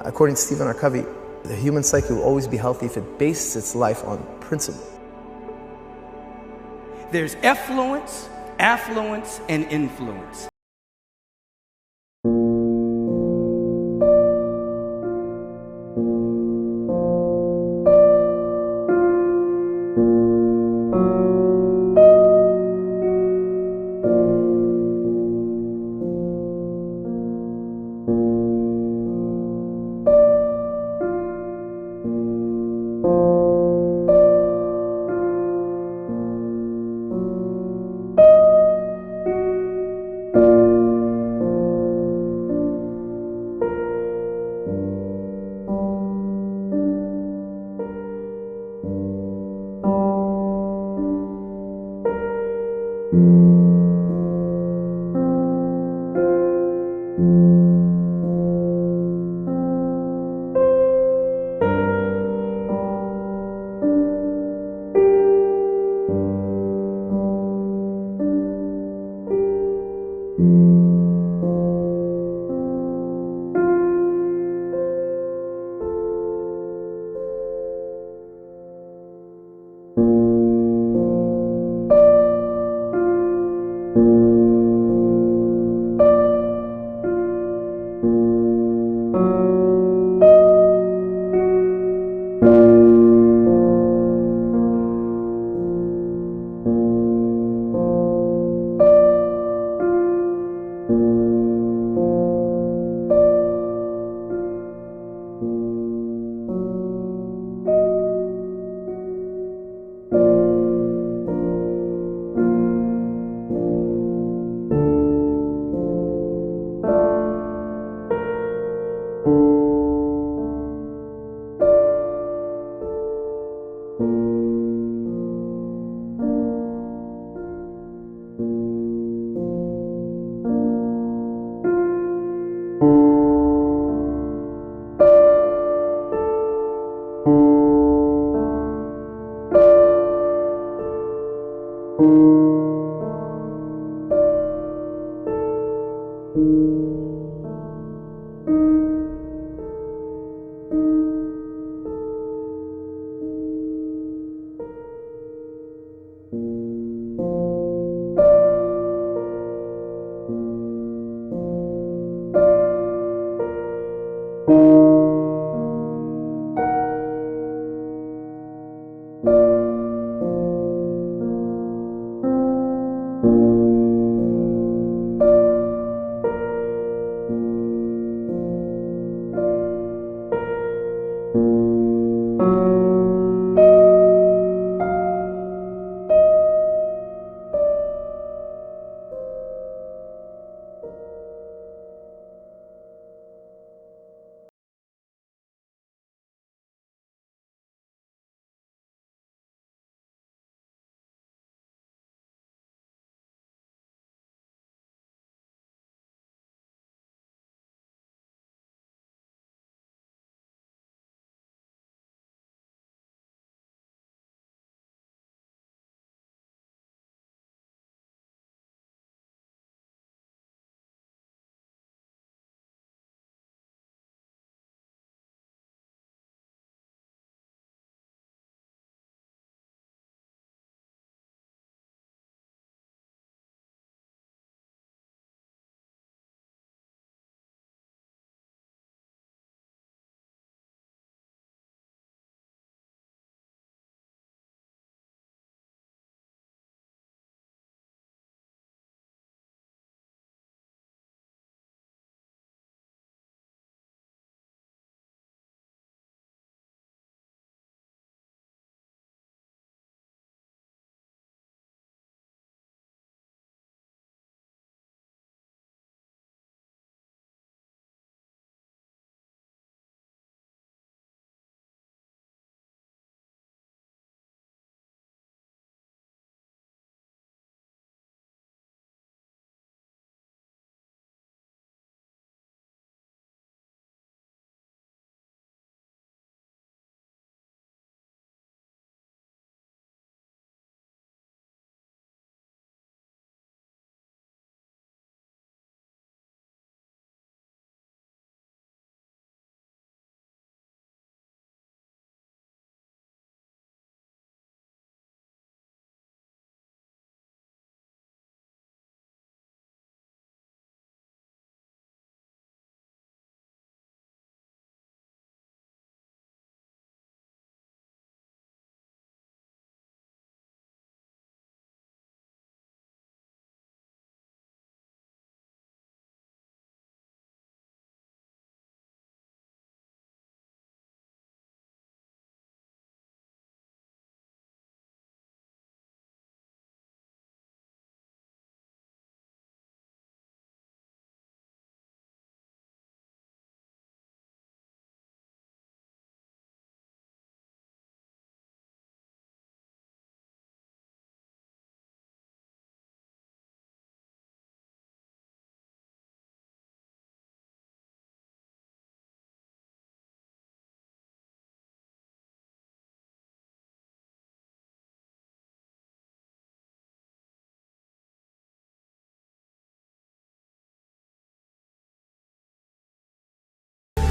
according to Stephen R. Covey, the human psyche will always be healthy if it bases its life on principle. There's effluence, affluence, and influence.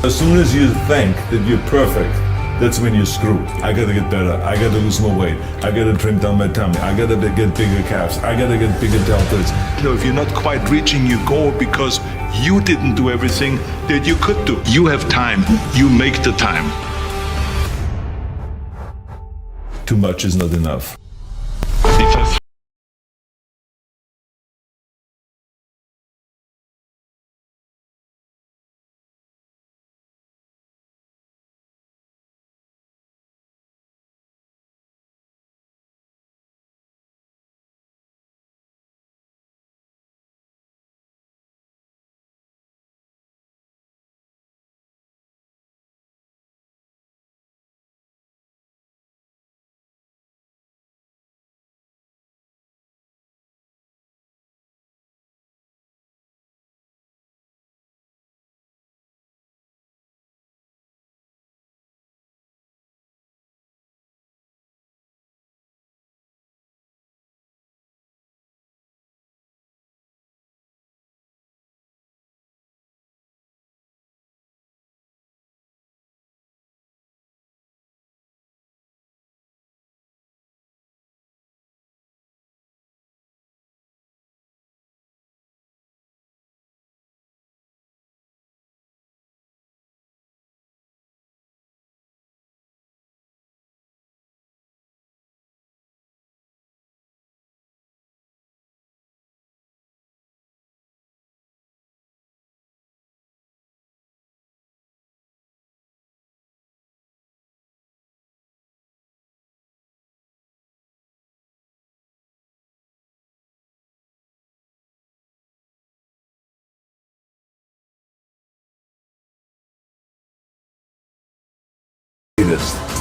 As soon as you think that you're perfect, that's when you're screwed. I gotta get better. I gotta lose more weight. I gotta trim down my tummy. I gotta get bigger calves. I gotta get bigger deltoids. If you're not quite reaching your goal because you didn't do everything that you could do, you have time. You make the time. Too much is not enough.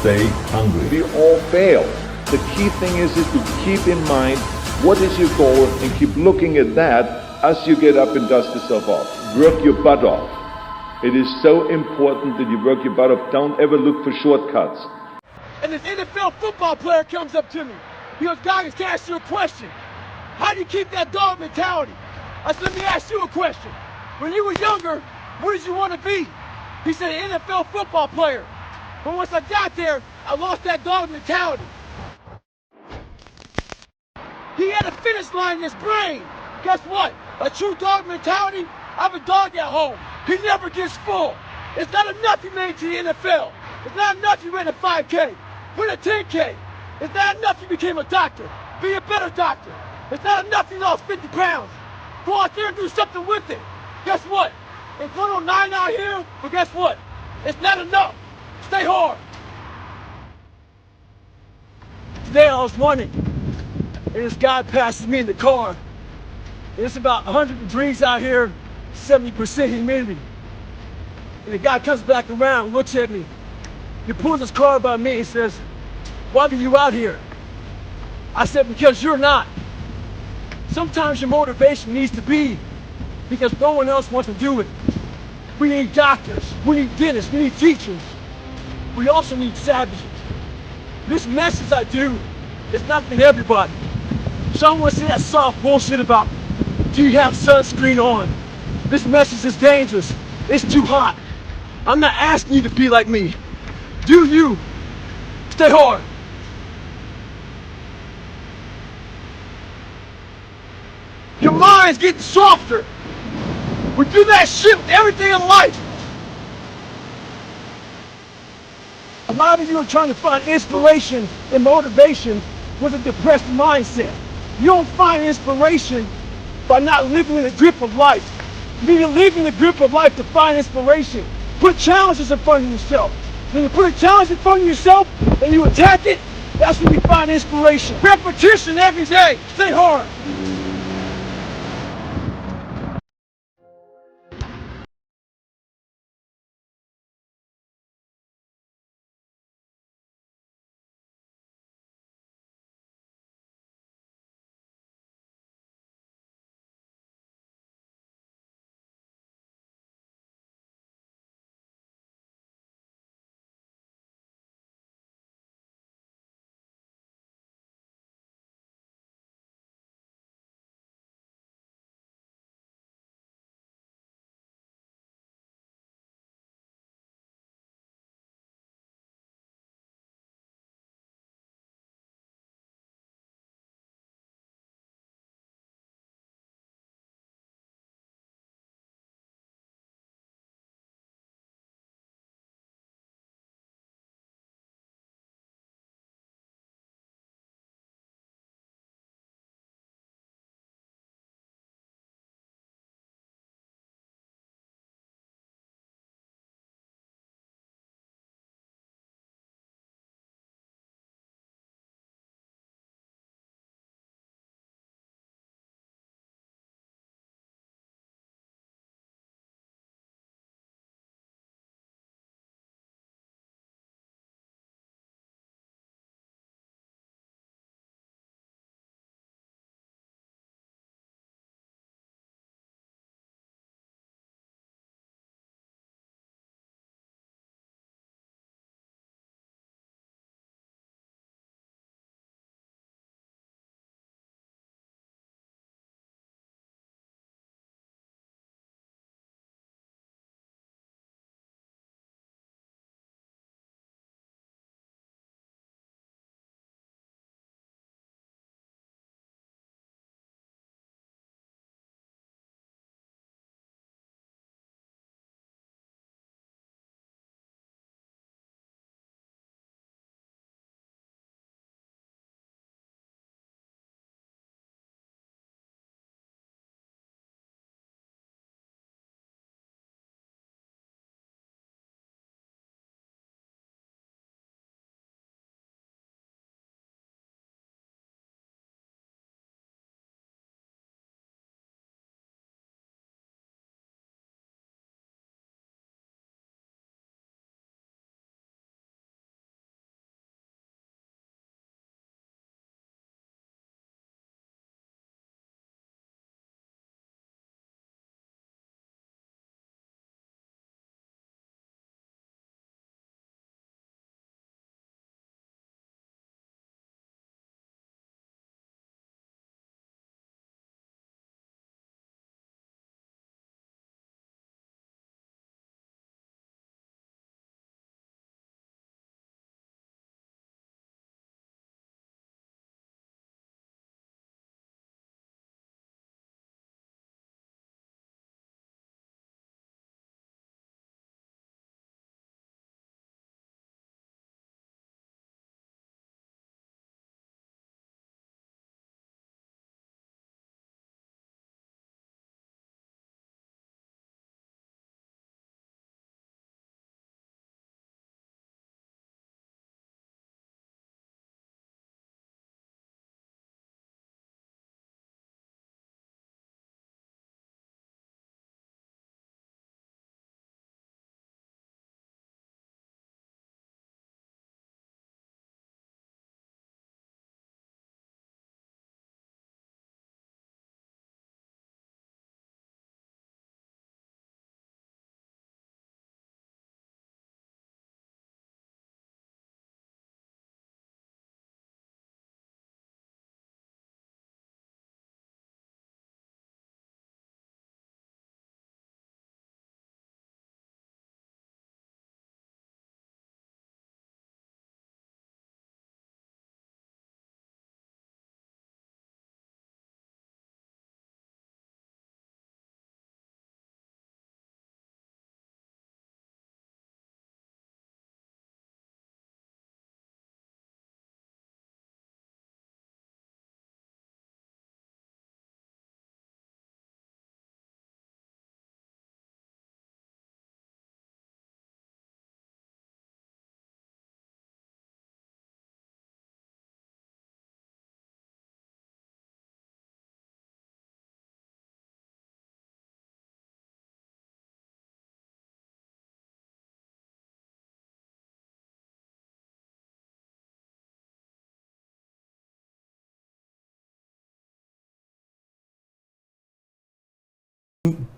Stay hungry. We all fail. The key thing is to keep in mind what is your goal and keep looking at that as you get up and dust yourself off. Work your butt off. It is so important that you work your butt off. Don't ever look for shortcuts. And this NFL football player comes up to me. He goes, Goggins, can I ask you a question? How do you keep that dog mentality? I said, let me ask you a question. When you were younger, what did you want to be? He said, an NFL football player. But once I got there, I lost that dog mentality. He had a finish line in his brain. Guess what? A true dog mentality, I have a dog at home. He never gets full. It's not enough you made it to the NFL. It's not enough you ran a 5K. Win a 10K. It's not enough you became a doctor. Be a better doctor. It's not enough you lost 50 pounds. Go out there and do something with it. Guess what? It's 109 out here, but guess what? It's not enough. Stay hard. Today I was running, and this guy passes me in the car. It's about 100 degrees out here, 70% humidity. And the guy comes back around, looks at me. He pulls his car by me and says, why are you out here? I said, because you're not. Sometimes your motivation needs to be because no one else wants to do it. We need doctors, we need dentists, we need teachers. We also need savages. This message I do is not for everybody. Someone say that soft bullshit about, do you have sunscreen on? This message is dangerous. It's too hot. I'm not asking you to be like me. Do you. Stay hard. Your mind's getting softer. We do that shit with everything in life. A lot of you are trying to find inspiration and motivation with a depressed mindset. You don't find inspiration by not living in the grip of life. You need to live in the grip of life to find inspiration. Put challenges in front of yourself. When you put a challenge in front of yourself and you attack it, that's when you find inspiration. Repetition every day. Stay hard.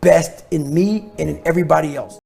best in me and in everybody else.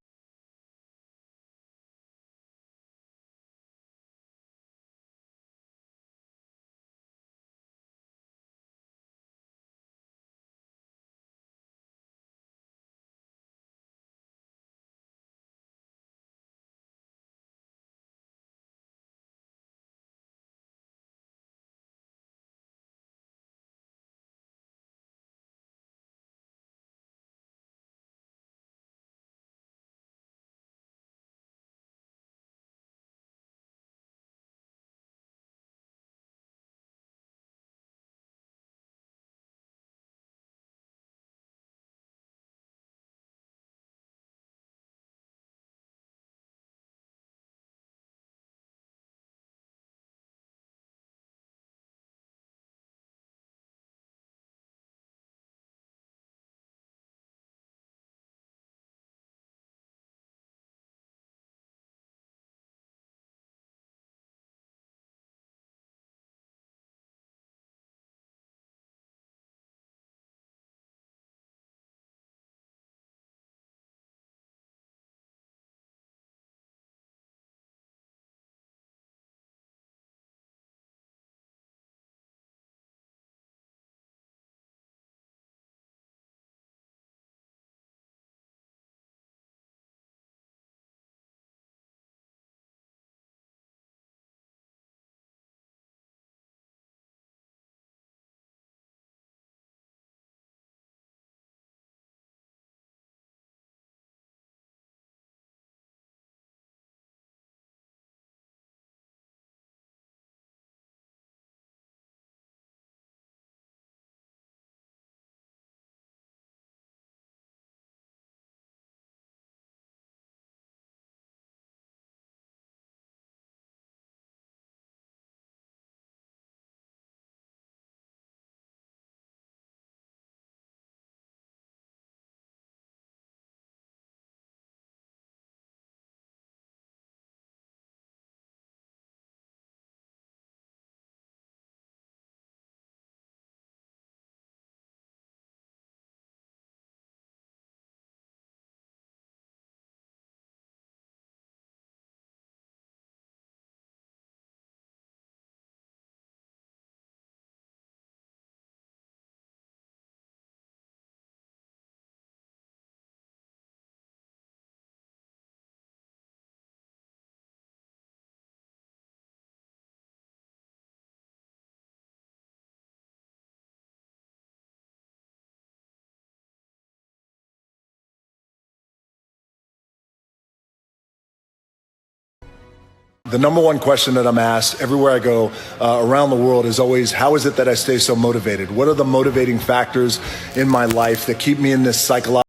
The number one question that I'm asked everywhere I go around the world is always, how is it that I stay so motivated? What are the motivating factors in my life that keep me in this psychological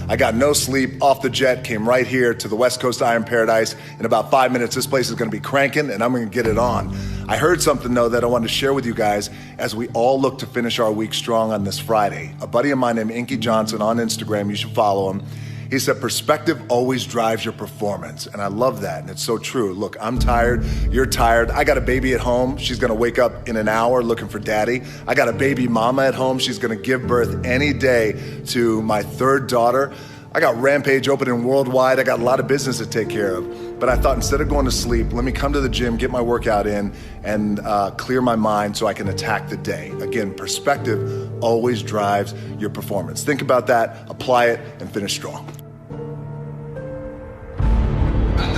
I got no sleep, off the jet, came right here to the West Coast Iron Paradise. In about 5 minutes, this place is gonna be cranking and I'm gonna get it on. I heard something though that I wanted to share with you guys as we all look to finish our week strong on this Friday. A buddy of mine named Inky Johnson on Instagram, you should follow him. He said, perspective always drives your performance. And I love that, and it's so true. Look, I'm tired, you're tired. I got a baby at home. She's gonna wake up in an hour looking for daddy. I got a baby mama at home. She's gonna give birth any day to my third daughter. I got Rampage opening worldwide. I got a lot of business to take care of. But I thought instead of going to sleep, let me come to the gym, get my workout in, and clear my mind so I can attack the day. Again, perspective always drives your performance. Think about that, apply it, and finish strong.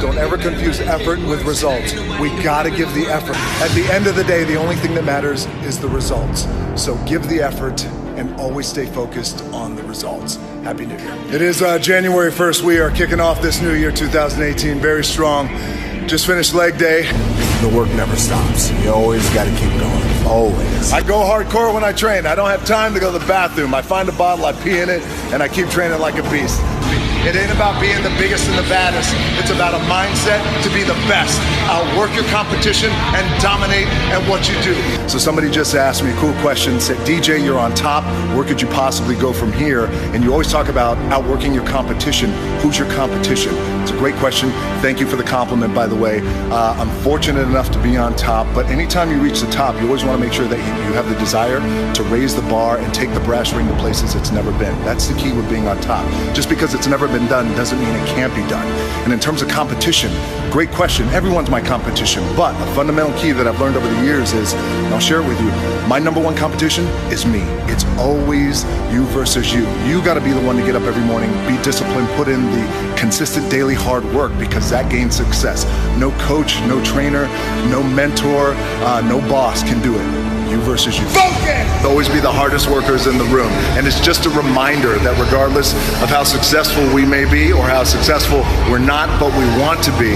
Don't ever confuse effort with results. We gotta give the effort. At the end of the day, the only thing that matters is the results. So give the effort and always stay focused on the results. Happy New Year. It is January 1st. We are kicking off this new year, 2018, very strong. Just finished leg day. The work never stops. You always gotta keep going, always. I go hardcore when I train. I don't have time to go to the bathroom. I find a bottle, I pee in it, and I keep training like a beast. It ain't about being the biggest and the baddest. It's about a mindset to be the best. Outwork your competition and dominate at what you do. So somebody just asked me a cool question, said, DJ, you're on top. Where could you possibly go from here? And you always talk about outworking your competition. Who's your competition? It's a great question. Thank you for the compliment, by the way. I'm fortunate enough to be on top, but anytime you reach the top, you always want to make sure that you have the desire to raise the bar and take the brass ring to places it's never been. That's the key with being on top. Just because it's never been done doesn't mean it can't be done. And in terms of competition, great question. Everyone's my competition, but a fundamental key that I've learned over the years is, and I'll share it with you, my number one competition is me. It's always you versus you. You got to be the one to get up every morning, be disciplined, put in the consistent daily hard work, because that gains success. No coach, no trainer, no mentor, no boss can do it. You versus you. Focus! Always be the hardest workers in the room. And it's just a reminder that regardless of how successful we may be or how successful we're not, but we want to be,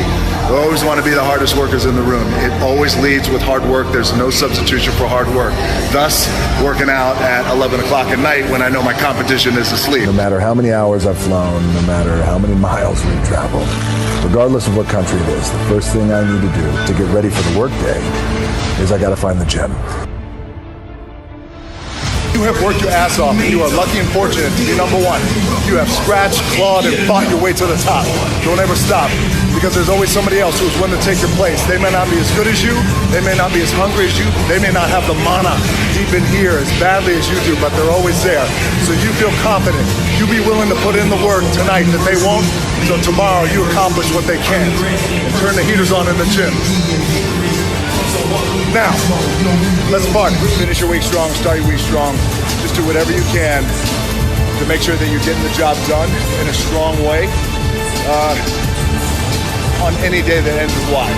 we always want to be the hardest workers in the room. It always leads with hard work. There's no substitution for hard work. Thus, working out at 11 o'clock at night when I know my competition is asleep. No matter how many hours I've flown, no matter how many miles we've traveled, regardless of what country it is, the first thing I need to do to get ready for the workday is I got to find the gym. You have worked your ass off, and you are lucky and fortunate to be number one. You have scratched, clawed, and fought your way to the top. Don't ever stop, because there's always somebody else who's willing to take your place. They may not be as good as you, they may not be as hungry as you, they may not have the mana deep in here as badly as you do, but they're always there. So you feel confident. You be willing to put in the work tonight that they won't, so tomorrow you accomplish what they can. And turn the heaters on in the gym. Now, let's party. Finish your week strong, start your week strong. Just do whatever you can to make sure that you're getting the job done in a strong way on any day that ends with Y.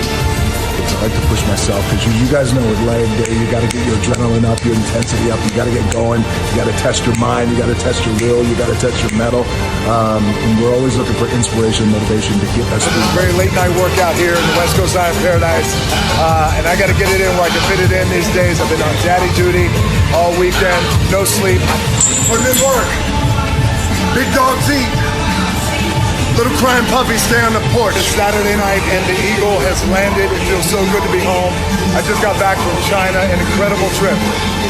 I like to push myself, because you guys know with leg day, you got to get your adrenaline up, your intensity up, you got to get going, you got to test your mind, you got to test your will, you got to test your mettle, and we're always looking for inspiration, motivation to get us through. Very late night workout here in the West Coast Iron Paradise, and I got to get it in where I can fit it in these days. I've been on daddy duty all weekend, no sleep. Putting in work. Big dogs eat. Little crying puppy stay on the porch. It's Saturday night and the Eagle has landed. It feels so good to be home. I just got back from China, an incredible trip.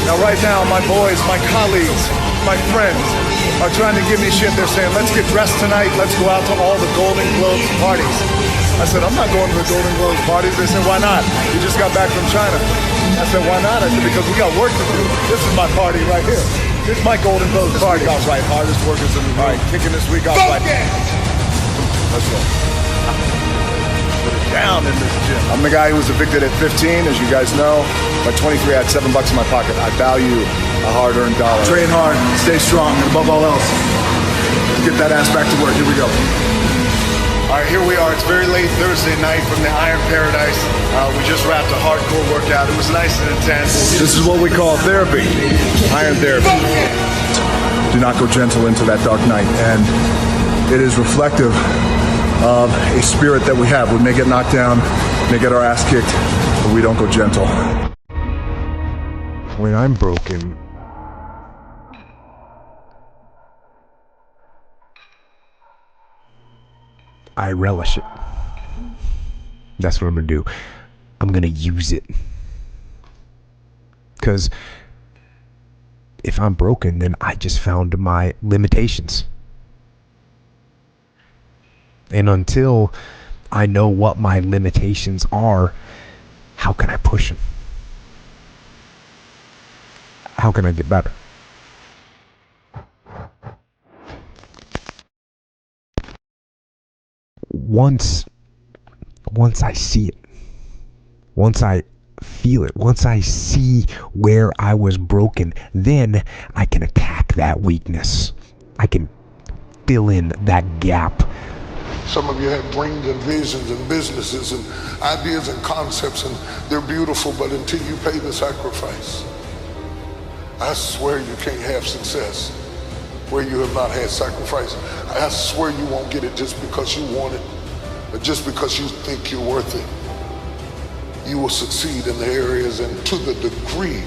Now right now, my boys, my colleagues, my friends are trying to give me shit. They're saying, let's get dressed tonight. Let's go out to all the Golden Globes parties. I said, I'm not going to the Golden Globes parties. They said, why not? You just got back from China. I said, why not? I said, because we got work to do. This is my party right here. This is my Golden Globes party. All right, hardest workers in the room. All right, kicking this week off right. Let's go. Put it down in this gym. I'm the guy who was evicted at 15, as you guys know. By 23, I had $7 in my pocket. I value a hard-earned dollar. Train hard, stay strong, and above all else, get that ass back to work. Here we go. All right, here we are. It's very late Thursday night from the Iron Paradise. We just wrapped a hardcore workout. It was nice and intense. This is what we call therapy, iron therapy. Do not go gentle into that dark night, and it is reflective of a spirit that we have. We may get knocked down, may get our ass kicked, but we don't go gentle. When I'm broken, I relish it. That's what I'm gonna do. I'm gonna use it. Because if I'm broken, then I just found my limitations. And until I know what my limitations are, how can I push them? How can I get better? Once I see it, once I feel it, once I see where I was broken, then I can attack that weakness. I can fill in that gap. Some of you have dreams and visions and businesses and ideas and concepts, and they're beautiful, but until you pay the sacrifice, I swear you can't have success where you have not had sacrifice. I swear you won't get it just because you want it, or just because you think you're worth it. You will succeed in the areas and to the degree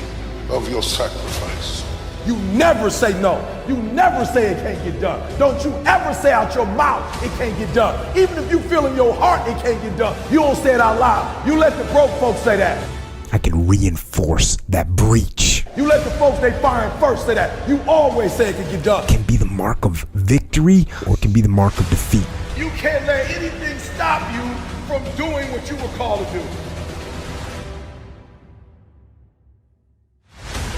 of your sacrifice. You never say no. You never say it can't get done. Don't you ever say out your mouth it can't get done. Even if you feel in your heart it can't get done, you don't say it out loud. You let the broke folks say that. I can reinforce that breach. You let the folks they firing first say that. You always say it can get done. It can be the mark of victory or it can be the mark of defeat. You can't let anything stop you from doing what you were called to do.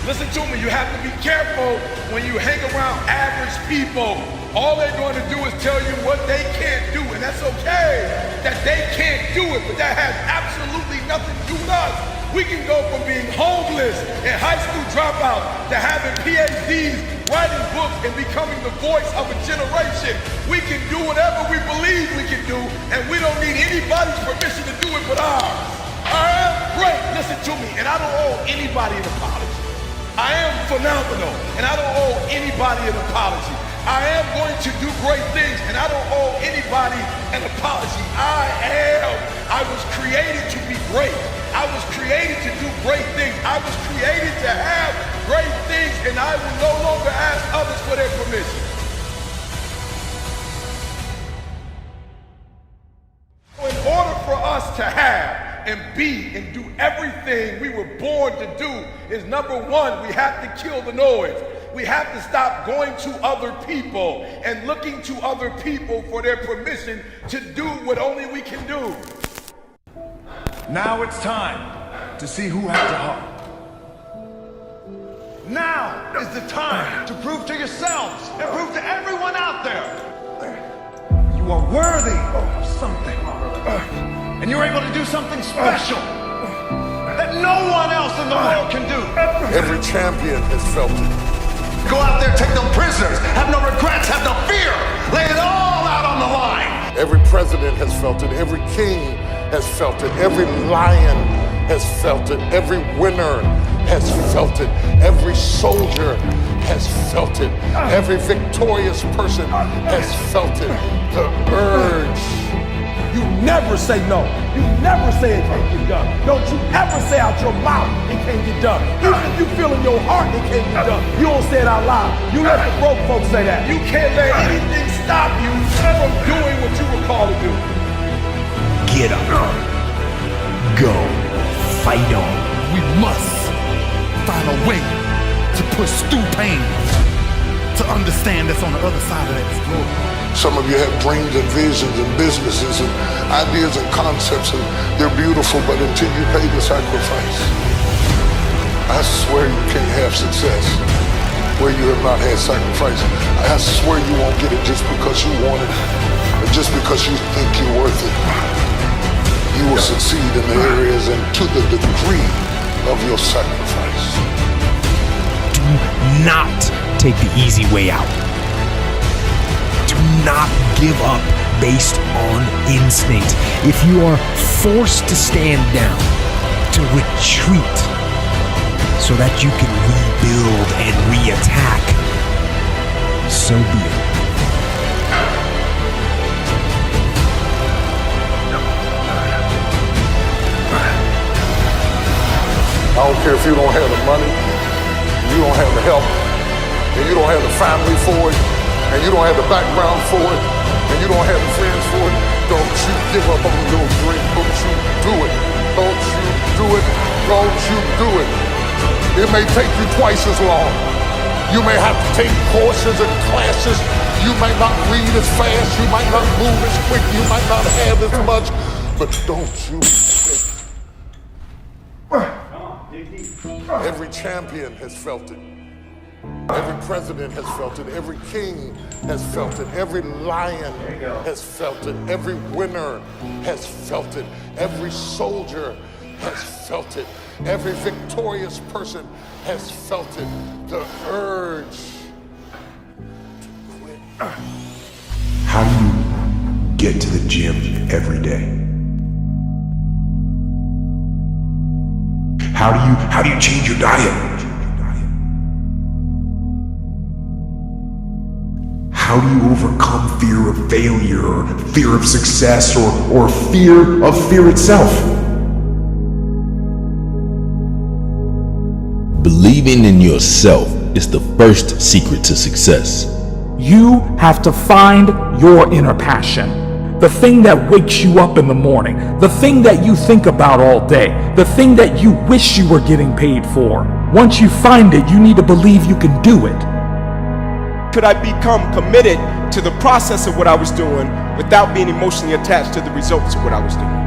Listen to me, you have to be careful when you hang around average people. All they're going to do is tell you what they can't do, and that's okay that they can't do it, but that has absolutely nothing to do with us. We can go from being homeless and high school dropouts to having PhDs, writing books, and becoming the voice of a generation. We can do whatever we believe we can do, and we don't need anybody's permission to do it but ours. I am great, listen to me, and I don't owe anybody an apology. I am phenomenal, and I don't owe anybody an apology. I am going to do great things, and I don't owe anybody an apology. I was created to be great. I was created to do great things. I was created to have great things, and I will no longer ask others for their permission. In order for us to have and be and do everything we were born to do is number one, we have to kill the noise. We have to stop going to other people and looking to other people for their permission to do what only we can do. Now it's time to see who has a heart. Now is the time to prove to yourselves and prove to everyone out there you are worthy of something. And you're able to do something special that no one else in the world can do. Every champion has felt it. Go out there, take no prisoners, have no regrets, have no fear. Lay it all out on the line. Every president has felt it. Every king has felt it. Every lion has felt it. Every winner has felt it. Every soldier has felt it. Every victorious person has felt it. The urge. You never say no. You never say it can't get done. Don't you ever say out your mouth it can't get done. Even if you feel in your heart it can't get done, you don't say it out loud. You let the broke folks say that. You can't let anything stop you from doing what you were called to do. Get up. Go. Fight on. We must find a way to push through pain, to understand that's on the other side of that struggle. Some of you have dreams and visions and businesses and ideas and concepts, and they're beautiful, but until you pay the sacrifice, I swear you can't have success where you have not had sacrifice. I swear you won't get it just because you want it, or just because you think you're worth it. You will succeed in the areas and to the degree of your sacrifice. Do not take the easy way out. Do not give up based on instinct. If you are forced to stand down, to retreat, so that you can rebuild and re-attack, so be it. I don't care if you don't have the money, you don't have the help, and you don't have the family for it, and you don't have the background for it, and you don't have the friends for it. Don't you give up on your dream. Don't you do it. Don't you do it. Don't you do it. It may take you twice as long. You may have to take courses and classes. You might not read as fast. You might not move as quick. You might not have as much. But don't you Every champion has felt it. Every president has felt it. Every king has felt it. Every lion has felt it. Every winner has felt it. Every soldier has felt it. Every victorious person has felt it. The urge to quit. How do you get to the gym every day? How do you change your diet? How do you overcome fear of failure, or fear of success, or fear of fear itself? Believing in yourself is the first secret to success. You have to find your inner passion. The thing that wakes you up in the morning, the thing that you think about all day, the thing that you wish you were getting paid for. Once you find it, you need to believe you can do it. Could I become committed to the process of what I was doing without being emotionally attached to the results of what I was doing?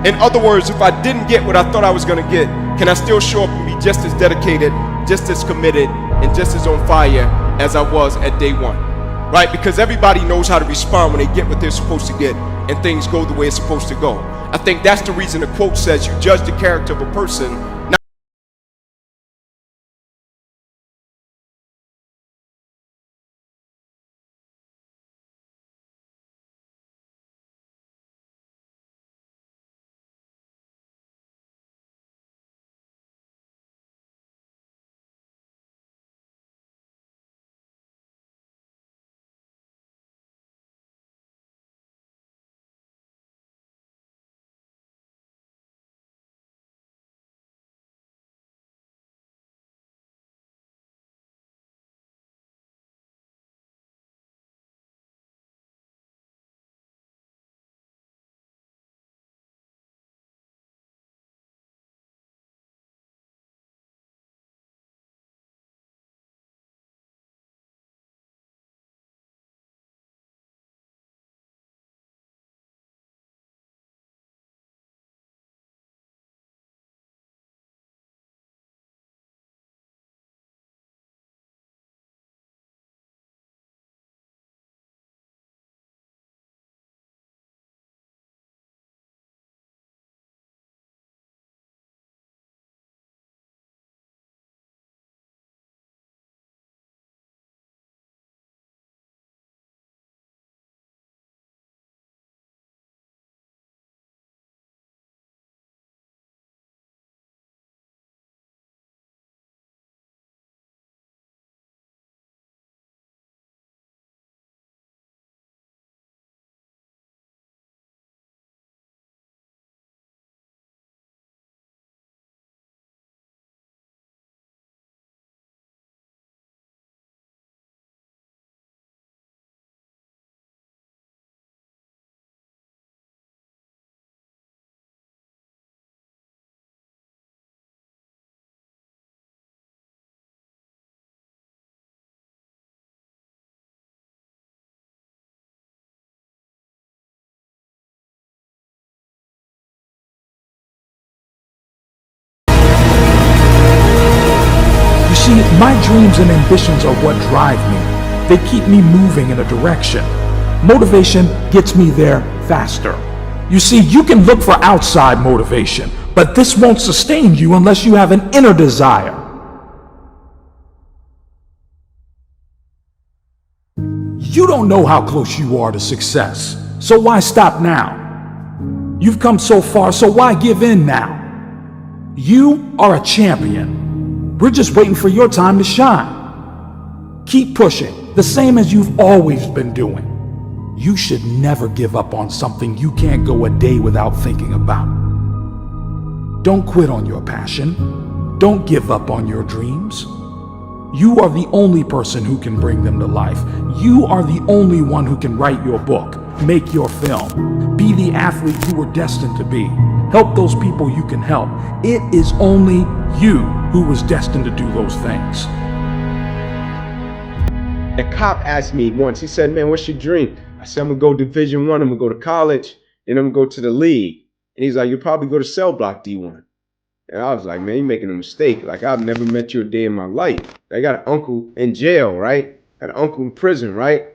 In other words, if I didn't get what I thought I was going to get, can I still show up and be just as dedicated, just as committed, and just as on fire as I was at day one? Right? Because everybody knows how to respond when they get what they're supposed to get and things go the way it's supposed to go. I think that's the reason the quote says you judge the character of a person not See, my dreams and ambitions are what drive me. They keep me moving in a direction. Motivation gets me there faster. You see, you can look for outside motivation, but this won't sustain you unless you have an inner desire. You don't know how close you are to success, so why stop now? You've come so far, so why give in now? You are a champion. We're just waiting for your time to shine. Keep pushing, the same as you've always been doing. You should never give up on something you can't go a day without thinking about. Don't quit on your passion. Don't give up on your dreams. You are the only person who can bring them to life. You are the only one who can write your book, make your film, be the athlete you were destined to be, help those people you can help. It is only you who was destined to do those things. A cop asked me once, he said, man, what's your dream? I said, I'm gonna go Division I, I'm gonna go to college, and I'm gonna go to the league. And he's like, you'll probably go to cell block D1. And I was like, man, you're making a mistake. Like, I've never met you a day in my life. I got an uncle in jail, right? Got an uncle in prison, right?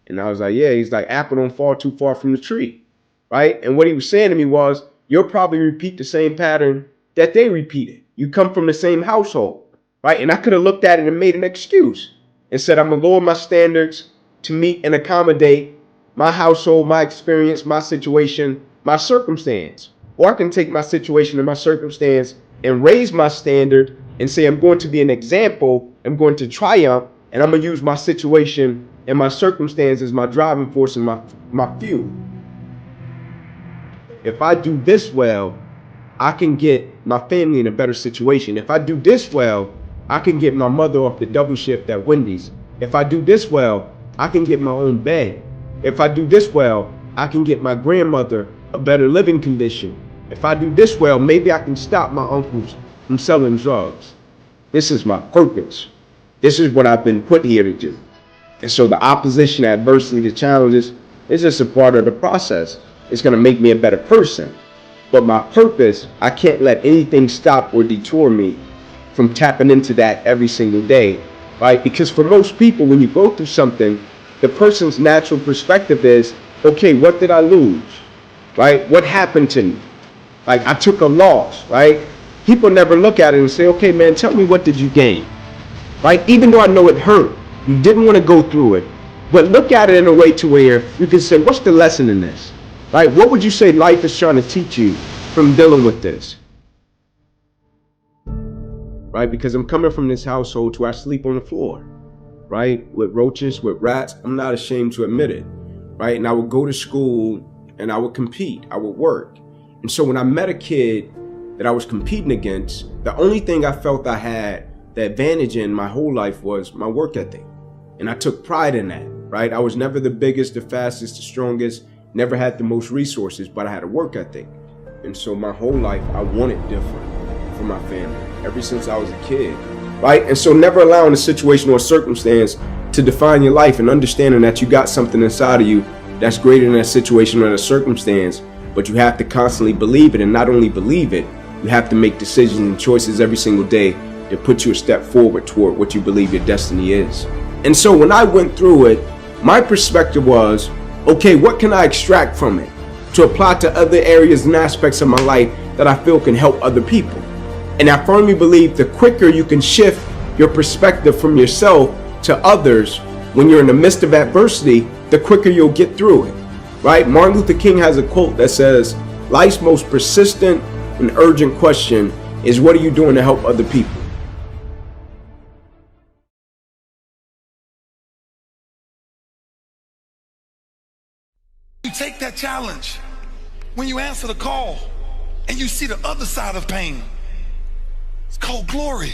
And I was like, yeah. He's like, apple don't fall too far from the tree, right? And what he was saying to me was, you'll probably repeat the same pattern that they repeated. You come from the same household, right? And I could have looked at it and made an excuse and said, I'm gonna lower my standards to meet and accommodate my household, my experience, my situation, my circumstance. Or I can take my situation and my circumstance and raise my standard and say, I'm going to be an example, I'm going to triumph, and I'm gonna use my situation and my circumstance as my driving force and my fuel. If I do this well, I can get my family in a better situation. If I do this well, I can get my mother off the double shift at Wendy's. If I do this well, I can get my own bed. If I do this well, I can get my grandmother a better living condition. If I do this well, maybe I can stop my uncles from selling drugs. This is my purpose. This is what I've been put here to do. And so the opposition, adversity, the challenges, is just a part of the process. It's gonna make me a better person. But my purpose, I can't let anything stop or detour me from tapping into that every single day, right? Because for most people, when you go through something, the person's natural perspective is, okay, what did I lose, right? What happened to me? Like, I took a loss, right? People never look at it and say, okay, man, tell me, what did you gain, right? Even though I know it hurt, you didn't want to go through it, but look at it in a way to where you can say, what's the lesson in this, right? What would you say life is trying to teach you from dealing with this? Right? Because I'm coming from this household where I sleep on the floor, right? With roaches, with rats. I'm not ashamed to admit it, right? And I would go to school and I would compete, I would work. And so when I met a kid that I was competing against, the only thing I felt I had the advantage in my whole life was my work ethic. And I took pride in that, right? I was never the biggest, the fastest, the strongest, never had the most resources, but I had a work ethic. And so my whole life, I wanted different for my family, ever since I was a kid, right? And so never allowing a situation or circumstance to define your life, and understanding that you got something inside of you that's greater than that situation or that circumstance, but you have to constantly believe it. And not only believe it, you have to make decisions and choices every single day that put you a step forward toward what you believe your destiny is. And so when I went through it, my perspective was, okay, what can I extract from it to apply to other areas and aspects of my life that I feel can help other people? And I firmly believe the quicker you can shift your perspective from yourself to others when you're in the midst of adversity, the quicker you'll get through it, right? Martin Luther King has a quote that says, life's most persistent and urgent question is, what are you doing to help other people? You take that challenge when you answer the call and you see the other side of pain. It's called glory.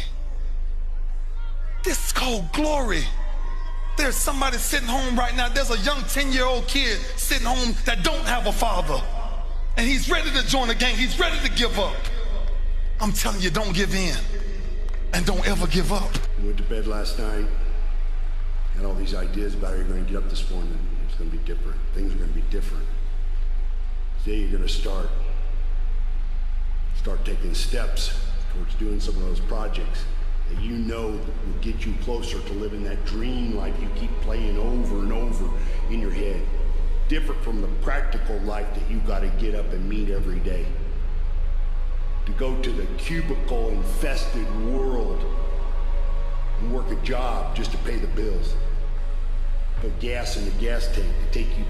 This is called glory. There's somebody sitting home right now. There's a young 10-year-old kid sitting home that don't have a father. And he's ready to join the gang. He's ready to give up. I'm telling you, don't give in. And don't ever give up. I went to bed last night. Had all these ideas about how you're going to get up this morning. It's going to be different. Things are going to be different. Today you're going to start taking steps towards doing some of those projects that you know will get you closer to living that dream life you keep playing over and over in your head. Different from the practical life that you got to get up and meet every day. To go to the cubicle infested world and work a job just to pay the bills. Put gas in the gas tank to take you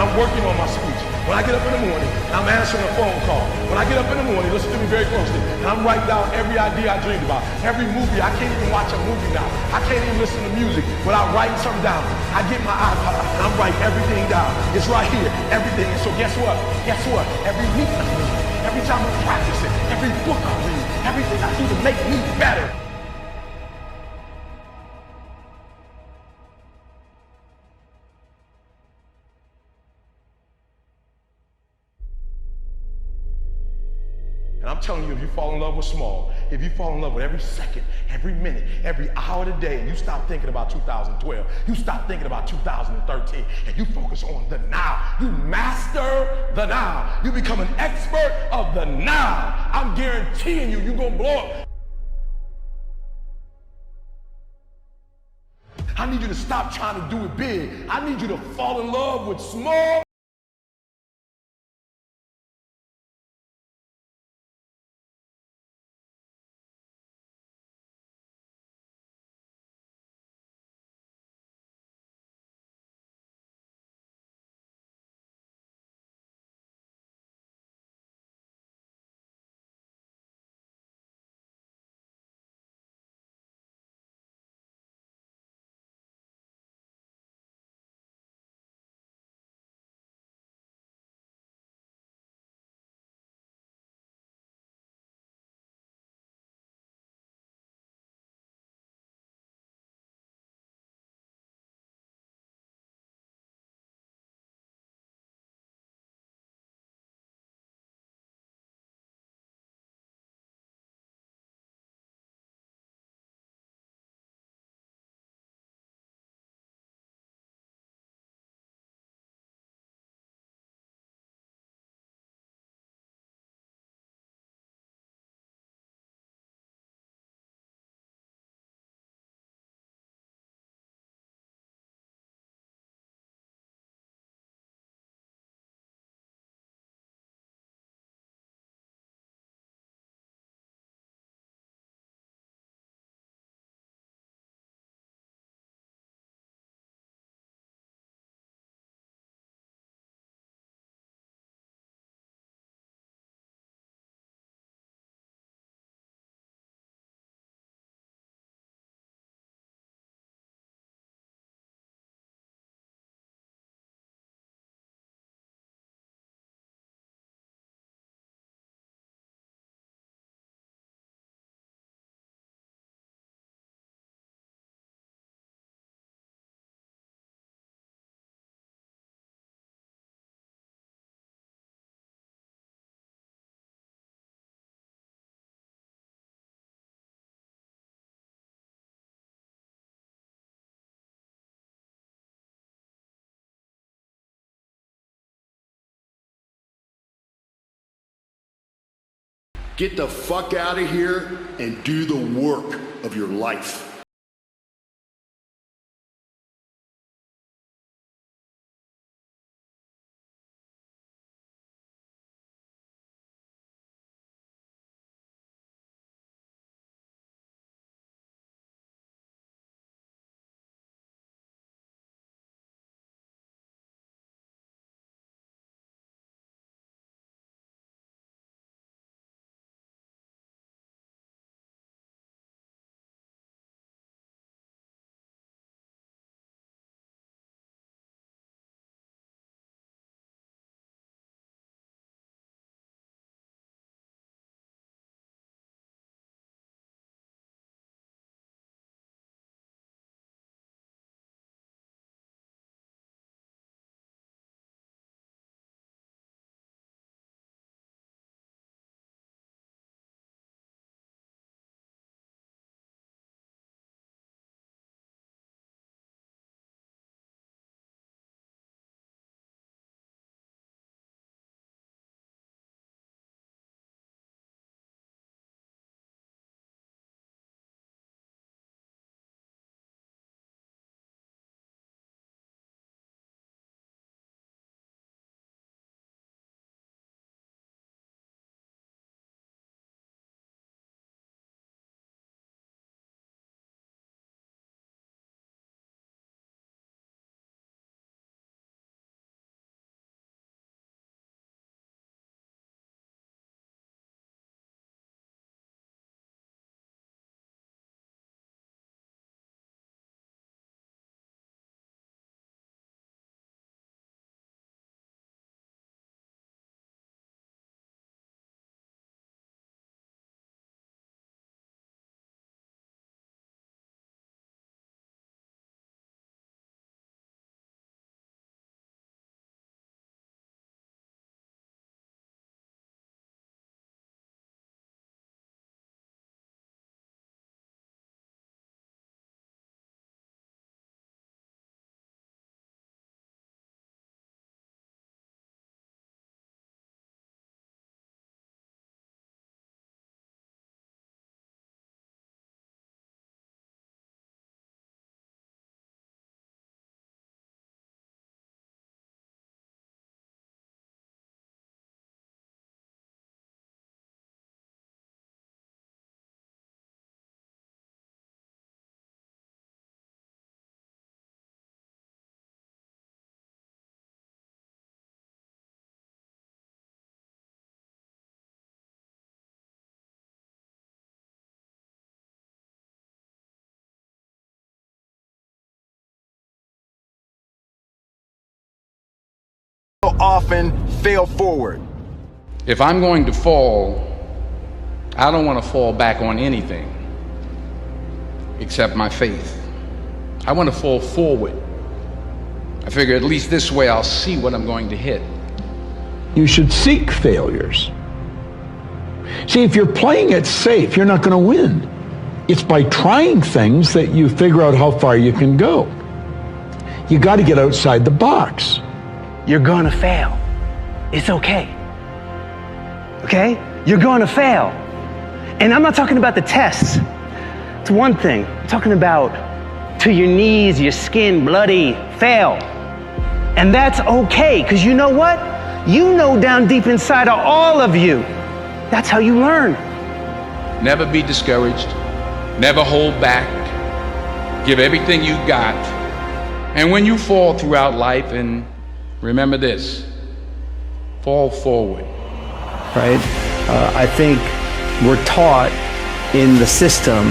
I'm working on my speech. When I get up in the morning, I'm answering a phone call. When I get up in the morning, listen to me very closely, and I'm writing down every idea I dreamed about, every movie. I can't even watch a movie now. I can't even listen to music without writing something down. I get my iPod and I'm writing everything down. It's right here, everything. And so guess what? Guess what? Every week I read, every time I practice it, every book I read, everything I do to make me better. And I'm telling you, if you fall in love with small, if you fall in love with every second, every minute, every hour of the day, and you stop thinking about 2012, you stop thinking about 2013, and you focus on the now, you master the now. You become an expert of the now. I'm guaranteeing you, you're gonna blow up. I need you to stop trying to do it big. I need you to fall in love with small. Get the fuck out of here and do the work of your life. fail often, fail forward. If I'm going to fall, I don't want to fall back on anything except my faith. I want to fall forward. I figure at least this way I'll see what I'm going to hit. You should seek failures. See, if you're playing it safe, you're not going to win. It's by trying things that you figure out how far you can go. You got to get outside the box. You're going to fail. It's okay. Okay? You're going to fail. And I'm not talking about the tests. It's one thing. I'm talking about to your knees, your skin, bloody, fail. And that's okay, because you know what? You know down deep inside of all of you, that's how you learn. Never be discouraged. Never hold back. Give everything you got. And when you fall throughout life, and remember this, fall forward. Right? I think we're taught in the system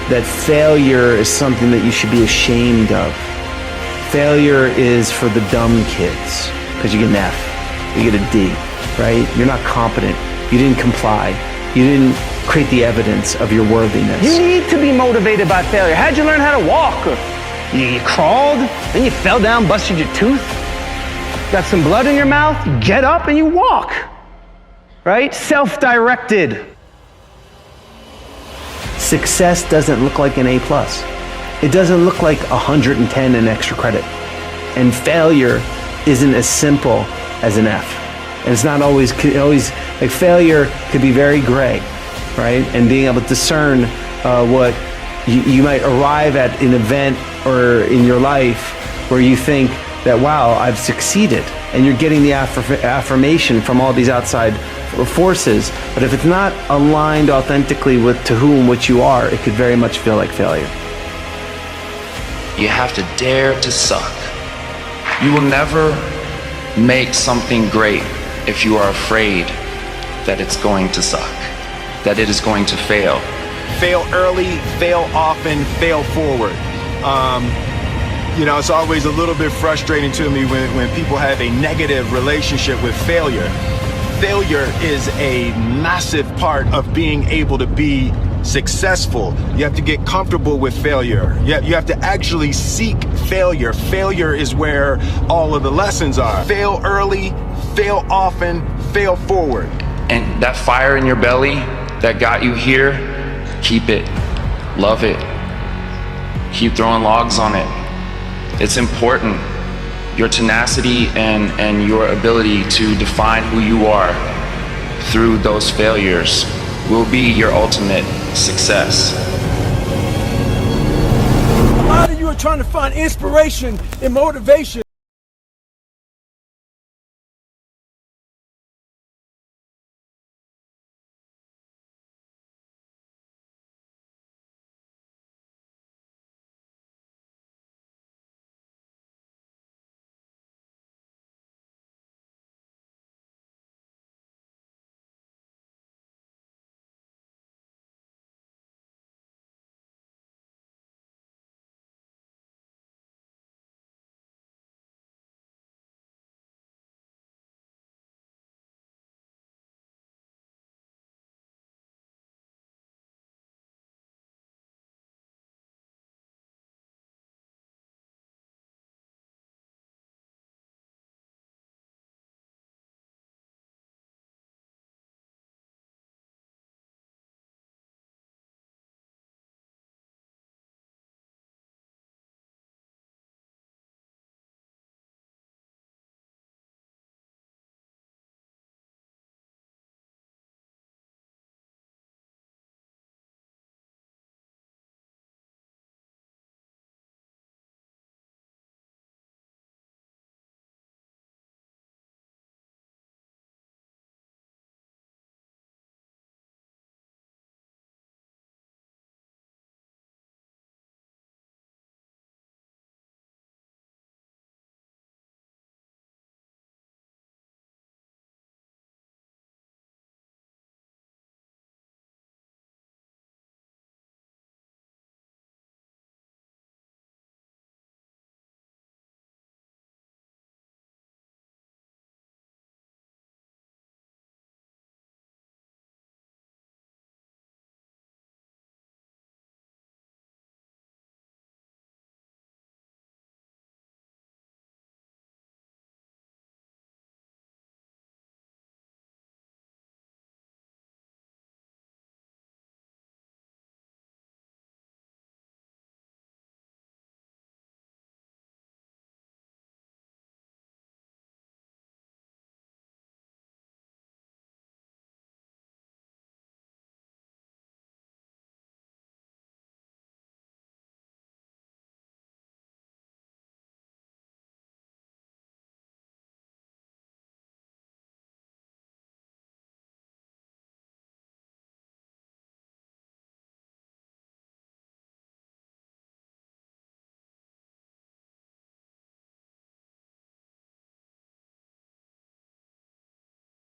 that failure is something that you should be ashamed of. Failure is for the dumb kids, because you get an F, you get a D, right? You're not competent. You didn't comply. You didn't create the evidence of your worthiness. You need to be motivated by failure. How'd you learn how to walk? You crawled, then you fell down, busted your tooth, got some blood in your mouth, you get up and you walk, right? Self-directed. Success doesn't look like an A+. It doesn't look like 110 in extra credit. And failure isn't as simple as an F. And it's not always, like failure could be very gray, right? And being able to discern what you might arrive at an event or in your life where you think that, wow, I've succeeded. And you're getting the affirmation from all these outside forces. But if it's not aligned authentically with to whom what you are, it could very much feel like failure. You have to dare to suck. You will never make something great if you are afraid that it's going to suck, that it is going to fail. Fail early, fail often, fail forward. You know, it's always a little bit frustrating to me when people have a negative relationship with failure. Failure is a massive part of being able to be successful. You have to get comfortable with failure. You have to actually seek failure. Failure is where all of the lessons are. Fail early, fail often, fail forward. And that fire in your belly that got you here, keep it, love it, keep throwing logs on it. It's important. Your tenacity and your ability to define who you are through those failures will be your ultimate success. A lot of you are trying to find inspiration and motivation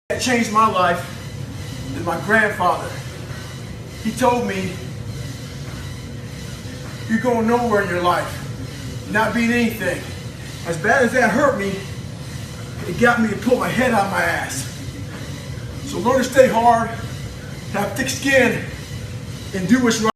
that changed my life is my grandfather. He told me, you're going nowhere in your life, not being anything. As bad as that hurt me, it got me to pull my head out of my ass. So learn to stay hard, have thick skin, and do what's right.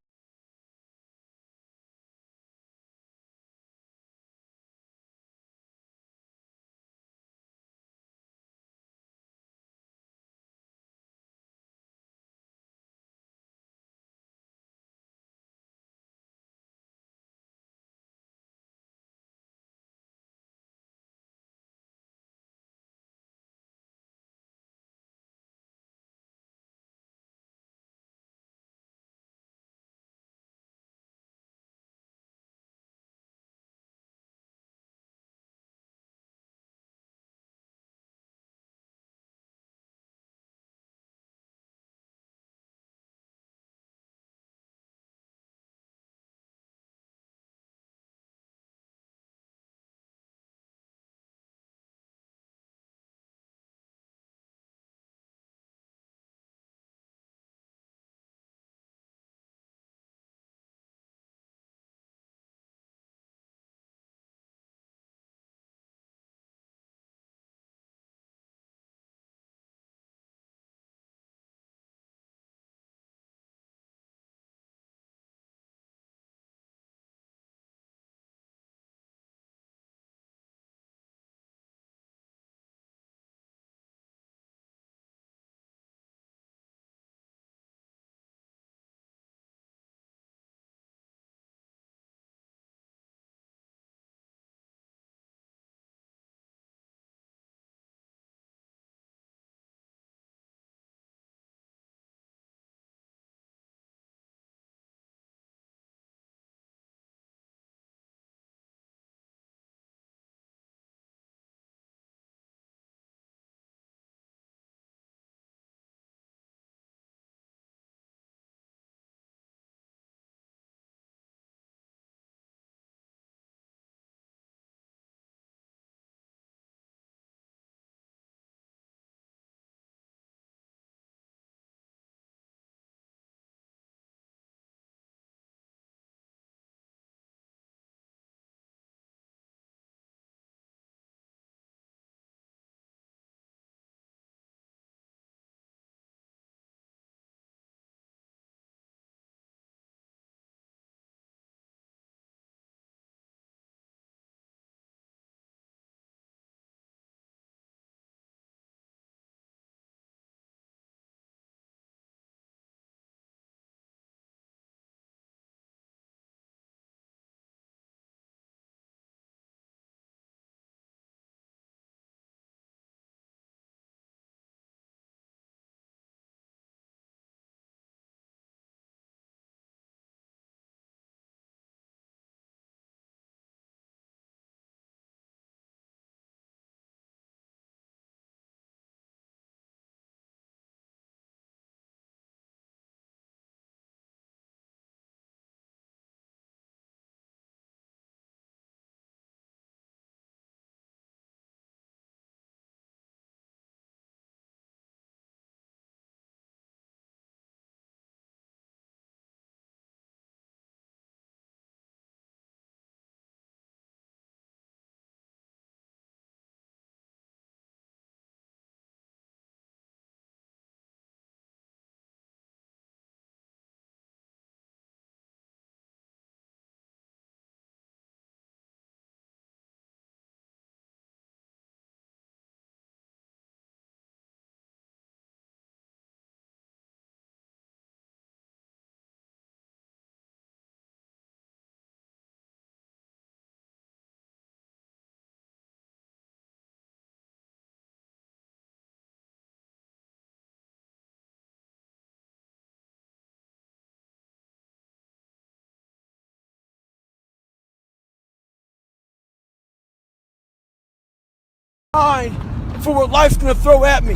Mind for what life's gonna throw at me.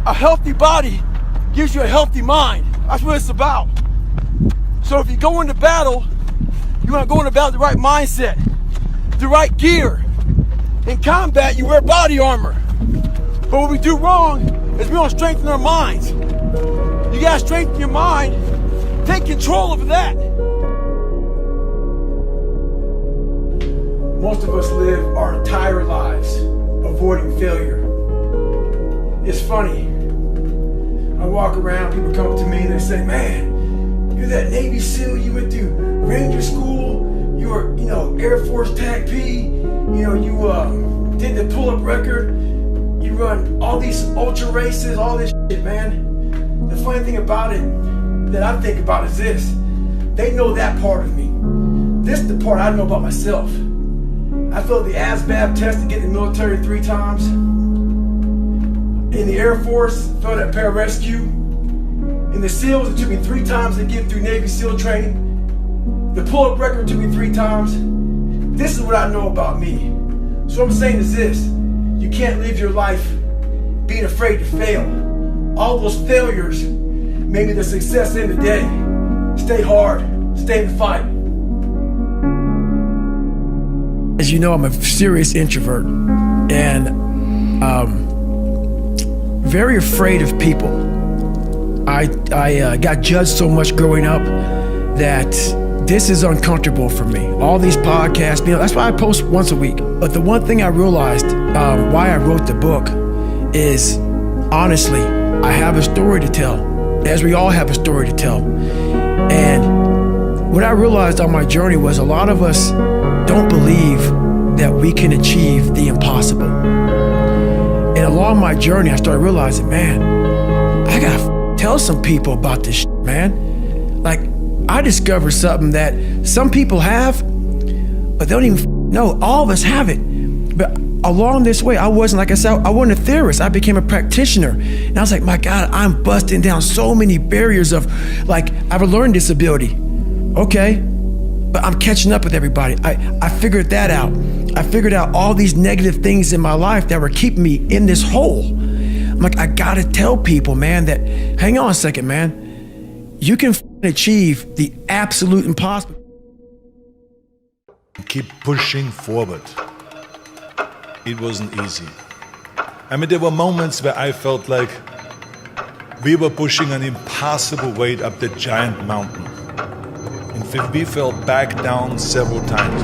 A healthy body gives you a healthy mind. That's what it's about. So if you go into battle, you want to go into battle with the right mindset, the right gear. In combat, you wear body armor. But what we do wrong is we don't strengthen our minds. You gotta strengthen your mind. Take control of that. Most of us live our entire lives avoiding failure. It's funny. I walk around, people come up to me and they say, man, you're that Navy SEAL, you went through Ranger School, you were, Air Force TAC P, you did the pull-up record, you run all these ultra races, all this shit, man. The funny thing about it that I think about is this. They know that part of me. This is the part I know about myself. I failed the ASVAB test to get in the military 3 times. In the Air Force, failed at pararescue. In the SEALs, it took me 3 times to get through Navy SEAL training. The pull-up record took me 3 times. This is what I know about me. So what I'm saying is this. You can't live your life being afraid to fail. All those failures made me the success in the day. Stay hard, stay in the fight. As you know, I'm a serious introvert and very afraid of people. I got judged so much growing up that this is uncomfortable for me. All these podcasts, that's why I post once a week. But the one thing I realized why I wrote the book is, honestly, I have a story to tell, as we all have a story to tell. And what I realized on my journey was a lot of us don't believe that we can achieve the impossible. And along my journey, I started realizing, man, I gotta tell some people about this shit, man. Like, I discovered something that some people have, but they don't even know. All of us have it. But along this way, I wasn't, like I said, I wasn't a theorist. I became a practitioner. And I was like, my God, I'm busting down so many barriers of, like, I have a learning disability. Okay, but I'm catching up with everybody. I figured that out. I figured out all these negative things in my life that were keeping me in this hole. I'm like, I gotta tell people, man, that, hang on a second, man. You can achieve the absolute impossible. Keep pushing forward. It wasn't easy. I mean, there were moments where I felt like we were pushing an impossible weight up that giant mountain. And we fell back down several times.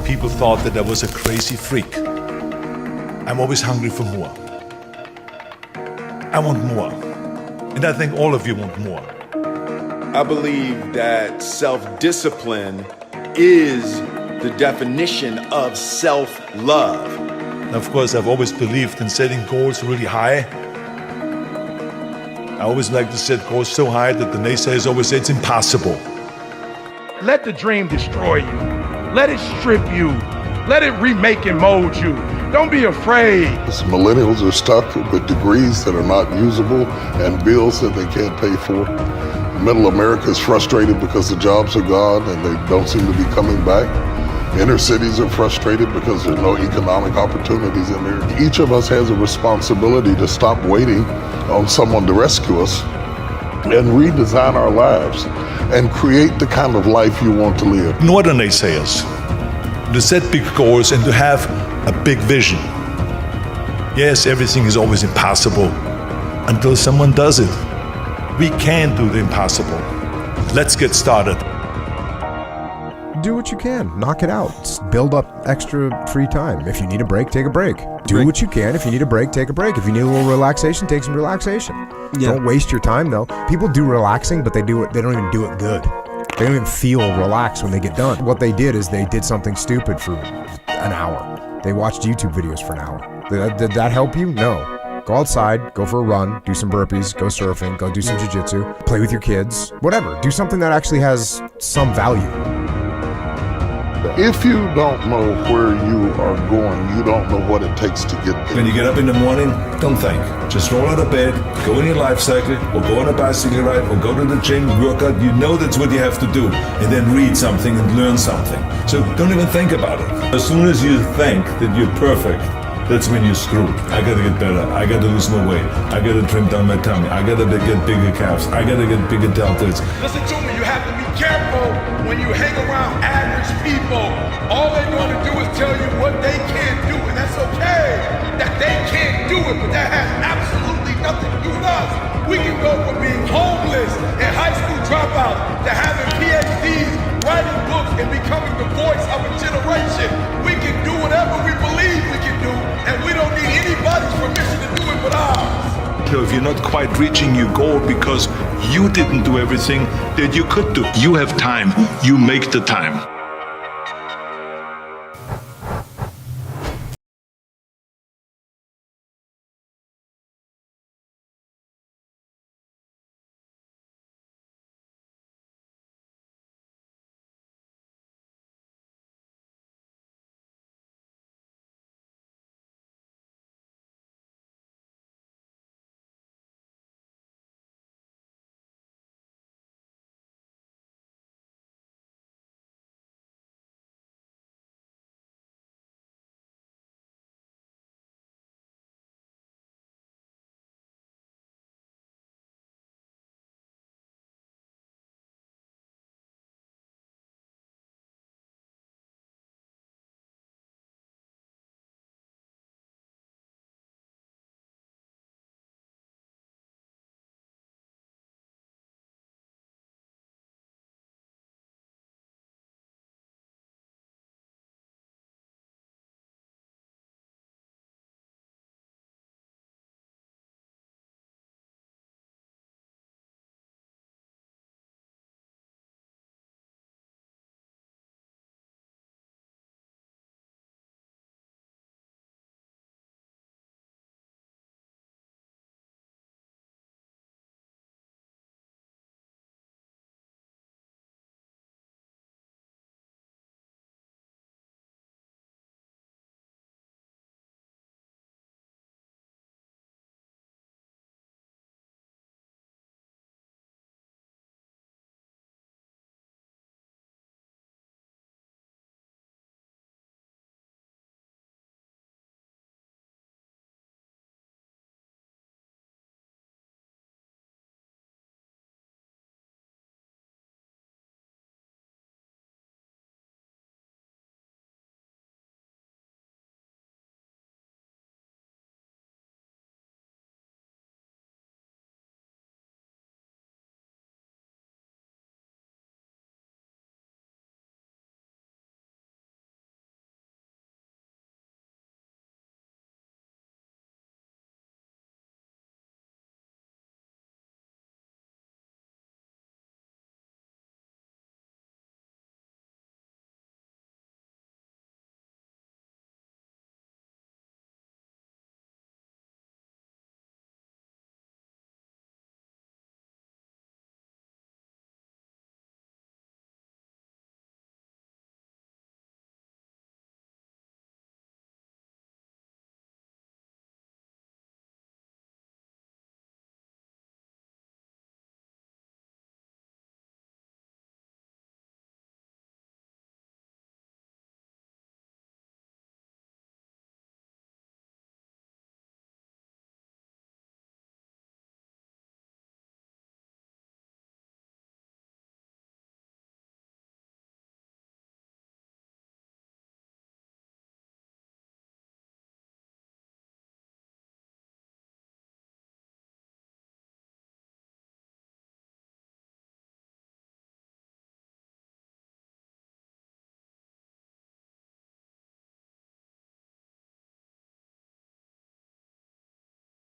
People thought that I was a crazy freak. I'm always hungry for more. I want more. And I think all of you want more. I believe that self-discipline is the definition of self-love. Of course, I've always believed in setting goals really high. I always like to set goals so high that the naysayers always say it's impossible. Let the dream destroy you. Let it strip you. Let it remake and mold you. Don't be afraid. Millennials are stuck with degrees that are not usable and bills that they can't pay for. Middle America is frustrated because the jobs are gone and they don't seem to be coming back. Inner cities are frustrated because there's no economic opportunities in there. Each of us has a responsibility to stop waiting on someone to rescue us and redesign our lives and create the kind of life you want to live. Ignore the naysayers. To set big goals and to have a big vision. Yes, everything is always impossible until someone does it. We can do the impossible. Let's get started. Do what you can. Knock it out. Build up extra free time. If you need a break, take a break. Do what you can. If you need a break, take a break. If you need a little relaxation, take some relaxation. Yeah. Don't waste your time though. People do relaxing, but they don't even do it good. They don't even feel relaxed when they get done. What they did is they did something stupid for an hour. They watched YouTube videos for an hour. Did that help you? No. Go outside, go for a run, do some burpees, go surfing, go do some jiu-jitsu, play with your kids, whatever. Do something that actually has some value. If you don't know where you are going, you don't know what it takes to get there. When you get up in the morning, don't think. Just roll out of bed, go in your life cycle, or go on a bicycle ride, or go to the gym, work out. You know that's what you have to do. And then read something and learn something. So don't even think about it. As soon as you think that you're perfect, that's when you're screwed. I gotta get better. I gotta lose more weight. I gotta trim down my tummy. I gotta get bigger calves. I gotta get bigger deltoids. Listen to me, you have to be careful when you hang around average people. All they're going to do is tell you what they can't do, and that's okay. That they can't can't do it, but that has absolutely nothing to do with us. We can go from being homeless and high school dropouts to having PhDs, writing books, and becoming the voice of a generation. We can do whatever we believe we can do, and we don't need anybody's permission to do it but ours. So if you're not quite reaching your goal because you didn't do everything that you could do, you have time, you make the time.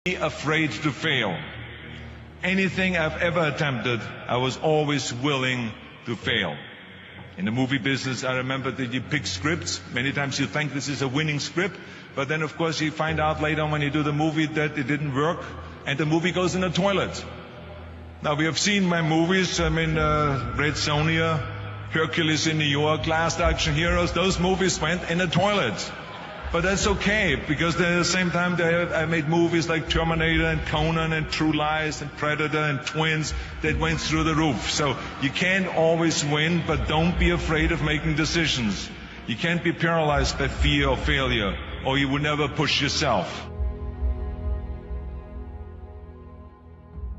Be afraid to fail. Anything I've ever attempted, I was always willing to fail. In the movie business, I remember that you pick scripts. Many times you think this is a winning script, but then of course you find out later when you do the movie that it didn't work, and the movie goes in the toilet. Now we have seen my movies, Red Sonja, Hercules in New York, Last Action Heroes, those movies went in the toilet. But that's okay, because at the same time I made movies like Terminator and Conan and True Lies and Predator and Twins that went through the roof. So you can't always win, but don't be afraid of making decisions. You can't be paralyzed by fear of failure, or you would never push yourself.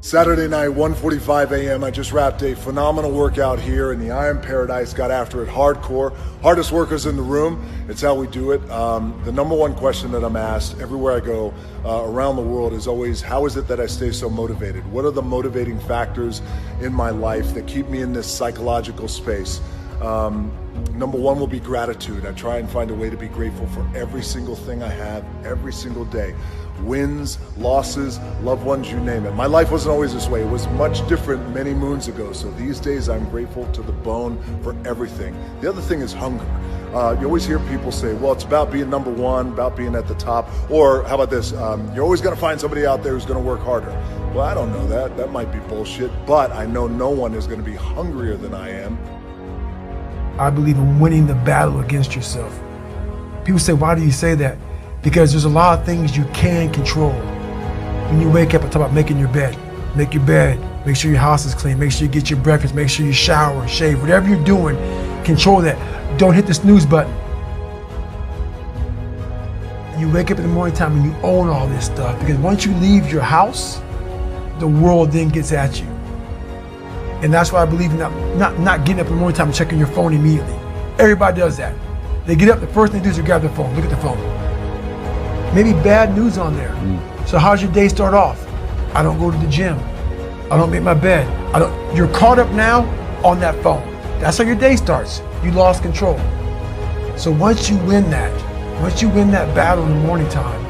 Saturday night, 1:45 a.m. I just wrapped a phenomenal workout here in the Iron Paradise. Got after it hardcore. Hardest workers in the room. It's how we do it. The number one question that I'm asked everywhere I go around the world is always, how is it that I stay so motivated? What are the motivating factors in my life that keep me in this psychological space? Number one will be gratitude. I try and find a way to be grateful for every single thing I have every single day. Wins, losses, loved ones, you name it. My life wasn't always this way. It was much different many moons ago. So these days I'm grateful to the bone for everything. The other thing is hunger. You always hear people say, well, it's about being number one, about being at the top. Or how about this? You're always going to find somebody out there who's going to work harder. Well, I don't know that. That might be bullshit. But I know no one is going to be hungrier than I am. I believe in winning the battle against yourself. People say, why do you say that? Because there's a lot of things you can control. When you wake up and talk about making your bed, make your bed, make sure your house is clean, make sure you get your breakfast, make sure you shower, shave, whatever you're doing, control that. Don't hit the snooze button. You wake up in the morning time and you own all this stuff, because once you leave your house, the world then gets at you. And that's why I believe in not getting up in the morning time and checking your phone immediately. Everybody does that. They get up, the first thing they do is grab their phone, look at the phone. Maybe bad news on there. So how's your day start off? I don't go to the gym. I don't make my bed. You're caught up now on that phone. That's how your day starts. You lost control. So once you win that battle in the morning time,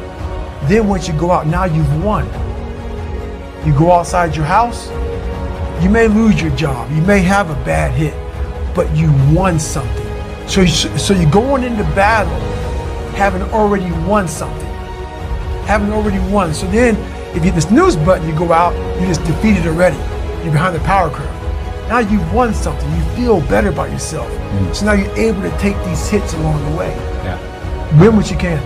then once you go out, now you've won. You go outside your house, you may lose your job, you may have a bad hit, but you won something. So you're going into battle having already won something. Having already won. So then, if you hit the snooze button, you go out, you're just defeated already. You're behind the power curve. Now you've won something. You feel better about yourself. So now you're able to take these hits along the way. Yeah. Win what you can.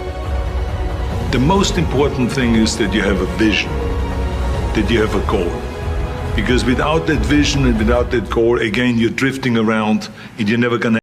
The most important thing is that you have a vision, that you have a goal. Because without that vision and without that goal, again, you're drifting around and you're never gonna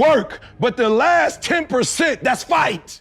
work, but the last 10%, that's fight.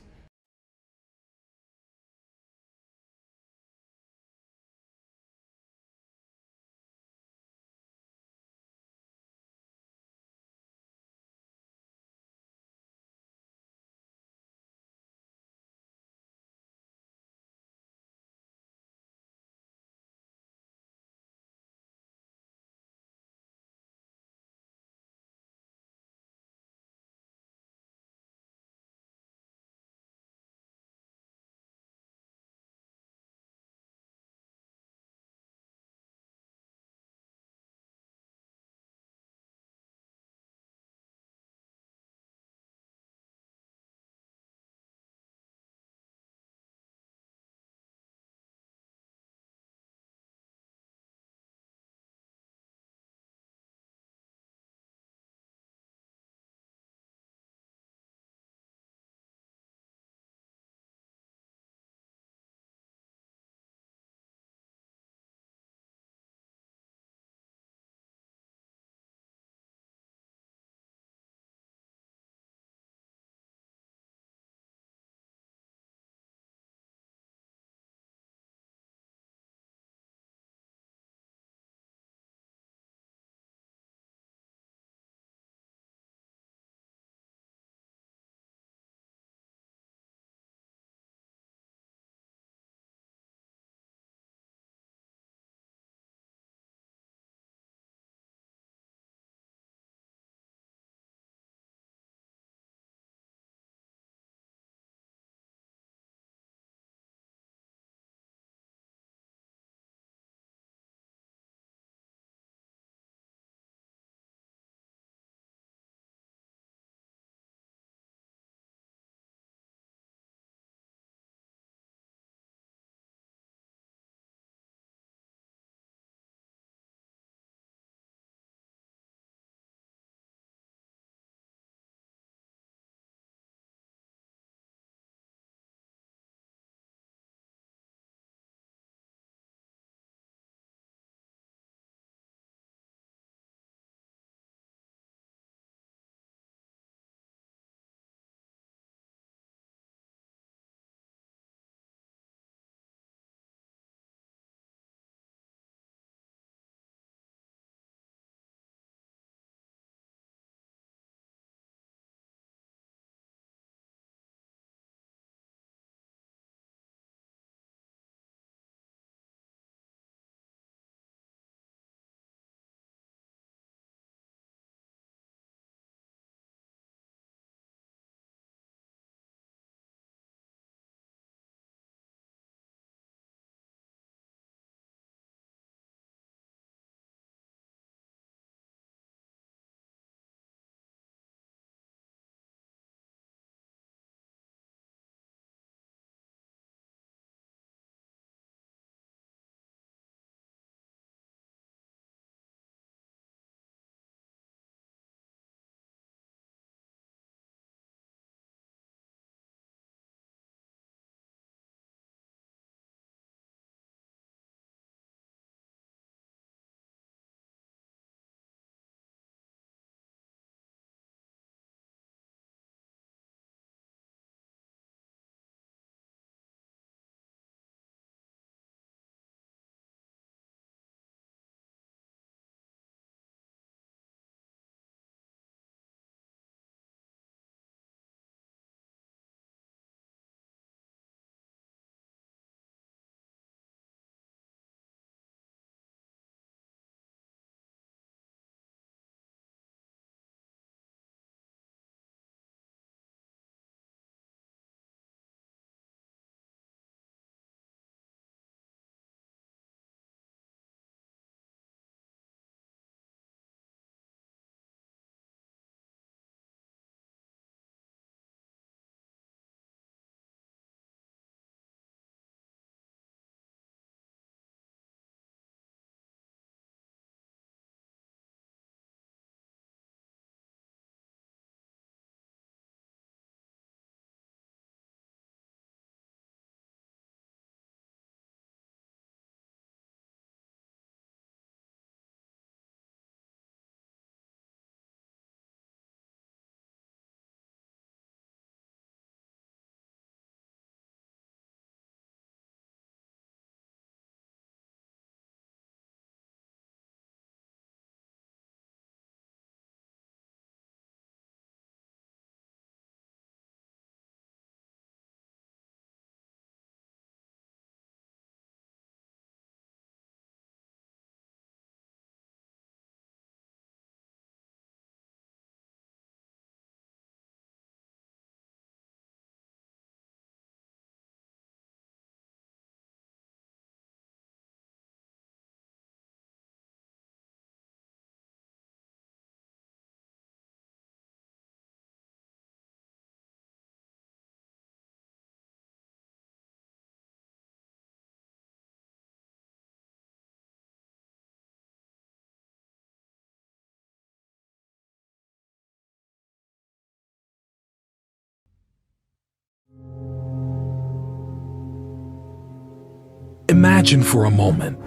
Imagine for a moment.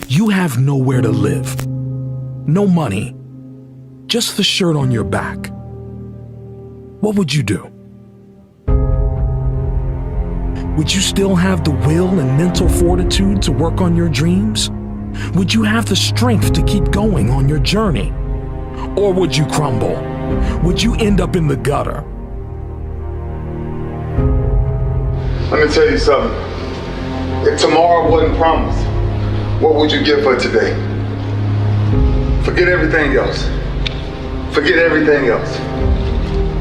You have nowhere to live. No money. Just the shirt on your back. What would you do? Would you still have the will and mental fortitude to work on your dreams? Would you have the strength to keep going on your journey? Or would you crumble? Would you end up in the gutter? Let me tell you something. If tomorrow wasn't promised, what would you give for today? Forget everything else. Forget everything else.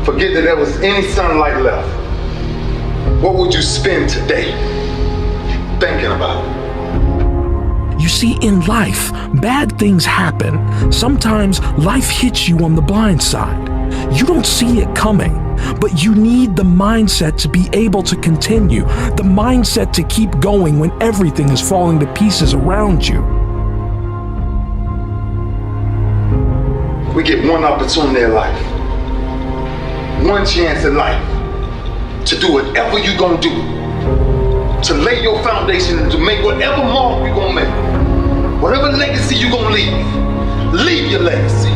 Forget that there was any sunlight left. What would you spend today thinking about? You see, in life, bad things happen. Sometimes life hits you on the blind side. You don't see it coming, but you need the mindset to be able to continue, the mindset to keep going when everything is falling to pieces around you. We get one opportunity in life, one chance in life to do whatever you're gonna do, to lay your foundation and to make whatever mark you're gonna make, whatever legacy you're gonna leave your legacy.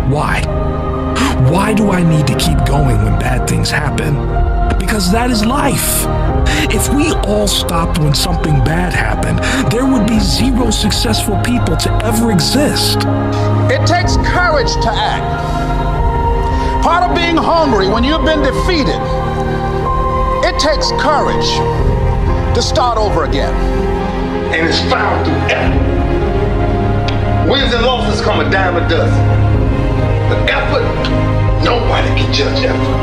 Why? Why do I need to keep going when bad things happen? Because that is life. If we all stopped when something bad happened, there would be zero successful people to ever exist. It takes courage to act. Part of being hungry when you've been defeated, it takes courage to start over again. And it's found through effort. Wins and losses come a dime a dozen. But effort, nobody can judge effort.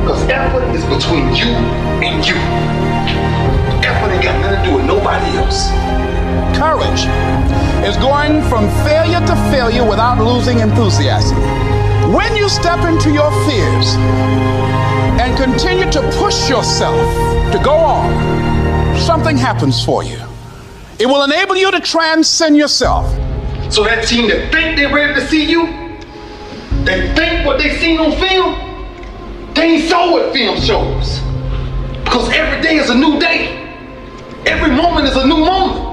Because effort is between you and you. Effort ain't got nothing to do with nobody else. Courage is going from failure to failure without losing enthusiasm. When you step into your fears and continue to push yourself to go on, something happens for you. It will enable you to transcend yourself. So that team that think they're ready to see you, they think what they seen on film, they ain't saw what film shows. Because every day is a new day. Every moment is a new moment.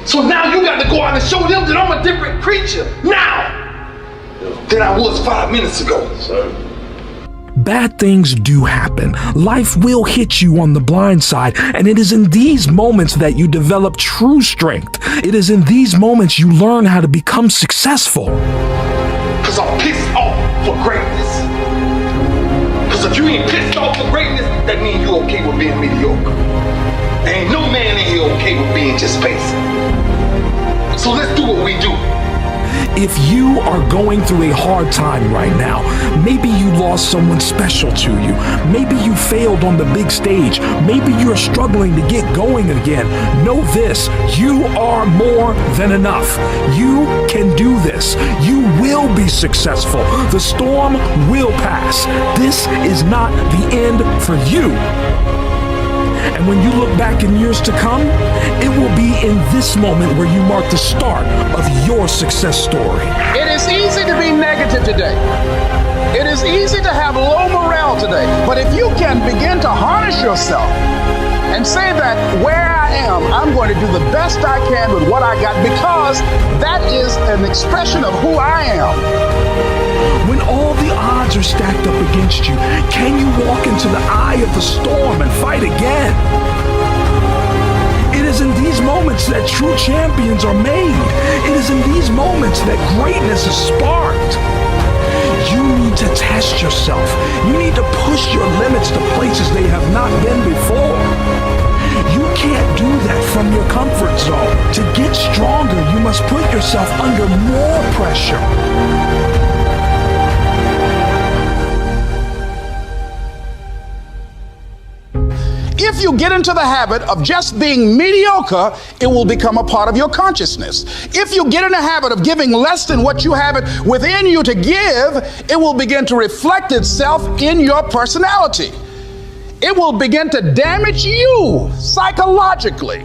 So now you got to go out and show them that I'm a different creature now than I was 5 minutes ago. Bad things do happen. Life will hit you on the blind side, and it is in these moments that you develop true strength. It is in these moments you learn how to become successful. Because I'm pissed off for greatness. Because if you ain't pissed off for greatness, that means you okay with being mediocre. There ain't no man in here okay with being just basic. So let's do what we do. If you are going through a hard time right now, maybe you lost someone special to you, maybe you failed on the big stage, maybe you're struggling to get going again, know this: you are more than enough. You can do this. You will be successful. The storm will pass. This is not the end for you. And when you look back in years to come, it will be in this moment where you mark the start of your success story. It is easy to be negative today. It is easy to have low morale today. But if you can begin to harness yourself and say that where I am, I'm going to do the best I can with what I got, because that is an expression of who I am. When all the odds are stacked up against you, can you walk into the eye of the storm and fight again? It is in these moments that true champions are made. It is in these moments that greatness is sparked. You need to test yourself. You need to push your limits to places they have not been before. You can't do that from your comfort zone. To get stronger, you must put yourself under more pressure. If you get into the habit of just being mediocre, it will become a part of your consciousness. If you get in the habit of giving less than what you have it within you to give, it will begin to reflect itself in your personality. It will begin to damage you psychologically.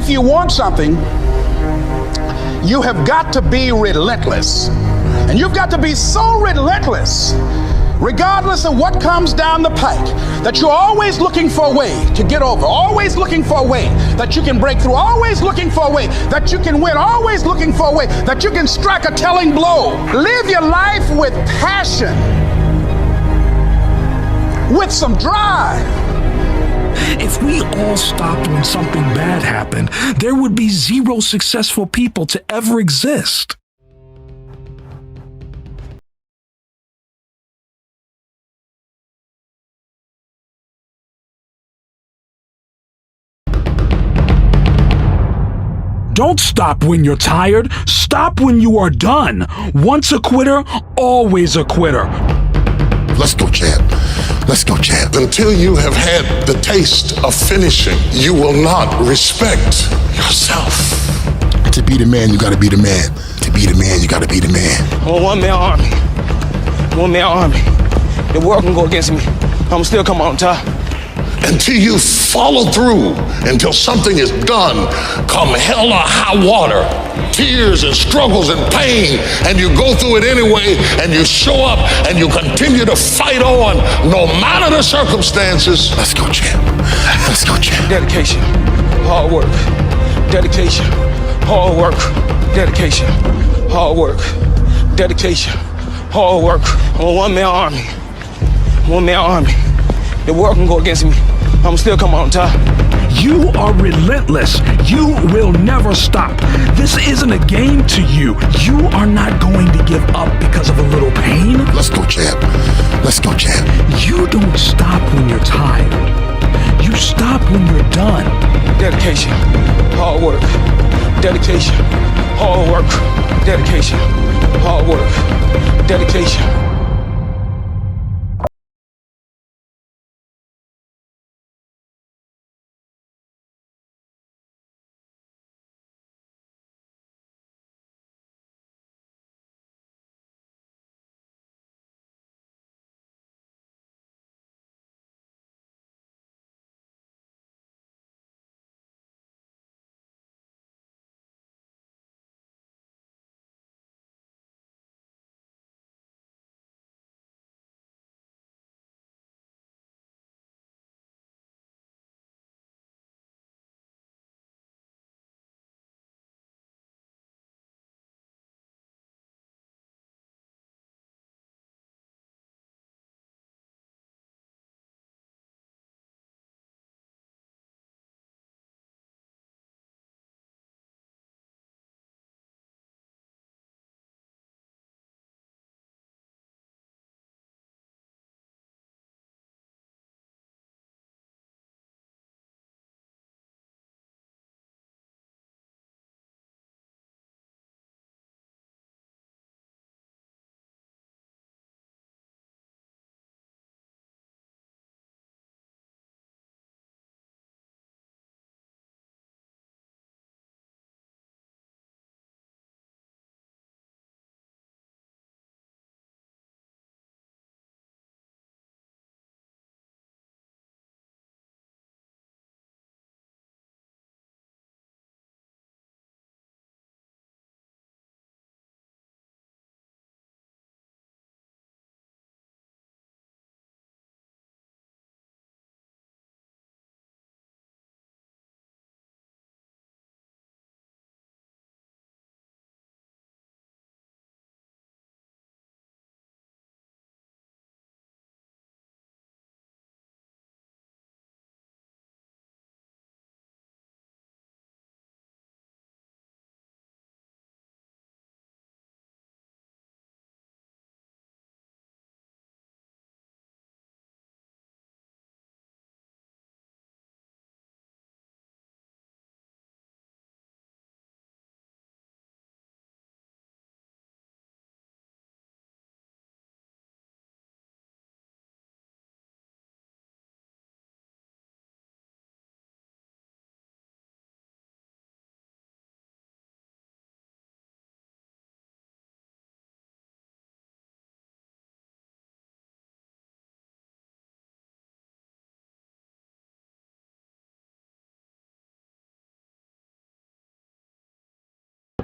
if you want something, you have got to be relentless. And you've got to be so relentless, regardless of what comes down the pike, that you're always looking for a way to get over, always looking for a way that you can break through, always looking for a way that you can win, always looking for a way that you can strike a telling blow. Live your life with passion, with some drive. If we all stopped when something bad happened, there would be zero successful people to ever exist. Don't stop when you're tired. Stop when you are done. Once a quitter, always a quitter. Let's go, champ. Let's go, champ. Until you have had the taste of finishing, you will not respect yourself. To be the man, you gotta be the man. To be the man, you gotta be the man. I'm a one-man army. One-man army. The world can go against me. I'm still come out on top. Until you follow through, until something is done, come hell or high water, tears and struggles and pain, and you go through it anyway, and you show up, and you continue to fight on, no matter the circumstances. Let's go, champ. Let's go, champ. Dedication, hard work. Dedication, hard work. Dedication, hard work. Dedication, hard work. I'm a one-man army. One-man army. The world can go against me. I'm still come out on top. You are relentless. You will never stop. This isn't a game to you. You are not going to give up because of a little pain. Let's go, champ. Let's go, champ. You don't stop when you're tired. You stop when you're done. Dedication, hard work. Dedication, hard work. Dedication, hard work. Dedication.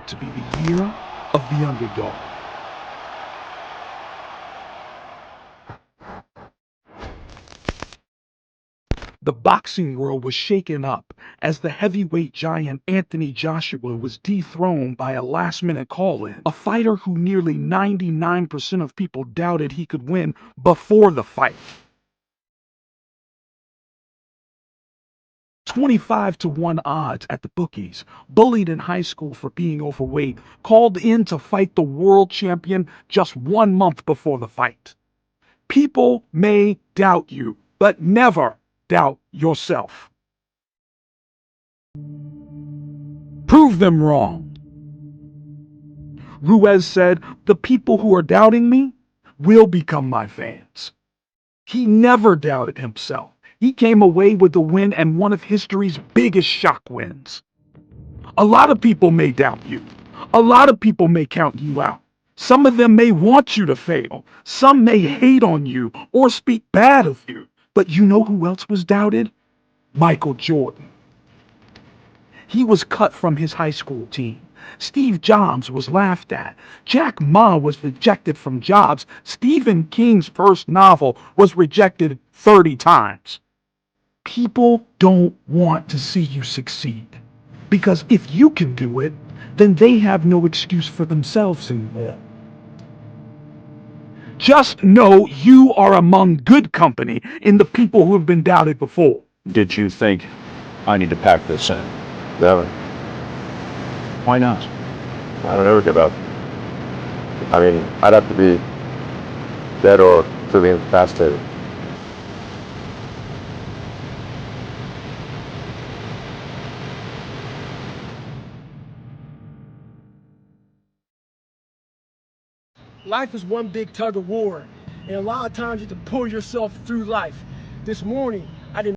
out to be the year of the underdog. The boxing world was shaken up as the heavyweight giant Anthony Joshua was dethroned by a last-minute call-in, a fighter who nearly 99% of people doubted he could win before the fight. 25-1 odds at the bookies, bullied in high school for being overweight, called in to fight the world champion just 1 month before the fight. People may doubt you, but never doubt yourself. Prove them wrong. Ruiz said, "The people who are doubting me will become my fans." He never doubted himself. He came away with the win and one of history's biggest shock wins. A lot of people may doubt you. A lot of people may count you out. Some of them may want you to fail. Some may hate on you or speak bad of you. But you know who else was doubted? Michael Jordan. He was cut from his high school team. Steve Jobs was laughed at. Jack Ma was rejected from jobs. Stephen King's first novel was rejected 30 times. People don't want to see you succeed. Because if you can do it, then they have no excuse for themselves anymore. Just know you are among good company in the people who have been doubted before. Did you think I need to pack this in? Never. Why not? I don't ever give up. I mean, I'd have to be dead or feeling incapacitated. Life is one big tug of war, and a lot of times you have to pull yourself through life. This morning, I didn't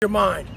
your mind.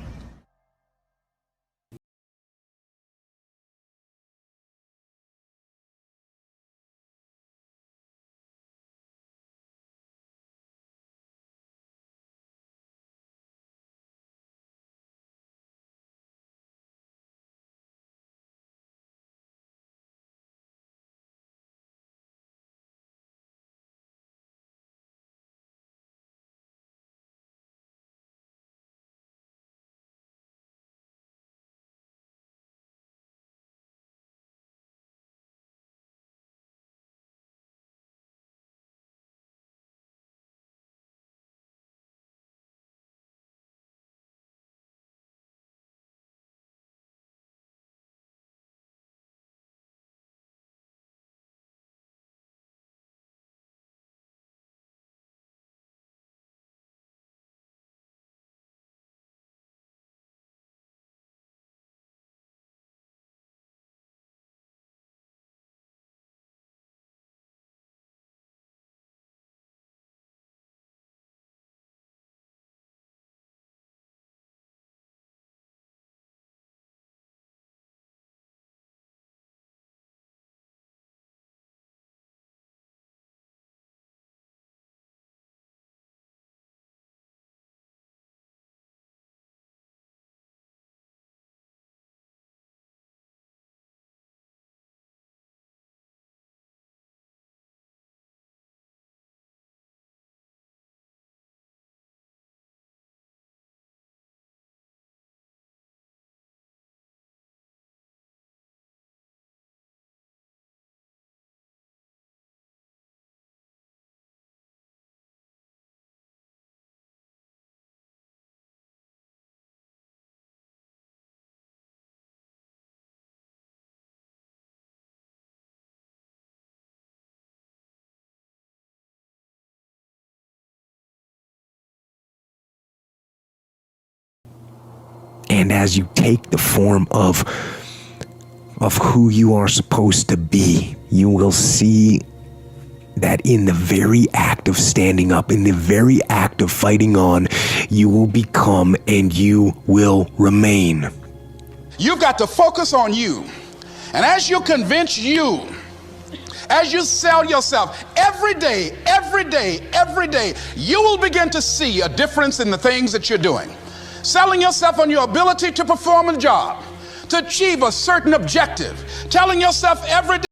And as you take the form of who you are supposed to be, you will see that in the very act of standing up, in the very act of fighting on, you will become and you will remain. You've got to focus on you. And as you convince you, as you sell yourself every day, you will begin to see a difference in the things that you're doing. Selling yourself on your ability to perform a job, to achieve a certain objective, telling yourself every day.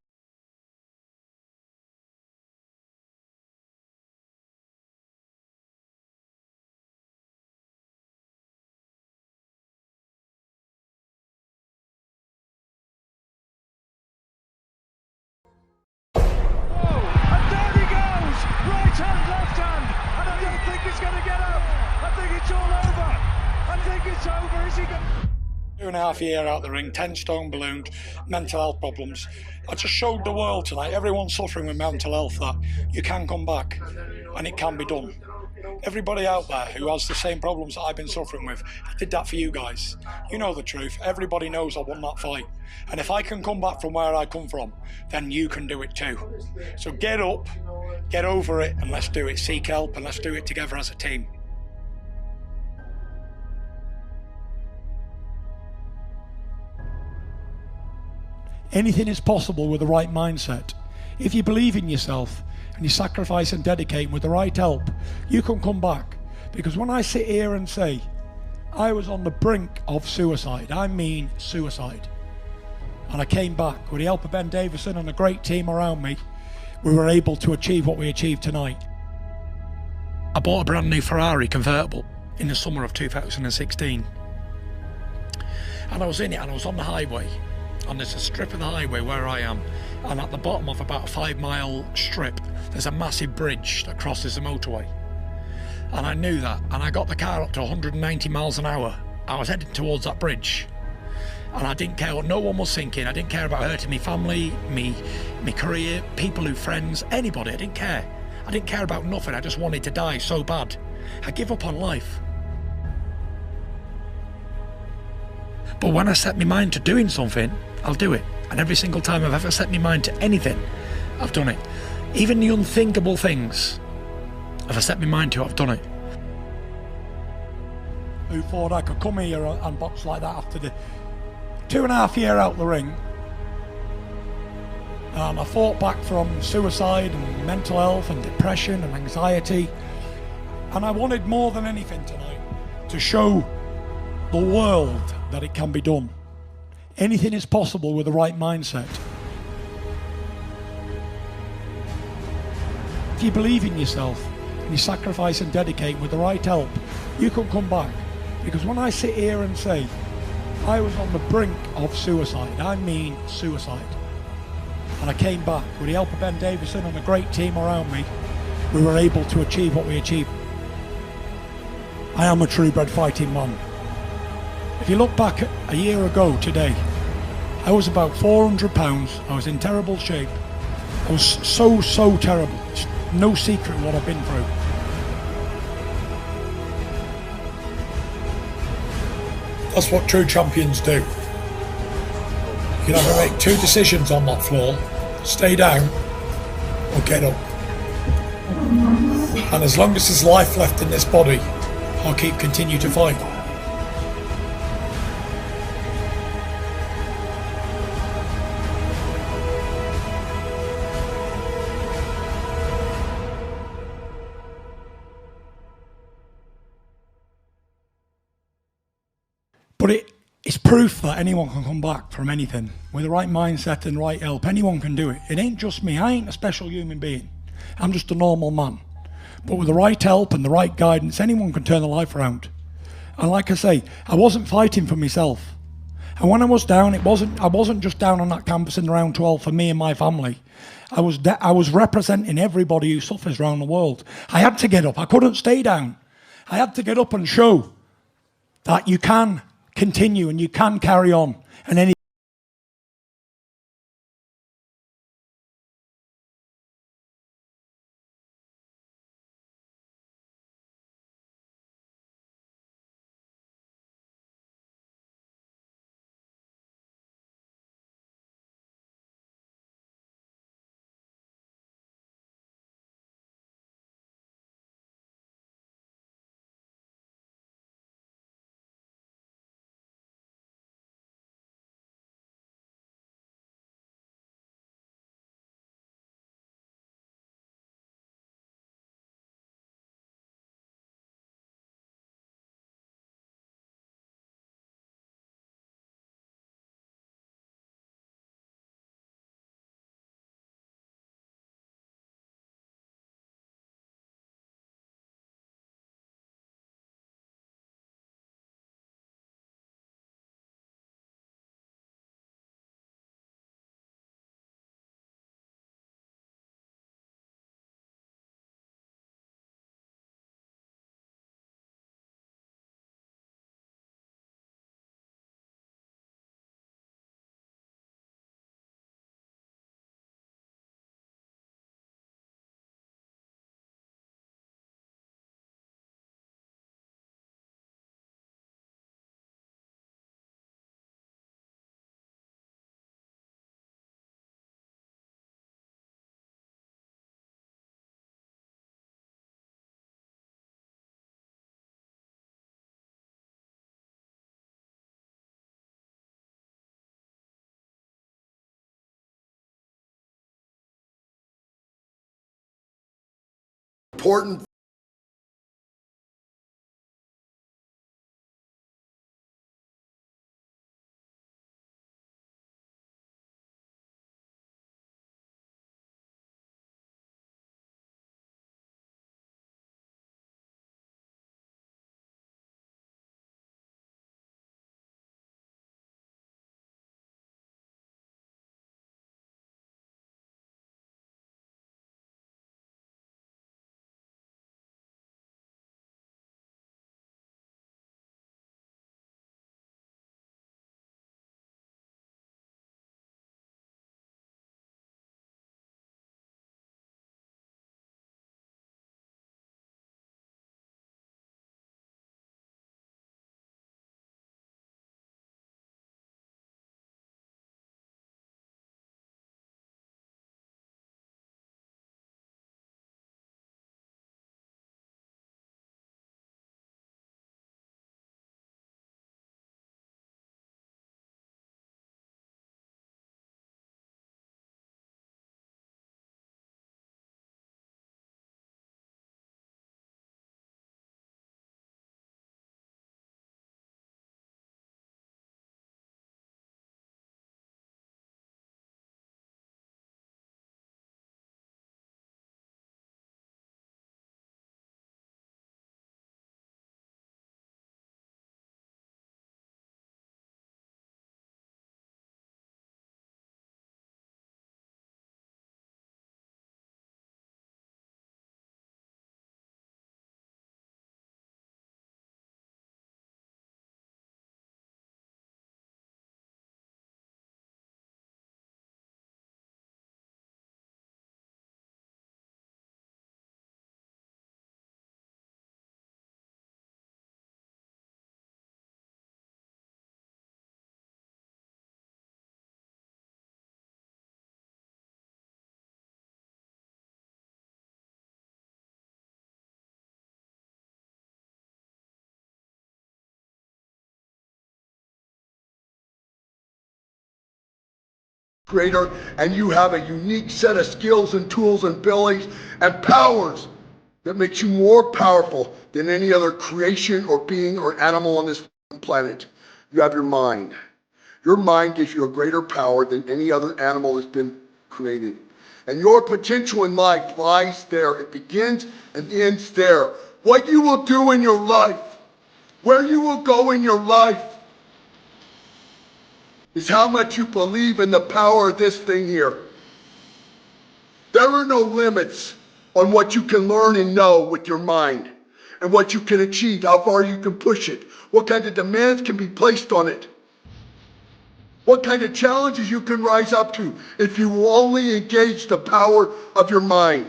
It's over. Is he going? 2.5 years out the ring, 10 stone ballooned, mental health problems. I just showed the world tonight, everyone suffering with mental health, that you can come back and it can be done. Everybody out there who has the same problems that I've been suffering with, I did that for you guys. You know the truth. Everybody knows I won that fight. And if I can come back from where I come from, then you can do it too. So get up, get over it, and let's do it. Seek help and let's do it together as a team. Anything is possible with the right mindset. If you believe in yourself and you sacrifice and dedicate with the right help, you can come back. Because when I sit here and say, I was on the brink of suicide, I mean suicide, and I came back with the help of Ben Davison and a great team around me, we were able to achieve what we achieved tonight. I bought a brand new Ferrari convertible in the summer of 2016. And I was in it and I was on the highway. And there's a strip of the highway where I am, and at the bottom of about a 5-mile strip there's a massive bridge that crosses the motorway, and I knew that, and I got the car up to 190 miles an hour. I was heading towards that bridge and I didn't care what no one was thinking. I didn't care about hurting me family, me career, people who friends, anybody. I didn't care. I didn't care about nothing. I just wanted to die so bad. I give up on life. But when I set my mind to doing something, I'll do it. And every single time I've ever set my mind to anything, I've done it. Even the unthinkable things, if I set my mind to it, I've done it. who thought I could come here and box like that after the 2.5 year out the ring. And I fought back from suicide and mental health and depression and anxiety. And I wanted more than anything tonight to show the world that it can be done. Anything is possible with the right mindset. If you believe in yourself and you sacrifice and dedicate with the right help, you can come back. Because when I sit here and say I was on the brink of suicide, I mean suicide, and I came back with the help of Ben Davison and a great team around me, we were able to achieve what we achieved. I am a true bred fighting man. If you look back a year ago today, I was about 400 pounds, I was in terrible shape, I was so terrible. It's no secret what I've been through. That's what true champions do. You can either make two decisions on that floor: stay down or get up. And as long as there's life left in this body, I'll continue to fight. But it's proof that anyone can come back from anything. With the right mindset and right help, anyone can do it. It ain't just me. I ain't a special human being. I'm just a normal man. But with the right help and the right guidance, anyone can turn their life around. And like I say, I wasn't fighting for myself. And when I was down, I wasn't just down on that campus in round 12 for me and my family. I was representing everybody who suffers around the world. I had to get up. I couldn't stay down. I had to get up and show that you can continue and you can carry on. And any important creator, and you have a unique set of skills and tools and abilities and powers that makes you more powerful than any other creation or being or animal on this planet. You have your mind. Your mind gives you a greater power than any other animal that's been created. And your potential in life lies there. It begins and ends there. What you will do in your life, where you will go in your life, is how much you believe in the power of this thing here. There are no limits on what you can learn and know with your mind, and what you can achieve, how far you can push it, what kind of demands can be placed on it, what kind of challenges you can rise up to if you will only engage the power of your mind.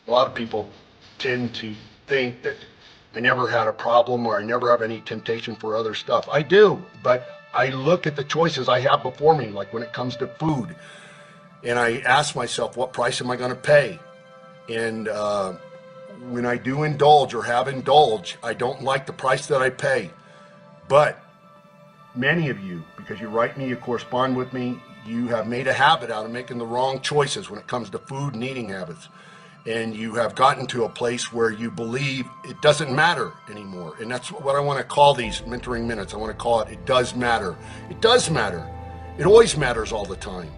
A lot of people tend to think that I never had a problem or I never have any temptation for other stuff. I do, but I look at the choices I have before me, like when it comes to food, and I ask myself, what price am I going to pay? And when I do indulge or have indulged, I don't like the price that I pay. But many of you, because you write me, you correspond with me, you have made a habit out of making the wrong choices when it comes to food and eating habits. And you have gotten to a place where you believe it doesn't matter anymore. And that's what I want to call these mentoring minutes. I want to call it does matter. It does matter. It always matters all the time.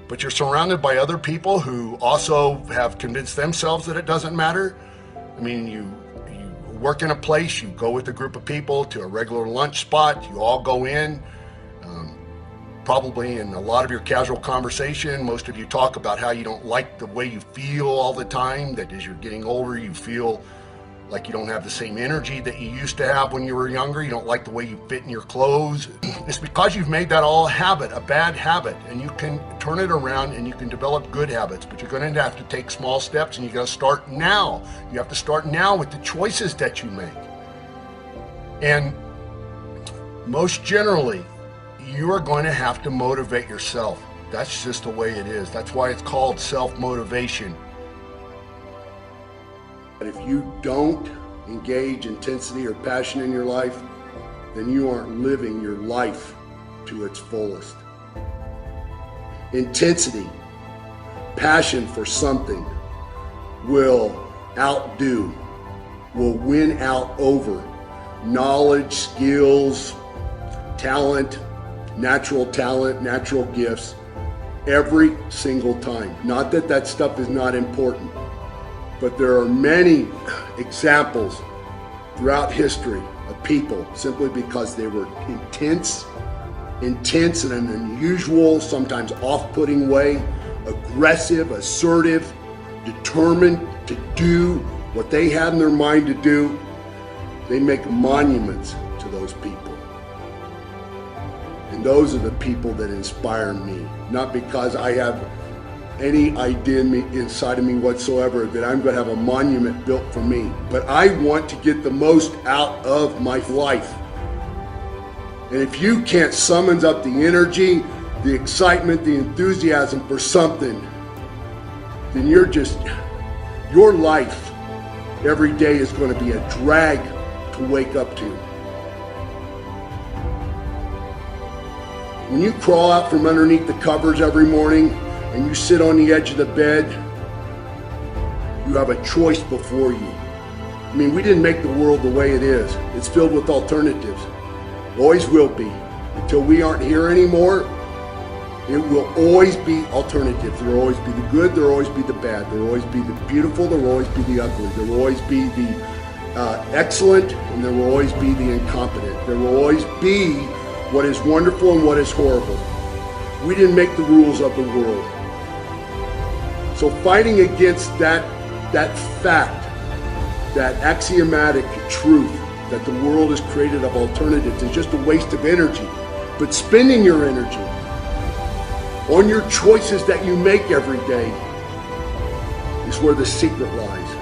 But you're surrounded by other people who also have convinced themselves that it doesn't matter. I mean, you work in a place, you go with a group of people to a regular lunch spot, you all go in. Probably in a lot of your casual conversation, most of you talk about how you don't like the way you feel all the time, that as you're getting older, you feel like you don't have the same energy that you used to have when you were younger. You don't like the way you fit in your clothes. It's because you've made that all a habit, a bad habit, and you can turn it around and you can develop good habits, but you're going to have to take small steps, and you got to start now. You have to start now with the choices that you make. And most generally, you are going to have to motivate yourself. That's just the way it is. That's why it's called self-motivation. But if you don't engage intensity or passion in your life, then you aren't living your life to its fullest. Intensity, passion for something will outdo, will win out over knowledge, skills, talent, natural gifts every single time. Not that that stuff is not important, but there are many examples throughout history of people simply because they were intense in an unusual, sometimes off-putting way, aggressive, assertive, determined to do what they had in their mind to do. They make monuments to those people. And those are the people that inspire me, not because I have any idea inside of me whatsoever that I'm going to have a monument built for me, but I want to get the most out of my life. And if you can't summon up the energy, the excitement, the enthusiasm for something, then your life every day is going to be a drag to wake up to. When you crawl out from underneath the covers every morning and you sit on the edge of the bed, you have a choice before you. I mean, we didn't make the world the way it is. It's filled with alternatives. Always will be. Until we aren't here anymore, it will always be alternatives. There will always be the good, there will always be the bad. There will always be the beautiful, there will always be the ugly. There will always be the excellent, and there will always be the incompetent. There will always be what is wonderful and what is horrible. We didn't make the rules of the world. So fighting against that fact, that axiomatic truth that the world is created of alternatives is just a waste of energy. But spending your energy on your choices that you make every day is where the secret lies.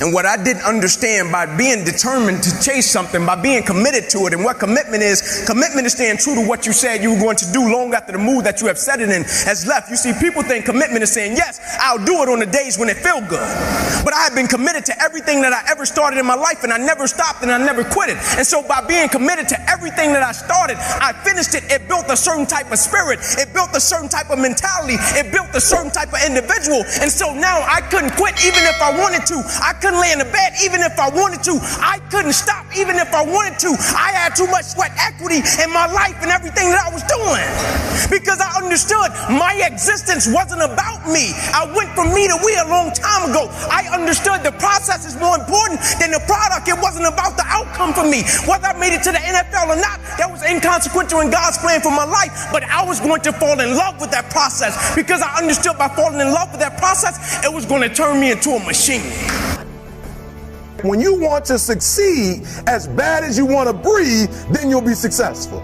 And what I didn't understand by being determined to chase something, by being committed to it, and what commitment is staying true to what you said you were going to do long after the mood that you have set it in has left. You see, people think commitment is saying, yes, I'll do it on the days when it feel good. But I have been committed to everything that I ever started in my life, and I never stopped and I never quit it. And so by being committed to everything that I started, I finished it. It built a certain type of spirit. It built a certain type of mentality. It built a certain type of individual. And so now I couldn't quit even if I wanted to. I couldn't lay in the bed even if I wanted to. I couldn't stop even if I wanted to. I had too much sweat equity in my life and everything that I was doing, because I understood my existence wasn't about me. I went from me to we a long time ago. I understood the process is more important than the product. It wasn't about the outcome for me. Whether I made it to the NFL or not, that was inconsequential in God's plan for my life. But I was going to fall in love with that process, because I understood by falling in love with that process, it was going to turn me into a machine. When you want to succeed as bad as you want to breathe, then you'll be successful.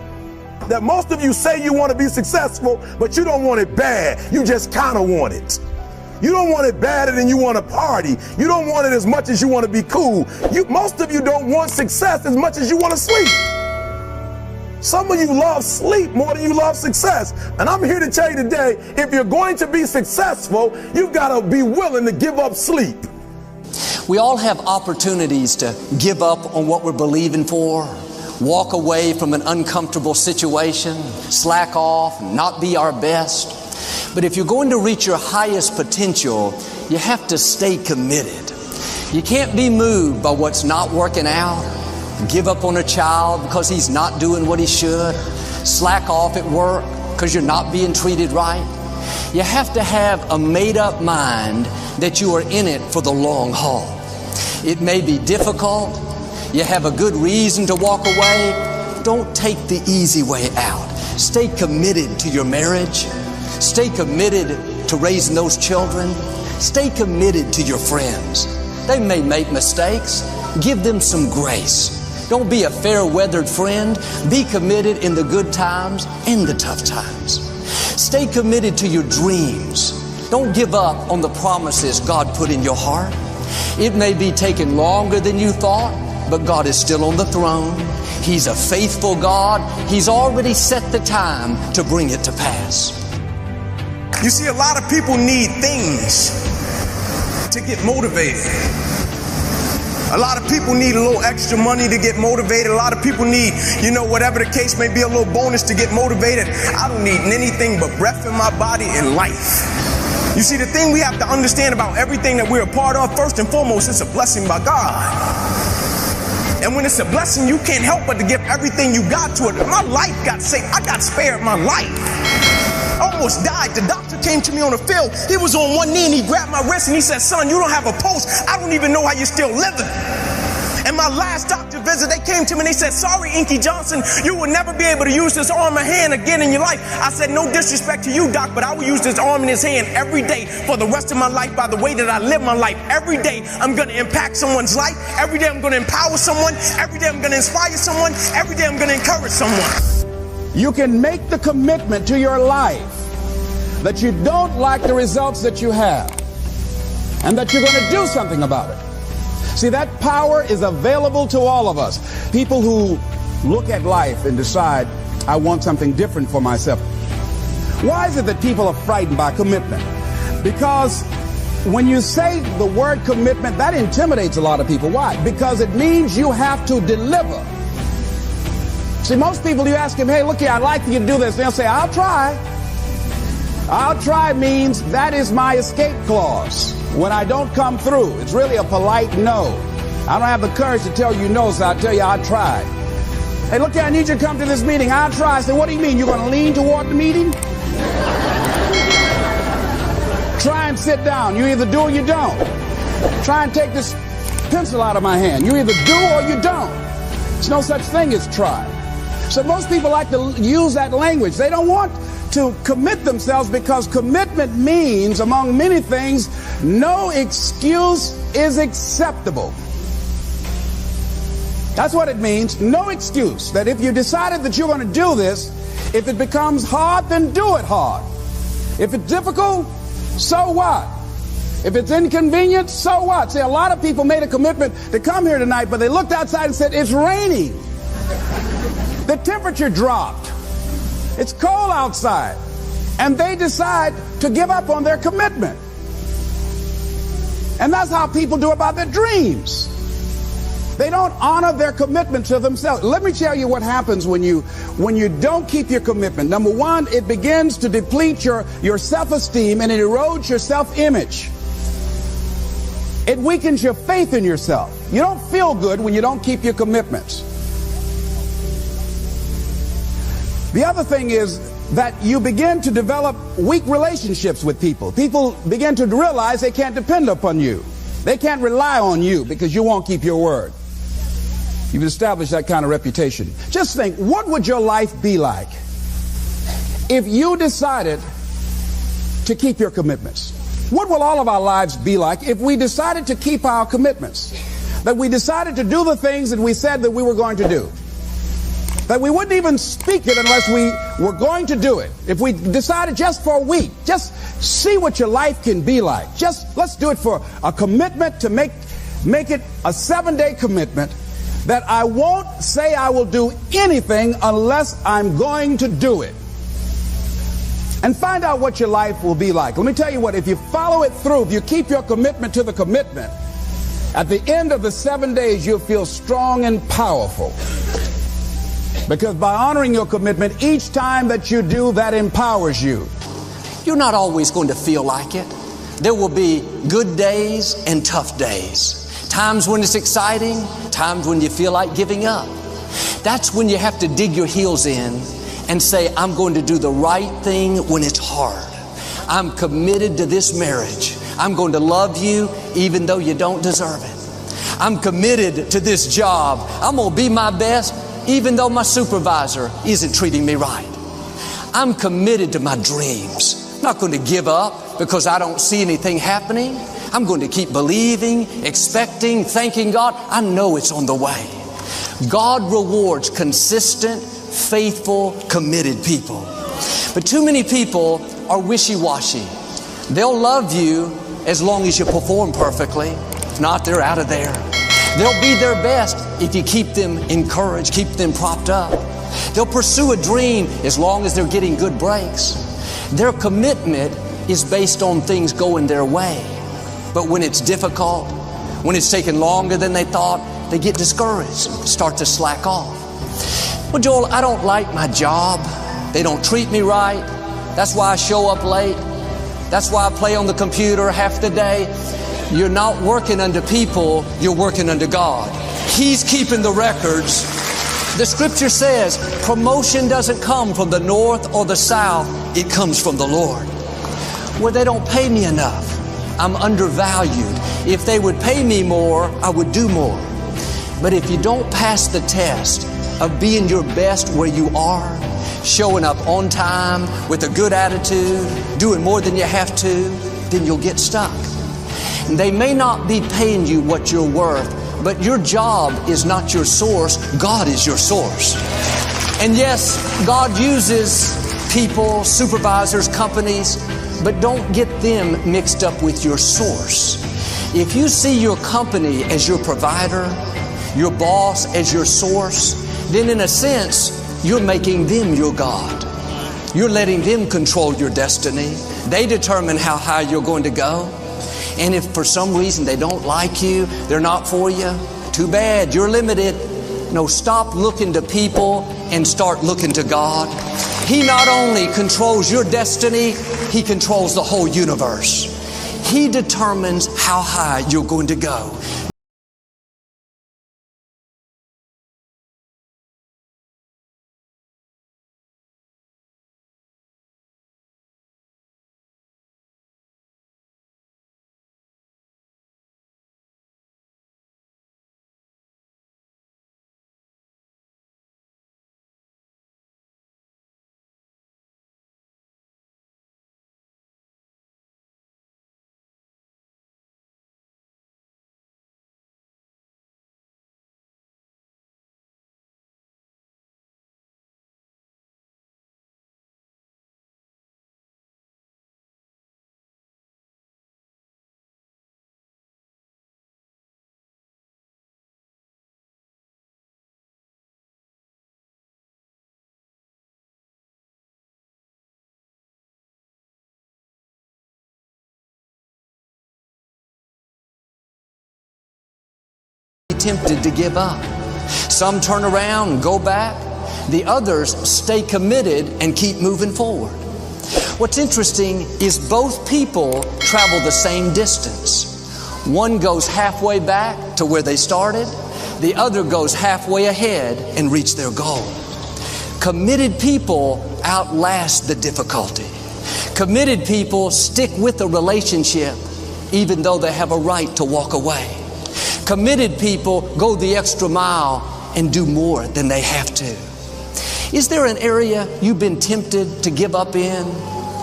That most of you say you want to be successful, but you don't want it bad. You just kind of want it. You don't want it badder than you want to party. You don't want it as much as you want to be cool. Most of you don't want success as much as you want to sleep. Some of you love sleep more than you love success. And I'm here to tell you today, if you're going to be successful, you've got to be willing to give up sleep. We all have opportunities to give up on what we're believing for, walk away from an uncomfortable situation, slack off, not be our best. But if you're going to reach your highest potential, you have to stay committed. You can't be moved by what's not working out, give up on a child because he's not doing what he should, slack off at work because you're not being treated right. You have to have a made-up mind that you are in it for the long haul. It may be difficult. You have a good reason to walk away. Don't take the easy way out. Stay committed to your marriage. Stay committed to raising those children. Stay committed to your friends. They may make mistakes. Give them some grace. Don't be a fair-weathered friend. Be committed in the good times and the tough times. Stay committed to your dreams. Don't give up on the promises God put in your heart. It may be taking longer than you thought, but God is still on the throne. He's a faithful God. He's already set the time to bring it to pass. You see, a lot of people need things to get motivated. A lot of people need a little extra money to get motivated. A lot of people need, whatever the case may be, a little bonus to get motivated. I don't need anything but breath in my body and life. You see, the thing we have to understand about everything that we're a part of, first and foremost, it's a blessing by God. And when it's a blessing, you can't help but to give everything you got to it. My life got saved. I got spared my life. Almost died. The doctor came to me on the field. He was on one knee and he grabbed my wrist and he said, "Son, you don't have a pulse. I don't even know how you're still living." And my last doctor visit, they came to me and they said, "Sorry, Inky Johnson, you will never be able to use this arm and hand again in your life." I said, "No disrespect to you, doc, but I will use this arm and this hand every day for the rest of my life by the way that I live my life. Every day I'm going to impact someone's life. Every day I'm going to empower someone. Every day I'm going to inspire someone. Every day I'm going to encourage someone." You can make the commitment to your life that you don't like the results that you have and that you're going to do something about it. See, that power is available to all of us. People who look at life and decide, I want something different for myself. Why is it that people are frightened by commitment? Because when you say the word commitment, that intimidates a lot of people. Why? Because it means you have to deliver. See, most people, you ask them, "Hey, look here, I'd like for you to do this." They'll say, "I'll try." I'll try means that is my escape clause. When I don't come through, it's really a polite no. I don't have the courage to tell you no, so I'll tell you I'll try. "Hey, look here, I need you to come to this meeting." "I'll try." I say, "What do you mean? You're going to lean toward the meeting?" Try and sit down. You either do or you don't. Try and take this pencil out of my hand. You either do or you don't. There's no such thing as try. So most people like to use that language. They don't want to commit themselves because commitment means, among many things, no excuse is acceptable. That's what it means, no excuse. That if you decided that you're going to do this, if it becomes hard, then do it hard. If it's difficult, so what? If it's inconvenient, so what? See, a lot of people made a commitment to come here tonight, but they looked outside and said, it's raining. The temperature dropped. It's cold outside. And they decide to give up on their commitment. And that's how people do about their dreams. They don't honor their commitment to themselves. Let me tell you what happens when you don't keep your commitment. Number one, it begins to deplete your self-esteem, and it erodes your self-image. It weakens your faith in yourself. You don't feel good when you don't keep your commitments. The other thing is that you begin to develop weak relationships with people. People begin to realize they can't depend upon you. They can't rely on you because you won't keep your word. You've established that kind of reputation. Just think, what would your life be like if you decided to keep your commitments? What will all of our lives be like if we decided to keep our commitments? That we decided to do the things that we said that we were going to do. That we wouldn't even speak it unless we were going to do it. If we decided just for a week, just see what your life can be like. Let's do it for a commitment to make it a 7-day commitment that I won't say I will do anything unless I'm going to do it. And find out what your life will be like. Let me tell you what, if you follow it through, if you keep your commitment to the commitment, at the end of the 7 days, you'll feel strong and powerful. Because by honoring your commitment, each time that you do, that empowers you. You're not always going to feel like it. There will be good days and tough days. Times when it's exciting, times when you feel like giving up. That's when you have to dig your heels in and say, I'm going to do the right thing when it's hard. I'm committed to this marriage. I'm going to love you even though you don't deserve it. I'm committed to this job. I'm going to be my best even though my supervisor isn't treating me right. I'm committed to my dreams. I'm not going to give up because I don't see anything happening. I'm going to keep believing, expecting, thanking God. I know it's on the way. God rewards consistent, faithful, committed people. But too many people are wishy-washy. They'll love you as long as you perform perfectly. If not, they're out of there. They'll be their best if you keep them encouraged, keep them propped up. They'll pursue a dream as long as they're getting good breaks. Their commitment is based on things going their way. But when it's difficult, when it's taking longer than they thought, they get discouraged, start to slack off. Well, Joel, I don't like my job. They don't treat me right. That's why I show up late. That's why I play on the computer half the day. You're not working under people, you're working under God. He's keeping the records. The scripture says promotion doesn't come from the north or the south, it comes from the Lord. Well, they don't pay me enough. I'm undervalued. If they would pay me more, I would do more. But if you don't pass the test of being your best where you are, showing up on time with a good attitude, doing more than you have to, then you'll get stuck. And they may not be paying you what you're worth, but your job is not your source. God is your source. And yes, God uses people, supervisors, companies, but don't get them mixed up with your source. If you see your company as your provider, your boss as your source, then in a sense, you're making them your God. You're letting them control your destiny. They determine how high you're going to go. And if for some reason they don't like you, they're not for you, too bad, you're limited. No, stop looking to people and start looking to God. He not only controls your destiny, He controls the whole universe. He determines how high you're going to go. tempted to give up. Some turn around and go back. The others stay committed and keep moving forward. What's interesting is both people travel the same distance. One goes halfway back to where they started. The other goes halfway ahead and reach their goal. Committed people outlast the difficulty. Committed people stick with a relationship even though they have a right to walk away. Committed people go the extra mile and do more than they have to. Is there an area you've been tempted to give up in?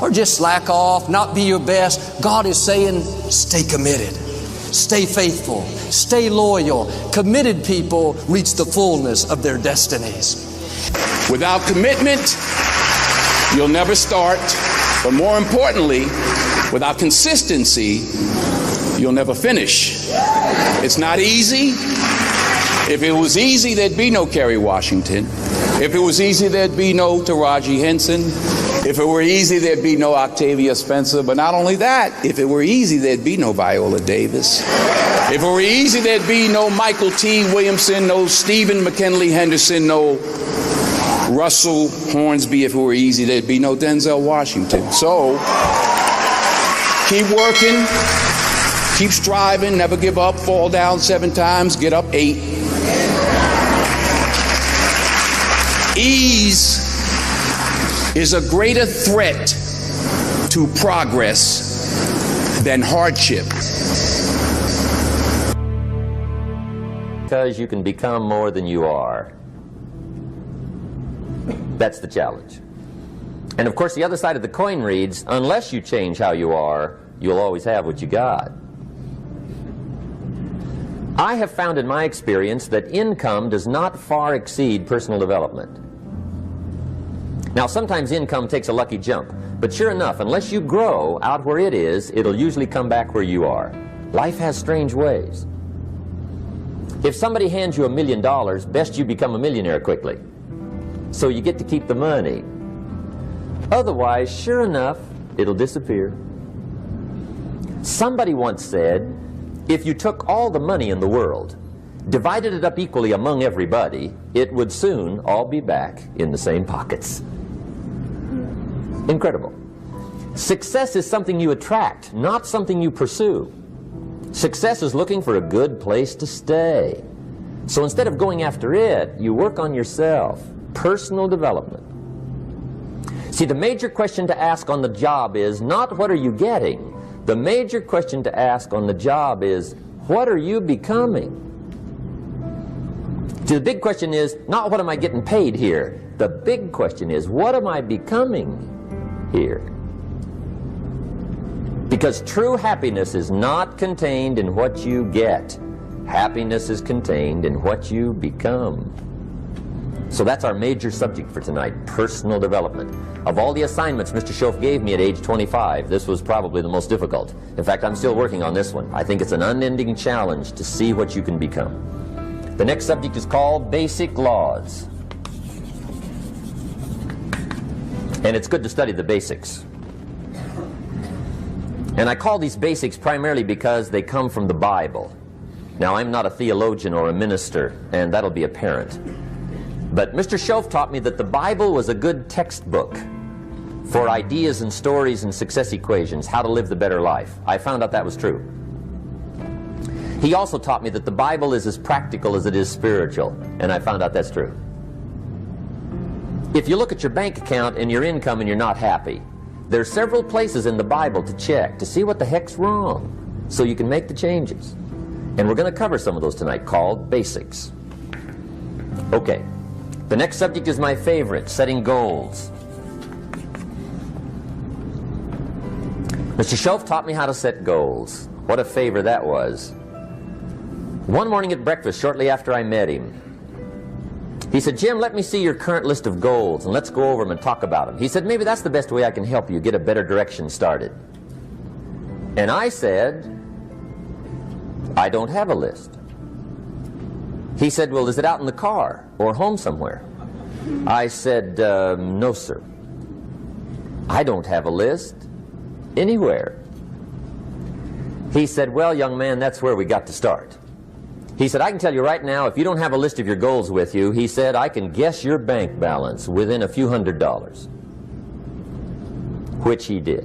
Or just slack off, not be your best? God is saying, stay committed. Stay faithful. Stay loyal. Committed people reach the fullness of their destinies. Without commitment, you'll never start. But more importantly, without consistency, you'll never finish. It's not easy. If it was easy, there'd be no Kerry Washington. If it was easy, there'd be no Taraji Henson. If it were easy, there'd be no Octavia Spencer. But not only that, if it were easy, there'd be no Viola Davis. If it were easy, there'd be no Michael T. Williamson, no Stephen McKinley Henderson, no Russell Hornsby. If it were easy, there'd be no Denzel Washington. So, keep working, keep striving, never give up, fall down 7 times, get up 8. Ease is a greater threat to progress than hardship. Because you can become more than you are. That's the challenge. And of course, the other side of the coin reads, unless you change how you are, you'll always have what you got. I have found in my experience that income does not far exceed personal development. Now, sometimes income takes a lucky jump, but sure enough, unless you grow out where it is, it'll usually come back where you are. Life has strange ways. If somebody hands you $1 million, best you become a millionaire quickly, so you get to keep the money. Otherwise, sure enough, it'll disappear. Somebody once said, if you took all the money in the world, divided it up equally among everybody, it would soon all be back in the same pockets. Incredible. Success is something you attract, not something you pursue. Success is looking for a good place to stay. So instead of going after it, you work on yourself. Personal development. See, the major question to ask on the job is not what are you getting? The major question to ask on the job is what are you becoming? See, the big question is not what am I getting paid here? The big question is what am I becoming here? Because true happiness is not contained in what you get. Happiness is contained in what you become. So that's our major subject for tonight, personal development. Of all the assignments Mr. Shoaff gave me at age 25, this was probably the most difficult. In fact, I'm still working on this one. I think it's an unending challenge to see what you can become. The next subject is called Basic Laws. And it's good to study the basics. And I call these basics primarily because they come from the Bible. Now, I'm not a theologian or a minister, and that'll be apparent. But Mr. Shoaff taught me that the Bible was a good textbook for ideas and stories and success equations, how to live the better life. I found out that was true. He also taught me that the Bible is as practical as it is spiritual, and I found out that's true. If you look at your bank account and your income and you're not happy, there are several places in the Bible to check to see what the heck's wrong so you can make the changes. And we're going to cover some of those tonight, called basics. Okay. The next subject is my favorite, setting goals. Mr. Shoaff taught me how to set goals. What a favor that was. One morning at breakfast, shortly after I met him, he said, Jim, let me see your current list of goals and let's go over them and talk about them. He said, maybe that's the best way I can help you get a better direction started. And I said, I don't have a list. He said, well, is it out in the car or home somewhere? I said, no, sir. I don't have a list anywhere. He said, well, young man, that's where we got to start. He said, I can tell you right now, if you don't have a list of your goals with you, he said, I can guess your bank balance within a few $100s. Which he did.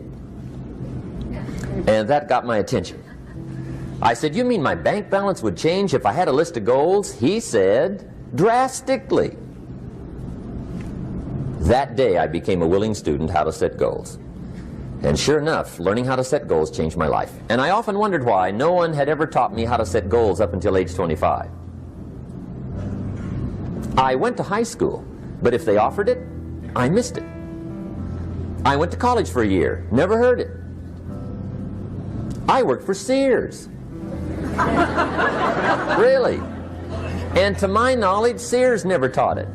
And that got my attention. I said, you mean my bank balance would change if I had a list of goals? He said, drastically. That day I became a willing student how to set goals. And sure enough, learning how to set goals changed my life. And I often wondered why no one had ever taught me how to set goals up until age 25. I went to high school, but if they offered it, I missed it. I went to college for a year, never heard it. I worked for Sears. Really. And to my knowledge, Sears never taught it.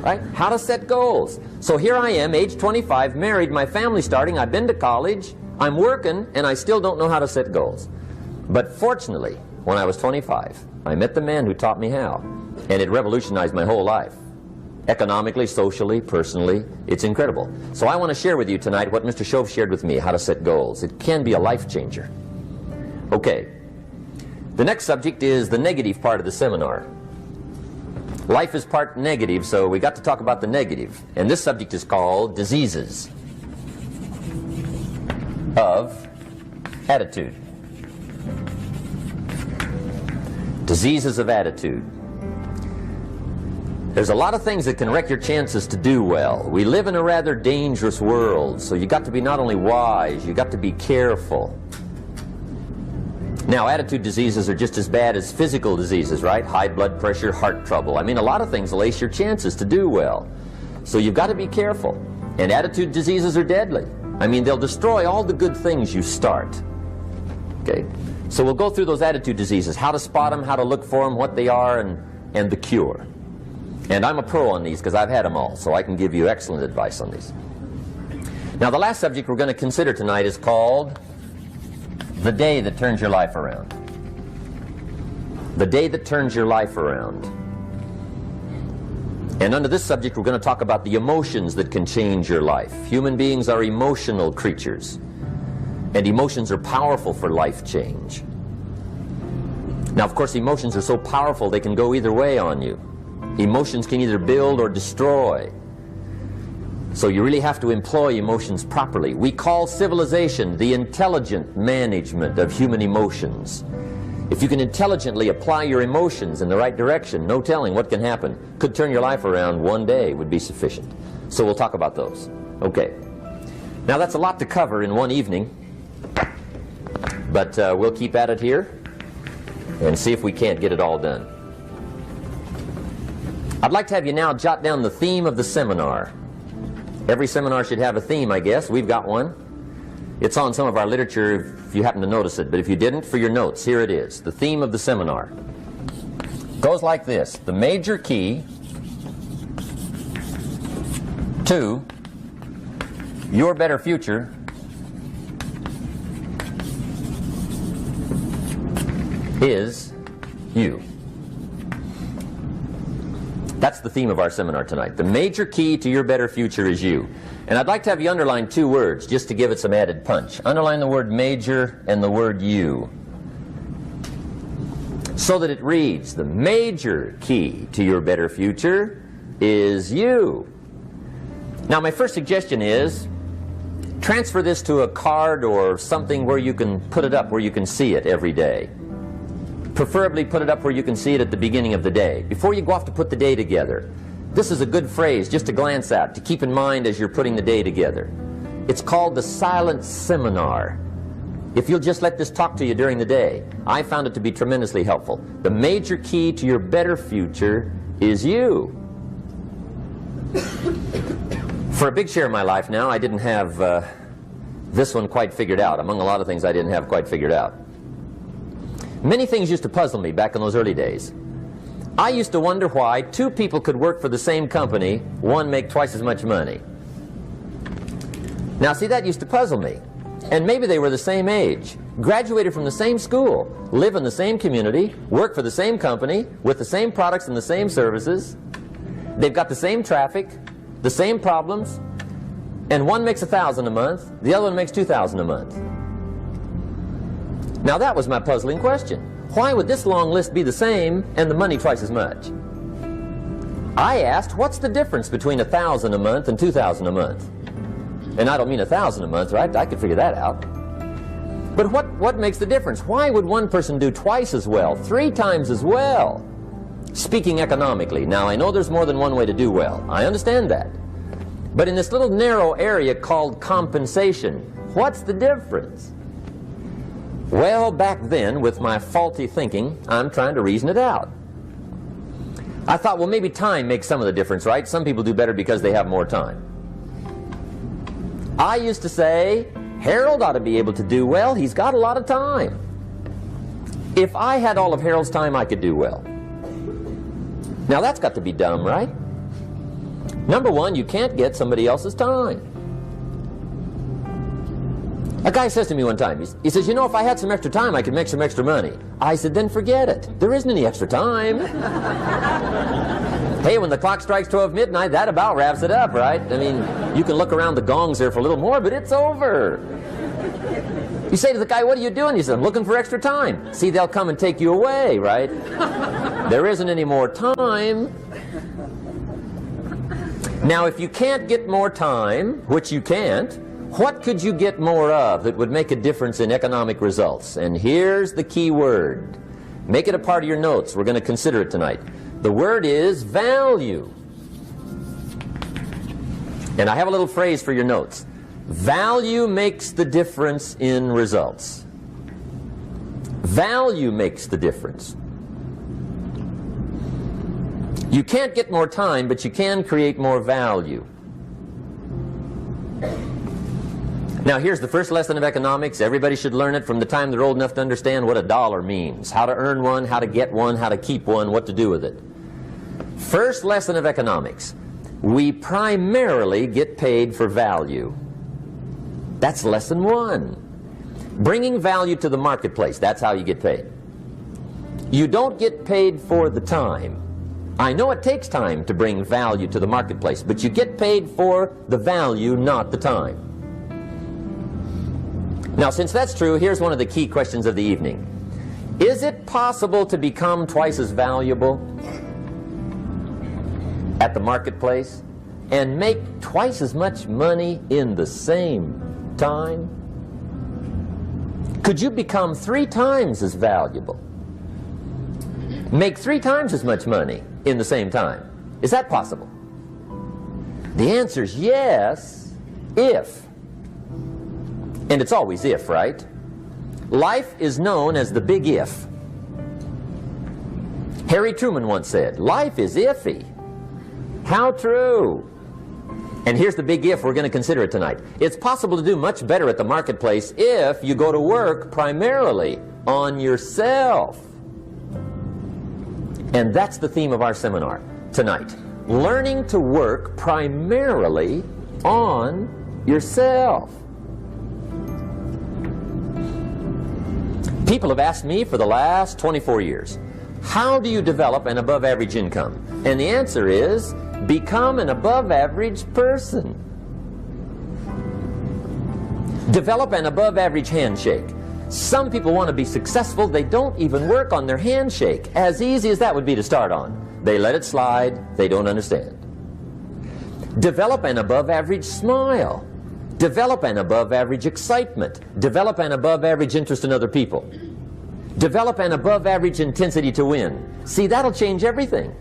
Right? How to set goals. So here I am, age 25, married, my family's starting, I've been to college, I'm working, and I still don't know how to set goals. But fortunately, when I was 25, I met the man who taught me how, and it revolutionized my whole life. Economically, socially, personally, it's incredible. So I want to share with you tonight what Mr. Shoaff shared with me, how to set goals. It can be a life changer. Okay. The next subject is the negative part of the seminar. Life is part negative, so we got to talk about the negative. And this subject is called diseases of attitude. Diseases of attitude. There's a lot of things that can wreck your chances to do well. We live in a rather dangerous world, so you got to be not only wise, you got to be careful. Now, attitude diseases are just as bad as physical diseases, right? High blood pressure, heart trouble. I mean, a lot of things lace your chances to do well. So you've got to be careful. And attitude diseases are deadly. I mean, they'll destroy all the good things you start. Okay? So we'll go through those attitude diseases, how to spot them, how to look for them, what they are, and the cure. And I'm a pro on these because I've had them all, so I can give you excellent advice on these. Now, the last subject we're going to consider tonight is called the day that turns your life around. The day that turns your life around. And under this subject, we're going to talk about the emotions that can change your life. Human beings are emotional creatures, and emotions are powerful for life change. Now, of course, emotions are so powerful they can go either way on you. Emotions can either build or destroy. So you really have to employ emotions properly. We call civilization the intelligent management of human emotions. If you can intelligently apply your emotions in the right direction, no telling what can happen. Could turn your life around one day would be sufficient. So we'll talk about those. Okay. Now that's a lot to cover in one evening, but we'll keep at it here and see if we can't get it all done. I'd like to have you now jot down the theme of the seminar. Every seminar should have a theme, I guess. We've got one. It's on some of our literature if you happen to notice it, but if you didn't, for your notes, here it is. The theme of the seminar goes like this. The major key to your better future is you. That's the theme of our seminar tonight. The major key to your better future is you. And I'd like to have you underline two words just to give it some added punch. Underline the word major and the word you, so that it reads, the major key to your better future is you. Now, my first suggestion is transfer this to a card or something where you can put it up, where you can see it every day. Preferably put it up where you can see it at the beginning of the day, before you go off to put the day together. This is a good phrase just to glance at, to keep in mind as you're putting the day together. It's called the silent seminar. If you'll just let this talk to you during the day, I found it to be tremendously helpful. The major key to your better future is you. For a big share of my life now, I didn't have this one quite figured out. Among a lot of things I didn't have quite figured out. Many things used to puzzle me back in those early days. I used to wonder why two people could work for the same company, one make twice as much money. Now see, that used to puzzle me. And maybe they were the same age, graduated from the same school, live in the same community, work for the same company, with the same products and the same services. They've got the same traffic, the same problems, and one makes $1,000 a month, the other one makes $2,000 a month. Now that was my puzzling question. why would this long list be the same and the money twice as much? I asked, what's the difference between $1,000 a month and $2,000 a month? And I don't mean $1,000 a month, right? I could figure that out. But what makes the difference? Why would one person do twice as well, 3 times as well? Speaking economically, now I know there's more than one way to do well. I understand that. But in this little narrow area called compensation, what's the difference? Well, back then, with my faulty thinking, I'm trying to reason it out. I thought, well, maybe time makes some of the difference, right? Some people do better because they have more time. I used to say, Harold ought to be able to do well. He's got a lot of time. If I had all of Harold's time, I could do well. Now, that's got to be dumb, right? Number one, you can't get somebody else's time. A guy says to me one time, he says, you know, if I had some extra time, I could make some extra money. I said, then forget it. There isn't any extra time. Hey, when the clock strikes 12 midnight, that about wraps it up, right? I mean, you can look around the gongs there for a little more, but it's over. You say to the guy, what are you doing? He says, I'm looking for extra time. See, they'll come and take you away, right? There isn't any more time. Now, if you can't get more time, which you can't, what could you get more of that would make a difference in economic results? And here's the key word. Make it a part of your notes. We're going to consider it tonight. The word is value. And I have a little phrase for your notes. Value makes the difference in results. Value makes the difference. You can't get more time, but you can create more value. Now, here's the first lesson of economics. Everybody should learn it from the time they're old enough to understand what a dollar means, how to earn one, how to get one, how to keep one, what to do with it. First lesson of economics. We primarily get paid for value. That's lesson 1. Bringing value to the marketplace, that's how you get paid. You don't get paid for the time. I know it takes time to bring value to the marketplace, but you get paid for the value, not the time. Now, since that's true, here's one of the key questions of the evening. Is it possible to become twice as valuable at the marketplace and make twice as much money in the same time? Could you become 3 times as valuable? Make 3 times as much money in the same time? Is that possible? The answer is yes, if. And it's always if, right? Life is known as the big if. Harry Truman once said, life is iffy. How true. And here's the big if we're going to consider it tonight. It's possible to do much better at the marketplace if you go to work primarily on yourself. And that's the theme of our seminar tonight. Learning to work primarily on yourself. People have asked me for the last 24 years, how do you develop an above-average income? And the answer is, become an above-average person. Develop an above-average handshake. Some people want to be successful, they don't even work on their handshake. As easy as that would be to start on. They let it slide, they don't understand. Develop an above-average smile. Develop an above-average excitement. Develop an above-average interest in other people. Develop an above-average intensity to win. See, that'll change everything.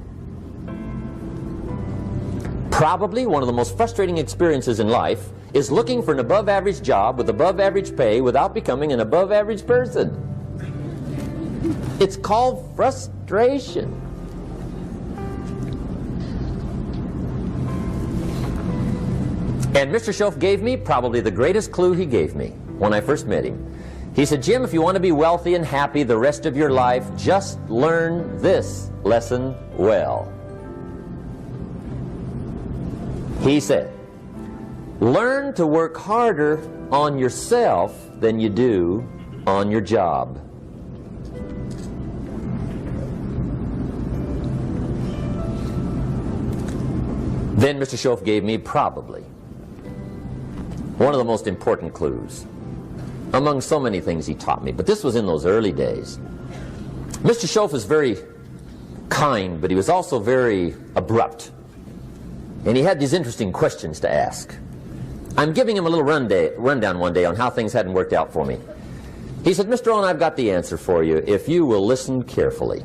Probably one of the most frustrating experiences in life is looking for an above-average job with above-average pay without becoming an above-average person. It's called frustration. And Mr. Shoaff gave me probably the greatest clue he gave me when I first met him. He said, Jim, if you want to be wealthy and happy the rest of your life, just learn this lesson well. He said, learn to work harder on yourself than you do on your job. Then Mr. Shoaff gave me probably one of the most important clues among so many things he taught me, but this was in those early days. Mr. Shoaff is very kind, but he was also very abrupt. And he had these interesting questions to ask. I'm giving him a little rundown one day on how things hadn't worked out for me. He said, Mr. Owen, I've got the answer for you if you will listen carefully.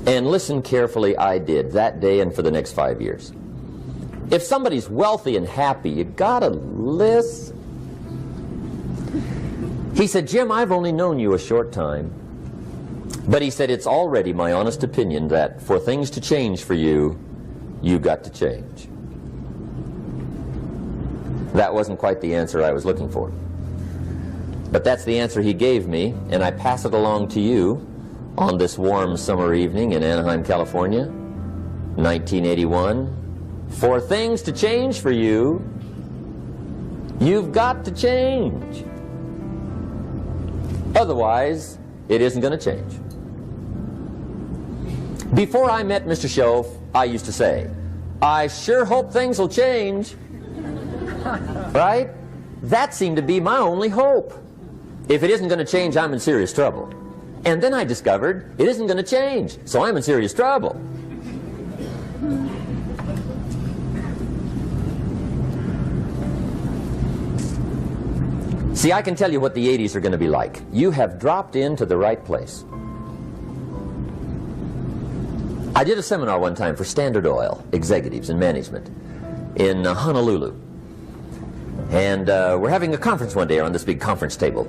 And listen carefully I did that day and for the next 5 years. If somebody's wealthy and happy, you gotta listen. He said, Jim, I've only known you a short time. But he said, it's already my honest opinion that for things to change for you, you've got to change. That wasn't quite the answer I was looking for. But that's the answer he gave me, and I pass it along to you on this warm summer evening in Anaheim, California, 1981. For things to change for you, you've got to change. Otherwise, it isn't going to change. Before I met Mr. Shoaff, I used to say, I sure hope things will change. Right? That seemed to be my only hope. If it isn't going to change, I'm in serious trouble. And then I discovered it isn't going to change, so I'm in serious trouble. See, I can tell you what the 80s are going to be like. You have dropped into the right place. I did a seminar one time for Standard Oil executives and management in Honolulu. And we're having a conference one day on this big conference table.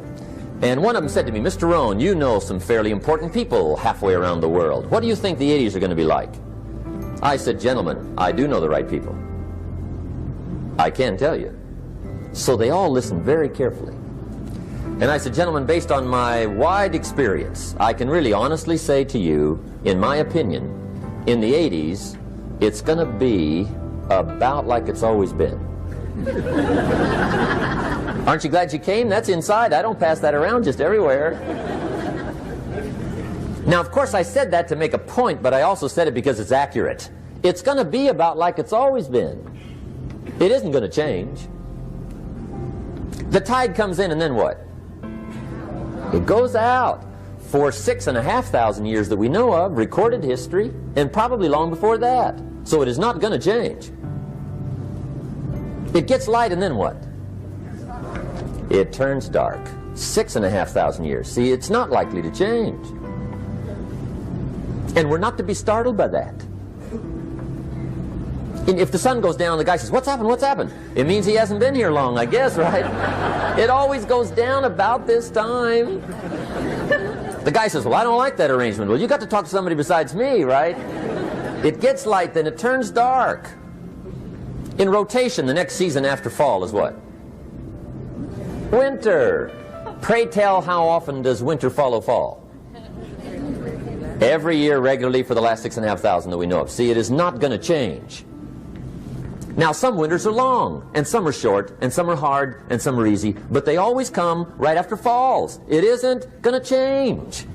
And one of them said to me, Mr. Rohn, you know some fairly important people halfway around the world. What do you think the 80s are going to be like? I said, gentlemen, I do know the right people. I can tell you. So they all listened very carefully. And I said, gentlemen, based on my wide experience, I can really honestly say to you, in my opinion, in the 80s, it's going to be about like it's always been. Aren't you glad you came? That's inside. I don't pass that around just everywhere. Now, of course, I said that to make a point, but I also said it because it's accurate. It's going to be about like it's always been. It isn't going to change. The tide comes in, and then what? It goes out. For 6,500 years that we know of, recorded history, and probably long before that. So it is not going to change. It gets light, and then what? It turns dark. 6,500 years. See, it's not likely to change. And we're not to be startled by that. And if the sun goes down, the guy says, what's happened, what's happened? It means he hasn't been here long, I guess, right? It always goes down about this time. The guy says, well, I don't like that arrangement. Well, you got to talk to somebody besides me, right? It gets light, then it turns dark. In rotation, the next season after fall is what? Winter. Pray tell, how often does winter follow fall? Every year regularly for the last 6,500 that we know of. See, it is not going to change. Now, some winters are long, and some are short, and some are hard, and some are easy, but they always come right after falls. It isn't going to change.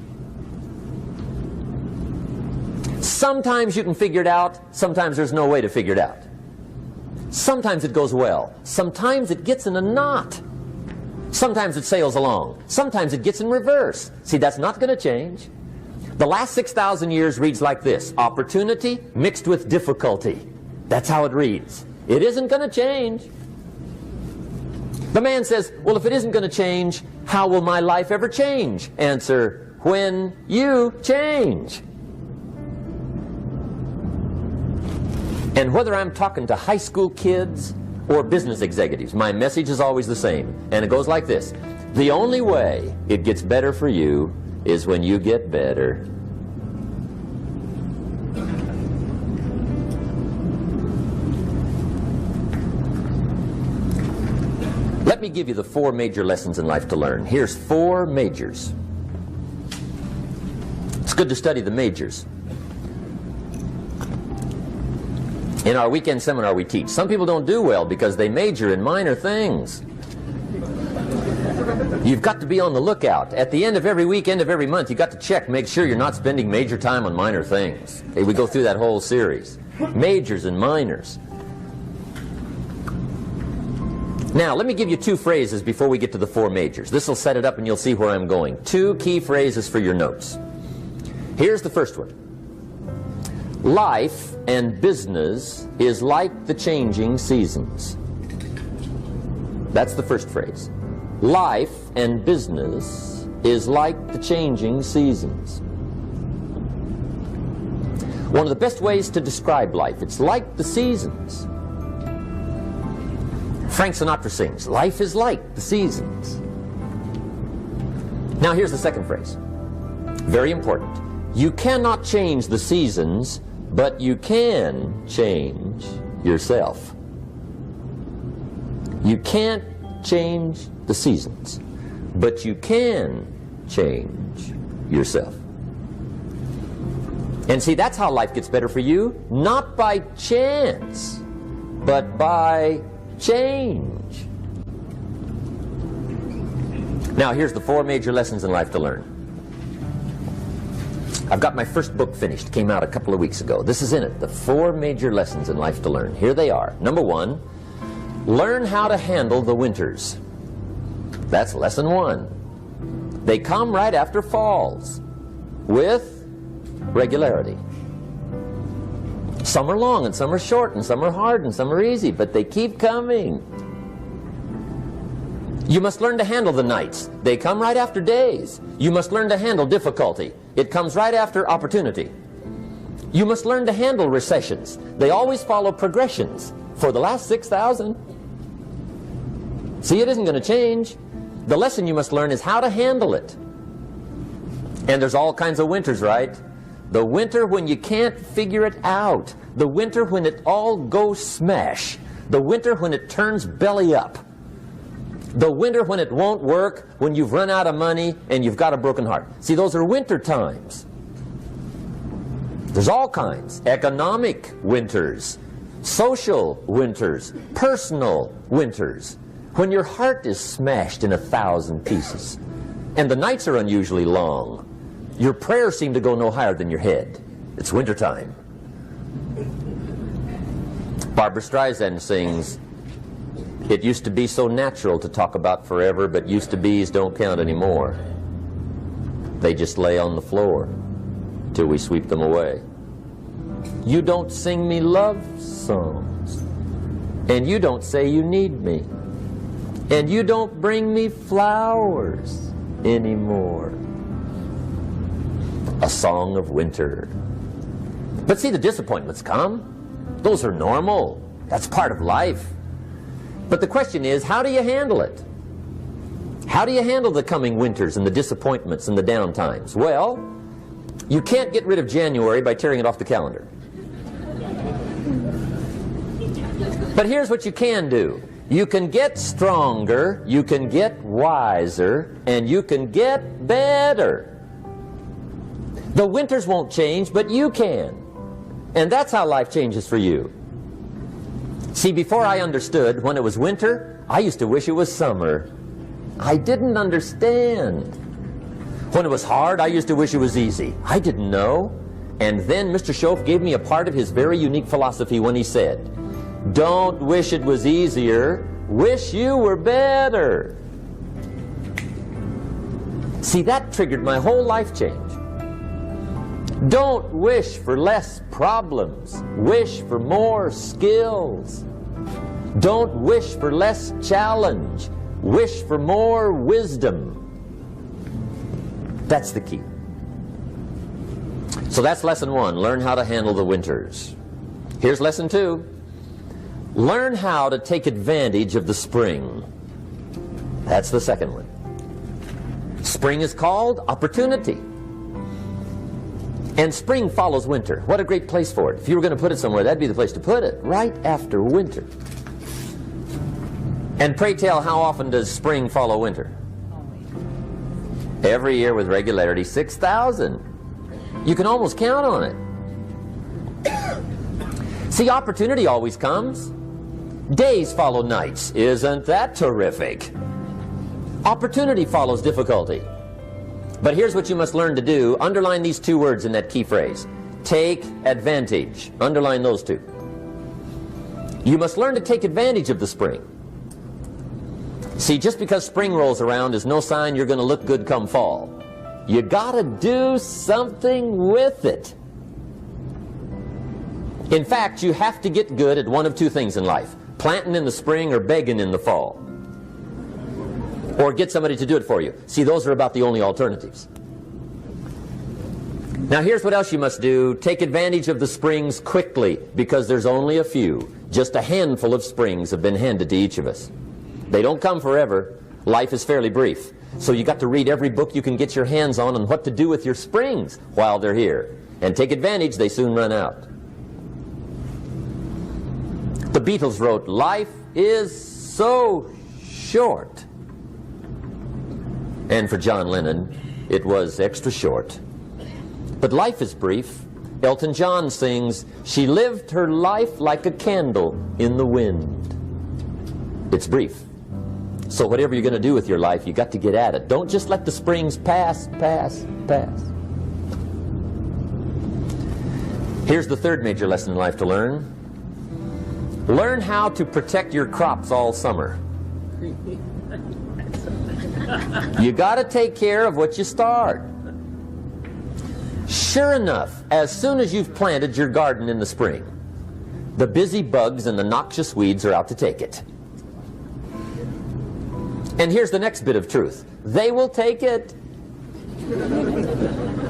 Sometimes you can figure it out, sometimes there's no way to figure it out. Sometimes it goes well, sometimes it gets in a knot. Sometimes it sails along, sometimes it gets in reverse. See, that's not going to change. The last 6,000 years reads like this: opportunity mixed with difficulty. That's how it reads. It isn't going to change. The man says, well, if it isn't going to change, how will my life ever change? Answer, when you change. And whether I'm talking to high school kids or business executives, my message is always the same. And it goes like this: the only way it gets better for you is when you get better. Let me give you the 4 major lessons in life to learn. Here's 4 majors. It's good to study the majors. In our weekend seminar we teach, some people don't do well because they major in minor things. You've got to be on the lookout. At the end of every week, end of every month, you've got to check, make sure you're not spending major time on minor things. Okay, we go through that whole series. Majors and minors. Now, let me give you 2 phrases before we get to the 4 majors. This will set it up and you'll see where I'm going. 2 key phrases for your notes. Here's the first one. Life and business is like the changing seasons. That's the first phrase. Life and business is like the changing seasons. One of the best ways to describe life, it's like the seasons. Frank Sinatra sings, life is like the seasons. Now here's the second phrase. Very important. You cannot change the seasons, but you can change yourself. You can't change the seasons, but you can change yourself. And see, that's how life gets better for you, not by chance, but by change. Now, here's the 4 major lessons in life to learn. I've got my first book finished. It came out a couple of weeks ago. This is in it, the 4 major lessons in life to learn. Here they are. Number 1, learn how to handle the winters. That's lesson 1. They come right after falls with regularity. Some are long and some are short and some are hard and some are easy, but they keep coming. You must learn to handle the nights. They come right after days. You must learn to handle difficulty. It comes right after opportunity. You must learn to handle recessions. They always follow progressions for the last 6,000. See, it isn't going to change. The lesson you must learn is how to handle it. And there's all kinds of winters, right? The winter when you can't figure it out. The winter when it all goes smash. The winter when it turns belly up. The winter when it won't work, when you've run out of money and you've got a broken heart. See, those are winter times. There's all kinds. Economic winters, social winters, personal winters. When your heart is smashed in 1,000 pieces and the nights are unusually long, your prayers seem to go no higher than your head. It's wintertime. Barbra Streisand sings, "It used to be so natural to talk about forever, but used to be's don't count anymore. They just lay on the floor till we sweep them away. You don't sing me love songs, and you don't say you need me, and you don't bring me flowers anymore." A song of winter. But see, the disappointments come. Those are normal. That's part of life. But the question is, how do you handle it? How do you handle the coming winters and the disappointments and the down times? Well, you can't get rid of January by tearing it off the calendar. But here's what you can do. You can get stronger, you can get wiser, and you can get better. The winters won't change, but you can. And that's how life changes for you. See, before I understood, when it was winter, I used to wish it was summer. I didn't understand. When it was hard, I used to wish it was easy. I didn't know. And then Mr. Shoaff gave me a part of his very unique philosophy when he said, "Don't wish it was easier, wish you were better." See, that triggered my whole life change. Don't wish for less problems, wish for more skills. Don't wish for less challenge, wish for more wisdom. That's the key. So that's lesson 1, learn how to handle the winters. Here's lesson 2, learn how to take advantage of the spring. That's the second one. Spring is called opportunity. And spring follows winter. What a great place for it. If you were going to put it somewhere, that'd be the place to put it, right after winter. And pray tell, how often does spring follow winter? Every year with regularity, 6,000. You can almost count on it. See, opportunity always comes. Days follow nights. Isn't that terrific? Opportunity follows difficulty. But here's what you must learn to do. Underline these 2 words in that key phrase. Take advantage. Underline those 2. You must learn to take advantage of the spring. See, just because spring rolls around is no sign you're going to look good come fall. You gotta do something with it. In fact, you have to get good at one of two things in life: planting in the spring or begging in the fall. Or get somebody to do it for you. See, those are about the only alternatives. Now here's what else you must do. Take advantage of the springs quickly, because there's only a few. Just a handful of springs have been handed to each of us. They don't come forever. Life is fairly brief. So you got to read every book you can get your hands on what to do with your springs while they're here. And take advantage, they soon run out. The Beatles wrote, "Life is so short." And for John Lennon, it was extra short. But life is brief. Elton John sings, "She lived her life like a candle in the wind." It's brief. So whatever you're going to do with your life, you got to get at it. Don't just let the springs pass. Here's the third major lesson in life to learn. Learn how to protect your crops all summer. You got to take care of what you start. Sure enough, as soon as you've planted your garden in the spring, the busy bugs and the noxious weeds are out to take it. And here's the next bit of truth. They will take it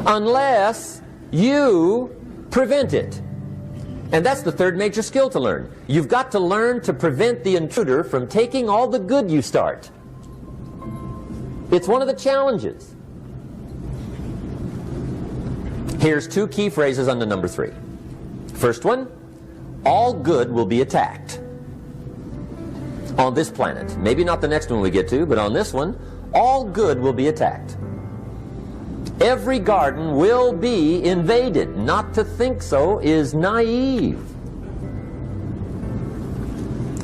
unless you prevent it. And that's the third major skill to learn. You've got to learn to prevent the intruder from taking all the good you start. It's one of the challenges. Here's two key phrases under number 3. First one, all good will be attacked. On this planet. Maybe not the next one we get to, but on this one, all good will be attacked. Every garden will be invaded. Not to think so is naive.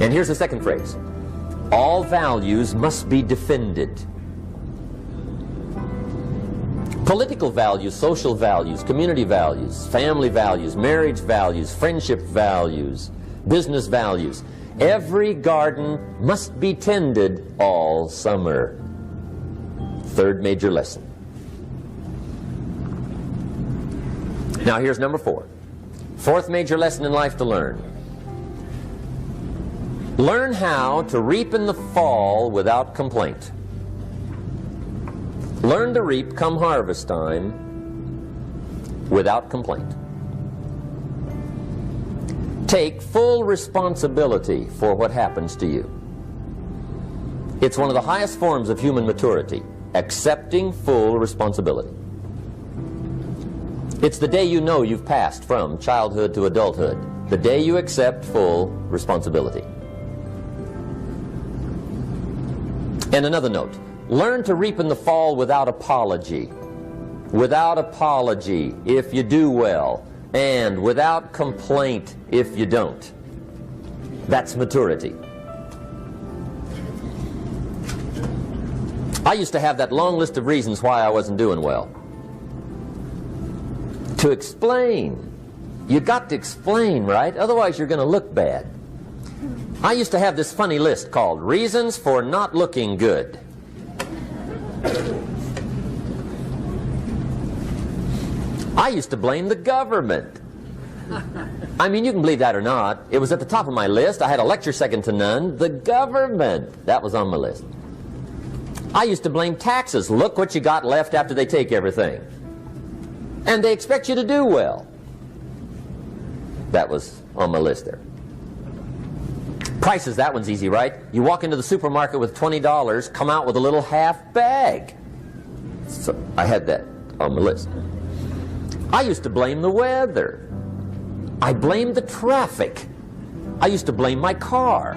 And here's the second phrase. All values must be defended. Political values, social values, community values, family values, marriage values, friendship values, business values. Every garden must be tended all summer. Third major lesson. Now here's number 4. Fourth major lesson in life to learn. Learn how to reap in the fall without complaint. Learn to reap come harvest time without complaint. Take full responsibility for what happens to you. It's one of the highest forms of human maturity, accepting full responsibility. It's the day you know you've passed from childhood to adulthood, the day you accept full responsibility. And another note, learn to reap in the fall without apology. Without apology if you do well, and without complaint if you don't. That's maturity. I used to have that long list of reasons why I wasn't doing well. To explain. You got to explain, right? Otherwise you're going to look bad. I used to have this funny list called Reasons for Not Looking Good. I used to blame the government. I mean, you can believe that or not. It was at the top of my list. I had a lecture second to none. The government. That was on my list. I used to blame taxes. Look what you got left after they take everything. And they expect you to do well. That was on my list there. Prices, that one's easy, right? You walk into the supermarket with $20, come out with a little half bag. So I had that on my list. I used to blame the weather. I blamed the traffic. I used to blame my car.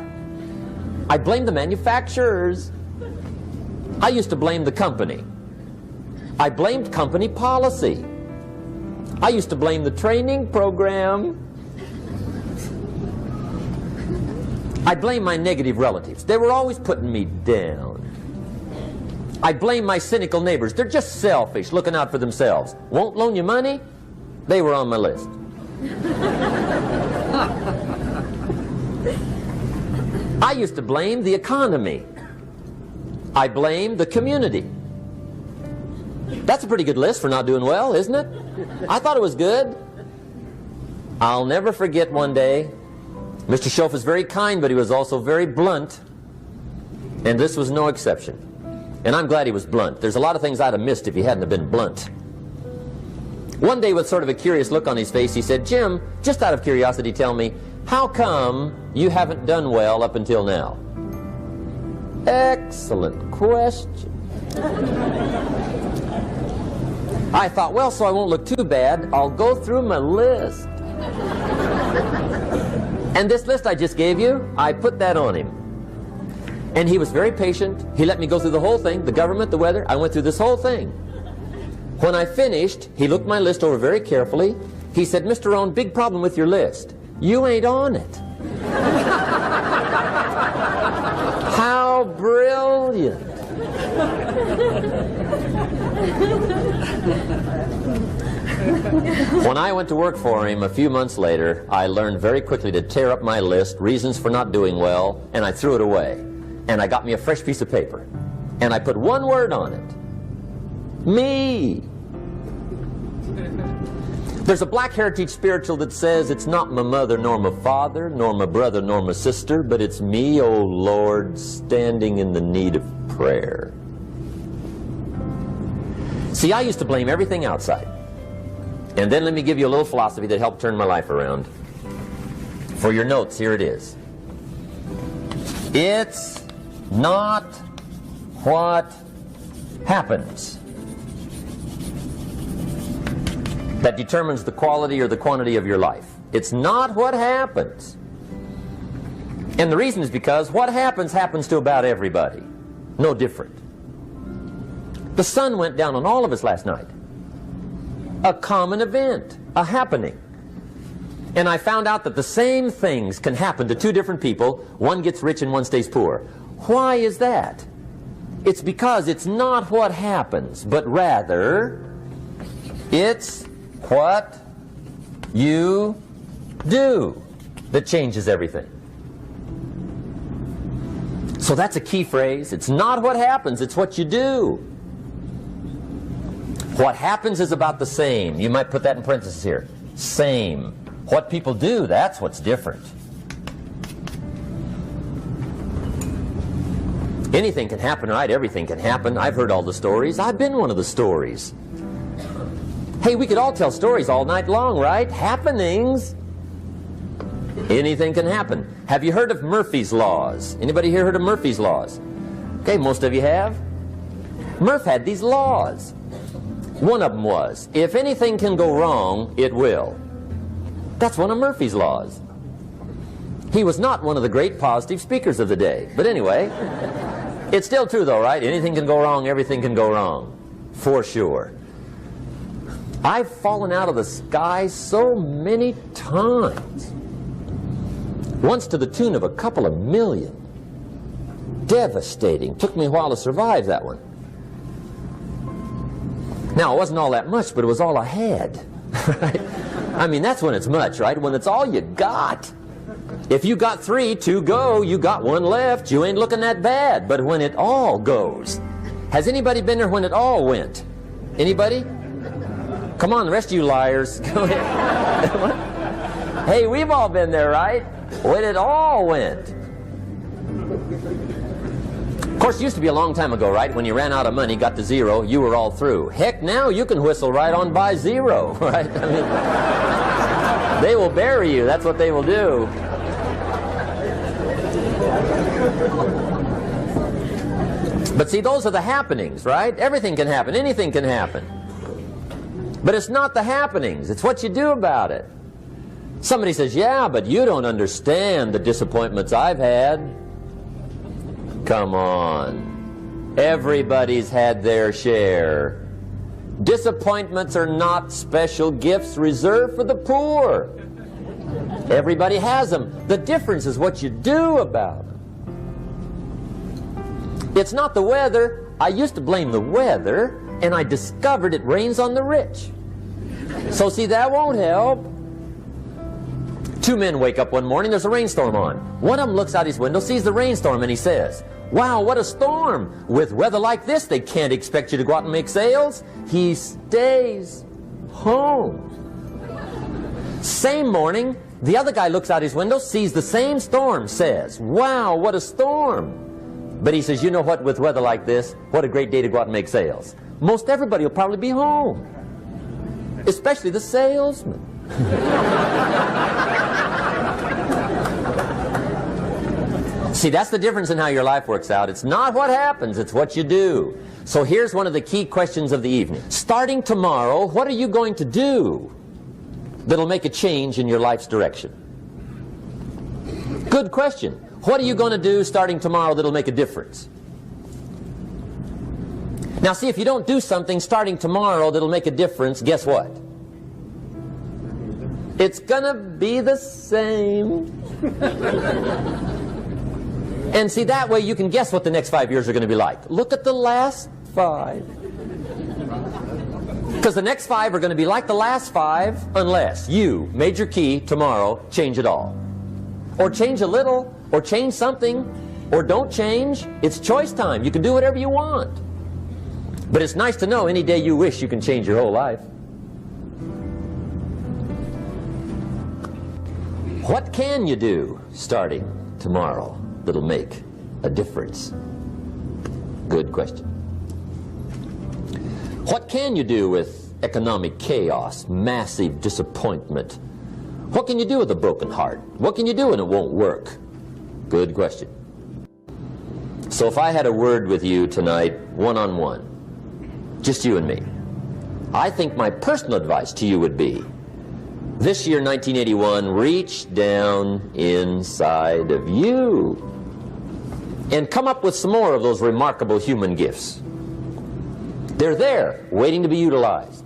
I blamed the manufacturers. I used to blame the company. I blamed company policy. I used to blame the training program. I blame my negative relatives. They were always putting me down. I blame my cynical neighbors. They're just selfish, looking out for themselves. Won't loan you money? They were on my list. I used to blame the economy. I blamed the community. That's a pretty good list for not doing well, isn't it? I thought it was good. I'll never forget one day, Mr. Shoaff was very kind, but he was also very blunt. And this was no exception. And I'm glad he was blunt. There's a lot of things I'd have missed if he hadn't have been blunt. One day, with sort of a curious look on his face, he said, Jim, just out of curiosity, tell me, how come you haven't done well up until now? Excellent question. I thought, well, so I won't look too bad, I'll go through my list. And this list I just gave you, I put that on him. And he was very patient. He let me go through the whole thing, the government, the weather. I went through this whole thing. When I finished, he looked my list over very carefully. He said, Mr. Rohn, big problem with your list. You ain't on it. How brilliant. When I went to work for him a few months later, I learned very quickly to tear up my list, reasons for not doing well, and I threw it away. And I got me a fresh piece of paper. And I put one word on it. Me. There's a Black Heritage spiritual that says it's not my mother nor my father, nor my brother nor my sister, but it's me, oh Lord, standing in the need of prayer. See, I used to blame everything outside. And then let me give you a little philosophy that helped turn my life around. For your notes, here it is. It's not what happens that determines the quality or the quantity of your life. It's not what happens. And the reason is because what happens happens to about everybody. No different. The sun went down on all of us last night. A common event, a happening. And I found out that the same things can happen to two different people. One gets rich and one stays poor. Why is that? It's because it's not what happens, but rather it's what you do that changes everything. So that's a key phrase. It's not what happens, it's what you do. What happens is about the same. You might put that in parentheses here. Same. What people do, that's what's different. Anything can happen, right? Everything can happen. I've heard all the stories. I've been one of the stories. Hey, we could all tell stories all night long, right? Happenings. Anything can happen. Have you heard of Murphy's Laws? Anybody here heard of Murphy's Laws? Okay, most of you have. Murph had these laws. One of them was, if anything can go wrong, it will. That's one of Murphy's Laws. He was not one of the great positive speakers of the day. But anyway, it's still true though, right? Anything can go wrong, everything can go wrong. For sure. I've fallen out of the sky so many times. Once to the tune of a couple of million. Devastating. Took me a while to survive that one. Now, it wasn't all that much, but it was all I had. Right? I mean, that's when it's much, right? When it's all you got. If you got 3, 2 go, you got 1 left, you ain't looking that bad. But when it all goes, has anybody been there when it all went? Anybody? Come on, the rest of you liars. Go ahead. Hey, we've all been there, right? When it all went. Of course, it used to be a long time ago, right? When you ran out of money, got to 0, you were all through. Heck, now you can whistle right on by 0, right? I mean, they will bury you. That's what they will do. But see, those are the happenings, right? Everything can happen. Anything can happen. But it's not the happenings. It's what you do about it. Somebody says, yeah, but you don't understand the disappointments I've had. Come on. Everybody's had their share. Disappointments are not special gifts reserved for the poor. Everybody has them. The difference is what you do about them. It's not the weather. I used to blame the weather, and I discovered it rains on the rich. So see, that won't help. 2 men wake up one morning, there's a rainstorm on. One of them looks out his window, sees the rainstorm, and he says, Wow, what a storm. With weather like this, they can't expect you to go out and make sales. He stays home. Same morning, the other guy looks out his window, sees the same storm, says, wow, what a storm. But he says, you know what, with weather like this, what a great day to go out and make sales. Most everybody will probably be home, especially the salesman. See, that's the difference in how your life works out. It's not what happens, it's what you do. So here's one of the key questions of the evening. Starting tomorrow, what are you going to do that'll make a change in your life's direction? Good question. What are you going to do starting tomorrow that'll make a difference? Now see, if you don't do something starting tomorrow that'll make a difference, guess what? It's gonna be the same. And see, that way you can guess what the next 5 years are going to be like. Look at the last 5. Because the next 5 are going to be like the last 5 unless you, major key, tomorrow, change it all. Or change a little, or change something, or don't change. It's choice time. You can do whatever you want. But it's nice to know any day you wish you can change your whole life. What can you do starting tomorrow that'll make a difference? Good question. What can you do with economic chaos, massive disappointment? What can you do with a broken heart? What can you do when it won't work? Good question. So if I had a word with you tonight, one-on-one, just you and me, I think my personal advice to you would be, this year, 1981, reach down inside of you and come up with some more of those remarkable human gifts. They're there, waiting to be utilized.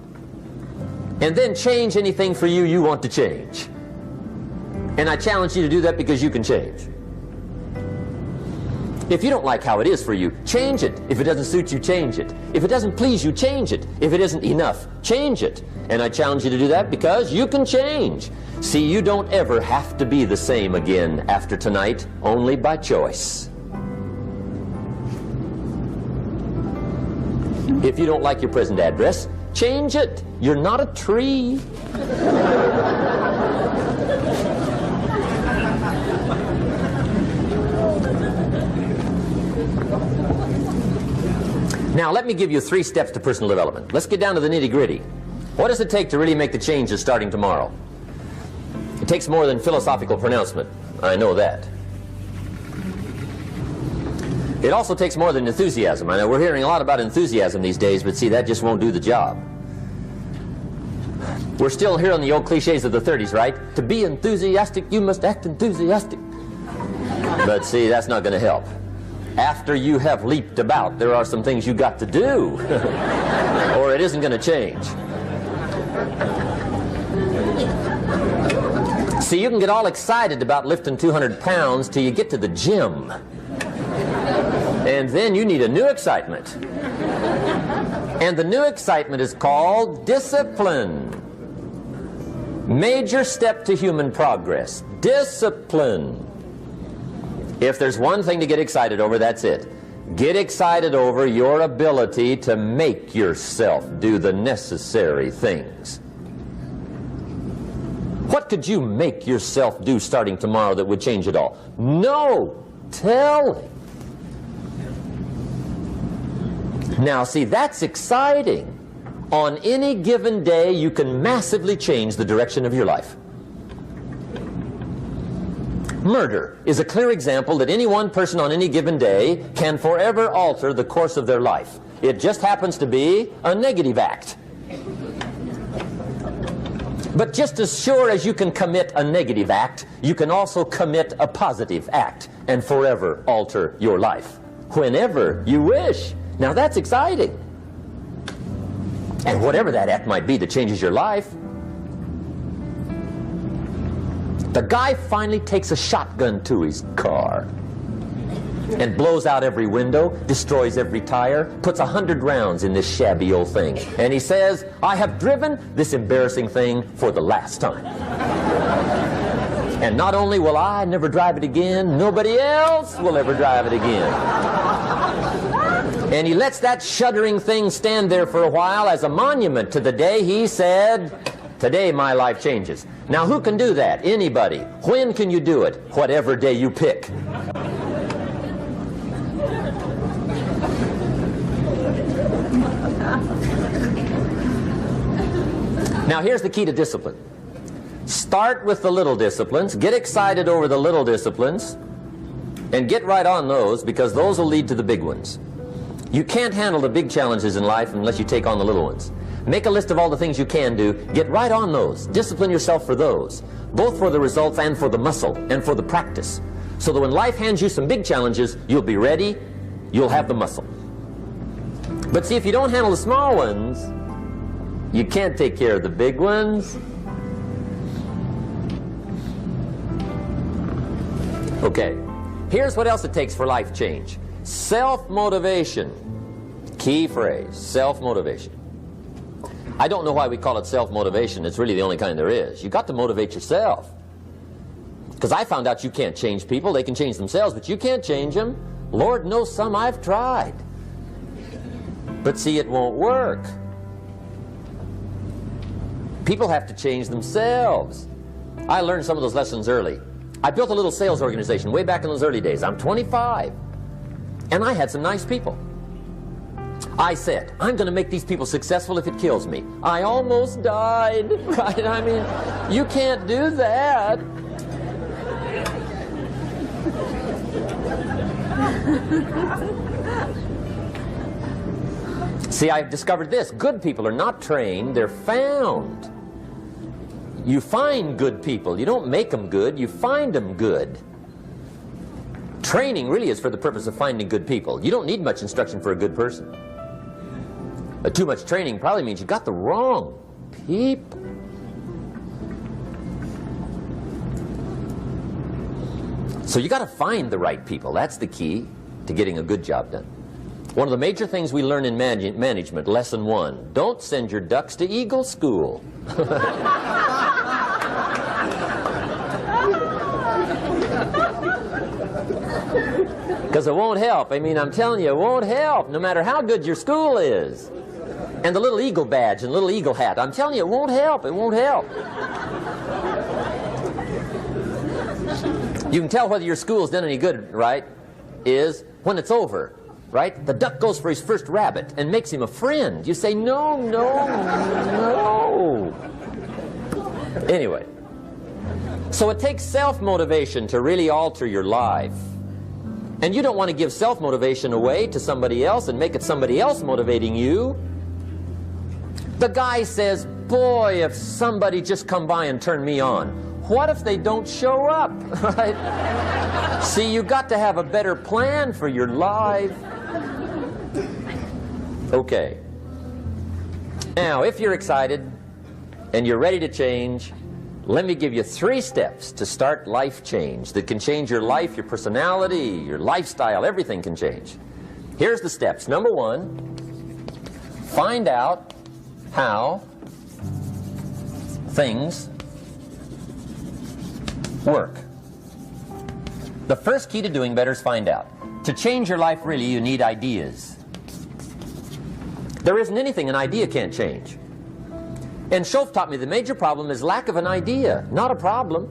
And then change anything for you you want to change. And I challenge you to do that because you can change. If you don't like how it is for you, change it. If it doesn't suit you, change it. If it doesn't please you, change it. If it isn't enough, change it. And I challenge you to do that because you can change. See, you don't ever have to be the same again after tonight, only by choice. If you don't like your present address, change it. You're not a tree. Now, let me give you 3 steps to personal development. Let's get down to the nitty-gritty. What does it take to really make the changes starting tomorrow? It takes more than philosophical pronouncement. I know that. It also takes more than enthusiasm. I know we're hearing a lot about enthusiasm these days, but see, that just won't do the job. We're still hearing the old cliches of the 30s, right? To be enthusiastic, you must act enthusiastic. But see, that's not going to help. After you have leaped about, there are some things you got to do, or it isn't going to change. See, you can get all excited about lifting 200 pounds till you get to the gym. And then you need a new excitement. And the new excitement is called discipline. Major step to human progress. Discipline. If there's one thing to get excited over, that's it. Get excited over your ability to make yourself do the necessary things. What could you make yourself do starting tomorrow that would change it all? No telling. Now, see, that's exciting. On any given day, you can massively change the direction of your life. Murder is a clear example that any one person on any given day can forever alter the course of their life. It just happens to be a negative act. But just as sure as you can commit a negative act, you can also commit a positive act and forever alter your life whenever you wish. Now that's exciting. And whatever that act might be that changes your life. The guy finally takes a shotgun to his car and blows out every window, destroys every tire, puts 100 rounds in this shabby old thing. And he says, I have driven this embarrassing thing for the last time. And not only will I never drive it again, nobody else will ever drive it again. And he lets that shuddering thing stand there for a while as a monument to the day he said, today my life changes. Now who can do that? Anybody. When can you do it? Whatever day you pick. Now here's the key to discipline. Start with the little disciplines, get excited over the little disciplines, and get right on those, because those will lead to the big ones. You can't handle the big challenges in life unless you take on the little ones. Make a list of all the things you can do, get right on those, discipline yourself for those, both for the results and for the muscle and for the practice, so that when life hands you some big challenges, you'll be ready, you'll have the muscle. But see, if you don't handle the small ones, you can't take care of the big ones. Okay, here's what else it takes for life change. Self-motivation. Key phrase, self-motivation. I don't know why we call it self-motivation. It's really the only kind there is. You've got to motivate yourself. Because I found out you can't change people. They can change themselves, but you can't change them. Lord knows some I've tried. But see, it won't work. People have to change themselves. I learned some of those lessons early. I built a little sales organization way back in those early days. I'm 25. And I had some nice people. I said, I'm going to make these people successful if it kills me. I almost died, right? I mean, you can't do that. See, I've discovered this. Good people are not trained, they're found. You find good people. You don't make them good, you find them good. Training really is for the purpose of finding good people. You don't need much instruction for a good person. But too much training probably means you got the wrong people. So you got to find the right people. That's the key to getting a good job done. One of the major things we learn in management, lesson 1, don't send your ducks to Eagle School. Because it won't help. I mean, I'm telling you, it won't help, no matter how good your school is. And the little eagle badge and little eagle hat, I'm telling you, it won't help. It won't help. You can tell whether your school's done any good, right, is when it's over, right? The duck goes for his first rabbit and makes him a friend. You say, no, no, no. Anyway, so it takes self-motivation to really alter your life. And you don't want to give self-motivation away to somebody else and make it somebody else motivating you. The guy says, boy, if somebody just come by and turn me on. What if they don't show up, right? See, you got to have a better plan for your life. Okay. Now, if you're excited and you're ready to change, let me give you 3 steps to start life change that can change your life, your personality, your lifestyle, everything can change. Here's the steps. Number 1, find out how things work. The first key to doing better is find out. To change your life, really, you need ideas. There isn't anything an idea can't change. And Shoaff taught me the major problem is lack of an idea, not a problem.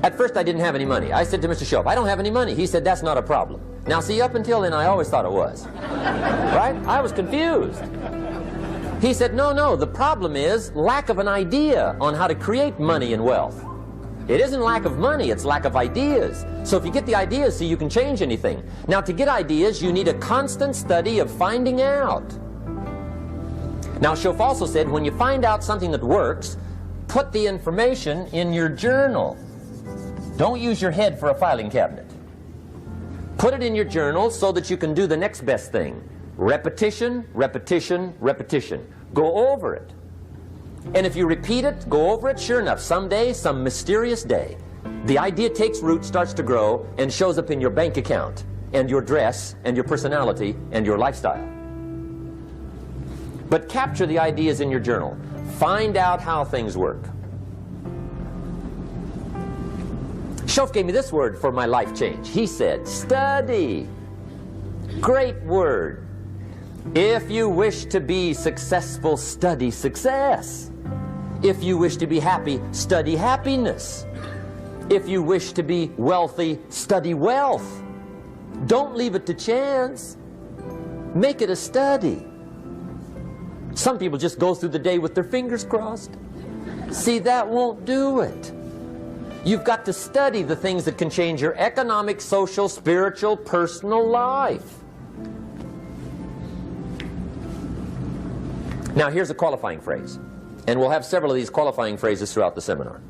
At first I didn't have any money. I said to Mr. Shoaff, I don't have any money. He said, that's not a problem. Now see, up until then I always thought it was. Right? I was confused. He said, no, no, the problem is lack of an idea on how to create money and wealth. It isn't lack of money, it's lack of ideas. So if you get the ideas, see, you can change anything. Now to get ideas, you need a constant study of finding out. Now, Shoaff also said, when you find out something that works, put the information in your journal. Don't use your head for a filing cabinet. Put it in your journal so that you can do the next best thing. Repetition, repetition, repetition. Go over it. And if you repeat it, go over it, sure enough, someday, some mysterious day, the idea takes root, starts to grow, and shows up in your bank account, and your dress, and your personality, and your lifestyle. But capture the ideas in your journal. Find out how things work. Shoaff gave me this word for my life change. He said, study. Great word. If you wish to be successful, study success. If you wish to be happy, study happiness. If you wish to be wealthy, study wealth. Don't leave it to chance. Make it a study. Some people just go through the day with their fingers crossed. See, that won't do it. You've got to study the things that can change your economic, social, spiritual, personal life. Now, here's a qualifying phrase. And we'll have several of these qualifying phrases throughout the seminar.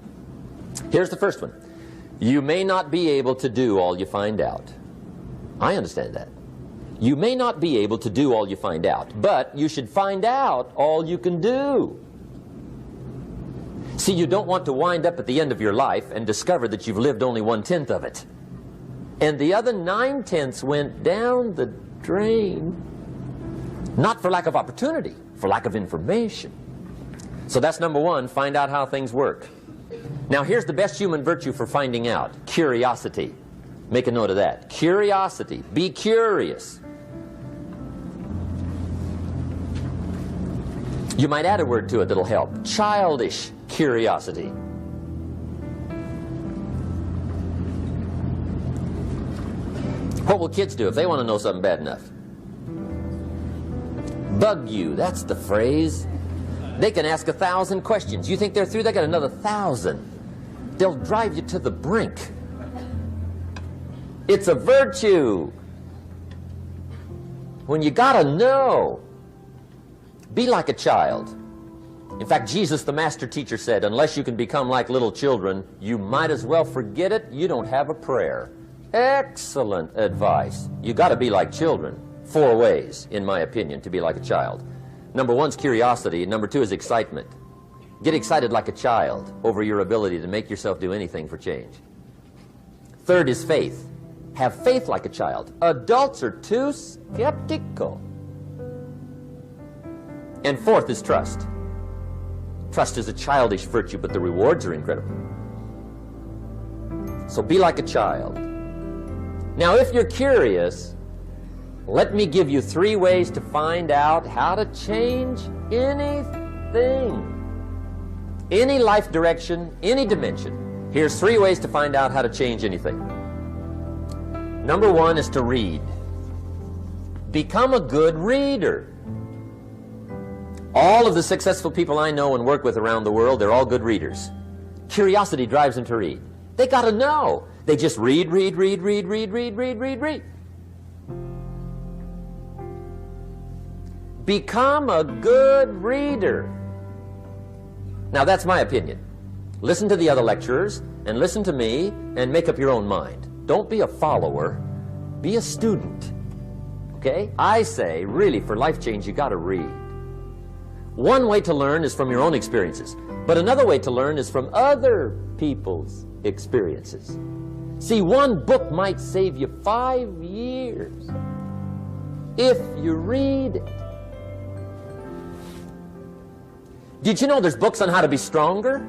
Here's the first one. You may not be able to do all you find out. I understand that. You may not be able to do all you find out, but you should find out all you can do. See, you don't want to wind up at the end of your life and discover that you've lived only 1/10 of it. And the other 9/10 went down the drain. Not for lack of opportunity, for lack of information. So that's number one, find out how things work. Now here's the best human virtue for finding out, curiosity. Make a note of that. Curiosity. Be curious. You might add a word to it that'll help. Childish curiosity. What will kids do if they want to know something bad enough? Bug you, that's the phrase. They can ask 1,000 questions. You think they're through? They got another 1,000. They'll drive you to the brink. It's a virtue. When you gotta know, be like a child. In fact, Jesus, the master teacher, said, unless you can become like little children, you might as well forget it. You don't have a prayer. Excellent advice. You gotta be like children. 4 ways, in my opinion, to be like a child. Number 1 is curiosity, and number 2 is excitement. Get excited like a child over your ability to make yourself do anything for change. 3rd is faith. Have faith like a child. Adults are too skeptical. And 4th is trust. Trust is a childish virtue, but the rewards are incredible. So be like a child. Now, if you're curious, let me give you 3 ways to find out how to change anything. Any life direction, any dimension. Here's 3 ways to find out how to change anything. Number 1 is to read. Become a good reader. All of the successful people I know and work with around the world, they're all good readers. Curiosity drives them to read. They gotta know. They just read. Become a good reader. Now that's my opinion. Listen to the other lecturers and listen to me and make up your own mind. Don't be a follower, be a student. Okay? I say, really, for life change, you gotta read. One way to learn is from your own experiences, but another way to learn is from other people's experiences. See, one book might save you 5 years if you read it. Did you know there's books on how to be stronger,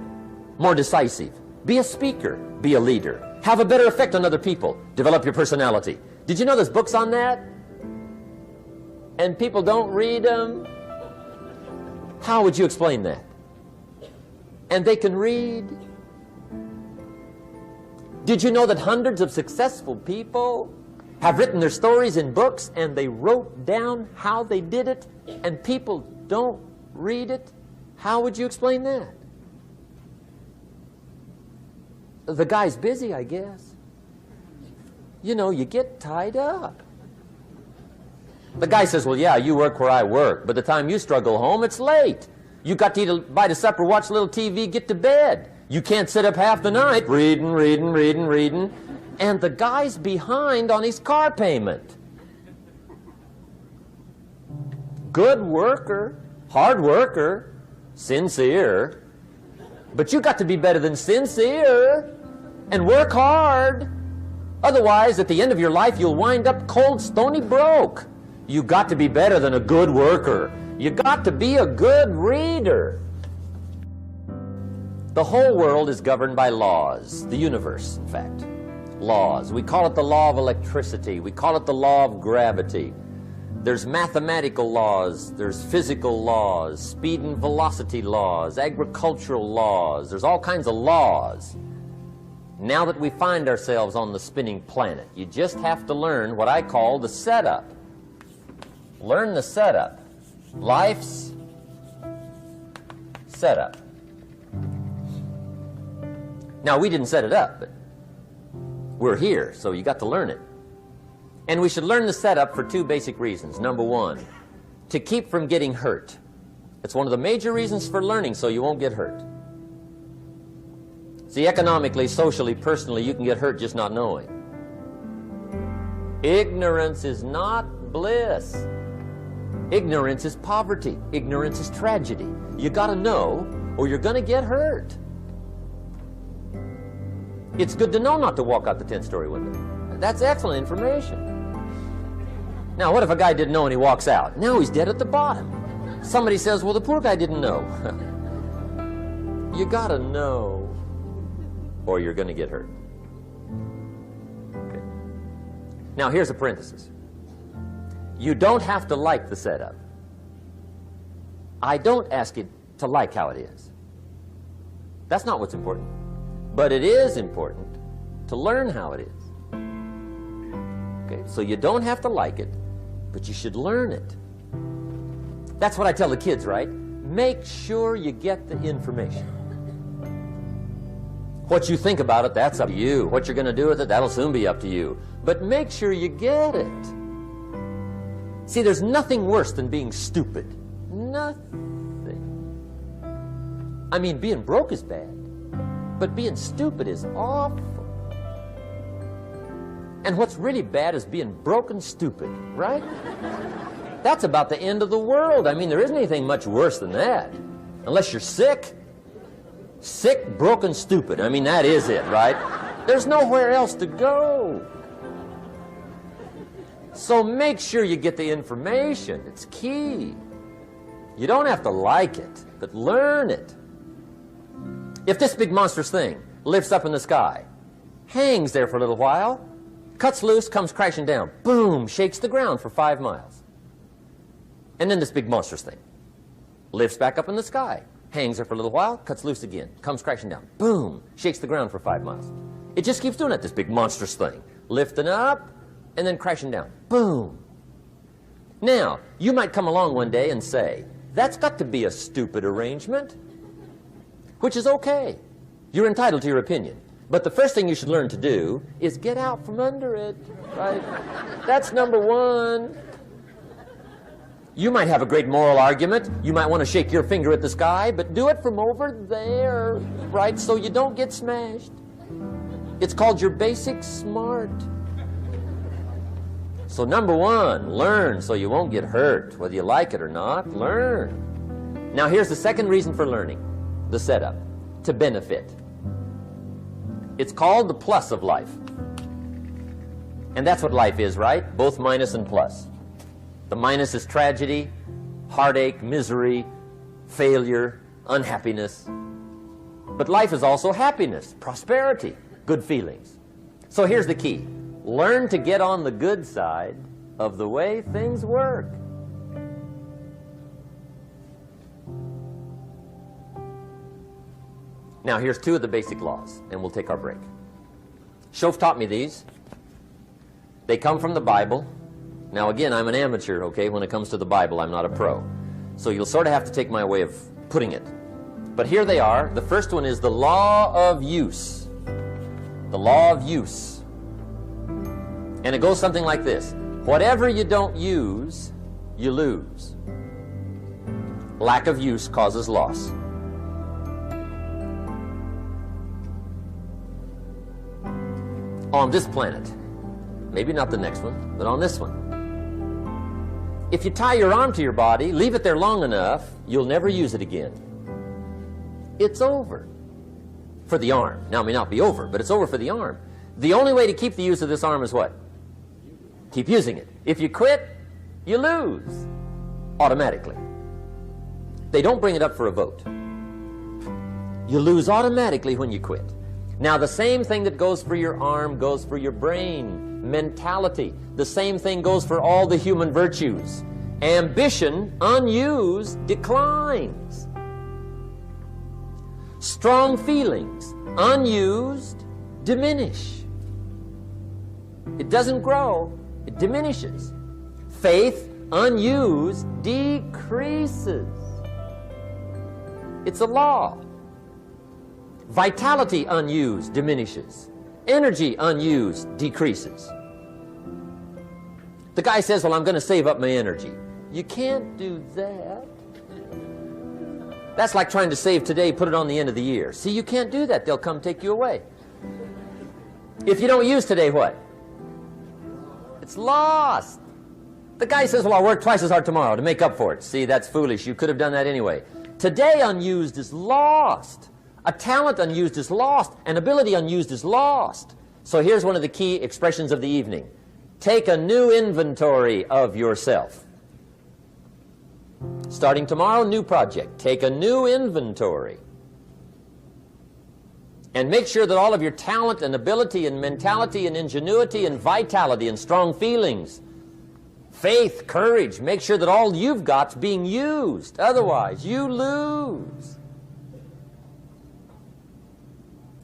more decisive, be a speaker, be a leader, have a better effect on other people, develop your personality? Did you know there's books on that? And people don't read them? How would you explain that? And they can read? Did you know that hundreds of successful people have written their stories in books and they wrote down how they did it and people don't read it? How would you explain that? The guy's busy, I guess. You know, you get tied up. The guy says, well, yeah, you work where I work, but the time you struggle home, it's late. You got to eat a bite of supper, watch a little TV, get to bed. You can't sit up half the night reading. And the guy's behind on his car payment. Good worker, hard worker, sincere. But you got to be better than sincere and work hard. Otherwise, at the end of your life, you'll wind up cold, stony broke. You got to be better than a good worker. You got to be a good reader. The whole world is governed by laws, the universe, in fact. Laws. We call it the law of electricity. We call it the law of gravity. There's mathematical laws, there's physical laws, speed and velocity laws, agricultural laws. There's all kinds of laws. Now that we find ourselves on the spinning planet, you just have to learn what I call the setup. Learn the setup. Life's setup. Now, we didn't set it up, but we're here, so you got to learn it. And we should learn the setup for two basic reasons. Number one, to keep from getting hurt. It's one of the major reasons for learning, so you won't get hurt. See, economically, socially, personally, you can get hurt just not knowing. Ignorance is not bliss. Ignorance is poverty. Ignorance is tragedy. You got to know, or you're going to get hurt. It's good to know not to walk out the 10th-story window. That's excellent information. Now, what if a guy didn't know and he walks out? Now he's dead at the bottom. Somebody says, well, the poor guy didn't know. You got to know, or you're going to get hurt. Okay. Now, here's a parenthesis. You don't have to like the setup. I don't ask you to like how it is. That's not what's important. But it is important to learn how it is. Okay, so you don't have to like it, but you should learn it. That's what I tell the kids, right? Make sure you get the information. What you think about it, that's up to you. What you're going to do with it, that'll soon be up to you. But make sure you get it. See, there's nothing worse than being stupid. Nothing. I mean, being broke is bad. But being stupid is awful. And what's really bad is being broke and stupid, right? That's about the end of the world. I mean, there isn't anything much worse than that. Unless you're sick. Sick, broken, stupid. I mean, that is it, right? There's nowhere else to go. So make sure you get the information. It's key. You don't have to like it, but learn it. If this big monstrous thing lifts up in the sky, hangs there for a little while, cuts loose, comes crashing down, boom, shakes the ground for 5 miles. And then this big monstrous thing lifts back up in the sky, hangs there for a little while, cuts loose again, comes crashing down, boom, shakes the ground for 5 miles. It just keeps doing it, this big monstrous thing, lifting up and then crashing down, boom. Now, you might come along one day and say, that's got to be a stupid arrangement. Which is okay. You're entitled to your opinion. But the first thing you should learn to do is get out from under it, right? That's number one. You might have a great moral argument. You might want to shake your finger at the sky, but do it from over there, right, so you don't get smashed. It's called your basic smart. So number one, learn so you won't get hurt. Whether you like it or not, learn. Now here's the second reason for learning. The setup, to benefit. It's called the plus of life. And that's what life is, right? Both minus and plus. The minus is tragedy, heartache, misery, failure, unhappiness. But life is also happiness, prosperity, good feelings. So here's the key. Learn to get on the good side of the way things work. Now, here's two of the basic laws, and we'll take our break. Shoaff taught me these. They come from the Bible. Now, again, I'm an amateur, okay? When it comes to the Bible, I'm not a pro. So you'll sort of have to take my way of putting it. But here they are. The first one is the law of use. The law of use. And it goes something like this. Whatever you don't use, you lose. Lack of use causes loss. On this planet, maybe not the next one, but on this one, if you tie your arm to your body, leave it there long enough, you'll never use it again. It's over for the arm. Now, it may not be over, but it's over for the arm. The only way to keep the use of this arm is what? Keep using it. If you quit, you lose automatically. They don't bring it up for a vote. You lose automatically when you quit. Now, the same thing that goes for your arm goes for your brain, mentality. The same thing goes for all the human virtues. Ambition, unused, declines. Strong feelings, unused, diminish. It doesn't grow, it diminishes. Faith, unused, decreases. It's a law. Vitality, unused, diminishes. Energy, unused, decreases. The guy says, well, I'm going to save up my energy. You can't do that. That's like trying to save today, put it on the end of the year. See, you can't do that. They'll come take you away. If you don't use today, what? It's lost. The guy says, well, I'll work twice as hard tomorrow to make up for it. See, that's foolish. You could have done that anyway. Today unused is lost. A talent unused is lost. An ability unused is lost. So here's one of the key expressions of the evening. Take a new inventory of yourself. Starting tomorrow, new project. Take a new inventory. And make sure that all of your talent and ability and mentality and ingenuity and vitality and strong feelings, faith, courage, make sure that all you've got's being used. Otherwise, you lose.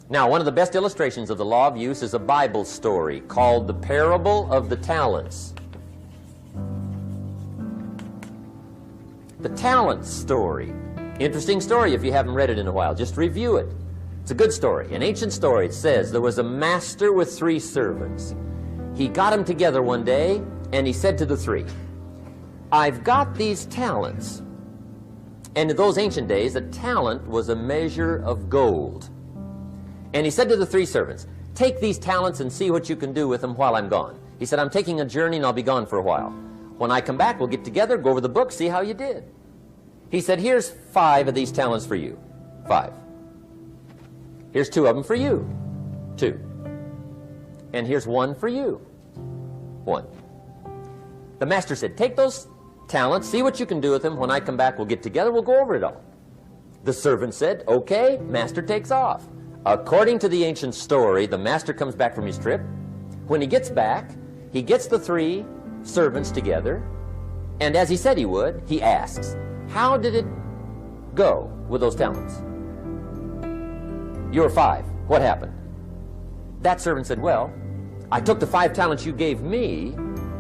Now, one of the best illustrations of the law of use is a Bible story called the Parable of the Talents. The talent story. Interesting story if you haven't read it in a while. Just review it. It's a good story. An ancient story. It says there was a master with 3 servants. He got them together one day and he said to the 3, I've got these talents. And in those ancient days, a talent was a measure of gold. And he said to the 3 servants, take these talents and see what you can do with them while I'm gone. He said, I'm taking a journey and I'll be gone for a while. When I come back, we'll get together, go over the book, see how you did. He said, here's 5 of these talents for you. 5. Here's 2 of them for you. 2. And here's 1 for you. 1. The master said, take those talents, see what you can do with them. When I come back, we'll get together, we'll go over it all. The servant said, okay, master takes off. According to the ancient story, the master comes back from his trip. When he gets back, he gets the 3 servants together, and as he said he would, he asks, how did it go with those talents? You're 5. What happened? That servant said, well, I took the 5 talents you gave me,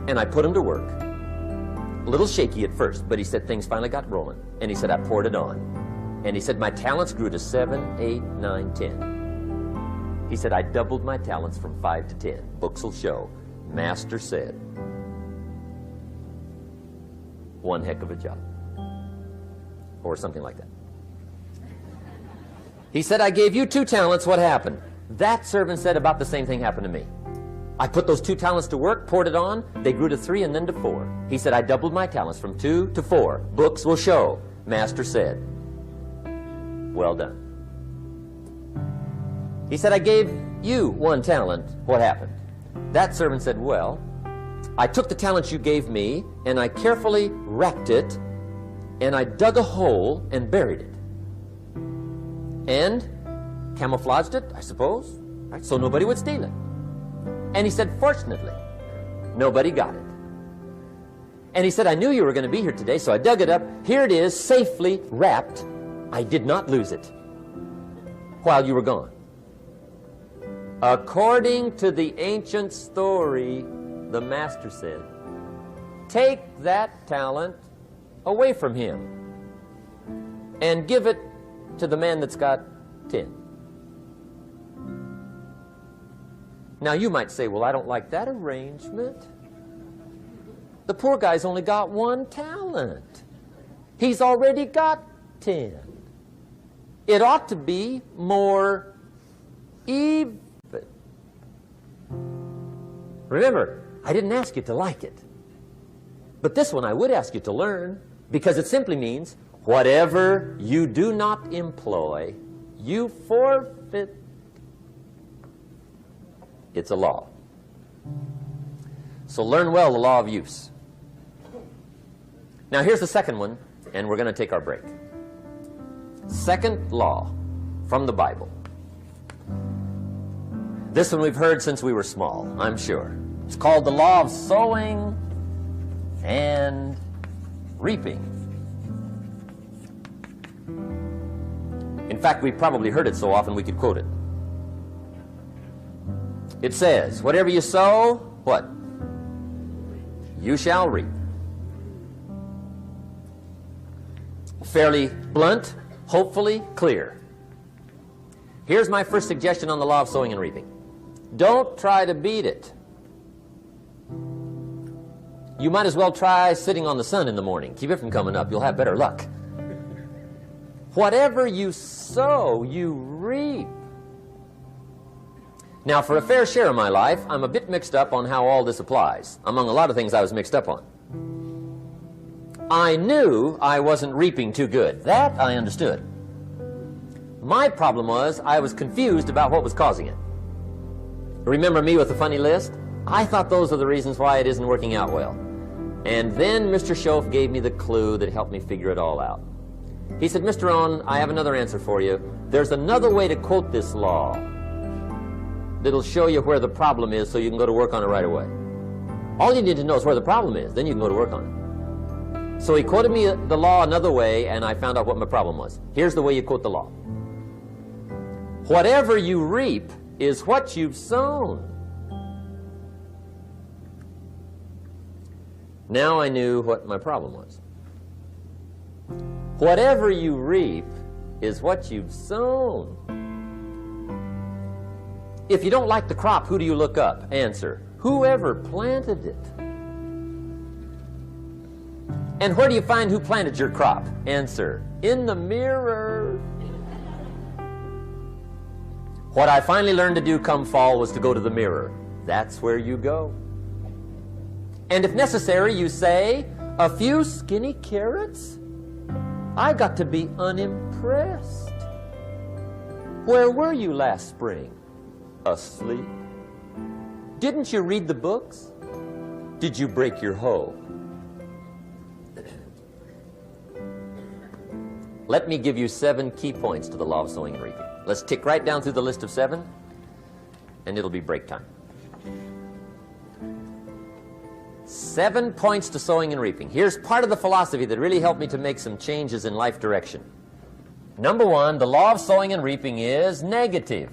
and I put them to work. A little shaky at first, but he said things finally got rolling, and he said, I poured it on. And he said, my talents grew to 7, 8, 9, 10. He said, I doubled my talents from 5 to 10. Books will show. Master said, one heck of a job. Or something like that. He said, I gave you 2 talents. What happened? That servant said about the same thing happened to me. I put those 2 talents to work, poured it on. They grew to 3 and then to 4. He said, I doubled my talents from 2 to 4. Books will show. Master said, well done. He said, I gave you 1 talent. What happened? That servant said, well, I took the talents you gave me and I carefully wrapped it and I dug a hole and buried it. And camouflaged it, I suppose, right, so nobody would steal it. And he said, fortunately, nobody got it. And he said, I knew you were going to be here today, so I dug it up. Here it is, safely wrapped. I did not lose it while you were gone. According to the ancient story, the master said, take that talent away from him and give it to the man that's got 10. Now you might say, well, I don't like that arrangement. The poor guy's only got 1 talent. He's already got 10. It ought to be more even. Remember, I didn't ask you to like it. But this one I would ask you to learn, because it simply means whatever you do not employ, you forfeit. It's a law. So learn well the law of use. Now here's the second one, and we're going to take our break. Second law from the Bible. This one we've heard since we were small, I'm sure. It's called the law of sowing and reaping. In fact, we've probably heard it so often we could quote it. It says, whatever you sow, what? You shall reap. Fairly blunt, hopefully clear. Here's my first suggestion on the law of sowing and reaping. Don't try to beat it. You might as well try sitting on the sun in the morning. Keep it from coming up. You'll have better luck. Whatever you sow, you reap. Now, for a fair share of my life, I'm a bit mixed up on how all this applies. Among a lot of things I was mixed up on. I knew I wasn't reaping too good. That I understood. My problem was I was confused about what was causing it. Remember me with the funny list? I thought those are the reasons why it isn't working out well. And then Mr. Shoaff gave me the clue that helped me figure it all out. He said, Mr. Rohn, I have another answer for you. There's another way to quote this law that'll show you where the problem is so you can go to work on it right away. All you need to know is where the problem is, then you can go to work on it. So he quoted me the law another way, and I found out what my problem was. Here's the way you quote the law. Whatever you reap is what you've sown. Now I knew what my problem was. Whatever you reap is what you've sown. If you don't like the crop, who do you look up? Answer, whoever planted it. And where do you find who planted your crop? Answer, in the mirror. What I finally learned to do come fall was to go to the mirror. That's where you go. And if necessary, you say, a few skinny carrots? I got to be unimpressed. Where were you last spring? Asleep. Didn't you read the books? Did you break your hoe? Let me give you 7 key points to the law of sowing and reaping. Let's tick right down through the list of 7, and it'll be break time. 7 points to sowing and reaping. Here's part of the philosophy that really helped me to make some changes in life direction. Number 1, the law of sowing and reaping is negative.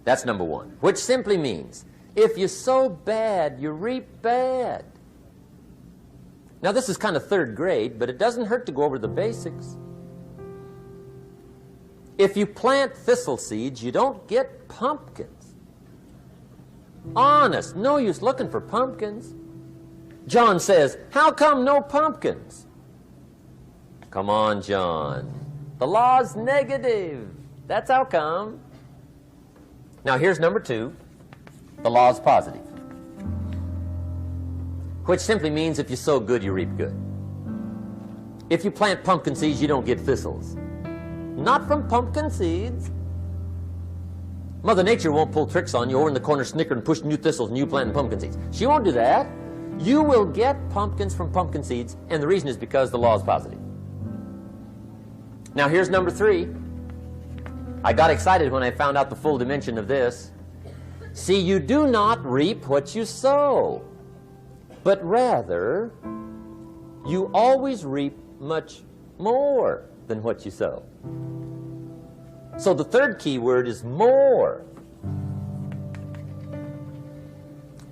That's number 1, which simply means if you sow bad, you reap bad. Now, this is kind of 3rd grade, but it doesn't hurt to go over the basics. If you plant thistle seeds, you don't get pumpkins. Honest, no use looking for pumpkins. John says, how come no pumpkins? Come on, John. The law's negative. That's how come. Now, here's number 2. The law's positive, which simply means if you sow good, you reap good. If you plant pumpkin seeds, you don't get thistles. Not from pumpkin seeds. Mother Nature won't pull tricks on you over in the corner snickering and pushing new thistles and you planting pumpkin seeds. She won't do that. You will get pumpkins from pumpkin seeds, and the reason is because the law is positive. Now, here's number 3. I got excited when I found out the full dimension of this. See, you do not reap what you sow, but rather, you always reap much more than what you sow. So the 3rd key word is more.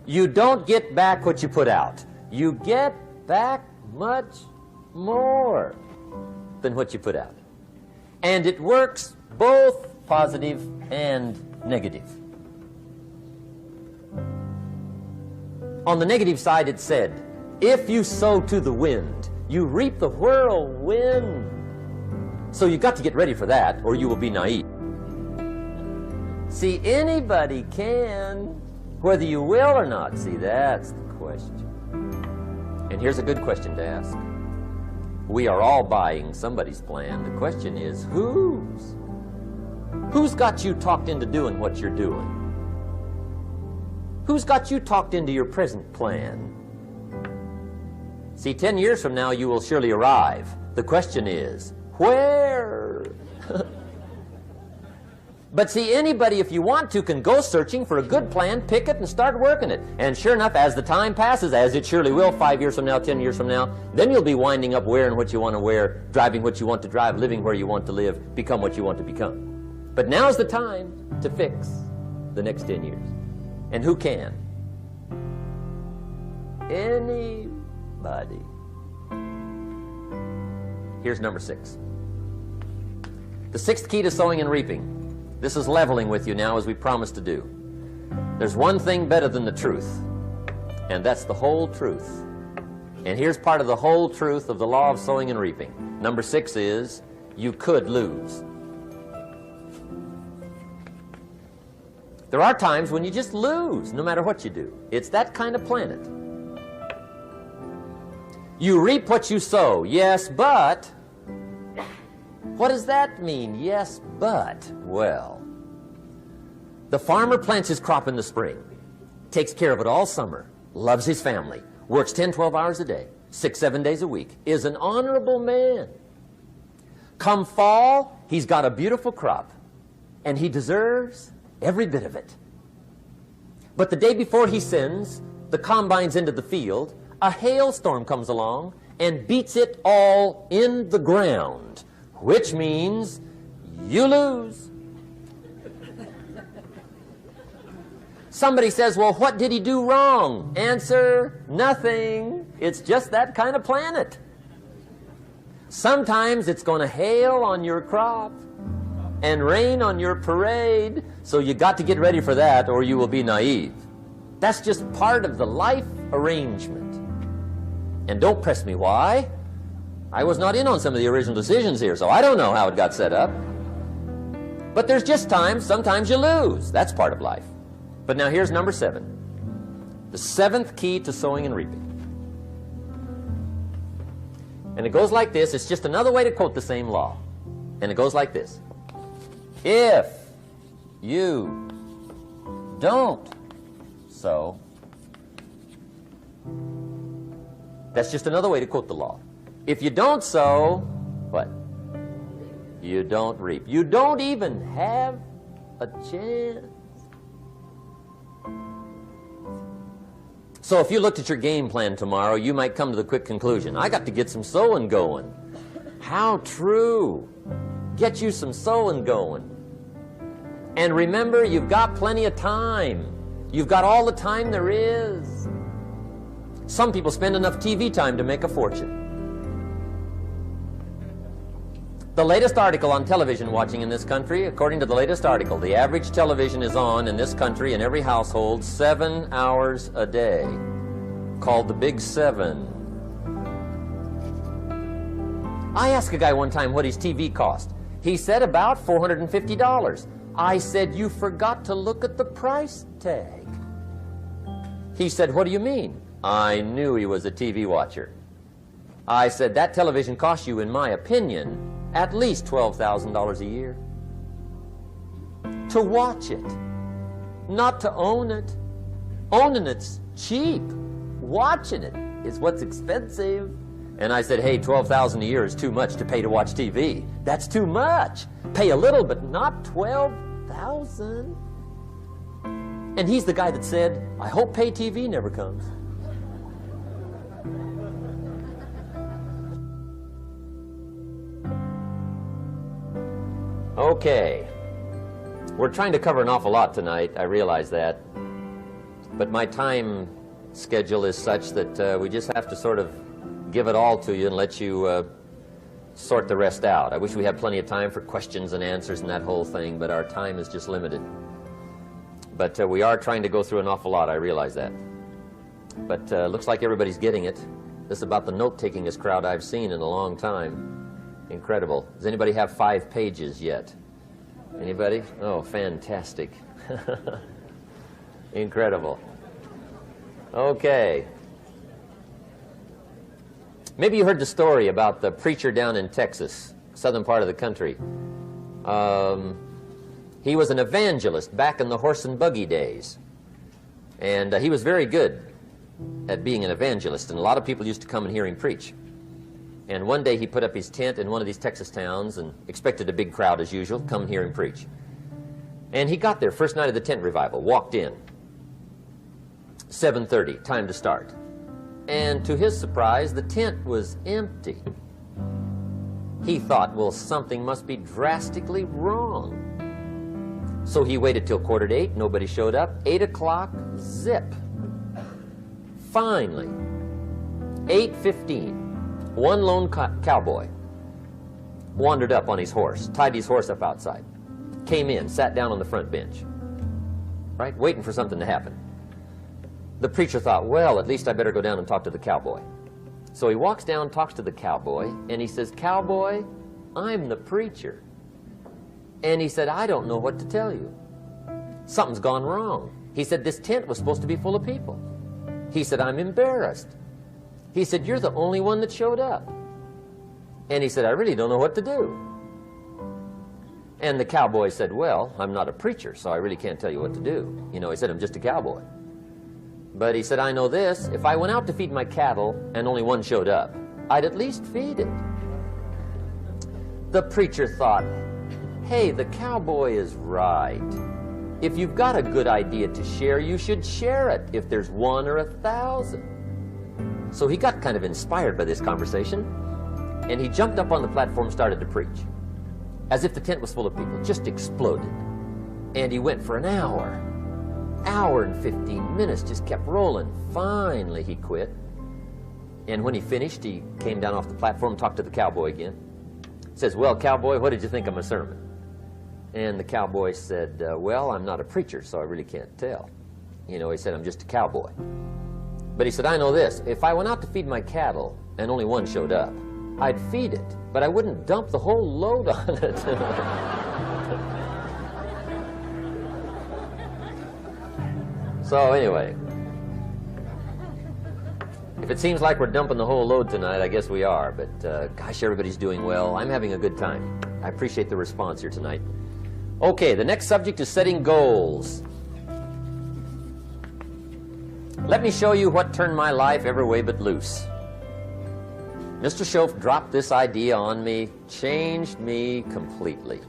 You don't get back what you put out. You get back much more than what you put out. And it works both positive and negative. On the negative side, it said, if you sow to the wind, you reap the whirlwind. So you got to get ready for that, or you will be naive. See, anybody can, whether you will or not. See, that's the question. And here's a good question to ask. We are all buying somebody's plan. The question is, whose? Who's got you talked into doing what you're doing? Who's got you talked into your present plan? See, 10 years from now, you will surely arrive. The question is, where? But see, anybody, if you want to, can go searching for a good plan, pick it, and start working it. And sure enough, as the time passes, as it surely will 5 years from now, 10 years from now, then you'll be winding up wearing what you want to wear, driving what you want to drive, living where you want to live, become what you want to become. But now's the time to fix the next 10 years. And who can? Anybody. Here's number 6. The 6th key to sowing and reaping. This is leveling with you now, as we promised to do. There's one thing better than the truth, and that's the whole truth. And here's part of the whole truth of the law of sowing and reaping. Number 6 is, you could lose. There are times when you just lose, no matter what you do. It's that kind of planet. You reap what you sow, yes, but... What does that mean, yes, but? Well, the farmer plants his crop in the spring, takes care of it all summer, loves his family, works 10, 12 hours a day, 6, 7 days a week, is an honorable man. Come fall, he's got a beautiful crop, and he deserves every bit of it. But the day before he sends the combines into the field, a hailstorm comes along and beats it all in the ground, which means you lose. Somebody says, well, what did he do wrong? Answer, nothing. It's just that kind of planet. Sometimes it's going to hail on your crop and rain on your parade, so you got to get ready for that or you will be naive. That's just part of the life arrangement. And don't press me why. I was not in on some of the original decisions here, so I don't know how it got set up. But there's just times, sometimes you lose. That's part of life. But now here's number 7. The 7th key to sowing and reaping. And it goes like this. It's just another way to quote the same law. And it goes like this. If you don't sow, that's just another way to quote the law. If you don't sow, what? You don't reap. You don't even have a chance. So if you looked at your game plan tomorrow, you might come to the quick conclusion, I got to get some sowing going. How true. Get you some sowing going. And remember, you've got plenty of time. You've got all the time there is. Some people spend enough TV time to make a fortune. The latest article on television watching in this country, according to the latest article, the average television is on in this country in every household 7 hours a day, called the Big 7. I asked a guy one time what his TV cost. He said about $450. I said, you forgot to look at the price tag. He said, what do you mean? I knew he was a TV watcher. I said, that television costs you, in my opinion, at least $12,000 a year. To watch it, not to own it. Owning it's cheap. Watching it is what's expensive. And I said, hey, $12,000 a year is too much to pay to watch TV. That's too much. Pay a little, but not $12,000. And he's the guy that said, I hope pay TV never comes. Okay, we're trying to cover an awful lot tonight, I realize that, but my time schedule is such that we just have to sort of give it all to you and let you sort the rest out. I wish we had plenty of time for questions and answers and that whole thing, but our time is just limited. But we are trying to go through an awful lot, I realize that. But looks like everybody's getting it. This is about the note-takingest crowd I've seen in a long time. Incredible. Does anybody have 5 pages yet? Anybody? Oh, fantastic. Incredible. Okay. Maybe you heard the story about the preacher down in Texas, southern part of the country. He was an evangelist back in the horse and buggy days. And he was very good at being an evangelist, and a lot of people used to come and hear him preach. And one day he put up his tent in one of these Texas towns and expected a big crowd as usual, come hear him preach. And he got there, first night of the tent revival, walked in. 7:30, time to start. And to his surprise, the tent was empty. He thought, well, something must be drastically wrong. So he waited till 7:45, nobody showed up. 8 o'clock, zip. Finally, 8:15, one lone cowboy wandered up on his horse, tied his horse up outside, came in, sat down on the front bench, right, waiting for something to happen. The preacher thought, well, at least I better go down and talk to the cowboy. So he walks down, talks to the cowboy, and he says, "Cowboy, I'm the preacher." And he said, "I don't know what to tell you. Something's gone wrong." He said, "This tent was supposed to be full of people." He said, "I'm embarrassed." He said, "You're the only one that showed up." And he said, "I really don't know what to do." And the cowboy said, "Well, I'm not a preacher, so I really can't tell you what to do." You know, he said, "I'm just a cowboy." But he said, "I know this, if I went out to feed my cattle and only one showed up, I'd at least feed it." The preacher thought, hey, the cowboy is right. If you've got a good idea to share, you should share it, if there's 1 or 1,000. So he got kind of inspired by this conversation, and he jumped up on the platform and started to preach. As if the tent was full of people, just exploded. And he went for an hour and 15 minutes, just kept rolling. Finally, he quit. And when he finished, he came down off the platform, talked to the cowboy again. Says, "Well, cowboy, what did you think of my sermon?" And the cowboy said, "Well, I'm not a preacher, so I really can't tell." You know, he said, "I'm just a cowboy." But he said, "I know this, if I went out to feed my cattle and only one showed up, I'd feed it, but I wouldn't dump the whole load on it." So anyway, if it seems like we're dumping the whole load tonight, I guess we are. But gosh, everybody's doing well. I'm having a good time. I appreciate the response here tonight. Okay, the next subject is setting goals. Let me show you what turned my life every way but loose. Mr. Shoaff dropped this idea on me, changed me completely.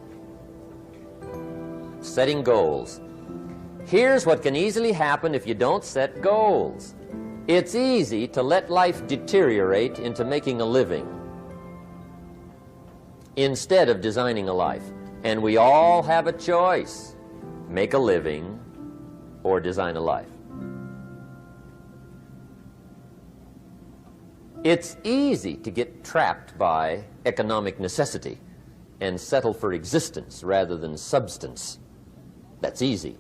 Setting goals. Here's what can easily happen if you don't set goals. It's easy to let life deteriorate into making a living instead of designing a life. And we all have a choice. Make a living or design a life. It's easy to get trapped by economic necessity and settle for existence rather than substance. That's easy.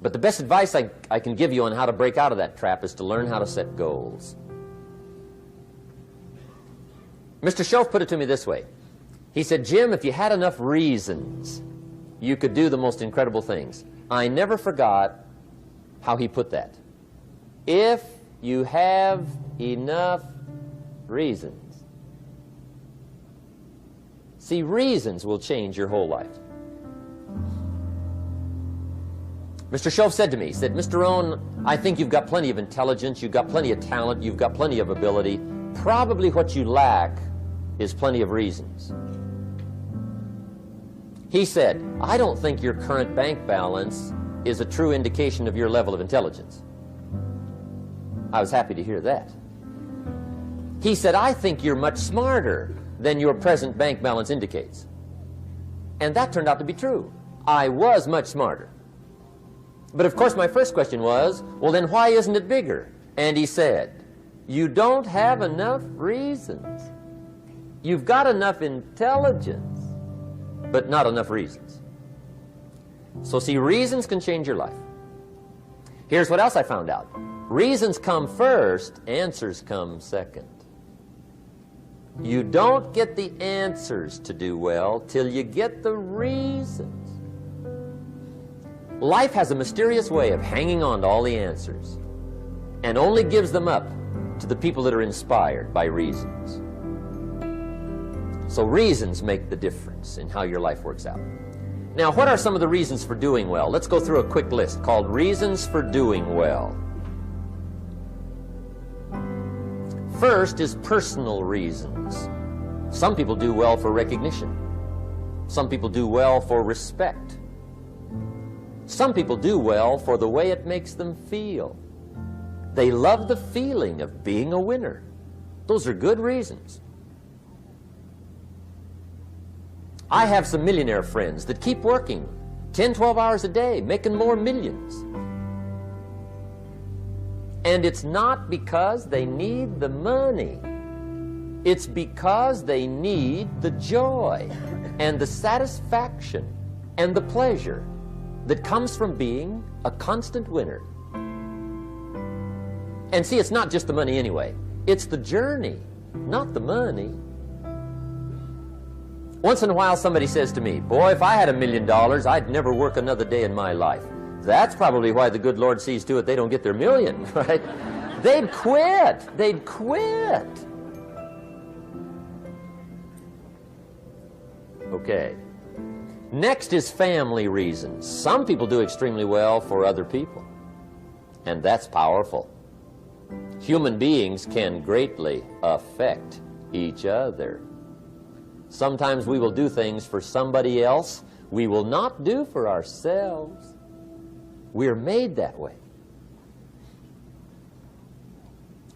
But the best advice I can give you on how to break out of that trap is to learn how to set goals. Mr. Shoaff put it to me this way. He said, "Jim, if you had enough reasons, you could do the most incredible things." I never forgot how he put that. If you have enough reasons. See, reasons will change your whole life. Mr. Shoaff said to me, he said, "Mr. Rohn, I think you've got plenty of intelligence, you've got plenty of talent, you've got plenty of ability. Probably what you lack is plenty of reasons." He said, "I don't think your current bank balance is a true indication of your level of intelligence." I was happy to hear that. He said, "I think you're much smarter than your present bank balance indicates." And that turned out to be true. I was much smarter. But of course my first question was, well then why isn't it bigger? And he said, "You don't have enough reasons. You've got enough intelligence, but not enough reasons." So see, reasons can change your life. Here's what else I found out. Reasons come first, answers come second. You don't get the answers to do well till you get the reasons. Life has a mysterious way of hanging on to all the answers and only gives them up to the people that are inspired by reasons. So reasons make the difference in how your life works out. Now, what are some of the reasons for doing well? Let's go through a quick list called Reasons for Doing Well. First is personal reasons. Some people do well for recognition. Some people do well for respect. Some people do well for the way it makes them feel. They love the feeling of being a winner. Those are good reasons. I have some millionaire friends that keep working 10, 12 hours a day, making more millions. And it's not because they need the money. It's because they need the joy and the satisfaction and the pleasure that comes from being a constant winner. And see, it's not just the money anyway. It's the journey, not the money. Once in a while somebody says to me, boy, if I had $1 million, I'd never work another day in my life. That's probably why the good Lord sees to it they don't get their million, right? They'd quit. They'd quit. Okay. Next is family reasons. Some people do extremely well for other people, and that's powerful. Human beings can greatly affect each other. Sometimes we will do things for somebody else we will not do for ourselves. We're made that way.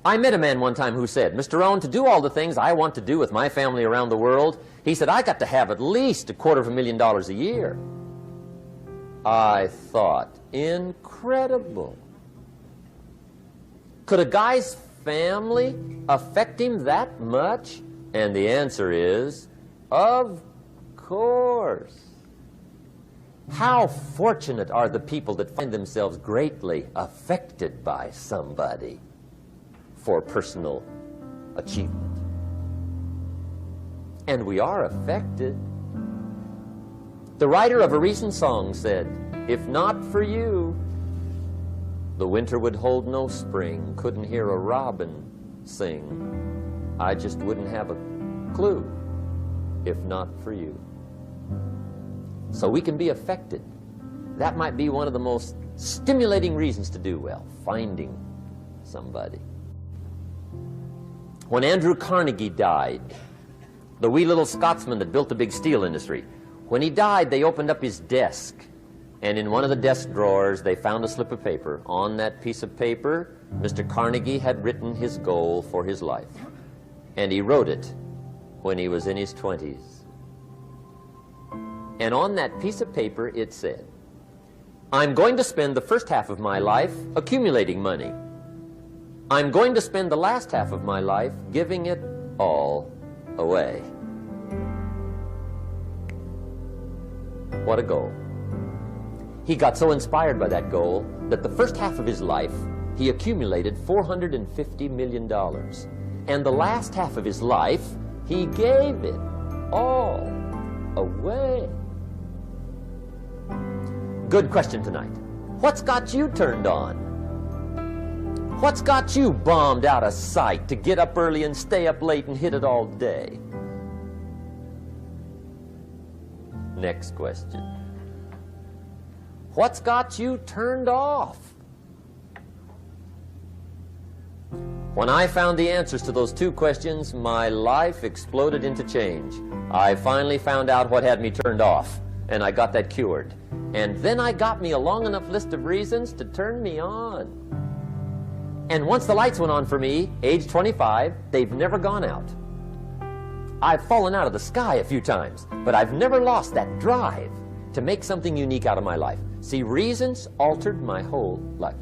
I met a man one time who said, Mr. Rohn, to do all the things I want to do with my family around the world, he said, I got to have at least $250,000 a year. I thought, incredible. Could a guy's family affect him that much? And the answer is, of course. How fortunate are the people that find themselves greatly affected by somebody for personal achievement. And we are affected. The writer of a recent song said, if not for you, the winter would hold no spring, couldn't hear a robin sing. I just wouldn't have a clue if not for you. So we can be affected. That might be one of the most stimulating reasons to do well, finding somebody. When Andrew Carnegie died, the wee little Scotsman that built the big steel industry, when he died, they opened up his desk, and in one of the desk drawers, they found a slip of paper. On that piece of paper, Mr. Carnegie had written his goal for his life, and he wrote it when he was in his 20s. And on that piece of paper, it said, I'm going to spend the first half of my life accumulating money. I'm going to spend the last half of my life giving it all away. What a goal. He got so inspired by that goal that the first half of his life, he accumulated $450 million. And the last half of his life, he gave it all away. Good question tonight. What's got you turned on? What's got you bombed out of sight to get up early and stay up late and hit it all day? Next question. What's got you turned off? When I found the answers to those two questions, my life exploded into change. I finally found out what had me turned off, and I got that cured. And then I got me a long enough list of reasons to turn me on. And once the lights went on for me, age 25, they've never gone out. I've fallen out of the sky a few times, but I've never lost that drive to make something unique out of my life. See, reasons altered my whole life.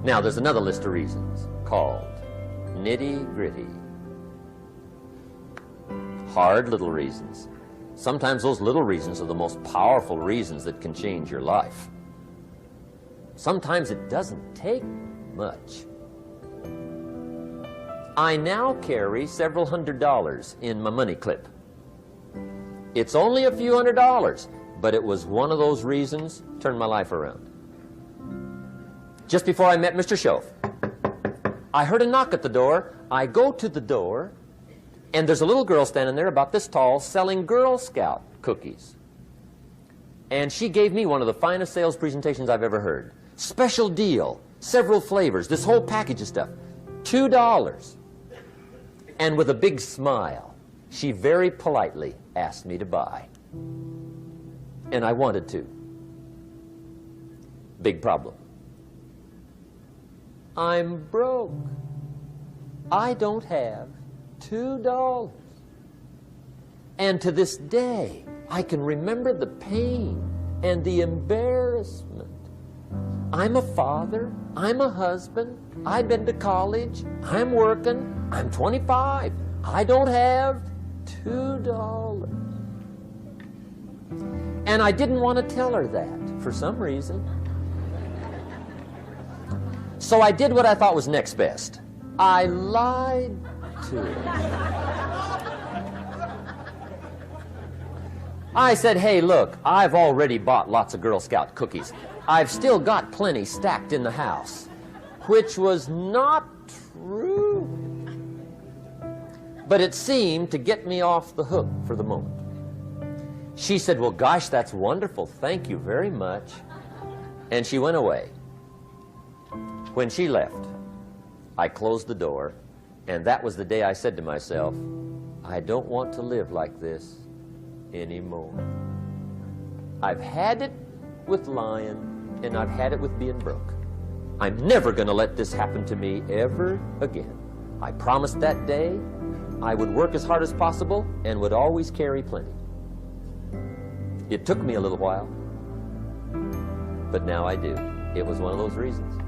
Now, there's another list of reasons called nitty-gritty. Hard little reasons. Sometimes those little reasons are the most powerful reasons that can change your life. Sometimes it doesn't take much. I now carry several $100s in my money clip. It's only a few $100s, but it was one of those reasons turned my life around. Just before I met Mr. Shoaff, I heard a knock at the door. I go to the door, and there's a little girl standing there about this tall selling Girl Scout cookies. And she gave me one of the finest sales presentations I've ever heard. Special deal, several flavors, this whole package of stuff. $2. And with a big smile, she very politely asked me to buy. And I wanted to. Big problem. I'm broke. I don't have $2. And to this day, I can remember the pain and the embarrassment. I'm a father, I'm a husband, I've been to college, I'm working, I'm 25, I don't have $2. And I didn't want to tell her that for some reason. So I did what I thought was next best. I lied to her. I said, hey, look, I've already bought lots of Girl Scout cookies. I've still got plenty stacked in the house, which was not true. But it seemed to get me off the hook for the moment. She said, well, gosh, that's wonderful. Thank you very much. And she went away. When she left, I closed the door, and that was the day I said to myself, I don't want to live like this anymore. I've had it with lying, and I've had it with being broke. I'm never going to let this happen to me ever again. I promised that day I would work as hard as possible and would always carry plenty. It took me a little while, but now I do. It was one of those reasons.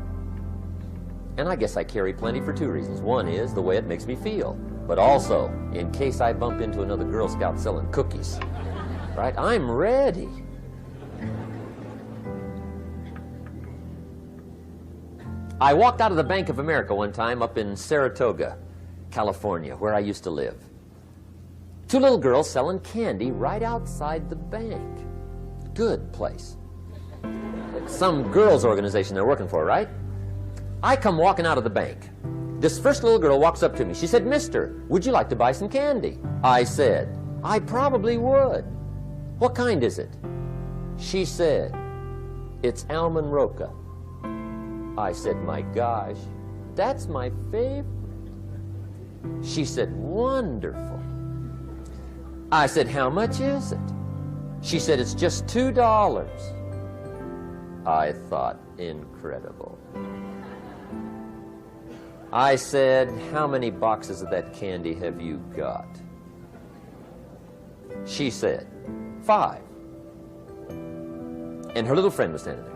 And I guess I carry plenty for two reasons. One is the way it makes me feel, but also in case I bump into another Girl Scout selling cookies. Right? I'm ready. I walked out of the Bank of America one time up in Saratoga, California, where I used to live. Two little girls selling candy right outside the bank. Good place. Some girls' organization they're working for, right? I come walking out of the bank. This first little girl walks up to me. She said, Mister, would you like to buy some candy? I said, I probably would. What kind is it? She said, it's Almond Roca. I said, my gosh, that's my favorite. She said, wonderful. I said, how much is it? She said, it's just $2. I thought, incredible. I said, how many boxes of that candy have you got? She said, 5. And her little friend was standing there.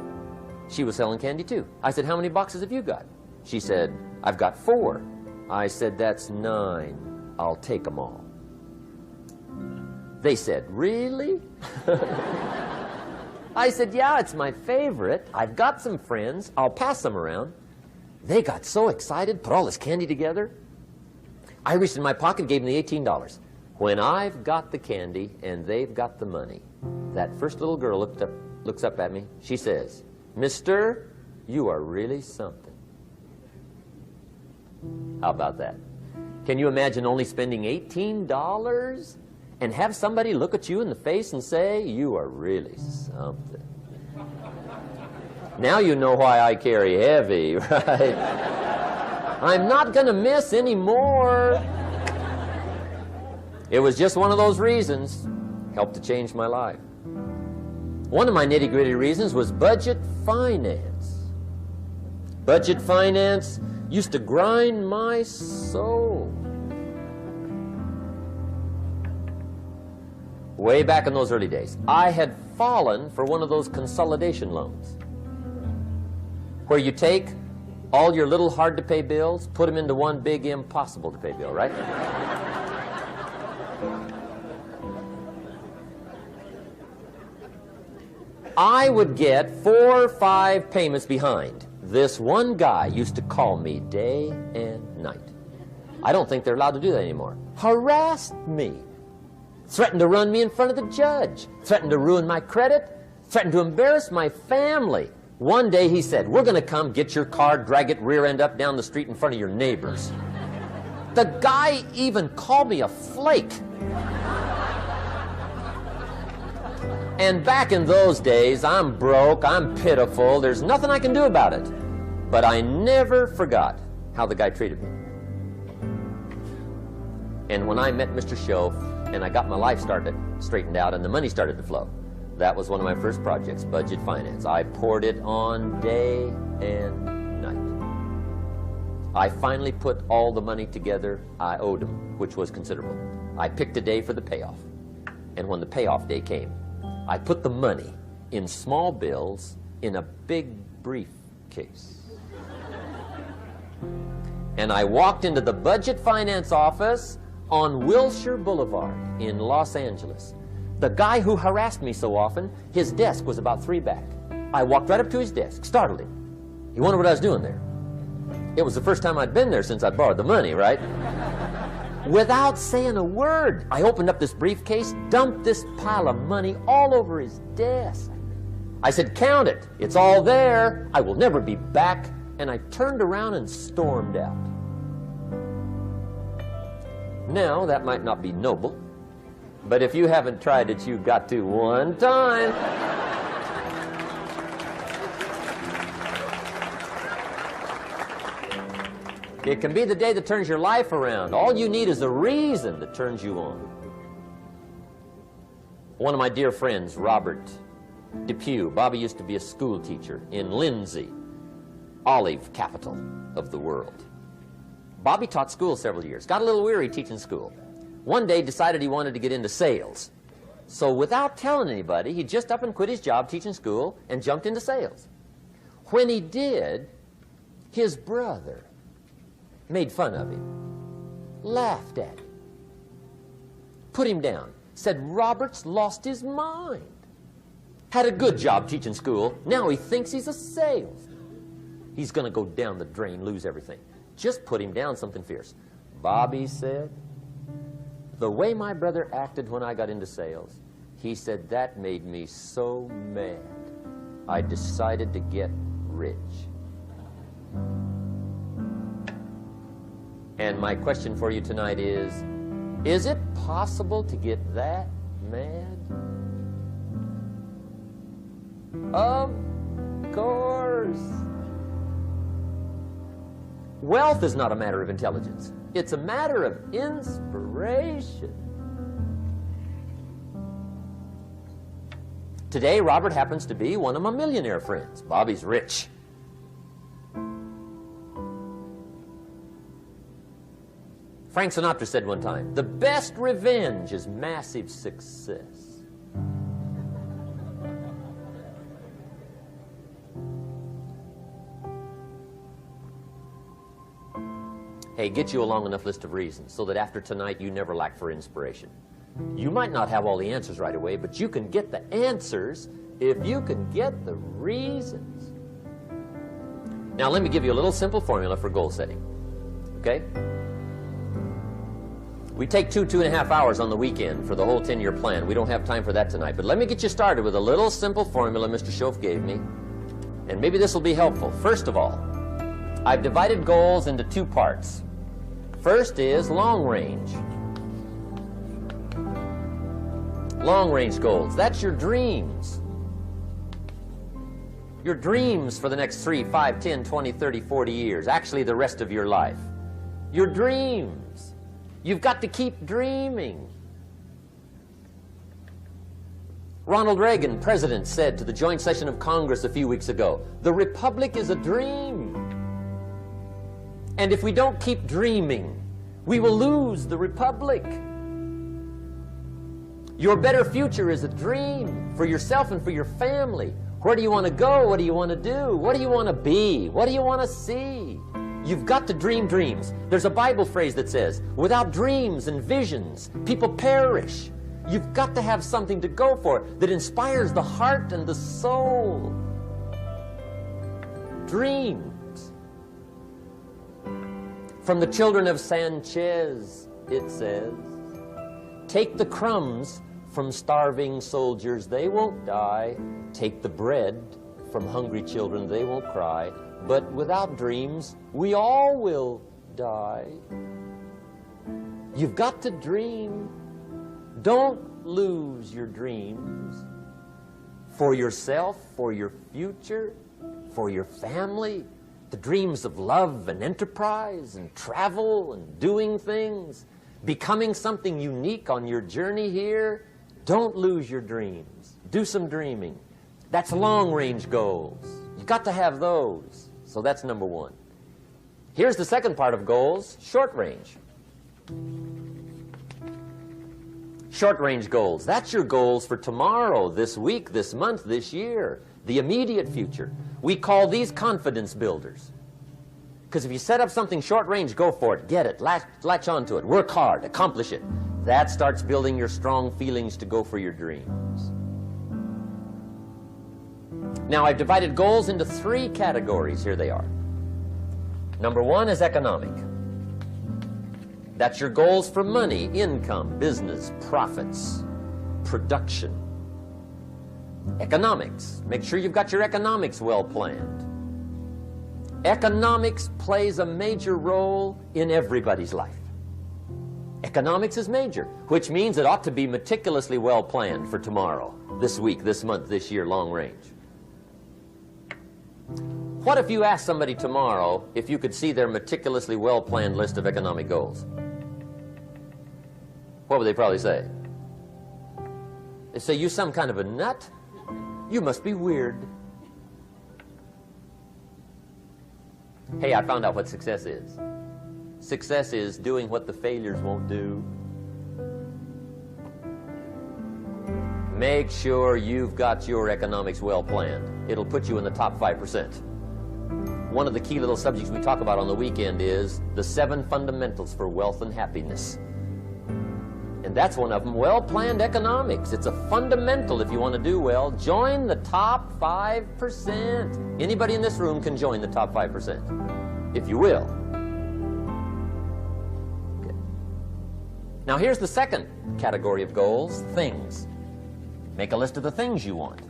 She was selling candy too. I said, how many boxes have you got? She said, I've got 4. I said, that's 9. I'll take them all. They said, really? I said, yeah, it's my favorite. I've got some friends. I'll pass them around. They got so excited, put all this candy together. I reached in my pocket and gave them the $18. When I've got the candy and they've got the money, that first little girl looks up at me. She says, Mister, you are really something. How about that? Can you imagine only spending $18 and have somebody look at you in the face and say, you are really something? Now you know why I carry heavy, right? I'm not going to miss anymore. It was just one of those reasons. Helped to change my life. One of my nitty-gritty reasons was budget finance. Budget finance used to grind my soul. Way back in those early days, I had fallen for one of those consolidation loans, where you take all your little hard-to-pay bills, put them into one big impossible-to-pay bill, right? I would get 4 or 5 payments behind. This one guy used to call me day and night. I don't think they're allowed to do that anymore. Harassed me. Threatened to run me in front of the judge. Threatened to ruin my credit. Threatened to embarrass my family. One day he said, we're going to come get your car, drag it rear end up down the street in front of your neighbors. The guy even called me a flake. And back in those days, I'm broke, I'm pitiful, there's nothing I can do about it. But I never forgot how the guy treated me. And when I met Mr. Shoaff and I got my life straightened out and the money started to flow, that was one of my first projects, budget finance. I poured it on day and night. I finally put all the money together I owed him, which was considerable. I picked a day for the payoff. And when the payoff day came, I put the money in small bills in a big briefcase. And I walked into the budget finance office on Wilshire Boulevard in Los Angeles. The guy who harassed me so often, his desk was about 3 back. I walked right up to his desk, startled him. He wondered what I was doing there. It was the first time I'd been there since I'd borrowed the money, right? Without saying a word, I opened up this briefcase, dumped this pile of money all over his desk. I said, "Count it. It's all there. I will never be back." And I turned around and stormed out. Now, that might not be noble, but if you haven't tried it, you've got to one time. It can be the day that turns your life around. All you need is a reason that turns you on. One of my dear friends, Robert Depew, Bobby used to be a school teacher in Lindsay, olive capital of the world. Bobby taught school several years, got a little weary teaching school. One day decided he wanted to get into sales. So without telling anybody, he just up and quit his job teaching school and jumped into sales. When he did, his brother made fun of him, laughed at him, put him down, said Robert's lost his mind. Had a good job teaching school, now he thinks he's a salesman. He's going to go down the drain, lose everything. Just put him down something fierce. Bobby said, the way my brother acted when I got into sales, he said that made me so mad, I decided to get rich. And my question for you tonight is it possible to get that mad? Of course. Wealth is not a matter of intelligence. It's a matter of inspiration. Today, Robert happens to be one of my millionaire friends. Bobby's rich. Frank Sinatra said one time, the best revenge is massive success. Hey, get you a long enough list of reasons so that after tonight you never lack for inspiration. You might not have all the answers right away, but you can get the answers if you can get the reasons. Now let me give you a little simple formula for goal setting. Okay? We take 2.5 hours on the weekend for the whole 10-year plan. We don't have time for that tonight, but let me get you started with a little simple formula Mr. Shoaff gave me, and maybe this will be helpful. First of all, I've divided goals into 2 parts. First is long range. Long range goals. That's your dreams. Your dreams for the next 3, 5, 10, 20, 30, 40 years. Actually, the rest of your life. Your dreams. You've got to keep dreaming. Ronald Reagan, president, said to the joint session of Congress a few weeks ago, the Republic is a dream. And if we don't keep dreaming, we will lose the Republic. Your better future is a dream for yourself and for your family. Where do you want to go? What do you want to do? What do you want to be? What do you want to see? You've got to dream dreams. There's a Bible phrase that says, without dreams and visions, people perish. You've got to have something to go for that inspires the heart and the soul. Dreams. From the children of Sanchez, it says, take the crumbs from starving soldiers, they won't die. Take the bread from hungry children, they won't cry. But without dreams, we all will die. You've got to dream. Don't lose your dreams. For yourself, for your future, for your family, The dreams of love and enterprise and travel and doing things, becoming something unique on your journey here. Don't lose your dreams. Do some dreaming. That's long-range goals. You've got to have those. So that's number one. Here's the second part of goals, short range. Short-range goals. That's your goals for tomorrow, this week, this month, this year, the immediate future. We call these confidence builders. Because if you set up something short-range, go for it, get it, latch onto it, work hard, accomplish it. That starts building your strong feelings to go for your dreams. Now, I've divided goals into 3 categories. Here they are. Number 1 is economic. That's your goals for money, income, business, profits, production. Economics. Make sure you've got your economics well planned. Economics plays a major role in everybody's life. Economics is major, which means it ought to be meticulously well planned for tomorrow, this week, this month, this year, long range. What if you asked somebody tomorrow if you could see their meticulously well-planned list of economic goals? What would they probably say? They say, you some kind of a nut? You must be weird. Hey, I found out what success is. Success is doing what the failures won't do. Make sure you've got your economics well planned. It'll put you in the top 5%. One of the key little subjects we talk about on the weekend is the 7 fundamentals for wealth and happiness. And that's one of them, well-planned economics. It's a fundamental if you want to do well. Join the top 5%. Anybody in this room can join the top 5%, if you will. Okay. Now here's the second category of goals, things. Make a list of the things you want.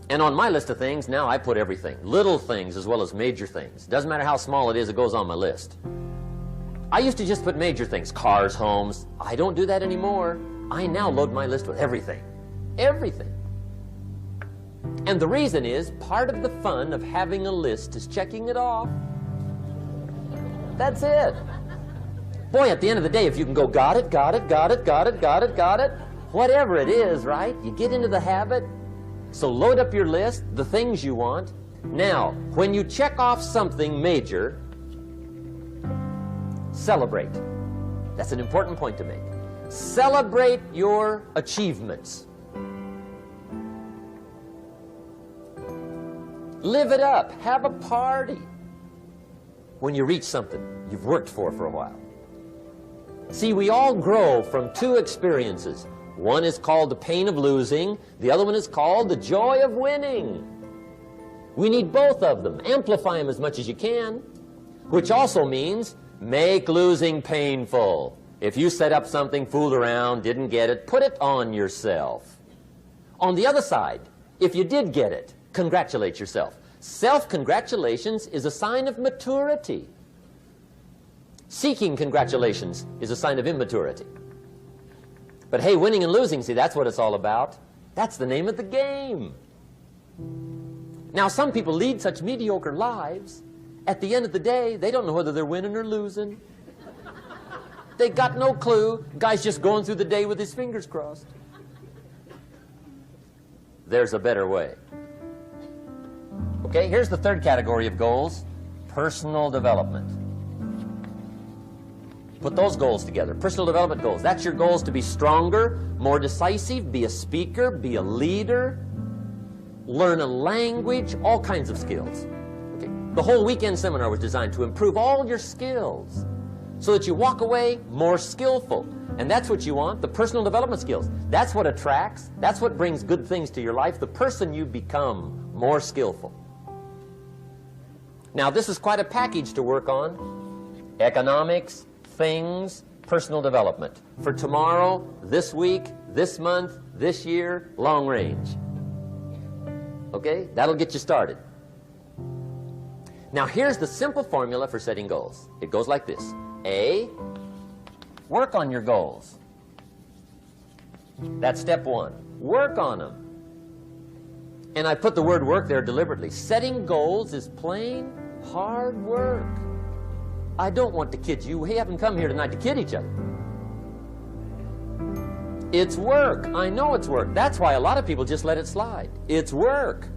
And on my list of things, now I put everything. Little things as well as major things. Doesn't matter how small it is, it goes on my list. I used to just put major things, cars, homes. I don't do that anymore. I now load my list with everything. Everything. And the reason is, part of the fun of having a list is checking it off. That's it. Boy, at the end of the day, if you can go, got it, got it, got it, got it, got it, got it, whatever it is, right? You get into the habit. So load up your list, the things you want. Now, when you check off something major, celebrate. That's an important point to make. Celebrate your achievements. Live it up. Have a party when you reach something you've worked for a while. See, we all grow from 2 experiences. One is called the pain of losing. The other one is called the joy of winning. We need both of them. Amplify them as much as you can, which also means make losing painful. If you set up something, fooled around, didn't get it, put it on yourself. On the other side, if you did get it, congratulate yourself. Self-congratulations is a sign of maturity. Seeking congratulations is a sign of immaturity. But hey, winning and losing, see, that's what it's all about. That's the name of the game. Now, some people lead such mediocre lives, at the end of the day, they don't know whether they're winning or losing. They got no clue. Guy's just going through the day with his fingers crossed. There's a better way. Okay, here's the third category of goals, personal development. Put those goals together, personal development goals. That's your goals to be stronger, more decisive, be a speaker, be a leader, learn a language, all kinds of skills. Okay. The whole weekend seminar was designed to improve all your skills so that you walk away more skillful. And that's what you want, the personal development skills. That's what attracts, that's what brings good things to your life, the person you become more skillful. Now, this is quite a package to work on. Economics, things, personal development. For tomorrow, this week, this month, this year, long range. Okay? That'll get you started. Now, here's the simple formula for setting goals. It goes like this. A, work on your goals. That's step 1. Work on them. And I put the word work there deliberately. Setting goals is plain hard work. I don't want to kid you. We haven't come here tonight to kid each other. It's work. I know it's work. That's why a lot of people just let it slide. It's work.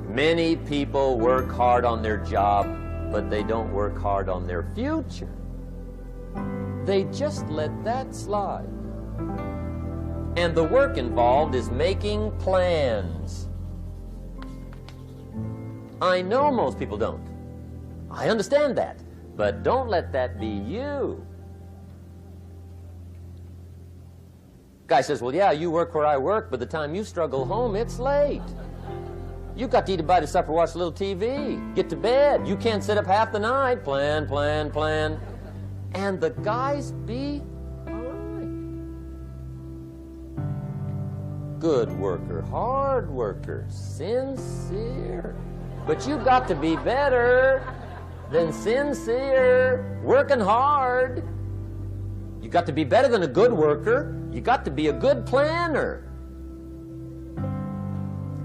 Many people work hard on their job, but they don't work hard on their future. They just let that slide. And the work involved is making plans. I know most people don't. I understand that. But don't let that be you. Guy says, well, yeah, you work where I work, but the time you struggle home, it's late. You've got to eat a bite of supper, watch a little TV, get to bed. You can't sit up half the night. Plan, plan, plan. And the guys be good worker, hard worker, sincere. But you've got to be better than sincere, working hard. You've got to be better than a good worker. You've got to be a good planner.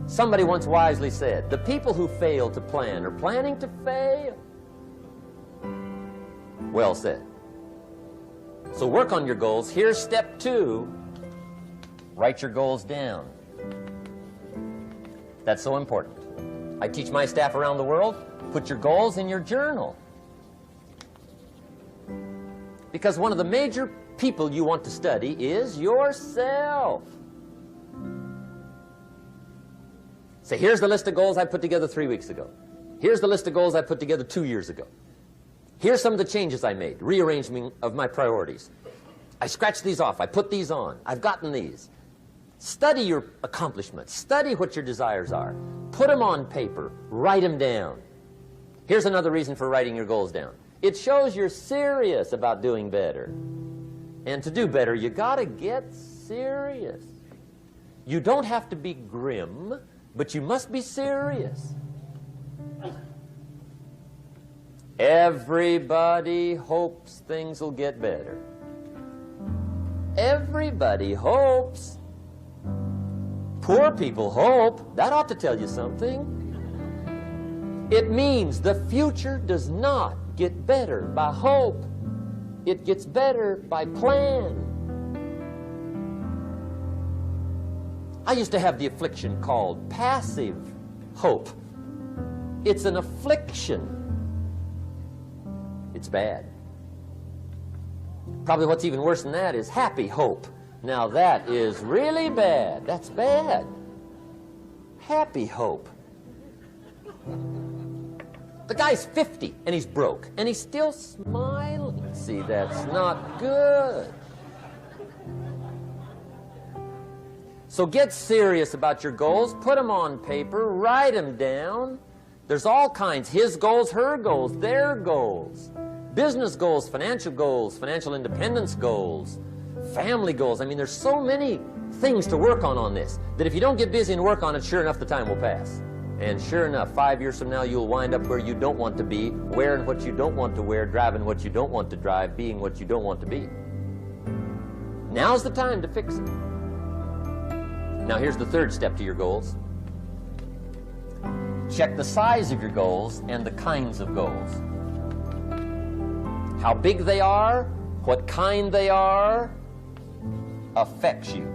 Somebody once wisely said, the people who fail to plan are planning to fail. Well said. So work on your goals. Here's step 2. Write your goals down. That's so important. I teach my staff around the world, put your goals in your journal. Because one of the major people you want to study is yourself. Say, here's the list of goals I put together 3 weeks ago. Here's the list of goals I put together 2 years ago. Here's some of the changes I made, rearrangement of my priorities. I scratched these off, I put these on, I've gotten these. Study your accomplishments. Study what your desires are. Put them on paper. Write them down. Here's another reason for writing your goals down. It shows you're serious about doing better. And to do better, you gotta get serious. You don't have to be grim, but you must be serious. Everybody hopes things will get better. Everybody hopes. Poor people hope. That ought to tell you something. It means the future does not get better by hope. It gets better by plan. I used to have the affliction called passive hope. It's an affliction. It's bad. Probably what's even worse than that is happy hope. Now that is really bad. That's bad. Happy hope. The guy's 50 and he's broke and he's still smiling. See, that's not good. So get serious about your goals. Put them on paper. Write them down. There's all kinds. His goals, her goals, their goals. Business goals, financial independence goals, family goals. I mean, there's so many things to work on this that if you don't get busy and work on it, sure enough, the time will pass. And sure enough, 5 years from now, you'll wind up where you don't want to be, wearing what you don't want to wear, driving what you don't want to drive, being what you don't want to be. Now's the time to fix it. Now, here's the third step to your goals. Check the size of your goals and the kinds of goals. How big they are, what kind they are, affects you.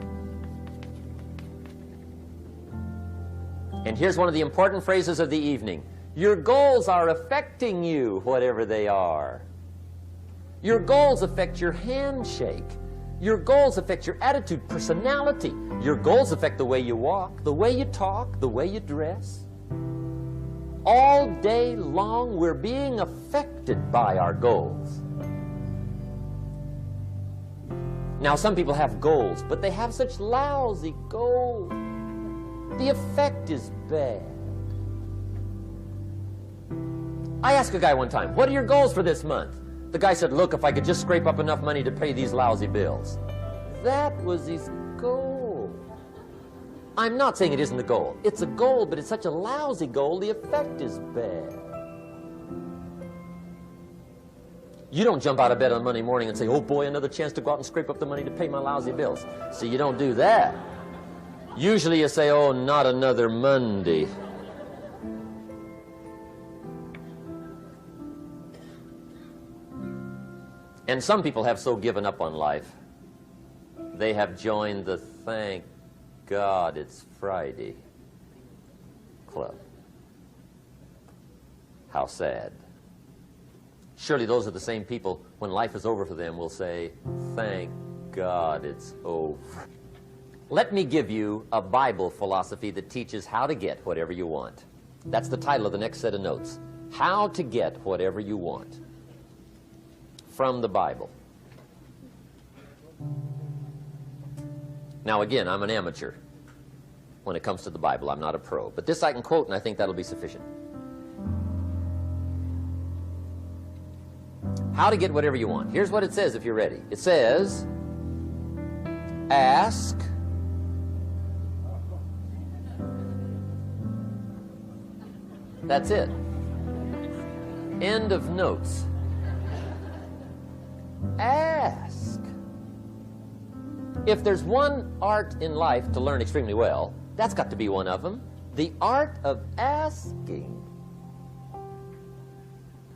And here's one of the important phrases of the evening. Your goals are affecting you, whatever they are. Your goals affect your handshake. Your goals affect your attitude, personality. Your goals affect the way you walk, the way you talk, the way you dress. All day long, we're being affected by our goals. Now, some people have goals, but they have such lousy goals. The effect is bad. I asked a guy one time, what are your goals for this month? The guy said, look, if I could just scrape up enough money to pay these lousy bills. That was his goal. I'm not saying it isn't a goal. It's a goal, but it's such a lousy goal, the effect is bad. You don't jump out of bed on Monday morning and say, oh boy, another chance to go out and scrape up the money to pay my lousy bills. See, you don't do that. Usually you say, oh, not another Monday. And some people have so given up on life, they have joined the thank God it's Friday club. How sad. Surely those are the same people, when life is over for them, will say, thank God it's over. Let me give you a Bible philosophy that teaches how to get whatever you want. That's the title of the next set of notes. How to get whatever you want. From the Bible. Now again, I'm an amateur when it comes to the Bible. I'm not a pro. But this I can quote, and I think that'll be sufficient. How to get whatever you want. Here's what it says if you're ready. It says, ask, that's it. End of notes. Ask. If there's one art in life to learn extremely well, that's got to be one of them. The art of asking.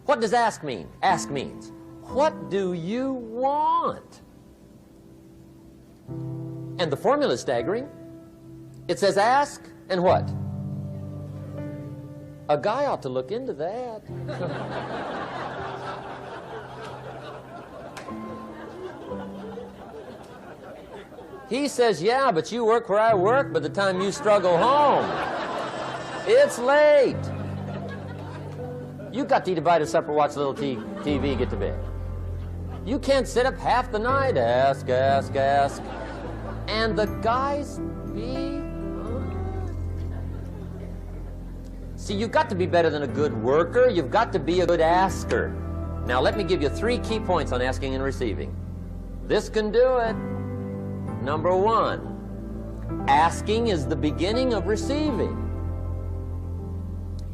What does ask mean? Ask means, what do you want? And the formula is staggering. It says ask and what? A guy ought to look into that. He says, yeah, but you work where I work. By the time you struggle home, it's late. You got to eat a bite of supper, watch a little TV, get to bed. You can't sit up half the night. Ask, ask, ask. And the guys be... See, you've got to be better than a good worker. You've got to be a good asker. Now, let me give you 3 key points on asking and receiving. This can do it. Number 1, asking is the beginning of receiving.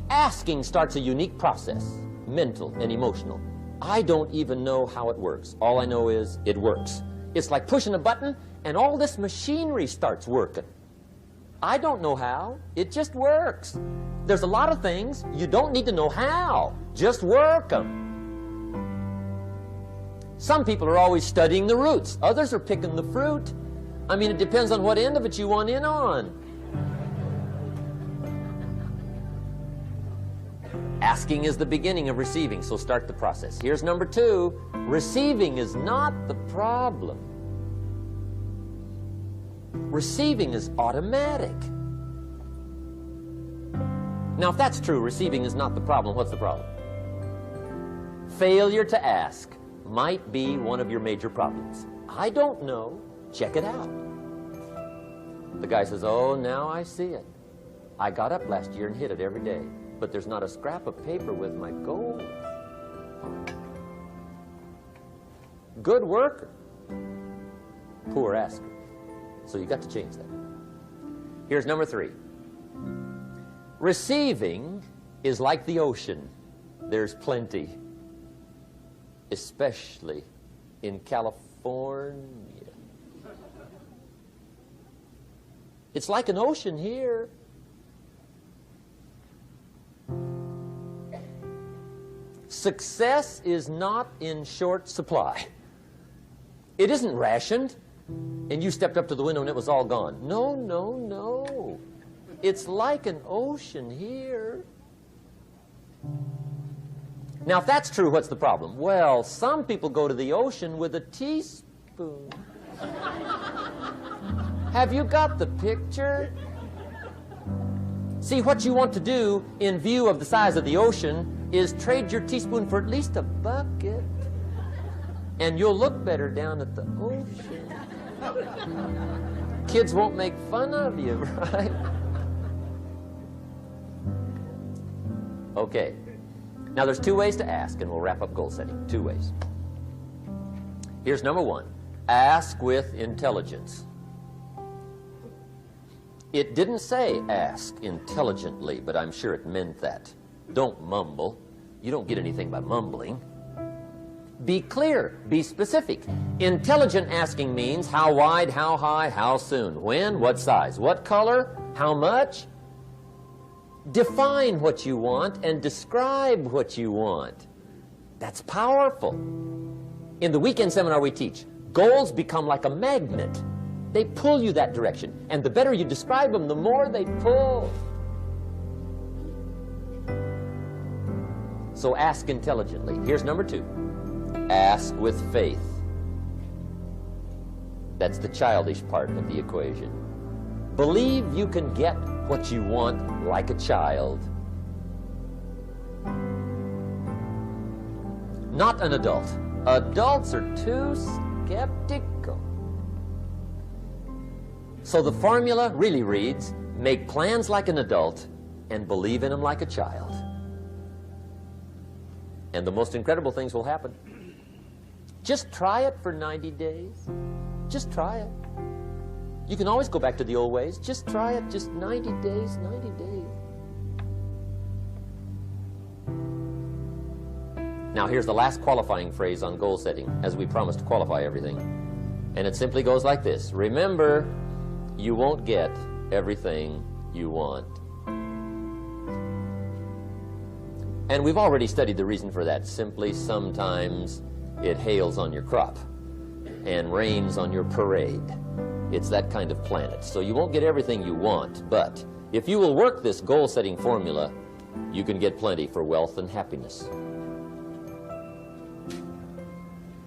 Asking starts a unique process, mental and emotional. I don't even know how it works. All I know is it works. It's like pushing a button and all this machinery starts working. I don't know how. It just works. There's a lot of things you don't need to know how. Just work them. Some people are always studying the roots. Others are picking the fruit. I mean, it depends on what end of it you want in on. Asking is the beginning of receiving, so start the process. Here's number 2. Receiving is not the problem. Receiving is automatic. Now, if that's true, receiving is not the problem, what's the problem? Failure to ask might be one of your major problems. I don't know. Check it out. The guy says, oh, now I see it. I got up last year and hit it every day, but there's not a scrap of paper with my goal. Good worker, poor asker. So you got to change that. Here's number 3. Receiving is like the ocean. There's plenty, especially in California. It's like an ocean here. Success is not in short supply. It isn't rationed, and you stepped up to the window and it was all gone. No, no, no. It's like an ocean here. Now, if that's true, what's the problem? Well, some people go to the ocean with a teaspoon. Have you got the picture? See, what you want to do in view of the size of the ocean is trade your teaspoon for at least a bucket, and you'll look better down at the ocean. Kids won't make fun of you, right? Okay. Now, there's 2 ways to ask, and we'll wrap up goal setting. 2 ways. Here's number 1. Ask with intelligence. It didn't say ask intelligently, but I'm sure it meant that. Don't mumble. You don't get anything by mumbling. Be clear, be specific. Intelligent asking means how wide, how high, how soon, when, what size, what color, how much. Define what you want and describe what you want. That's powerful. In the weekend seminar we teach, goals become like a magnet. They pull you that direction. And the better you describe them, the more they pull. So ask intelligently. Here's number 2. Ask with faith. That's the childish part of the equation. Believe you can get what you want like a child. Not an adult. Adults are too skeptical. So the formula really reads, make plans like an adult and believe in them like a child. And the most incredible things will happen. Just try it for 90 days. Just try it. You can always go back to the old ways. Just try it, just 90 days, 90 days. Now here's the last qualifying phrase on goal setting, as we promised to qualify everything. And it simply goes like this. Remember, you won't get everything you want. And we've already studied the reason for that. Simply, sometimes it hails on your crop and rains on your parade. It's that kind of planet. So you won't get everything you want, but if you will work this goal-setting formula, you can get plenty for wealth and happiness.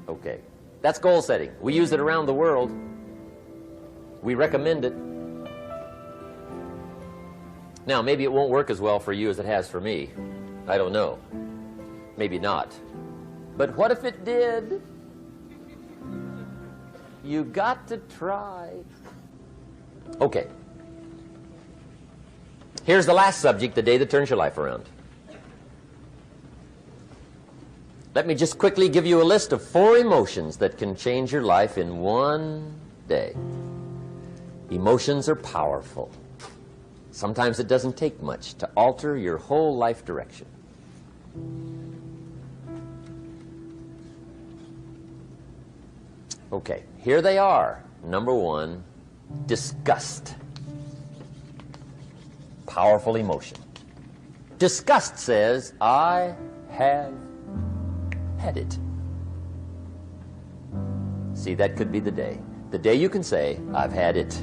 Okay, that's goal setting. We use it around the world. We recommend it. Now, maybe it won't work as well for you as it has for me. I don't know. Maybe not. But what if it did? You got to try. Okay. Here's the last subject, the day that turns your life around. Let me just quickly give you a list of 4 emotions that can change your life in one day. Emotions are powerful. Sometimes it doesn't take much to alter your whole life direction. Okay, here they are. Number 1, disgust. Powerful emotion. Disgust says, I have had it. See, that could be the day. The day you can say, I've had it.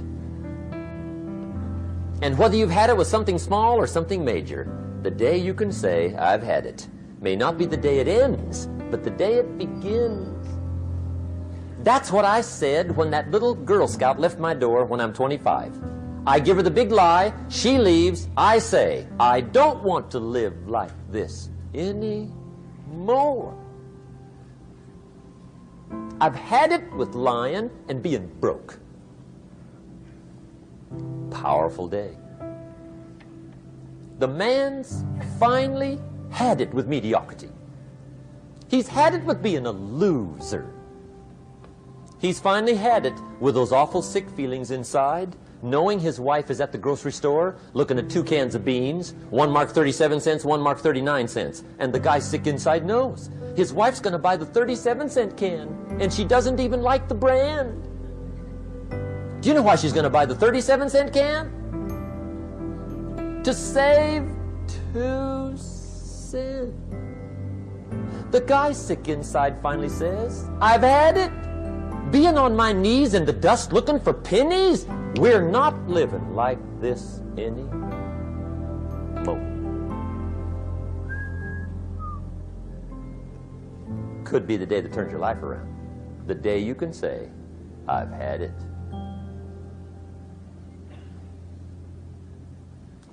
And whether you've had it with something small or something major, the day you can say, I've had it, may not be the day it ends, but the day it begins. That's what I said when that little Girl Scout left my door when I'm 25. I give her the big lie, she leaves, I say, I don't want to live like this anymore. I've had it with lying and being broke. Powerful day. The man's finally had it with mediocrity. He's had it with being a loser. He's finally had it with those awful sick feelings inside, knowing his wife is at the grocery store looking at 2 cans of beans, one marked 37 cents, one marked 39 cents. And the guy sick inside knows his wife's going to buy the 37-cent can, and she doesn't even like the brand. Do you know why she's going to buy the 37-cent can? To save 2 cents. The guy sick inside finally says, I've had it. Being on my knees in the dust looking for pennies? We're not living like this anymore. Could be the day that turns your life around. The day you can say, I've had it.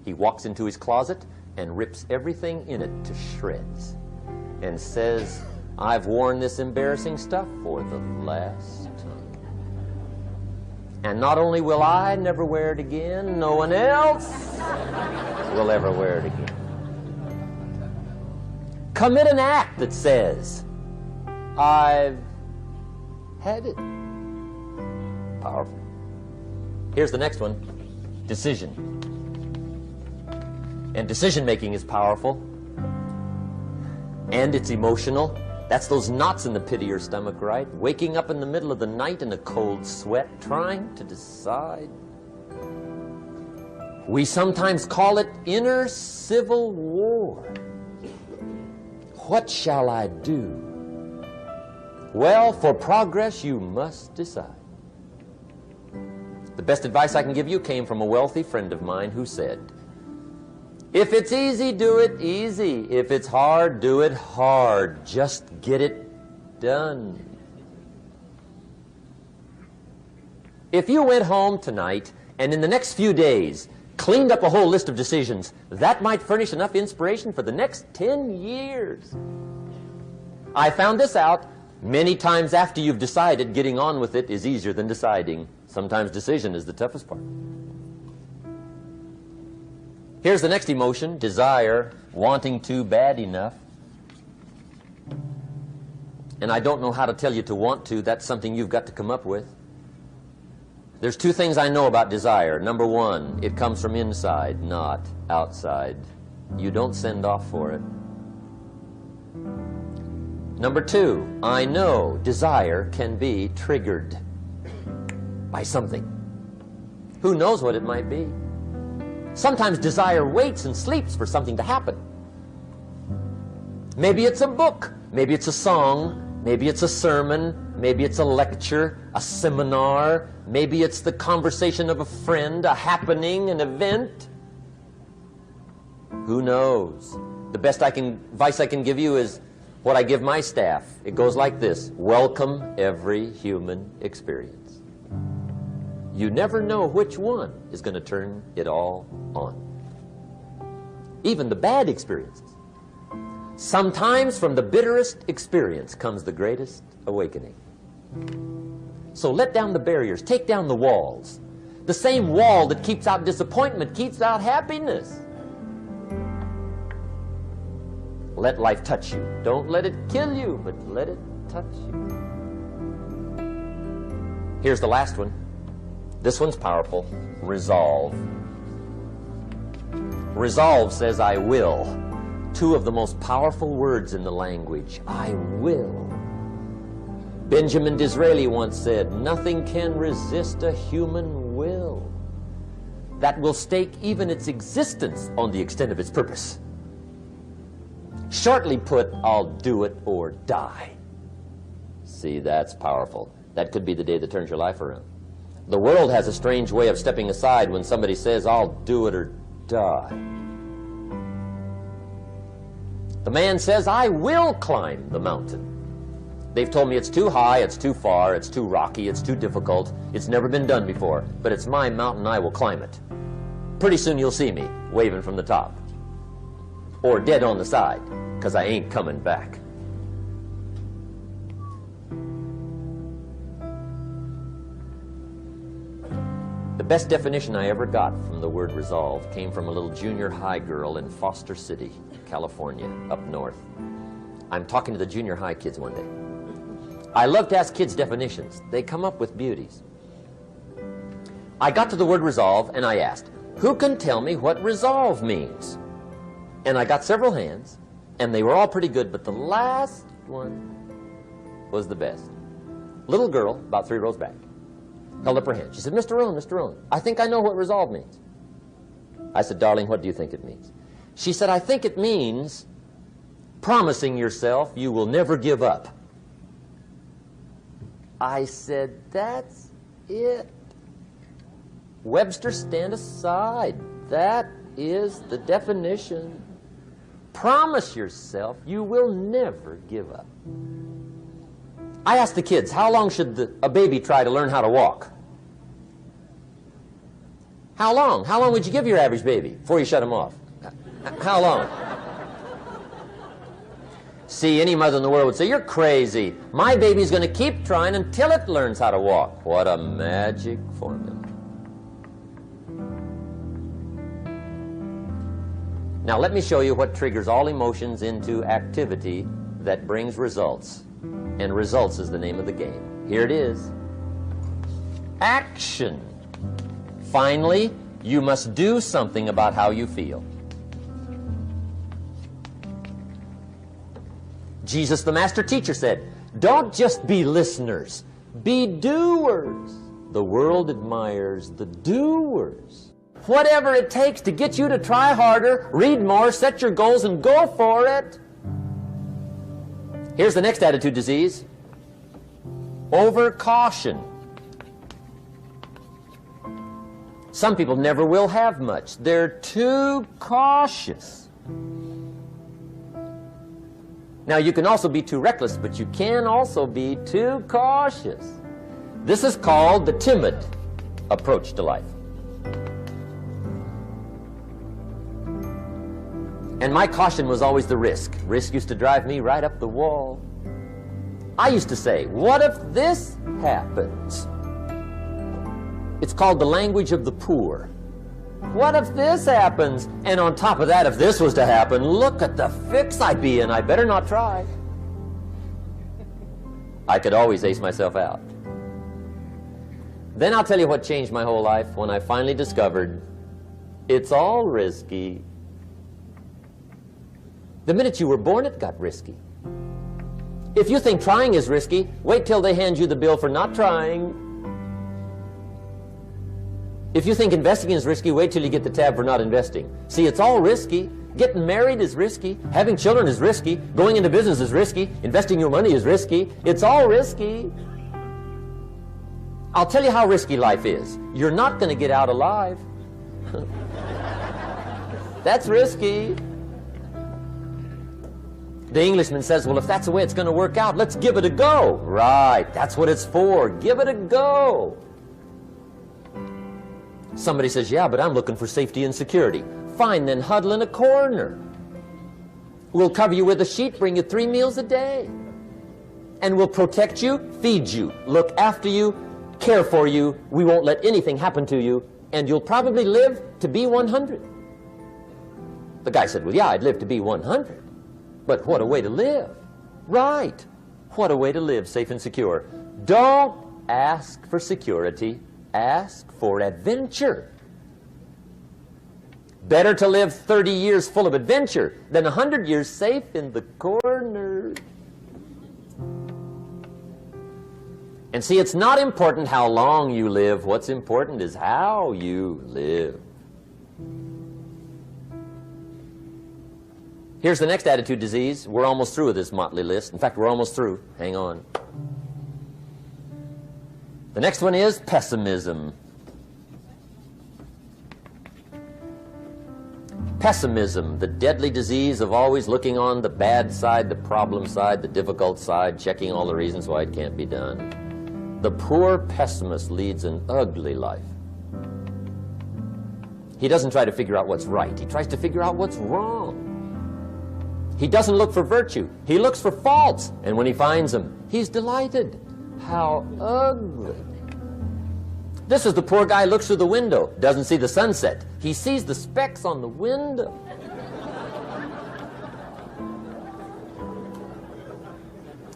He walks into his closet and rips everything in it to shreds and says, I've worn this embarrassing stuff for the last time. And not only will I never wear it again, no one else will ever wear it again. Commit an act that says, I've had it. Powerful. Here's the next one. Decision. And decision making is powerful. And it's emotional. That's those knots in the pit of your stomach, right? Waking up in the middle of the night in a cold sweat, trying to decide. We sometimes call it inner civil war. What shall I do? Well, for progress, you must decide. The best advice I can give you came from a wealthy friend of mine who said, if it's easy, do it easy. If it's hard, do it hard. Just get it done. If you went home tonight and in the next few days cleaned up a whole list of decisions, that might furnish enough inspiration for the next 10 years. I found this out many times after you've decided. Getting on with it is easier than deciding. Sometimes decision is the toughest part. Here's the next emotion, desire, wanting to bad enough. And I don't know how to tell you to want to. That's something you've got to come up with. There's two things I know about desire. Number one, it comes from inside, not outside. You don't send off for it. Number two, I know desire can be triggered by something. Who knows what it might be? Sometimes desire waits and sleeps for something to happen. Maybe it's a book, maybe it's a song, maybe it's a sermon, maybe it's a lecture, a seminar, maybe it's the conversation of a friend, a happening, an event. Who knows? The best advice I can give you is what I give my staff. It goes like this: welcome every human experience. You never know which one is going to turn it all on. Even the bad experiences. Sometimes from the bitterest experience comes the greatest awakening. So let down the barriers, take down the walls. The same wall that keeps out disappointment keeps out happiness. Let life touch you. Don't let it kill you, but let it touch you. Here's the last one. This one's powerful. Resolve. Resolve says, I will. Two of the most powerful words in the language. I will. Benjamin Disraeli once said, nothing can resist a human will that will stake even its existence on the extent of its purpose. Shortly put, I'll do it or die. See, that's powerful. That could be the day that turns your life around. The world has a strange way of stepping aside when somebody says, I'll do it or die. The man says, I will climb the mountain. They've told me it's too high, it's too far, it's too rocky, it's too difficult, it's never been done before, but it's my mountain, I will climb it. Pretty soon you'll see me waving from the top. Or dead on the side, because I ain't coming back. The best definition I ever got from the word resolve came from a little junior high girl in Foster City, California, up north. I'm talking to the junior high kids one day. I love to ask kids definitions. They come up with beauties. I got to the word resolve and I asked, who can tell me what resolve means? And I got several hands, and they were all pretty good, but the last one was the best. Little girl, about 3 rows back, held up her hand. She said, Mr. Rohn, I think I know what resolve means. I said, darling, what do you think it means? She said, I think it means promising yourself you will never give up. I said, that's it. Webster, stand aside. That is the definition. Promise yourself you will never give up. I asked the kids, how long should a baby try to learn how to walk? How long? How long would you give your average baby before you shut him off? How long? See, any mother in the world would say, you're crazy. My baby's going to keep trying until it learns how to walk. What a magic formula. Now let me show you what triggers all emotions into activity that brings results. And results is the name of the game. Here it is. Action. Finally, you must do something about how you feel. Jesus, the master teacher, said, don't just be listeners, be doers. The world admires the doers. Whatever it takes to get you to try harder, read more, set your goals, and go for it. Here's the next attitude disease. Overcaution. Some people never will have much. They're too cautious. Now, you can also be too reckless, but you can also be too cautious. This is called the timid approach to life. And my caution was always the risk. Risk used to drive me right up the wall. I used to say, what if this happens? It's called the language of the poor. What if this happens? And on top of that, if this was to happen, look at the fix I'd be in. I better not try. I could always ace myself out. Then I'll tell you what changed my whole life when I finally discovered it's all risky. The minute you were born, it got risky. If you think trying is risky, wait till they hand you the bill for not trying. If you think investing is risky, wait till you get the tab for not investing. See, it's all risky. Getting married is risky. Having children is risky. Going into business is risky. Investing your money is risky. It's all risky. I'll tell you how risky life is. You're not going to get out alive. That's risky. The Englishman says, well, if that's the way it's going to work out, let's give it a go. Right, that's what it's for. Give it a go. Somebody says, yeah, but I'm looking for safety and security. Fine, then huddle in a corner. We'll cover you with a sheet, bring you 3 meals a day. And we'll protect you, feed you, look after you, care for you. We won't let anything happen to you, and you'll probably live to be 100. The guy said, well, yeah, I'd live to be 100. But what a way to live. Right. What a way to live, safe and secure. Don't ask for security. Ask for adventure. Better to live 30 years full of adventure than 100 years safe in the corner. And see, it's not important how long you live. What's important is how you live. Here's the next attitude disease. We're almost through with this motley list. In fact, we're almost through. Hang on. The next one is pessimism. Pessimism, the deadly disease of always looking on the bad side, the problem side, the difficult side, checking all the reasons why it can't be done. The poor pessimist leads an ugly life. He doesn't try to figure out what's right. He tries to figure out what's wrong. He doesn't look for virtue. He looks for faults. And when he finds them, he's delighted. How ugly. This is the poor guy who looks through the window, doesn't see the sunset. He sees the specks on the window.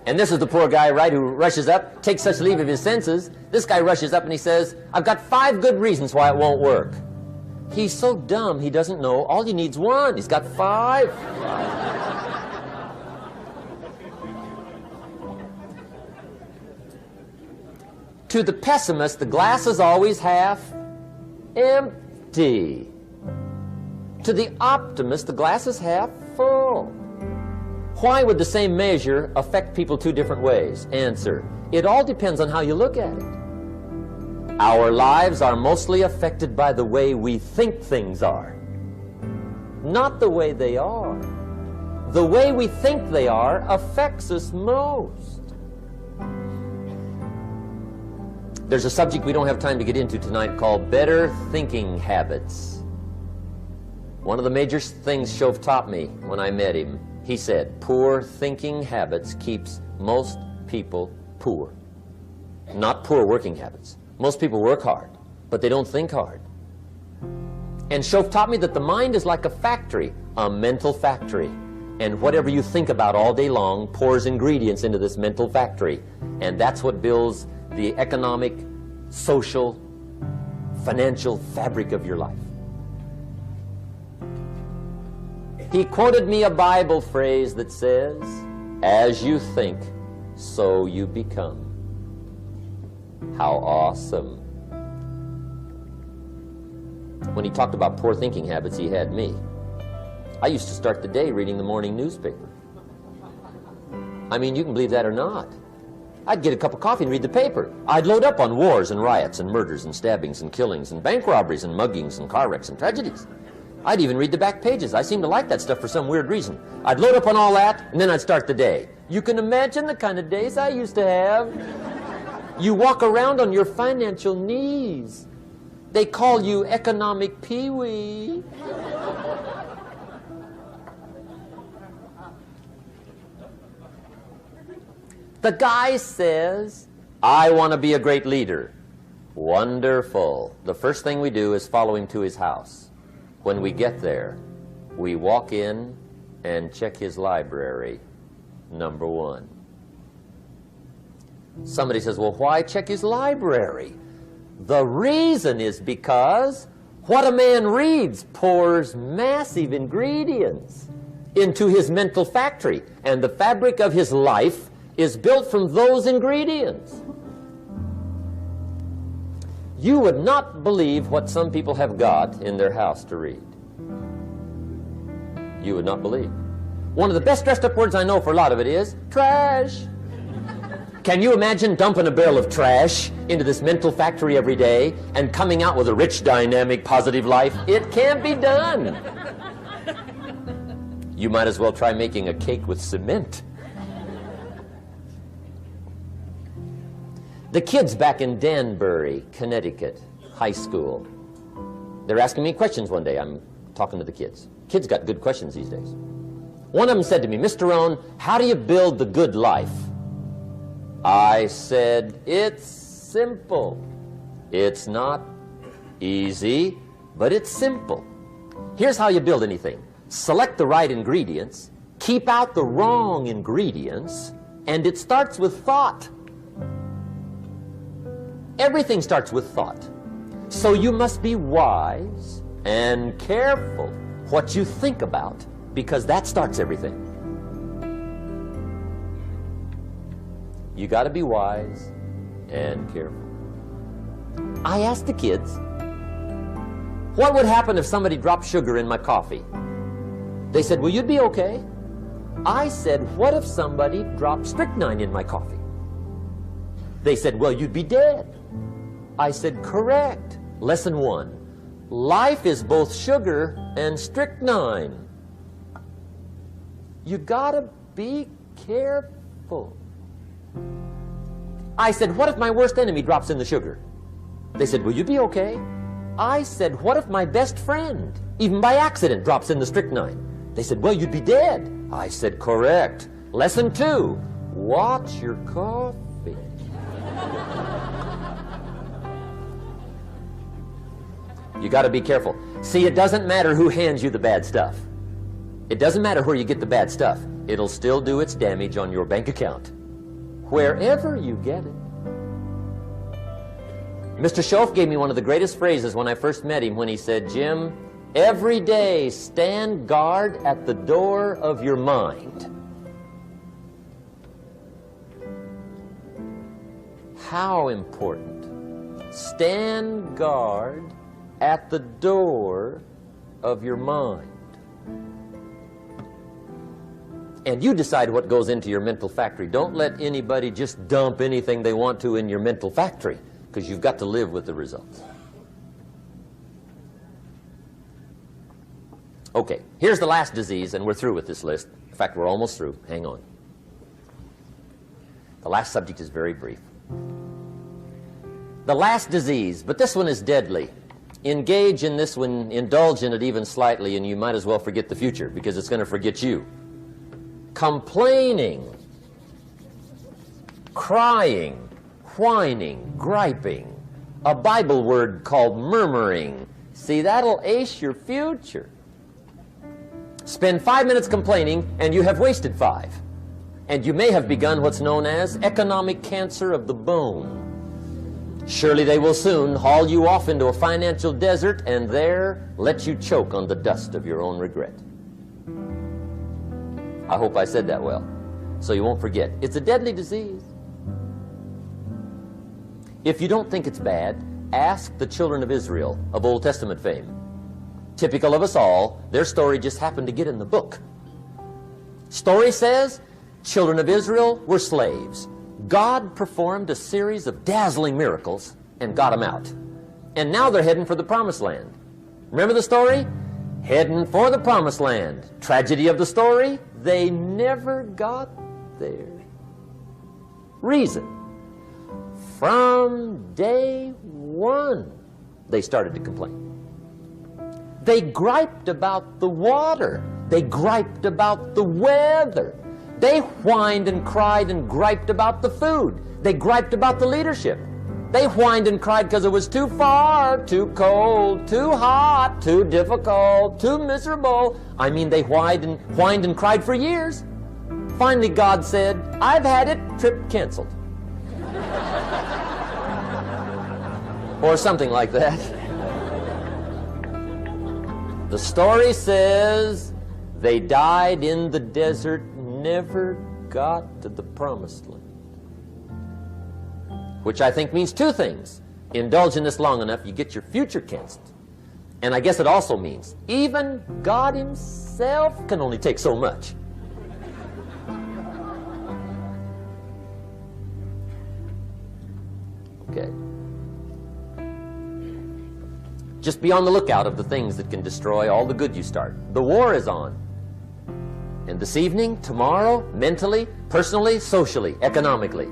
And this is the poor guy, right, who rushes up, takes such leave of his senses. This guy rushes up and he says, I've got 5 good reasons why it won't work. He's so dumb he doesn't know. All he needs 1. He's got 5. To the pessimist, the glass is always half empty. To the optimist, the glass is half full. Why would the same measure affect people 2 different ways? Answer, it all depends on how you look at it. Our lives are mostly affected by the way we think things are, not the way they are. The way we think they are affects us most. There's a subject we don't have time to get into tonight called better thinking habits. One of the major things Shoaff taught me when I met him, he said, poor thinking habits keeps most people poor. Not poor working habits. Most people work hard, but they don't think hard. And Shoaff taught me that the mind is like a factory, a mental factory. And whatever you think about all day long pours ingredients into this mental factory. And that's what builds the economic, social, financial fabric of your life. He quoted me a Bible phrase that says, As you think, so you become. How awesome. When he talked about poor thinking habits, he had me. I used to start the day reading the morning newspaper. I mean, you can believe that or not. I'd get a cup of coffee and read the paper. I'd load up on wars and riots and murders and stabbings and killings and bank robberies and muggings and car wrecks and tragedies. I'd even read the back pages. I seem to like that stuff for some weird reason. I'd load up on all that, and then I'd start the day. You can imagine the kind of days I used to have. You walk around on your financial knees. They call you economic peewee. The guy says, I want to be a great leader. Wonderful. The first thing we do is follow him to his house. When we get there, we walk in and check his library, number one. Somebody says, well, why check his library? The reason is because what a man reads pours massive ingredients into his mental factory, and the fabric of his life is built from those ingredients. You would not believe what some people have got in their house to read. You would not believe. One of the best dressed up words I know for a lot of it is trash. Can you imagine dumping a barrel of trash into this mental factory every day and coming out with a rich, dynamic, positive life? It can't be done. You might as well try making a cake with cement. The kids back in Danbury, Connecticut, high school, they're asking me questions one day. I'm talking to the kids. Kids got good questions these days. One of them said to me, Mr. Rohn, how do you build the good life? I said, it's simple. It's not easy, but it's simple. Here's how you build anything. Select the right ingredients, keep out the wrong ingredients, and it starts with thought. Everything starts with thought. So you must be wise and careful what you think about, because that starts everything. You got to be wise and careful. I asked the kids, what would happen if somebody dropped sugar in my coffee? They said, well, you'd be okay. I said, what if somebody dropped strychnine in my coffee? They said, well, you'd be dead. I said, correct. Lesson 1. Life is both sugar and strychnine. You gotta be careful. I said, what if my worst enemy drops in the sugar? They said, will you be okay? I said, what if my best friend, even by accident, drops in the strychnine? They said, well, you'd be dead. I said, correct. Lesson 2. Watch your coffee. You got to be careful. See, it doesn't matter who hands you the bad stuff. It doesn't matter where you get the bad stuff. It'll still do its damage on your bank account, wherever you get it. Mr. Shoaff gave me one of the greatest phrases when I first met him, when he said, Jim, every day stand guard at the door of your mind. How important. Stand guard at the door of your mind. And you decide what goes into your mental factory. Don't let anybody just dump anything they want to in your mental factory, because you've got to live with the results. Okay, here's the last disease, and we're through with this list. In fact, we're almost through. Hang on. The last subject is very brief. The last disease, but this one is deadly. Engage in this one, indulge in it even slightly, and you might as well forget the future, because it's going to forget you. Complaining, crying, whining, griping, a Bible word called murmuring. See, that'll ace your future. Spend 5 minutes complaining, and you have wasted 5. And you may have begun what's known as economic cancer of the bone. Surely they will soon haul you off into a financial desert and there let you choke on the dust of your own regret. I hope I said that well. so you won't forget. It's a deadly disease. If you don't think it's bad, ask the children of Israel of Old Testament fame. Typical of us all, their story just happened to get in the book. Story says, children of Israel were slaves. God performed a series of dazzling miracles and got them out. And now they're heading for the promised land. Remember the story? Heading for the promised land. Tragedy of the story, they never got there. Reason: from day one, they started to complain. They griped about the water. They griped about the weather. They whined and cried and griped about the food. They griped about the leadership. They whined and cried because it was too far, too cold, too hot, too difficult, too miserable. I mean, they whined and cried for years. Finally, God said, "I've had it, trip canceled." Or something like that. The story says they died in the desert, never got to the promised land. Which I think means two things. Indulge in this long enough, you get your future canceled. And I guess it also means even God himself can only take so much. Okay. Just be on the lookout of the things that can destroy all the good you start. The war is on. And this evening, tomorrow, mentally, personally, socially, economically,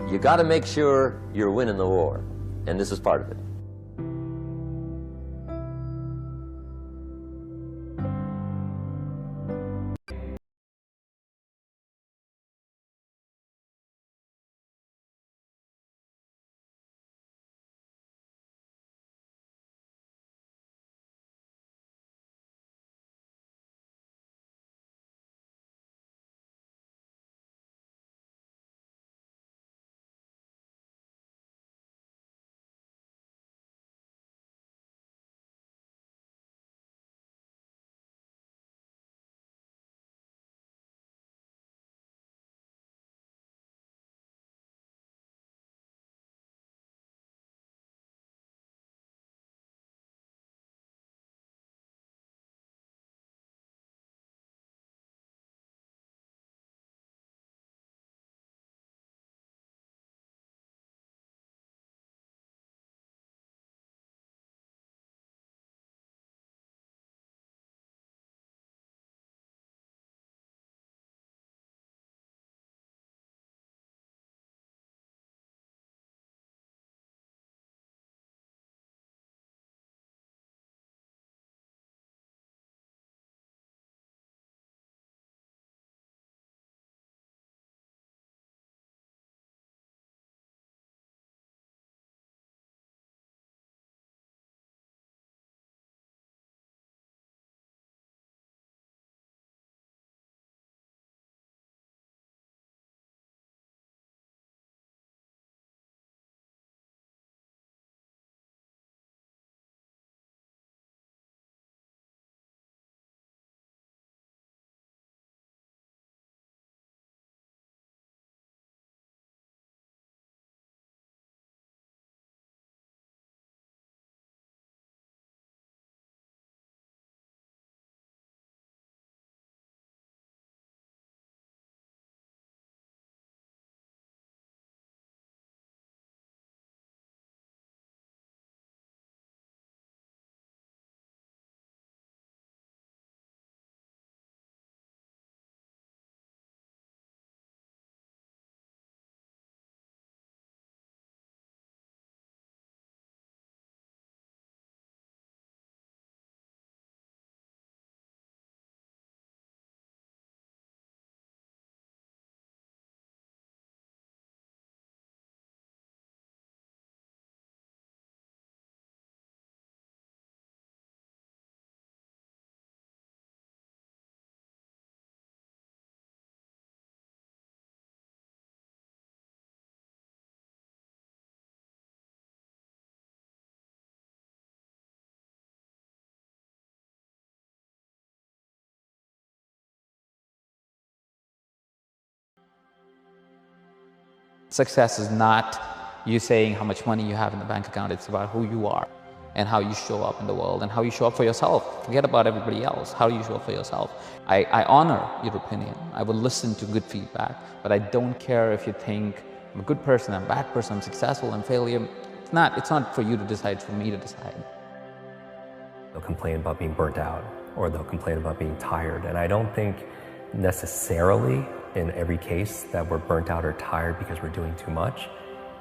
you got to make sure you're winning the war. And this is part of it. Success is not you saying how much money you have in the bank account. It's about who you are and how you show up in the world and how you show up for yourself. Forget about everybody else. How do you show up for yourself? I honor your opinion. I will listen to good feedback, but I don't care if you think I'm a good person, I'm a bad person, I'm successful, I'm failure. It's not for you to decide, it's for me to decide. They'll complain about being burnt out, or they'll complain about being tired. And I don't think necessarily in every case that we're burnt out or tired because we're doing too much,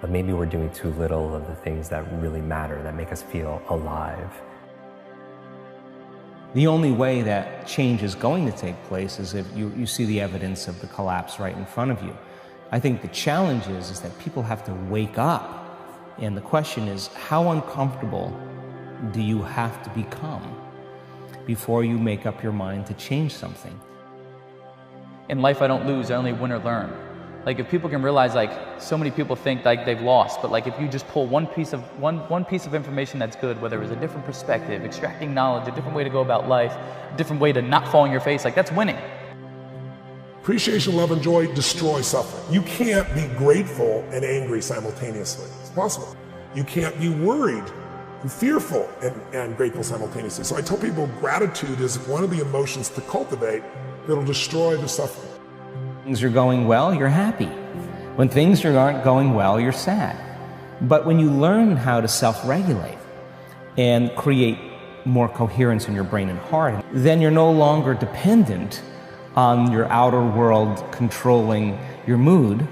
but maybe we're doing too little of the things that really matter, that make us feel alive. The only way that change is going to take place is if you see the evidence of the collapse right in front of you. I think the challenge is that people have to wake up. And the question is, how uncomfortable do you have to become before you make up your mind to change something? In life, I don't lose, I only win or learn. Like, if people can realize, like, so many people think like they've lost, but like if you just pull one piece of information that's good, whether it's a different perspective, extracting knowledge, a different way to go about life, a different way to not fall on your face, like, that's winning. Appreciation, love, and joy destroy suffering. You can't be grateful and angry simultaneously. It's possible. You can't be worried and fearful and grateful simultaneously. So I tell people gratitude is one of the emotions to cultivate that'll destroy the suffering. Things are going well, you're happy. When things aren't going well, you're sad. But when you learn how to self-regulate and create more coherence in your brain and heart, then you're no longer dependent on your outer world controlling your mood.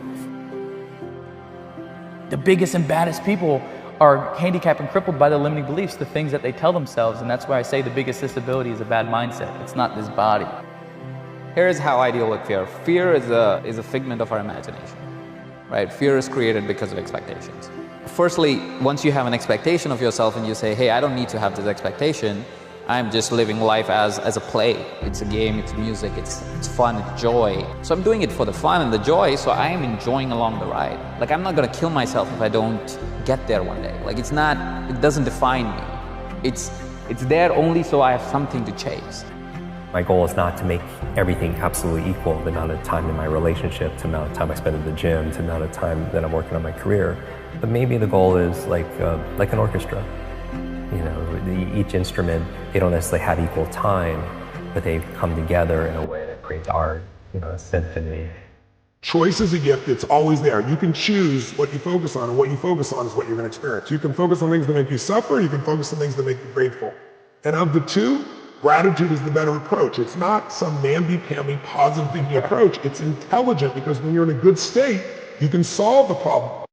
The biggest and baddest people are handicapped and crippled by the limiting beliefs, the things that they tell themselves, and that's why I say the biggest disability is a bad mindset. It's not this body. Here's how I deal with fear. Fear is a figment of our imagination, right? Fear is created because of expectations. Firstly, once you have an expectation of yourself and you say, hey, I don't need to have this expectation, I'm just living life as a play. It's a game, it's music, it's fun, it's joy. So I'm doing it for the fun and the joy, so I am enjoying along the ride. Like, I'm not gonna kill myself if I don't get there one day. Like, it doesn't define me. It's there only so I have something to chase. My goal is not to make everything absolutely equal, the amount of time in my relationship, to the amount of time I spend at the gym, to the amount of time that I'm working on my career. But maybe the goal is like an orchestra. You know, each instrument, they don't necessarily have equal time, but they come together in a way that creates art, you know, a symphony. Choice is a gift, it's always there. You can choose what you focus on, and what you focus on is what you're gonna experience. You can focus on things that make you suffer, you can focus on things that make you grateful. And of the two, gratitude is the better approach. It's not some namby-pamby positive thinking approach, it's intelligent, because when you're in a good state, you can solve the problem.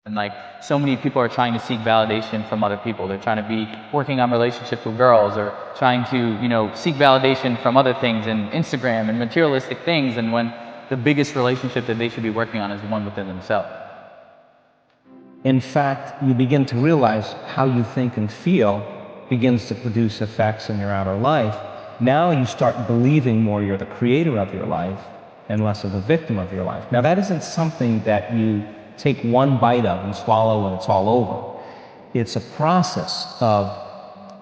And like, so many people are trying to seek validation from other people. They're trying to be working on relationships with girls, or trying to, you know, seek validation from other things and Instagram and materialistic things, and when the biggest relationship that they should be working on is the one within themselves. In fact, you begin to realize how you think and feel begins to produce effects in your outer life. Now you start believing more you're the creator of your life and less of the victim of your life. Now that isn't something that you take one bite of and swallow and it's all over. It's a process of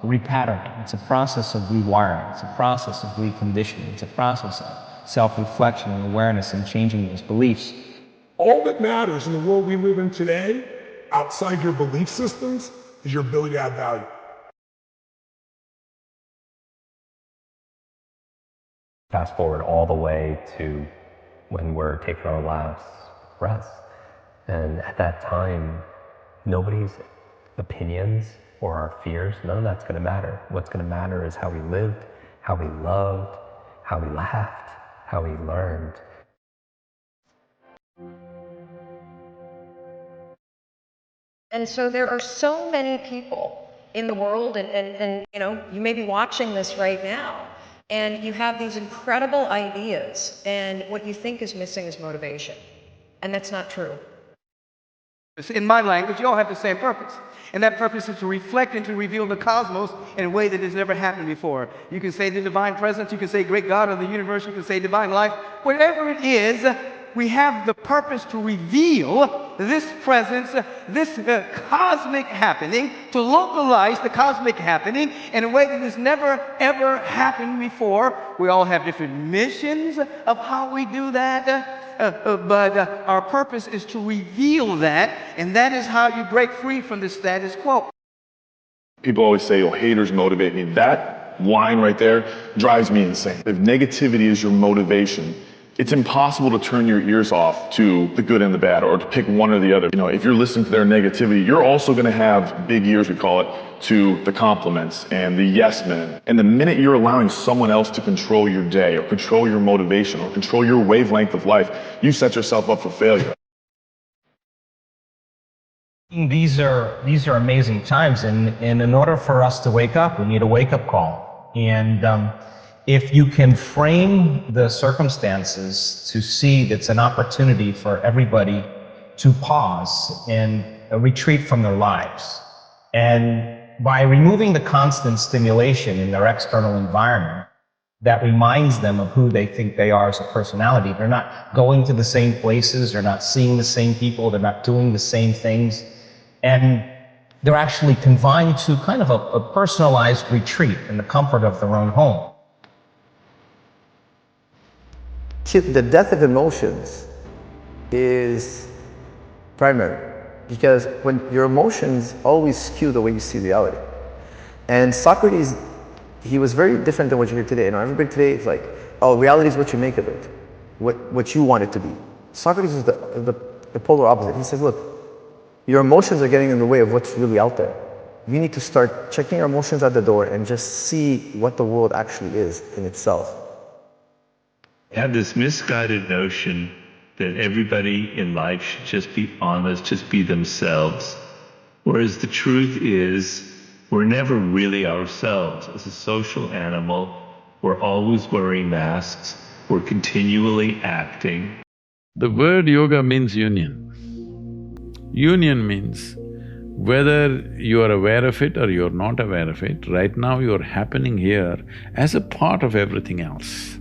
repatterning. It's a process of rewiring. It's a process of reconditioning. It's a process of self-reflection and awareness and changing those beliefs. All that matters in the world we live in today, outside your belief systems, is your ability to add value. Fast forward all the way to when we're taking our last breaths. And at that time, nobody's opinions or our fears, none of that's going to matter. What's going to matter is how we lived, how we loved, how we laughed, how we learned. And so there are so many people in the world, and you know, you may be watching this right now, and you have these incredible ideas, and what you think is missing is motivation. And that's not true. In my language, you all have the same purpose. And that purpose is to reflect and to reveal the cosmos in a way that has never happened before. You can say the divine presence, you can say great God of the universe, you can say divine life. Whatever it is, we have the purpose to reveal this presence, this cosmic happening, to localize the cosmic happening in a way that has never, ever happened before. We all have different missions of how we do that. but our purpose is to reveal that, and that is how you break free from the status quo. People always say, oh, haters motivate me. That line right there drives me insane. If negativity is your motivation, it's impossible to turn your ears off to the good and the bad, or to pick one or the other. You know, if you're listening to their negativity, you're also gonna have big ears, we call it, to the compliments and the yes men. And the minute you're allowing someone else to control your day, or control your motivation, or control your wavelength of life, you set yourself up for failure. These are amazing times, and in order for us to wake up, we need a wake-up call. And if you can frame the circumstances to see that's an opportunity for everybody to pause and retreat from their lives, and by removing the constant stimulation in their external environment that reminds them of who they think they are as a personality, they're not going to the same places, they're not seeing the same people, they're not doing the same things, and they're actually confined to kind of a personalized retreat in the comfort of their own home. The death of emotions is primary, because when your emotions always skew the way you see reality. And Socrates, he was very different than what you hear today. You know, everybody today is like, oh, reality is what you make of it, what you want it to be. Socrates is the polar opposite. He says, look, your emotions are getting in the way of what's really out there. You need to start checking your emotions at the door and just see what the world actually is in itself. Have this misguided notion that everybody in life should just be honest, just be themselves. Whereas the truth is, we're never really ourselves. As a social animal, we're always wearing masks, we're continually acting. The word yoga means union. Union means whether you are aware of it or you're not aware of it, right now you're happening here as a part of everything else.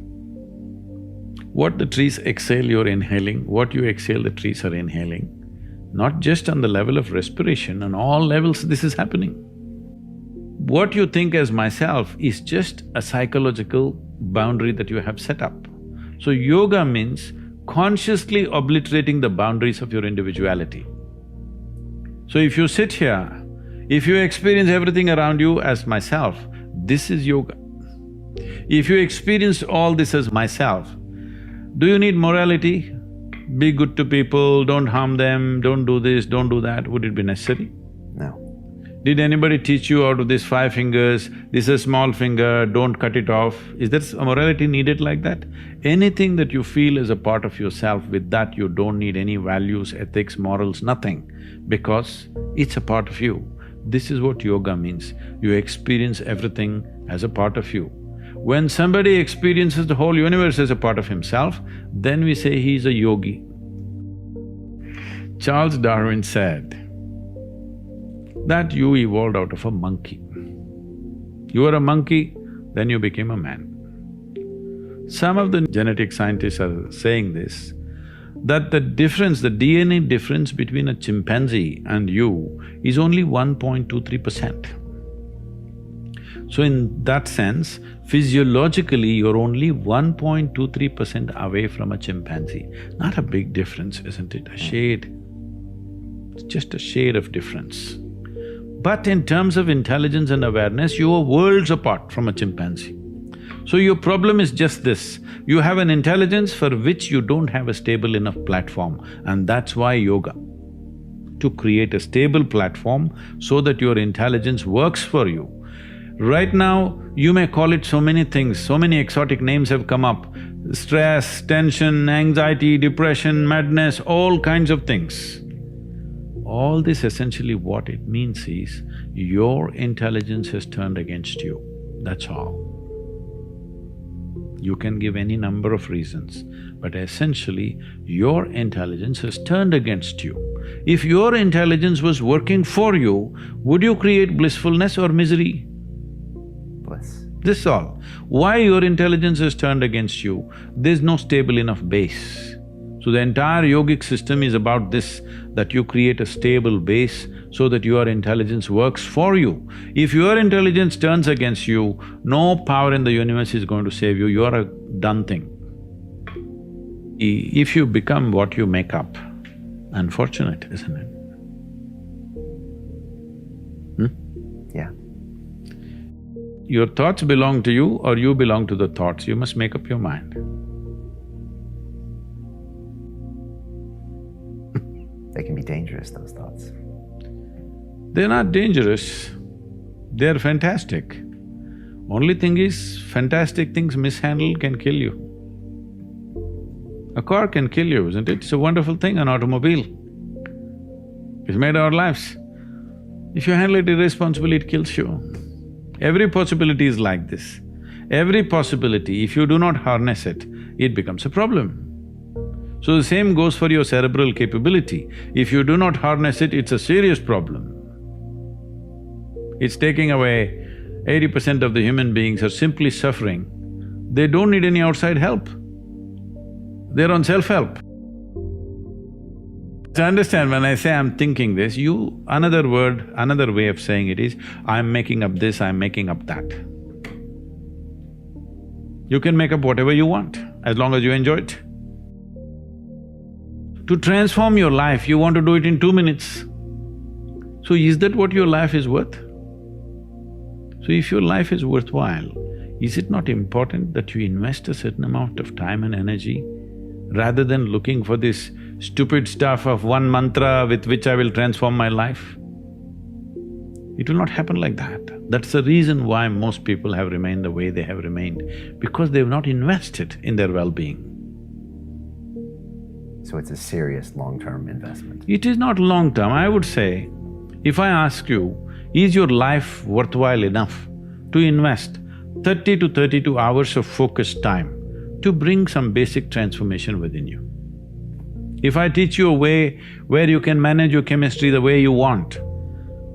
What the trees exhale, you're inhaling. What you exhale, the trees are inhaling. Not just on the level of respiration, on all levels this is happening. What you think as myself is just a psychological boundary that you have set up. So yoga means consciously obliterating the boundaries of your individuality. So if you sit here, if you experience everything around you as myself, this is yoga. If you experience all this as myself, do you need morality? Be good to people, don't harm them, don't do this, don't do that. Would it be necessary? No. Did anybody teach you out of these 5 fingers, this is a small finger, don't cut it off? Is there a morality needed like that? Anything that you feel is a part of yourself, with that you don't need any values, ethics, morals, nothing, because it's a part of you. This is what yoga means. You experience everything as a part of you. When somebody experiences the whole universe as a part of himself, then we say he's a yogi. Charles Darwin said that you evolved out of a monkey. You were a monkey, then you became a man. Some of the genetic scientists are saying this, that the difference, the DNA difference between a chimpanzee and you is only 1.23%. So in that sense, physiologically you're only 1.23% away from a chimpanzee. Not a big difference, isn't it? A shade. It's just a shade of difference. But in terms of intelligence and awareness, you are worlds apart from a chimpanzee. So your problem is just this, you have an intelligence for which you don't have a stable enough platform, and that's why yoga. To create a stable platform so that your intelligence works for you. Right now, you may call it so many things, so many exotic names have come up. Stress, tension, anxiety, depression, madness, all kinds of things. All this essentially what it means is, your intelligence has turned against you, that's all. You can give any number of reasons, but essentially, your intelligence has turned against you. If your intelligence was working for you, would you create blissfulness or misery? Bliss. This is all. Why your intelligence has turned against you? There's no stable enough base. So the entire yogic system is about this, that you create a stable base so that your intelligence works for you. If your intelligence turns against you, no power in the universe is going to save you, you are a done thing. If you become what you make up, unfortunate, isn't it? Yeah. Your thoughts belong to you or you belong to the thoughts, you must make up your mind. They can be dangerous, those thoughts. They're not dangerous, they're fantastic. Only thing is, fantastic things mishandled can kill you. A car can kill you, isn't it? It's a wonderful thing, an automobile. It's made our lives. If you handle it irresponsibly, it kills you. Every possibility is like this. Every possibility, if you do not harness it, it becomes a problem. So the same goes for your cerebral capability. If you do not harness it, it's a serious problem. It's taking away 80% of the human beings are simply suffering. They don't need any outside help. They're on self-help. To understand, when I say I'm thinking this, another word, another way of saying it is, I'm making up this, I'm making up that. You can make up whatever you want, as long as you enjoy it. To transform your life, you want to do it in 2 minutes. So is that what your life is worth? So if your life is worthwhile, is it not important that you invest a certain amount of time and energy rather than looking for this stupid stuff of one mantra with which I will transform my life? It will not happen like that. That's the reason why most people have remained the way they have remained, because they've not invested in their well-being. So it's a serious long-term investment. It is not long-term. I would say, if I ask you, is your life worthwhile enough to invest 30 to 32 hours of focused time to bring some basic transformation within you? If I teach you a way where you can manage your chemistry the way you want,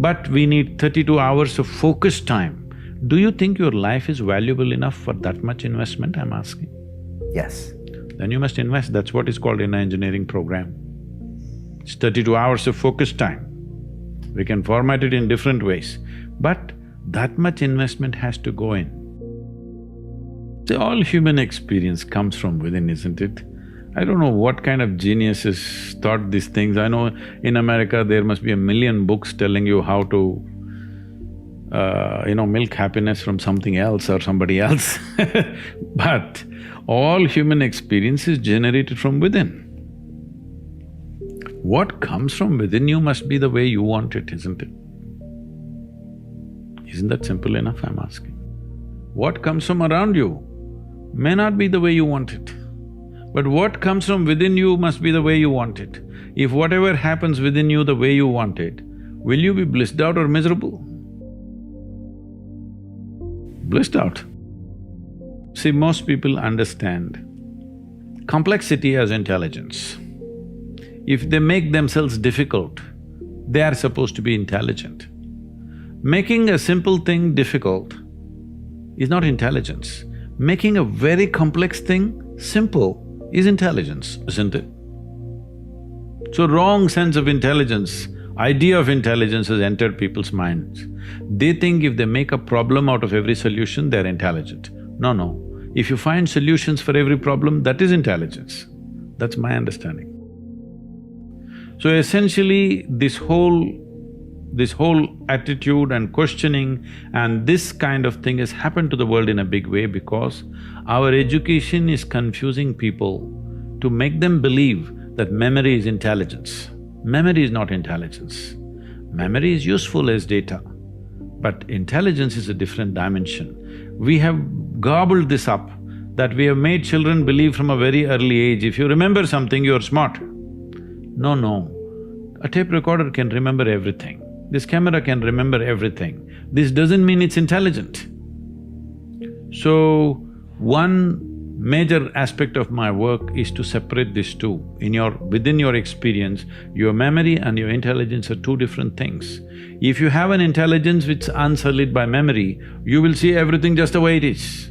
but we need 32 hours of focused time, do you think your life is valuable enough for that much investment, I'm asking? Yes. Then you must invest, that's what is called in an engineering program. It's 32 hours of focused time. We can format it in different ways, but that much investment has to go in. See, all human experience comes from within, isn't it? I don't know what kind of geniuses thought these things. I know in America there must be 1 million books telling you how to, milk happiness from something else or somebody else but all human experience is generated from within. What comes from within you must be the way you want it, isn't it? Isn't that simple enough, I'm asking? What comes from around you may not be the way you want it, but what comes from within you must be the way you want it. If whatever happens within you the way you want it, will you be blissed out or miserable? Blissed out. See, most people understand complexity as intelligence. If they make themselves difficult, they are supposed to be intelligent. Making a simple thing difficult is not intelligence. Making a very complex thing simple is intelligence, isn't it? So wrong sense of intelligence, idea of intelligence has entered people's minds. They think if they make a problem out of every solution, they're intelligent. No. If you find solutions for every problem, that is intelligence. That's my understanding. So essentially, this whole attitude and questioning and this kind of thing has happened to the world in a big way because our education is confusing people to make them believe that memory is intelligence. Memory is not intelligence. Memory is useful as data, but intelligence is a different dimension. We have gobbled this up, that we have made children believe from a very early age, if you remember something, you're smart. No. A tape recorder can remember everything. This camera can remember everything. This doesn't mean it's intelligent. So, one major aspect of my work is to separate these two. Within your experience, your memory and your intelligence are two different things. If you have an intelligence which is unsullied by memory, you will see everything just the way it is.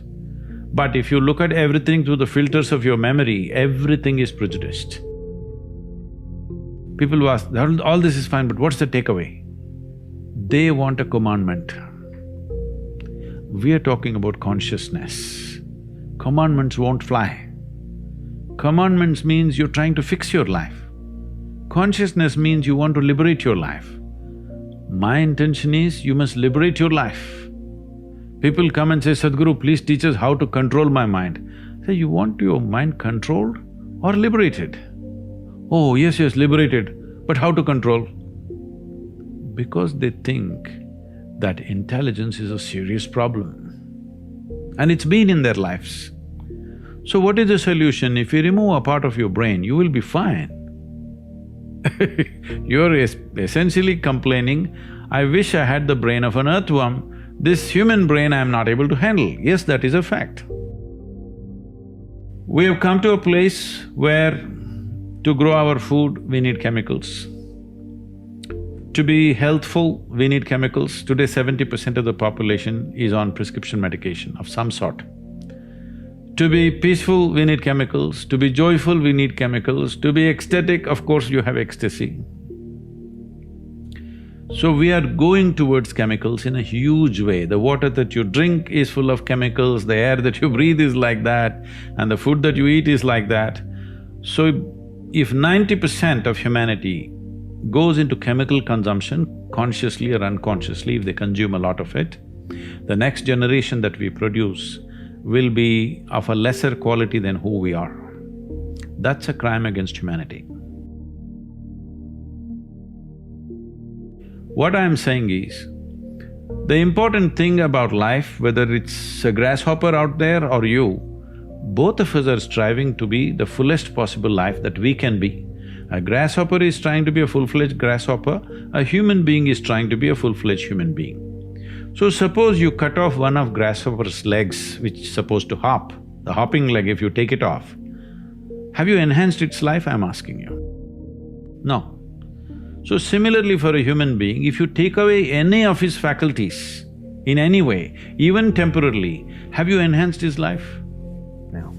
But if you look at everything through the filters of your memory, everything is prejudiced. People who ask, all this is fine, but what's the takeaway? They want a commandment. We are talking about consciousness. Commandments won't fly. Commandments means you're trying to fix your life. Consciousness means you want to liberate your life. My intention is you must liberate your life. People come and say, Sadhguru, please teach us how to control my mind. I say, you want your mind controlled or liberated? Oh, yes, liberated, but how to control? Because they think that intelligence is a serious problem and it's been in their lives. So what is the solution? If you remove a part of your brain, you will be fine. You're essentially complaining, I wish I had the brain of an earthworm, this human brain I am not able to handle. Yes, that is a fact. We have come to a place where to grow our food, we need chemicals. To be healthful, we need chemicals. Today 70% of the population is on prescription medication of some sort. To be peaceful, we need chemicals. To be joyful, we need chemicals. To be ecstatic, of course you have ecstasy. So we are going towards chemicals in a huge way. The water that you drink is full of chemicals, the air that you breathe is like that, and the food that you eat is like that. So if 90% of humanity goes into chemical consumption, consciously or unconsciously, if they consume a lot of it, the next generation that we produce will be of a lesser quality than who we are. That's a crime against humanity. What I am saying is, the important thing about life, whether it's a grasshopper out there or you, both of us are striving to be the fullest possible life that we can be. A grasshopper is trying to be a full-fledged grasshopper, a human being is trying to be a full-fledged human being. So suppose you cut off one of grasshopper's legs which is supposed to hop, the hopping leg, if you take it off, have you enhanced its life, I'm asking you? No. So similarly for a human being, if you take away any of his faculties in any way, even temporarily, have you enhanced his life? No.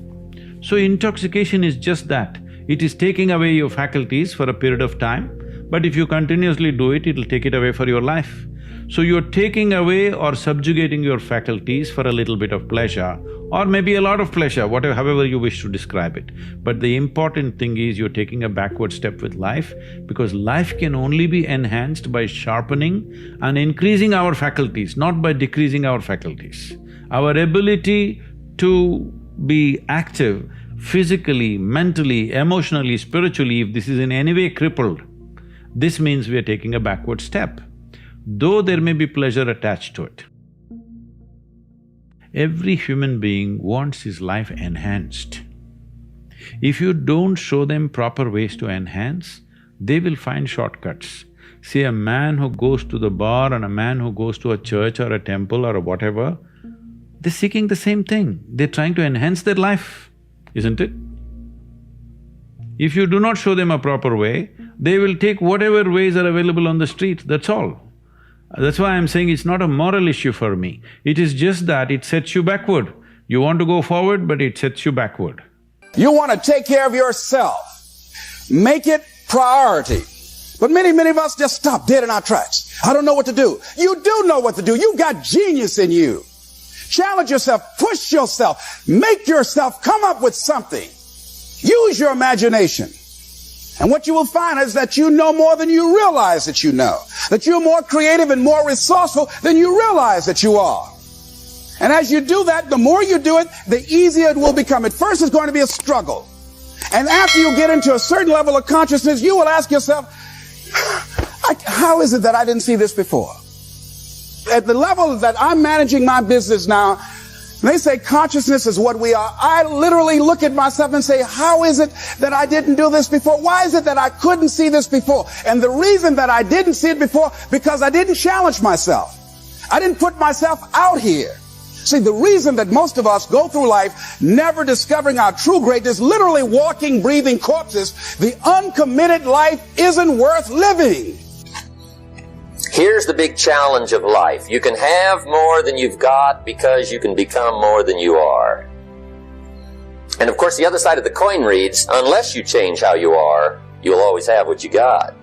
So intoxication is just that, it is taking away your faculties for a period of time, but if you continuously do it, it'll take it away for your life. So you're taking away or subjugating your faculties for a little bit of pleasure, or maybe a lot of pleasure, however you wish to describe it. But the important thing is you're taking a backward step with life, because life can only be enhanced by sharpening and increasing our faculties, not by decreasing our faculties. Our ability to be active physically, mentally, emotionally, spiritually, if this is in any way crippled, this means we are taking a backward step, though there may be pleasure attached to it. Every human being wants his life enhanced. If you don't show them proper ways to enhance, they will find shortcuts. See, a man who goes to the bar and a man who goes to a church or a temple or whatever, they're seeking the same thing, they're trying to enhance their life, isn't it? If you do not show them a proper way, they will take whatever ways are available on the street, that's all. That's why I'm saying it's not a moral issue for me. It is just that it sets you backward. You want to go forward, but it sets you backward. You want to take care of yourself. Make it priority. But many of us just stop dead in our tracks. I don't know what to do. You do know what to do. You got genius in you. Challenge yourself, push yourself, make yourself come up with something. Use your imagination. And what you will find is that you know more than you realize that you know. That you're more creative and more resourceful than you realize that you are. And as you do that, the more you do it, the easier it will become. At first it's going to be a struggle. And after you get into a certain level of consciousness, you will ask yourself, how is it that I didn't see this before? At the level that I'm managing my business now, they say consciousness is what we are. I literally look at myself and say, how is it that I didn't do this before? Why is it that I couldn't see this before? And the reason that I didn't see it before, because I didn't challenge myself. I didn't put myself out here. See, the reason that most of us go through life never discovering our true greatness, literally walking, breathing corpses, the uncommitted life isn't worth living. Here's the big challenge of life. You can have more than you've got because you can become more than you are. And of course, the other side of the coin reads, unless you change how you are, you'll always have what you got.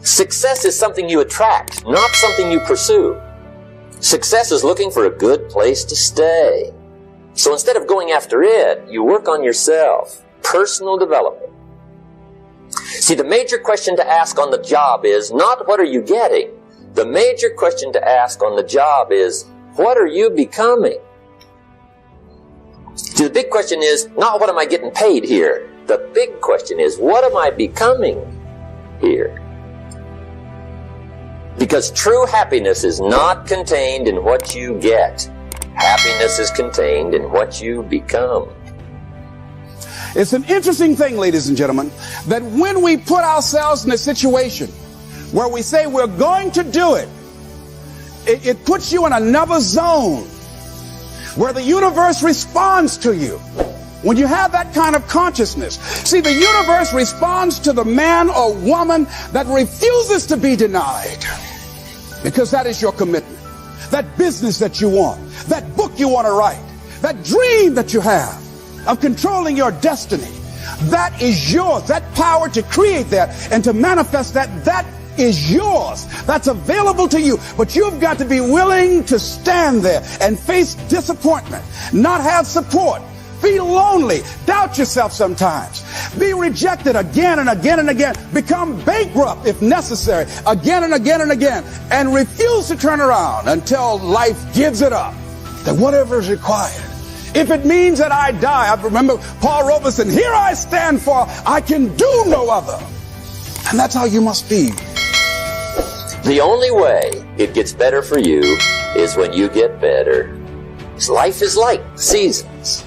Success is something you attract, not something you pursue. Success is looking for a good place to stay. So instead of going after it, you work on yourself. personal development. See, the major question to ask on the job is not what are you getting? The major question to ask on the job is what are you becoming? See, the big question is not what am I getting paid here? The big question is what am I becoming here? Because true happiness is not contained in what you get. Happiness is contained in what you become. It's an interesting thing, ladies and gentlemen, that when we put ourselves in a situation where we say we're going to do it, it puts you in another zone where the universe responds to you. When you have that kind of consciousness, see, the universe responds to the man or woman that refuses to be denied, because that is your commitment. That business that you want, that book you want to write, that dream that you have of controlling your destiny, that is yours. That power to create that and to manifest that, that is yours. That's available to you. But you've got to be willing to stand there and face disappointment, not have support, feel lonely, doubt yourself sometimes, be rejected again and again and again, become bankrupt if necessary, again and again and again, and refuse to turn around until life gives it up. That whatever is required, if it means that I die, I remember Paul Robeson, here I stand, for I can do no other. And that's how you must be. The only way it gets better for you is when you get better. Life is like seasons.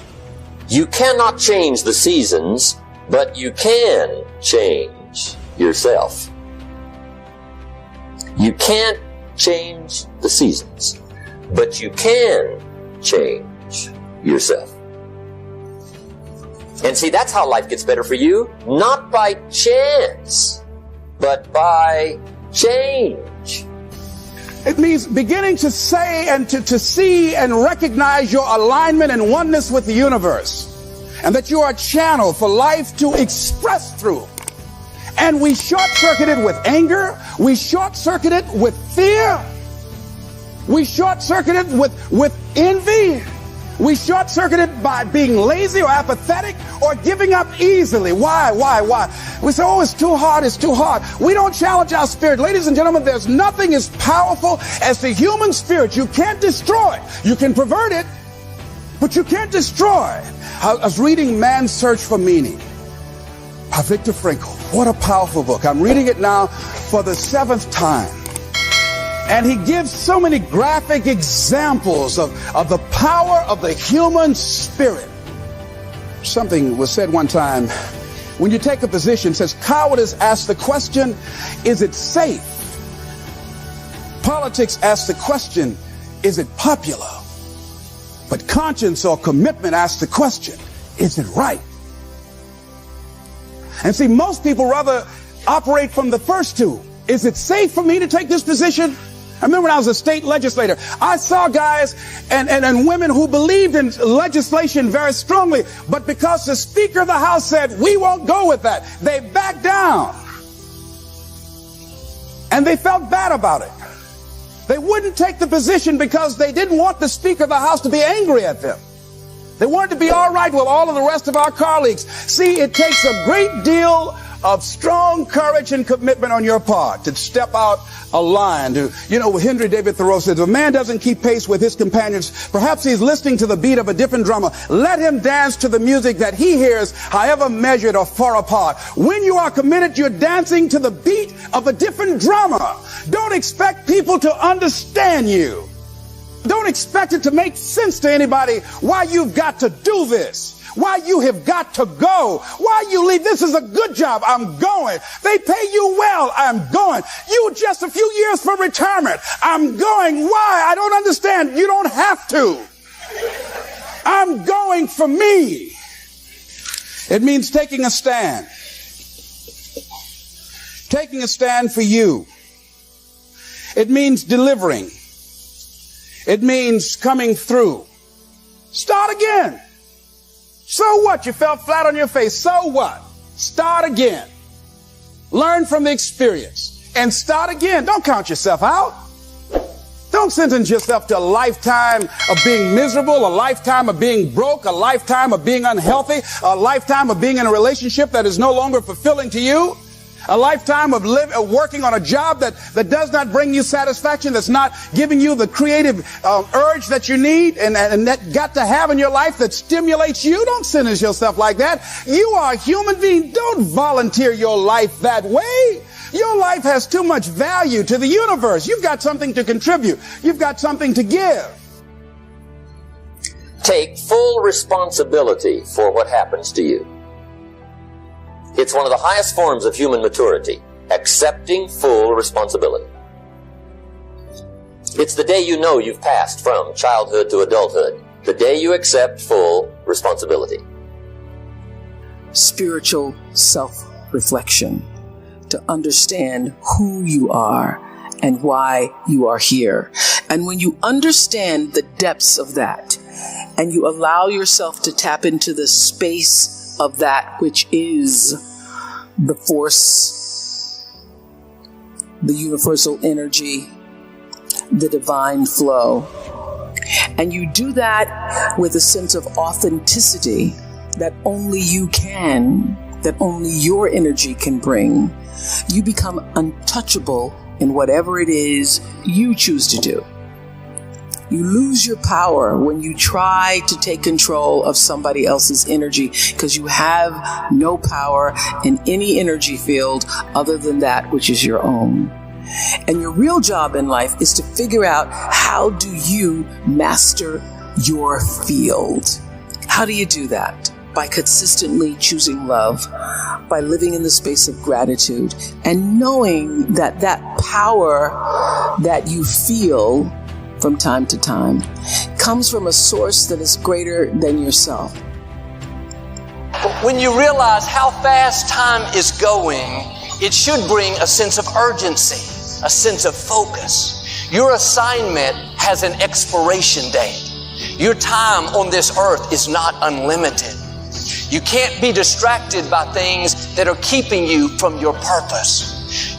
You cannot change the seasons, but you can change yourself. You can't change the seasons, but you can change yourself. And see, that's how life gets better for you, not by chance, but by change. It means beginning to say and to see and recognize your alignment and oneness with the universe, and that you are a channel for life to express through. And we short-circuit it with anger, we short-circuit it with fear, we short-circuit it with envy, we short-circuit it by being lazy or apathetic or giving up easily. Why? We say, oh, it's too hard, it's too hard. We don't challenge our spirit. Ladies and gentlemen, there's nothing as powerful as the human spirit. You can't destroy it. You can pervert it, but you can't destroy it. I was reading Man's Search for Meaning by Viktor Frankl. What a powerful book. I'm reading it now for the 7th time. And he gives so many graphic examples of the power of the human spirit. Something was said one time, when you take a position, it says, cowardice asks the question, is it safe? Politics asks the question, is it popular? But conscience or commitment asks the question, is it right? And see, most people rather operate from the first two. Is it safe for me to take this position? I remember when I was a state legislator, I saw guys and women who believed in legislation very strongly, but because the Speaker of the House said, we won't go with that, they backed down. And they felt bad about it. They wouldn't take the position because they didn't want the Speaker of the House to be angry at them. They wanted to be all right with all of the rest of our colleagues. See, it takes a great deal of strong courage and commitment on your part to step out a line. Henry David Thoreau says, if a man doesn't keep pace with his companions, perhaps he's listening to the beat of a different drummer. Let him dance to the music that he hears, however measured or far apart. When you are committed, you're dancing to the beat of a different drummer. Don't expect people to understand you. Don't expect it to make sense to anybody why you've got to do this. Why you have got to go. Why you leave. This is a good job. I'm going. They pay you well. I'm going. You just a few years for retirement. I'm going. Why? I don't understand. You don't have to. I'm going for me. It means taking a stand. Taking a stand for you. It means delivering. It means coming through. Start again. So what? You fell flat on your face. So what? Start again. Learn from the experience and start again. Don't count yourself out. Don't sentence yourself to a lifetime of being miserable, a lifetime of being broke, a lifetime of being unhealthy, a lifetime of being in a relationship that is no longer fulfilling to you, a lifetime of working on a job that does not bring you satisfaction, that's not giving you the creative urge that you need and that got to have in your life that stimulates you. Don't sentence yourself like that. You are a human being. Don't volunteer your life that way. Your life has too much value to the universe. You've got something to contribute. You've got something to give. Take full responsibility for what happens to you. It's one of the highest forms of human maturity, accepting full responsibility. It's the day you know you've passed from childhood to adulthood, the day you accept full responsibility. Spiritual self-reflection, to understand who you are and why you are here. And when you understand the depths of that, and you allow yourself to tap into the space of that which is the force, the universal energy, the divine flow, and you do that with a sense of authenticity that only you can, that only your energy can bring, you become untouchable in whatever it is you choose to do. You lose your power when you try to take control of somebody else's energy, because you have no power in any energy field other than that which is your own. And your real job in life is to figure out, how do you master your field? How do you do that? By consistently choosing love, by living in the space of gratitude, and knowing that that power that you feel from time to time comes from a source that is greater than yourself. When you realize how fast time is going, it should bring a sense of urgency, a sense of focus. Your assignment has an expiration date. Your time on this earth is not unlimited. You can't be distracted by things that are keeping you from your purpose.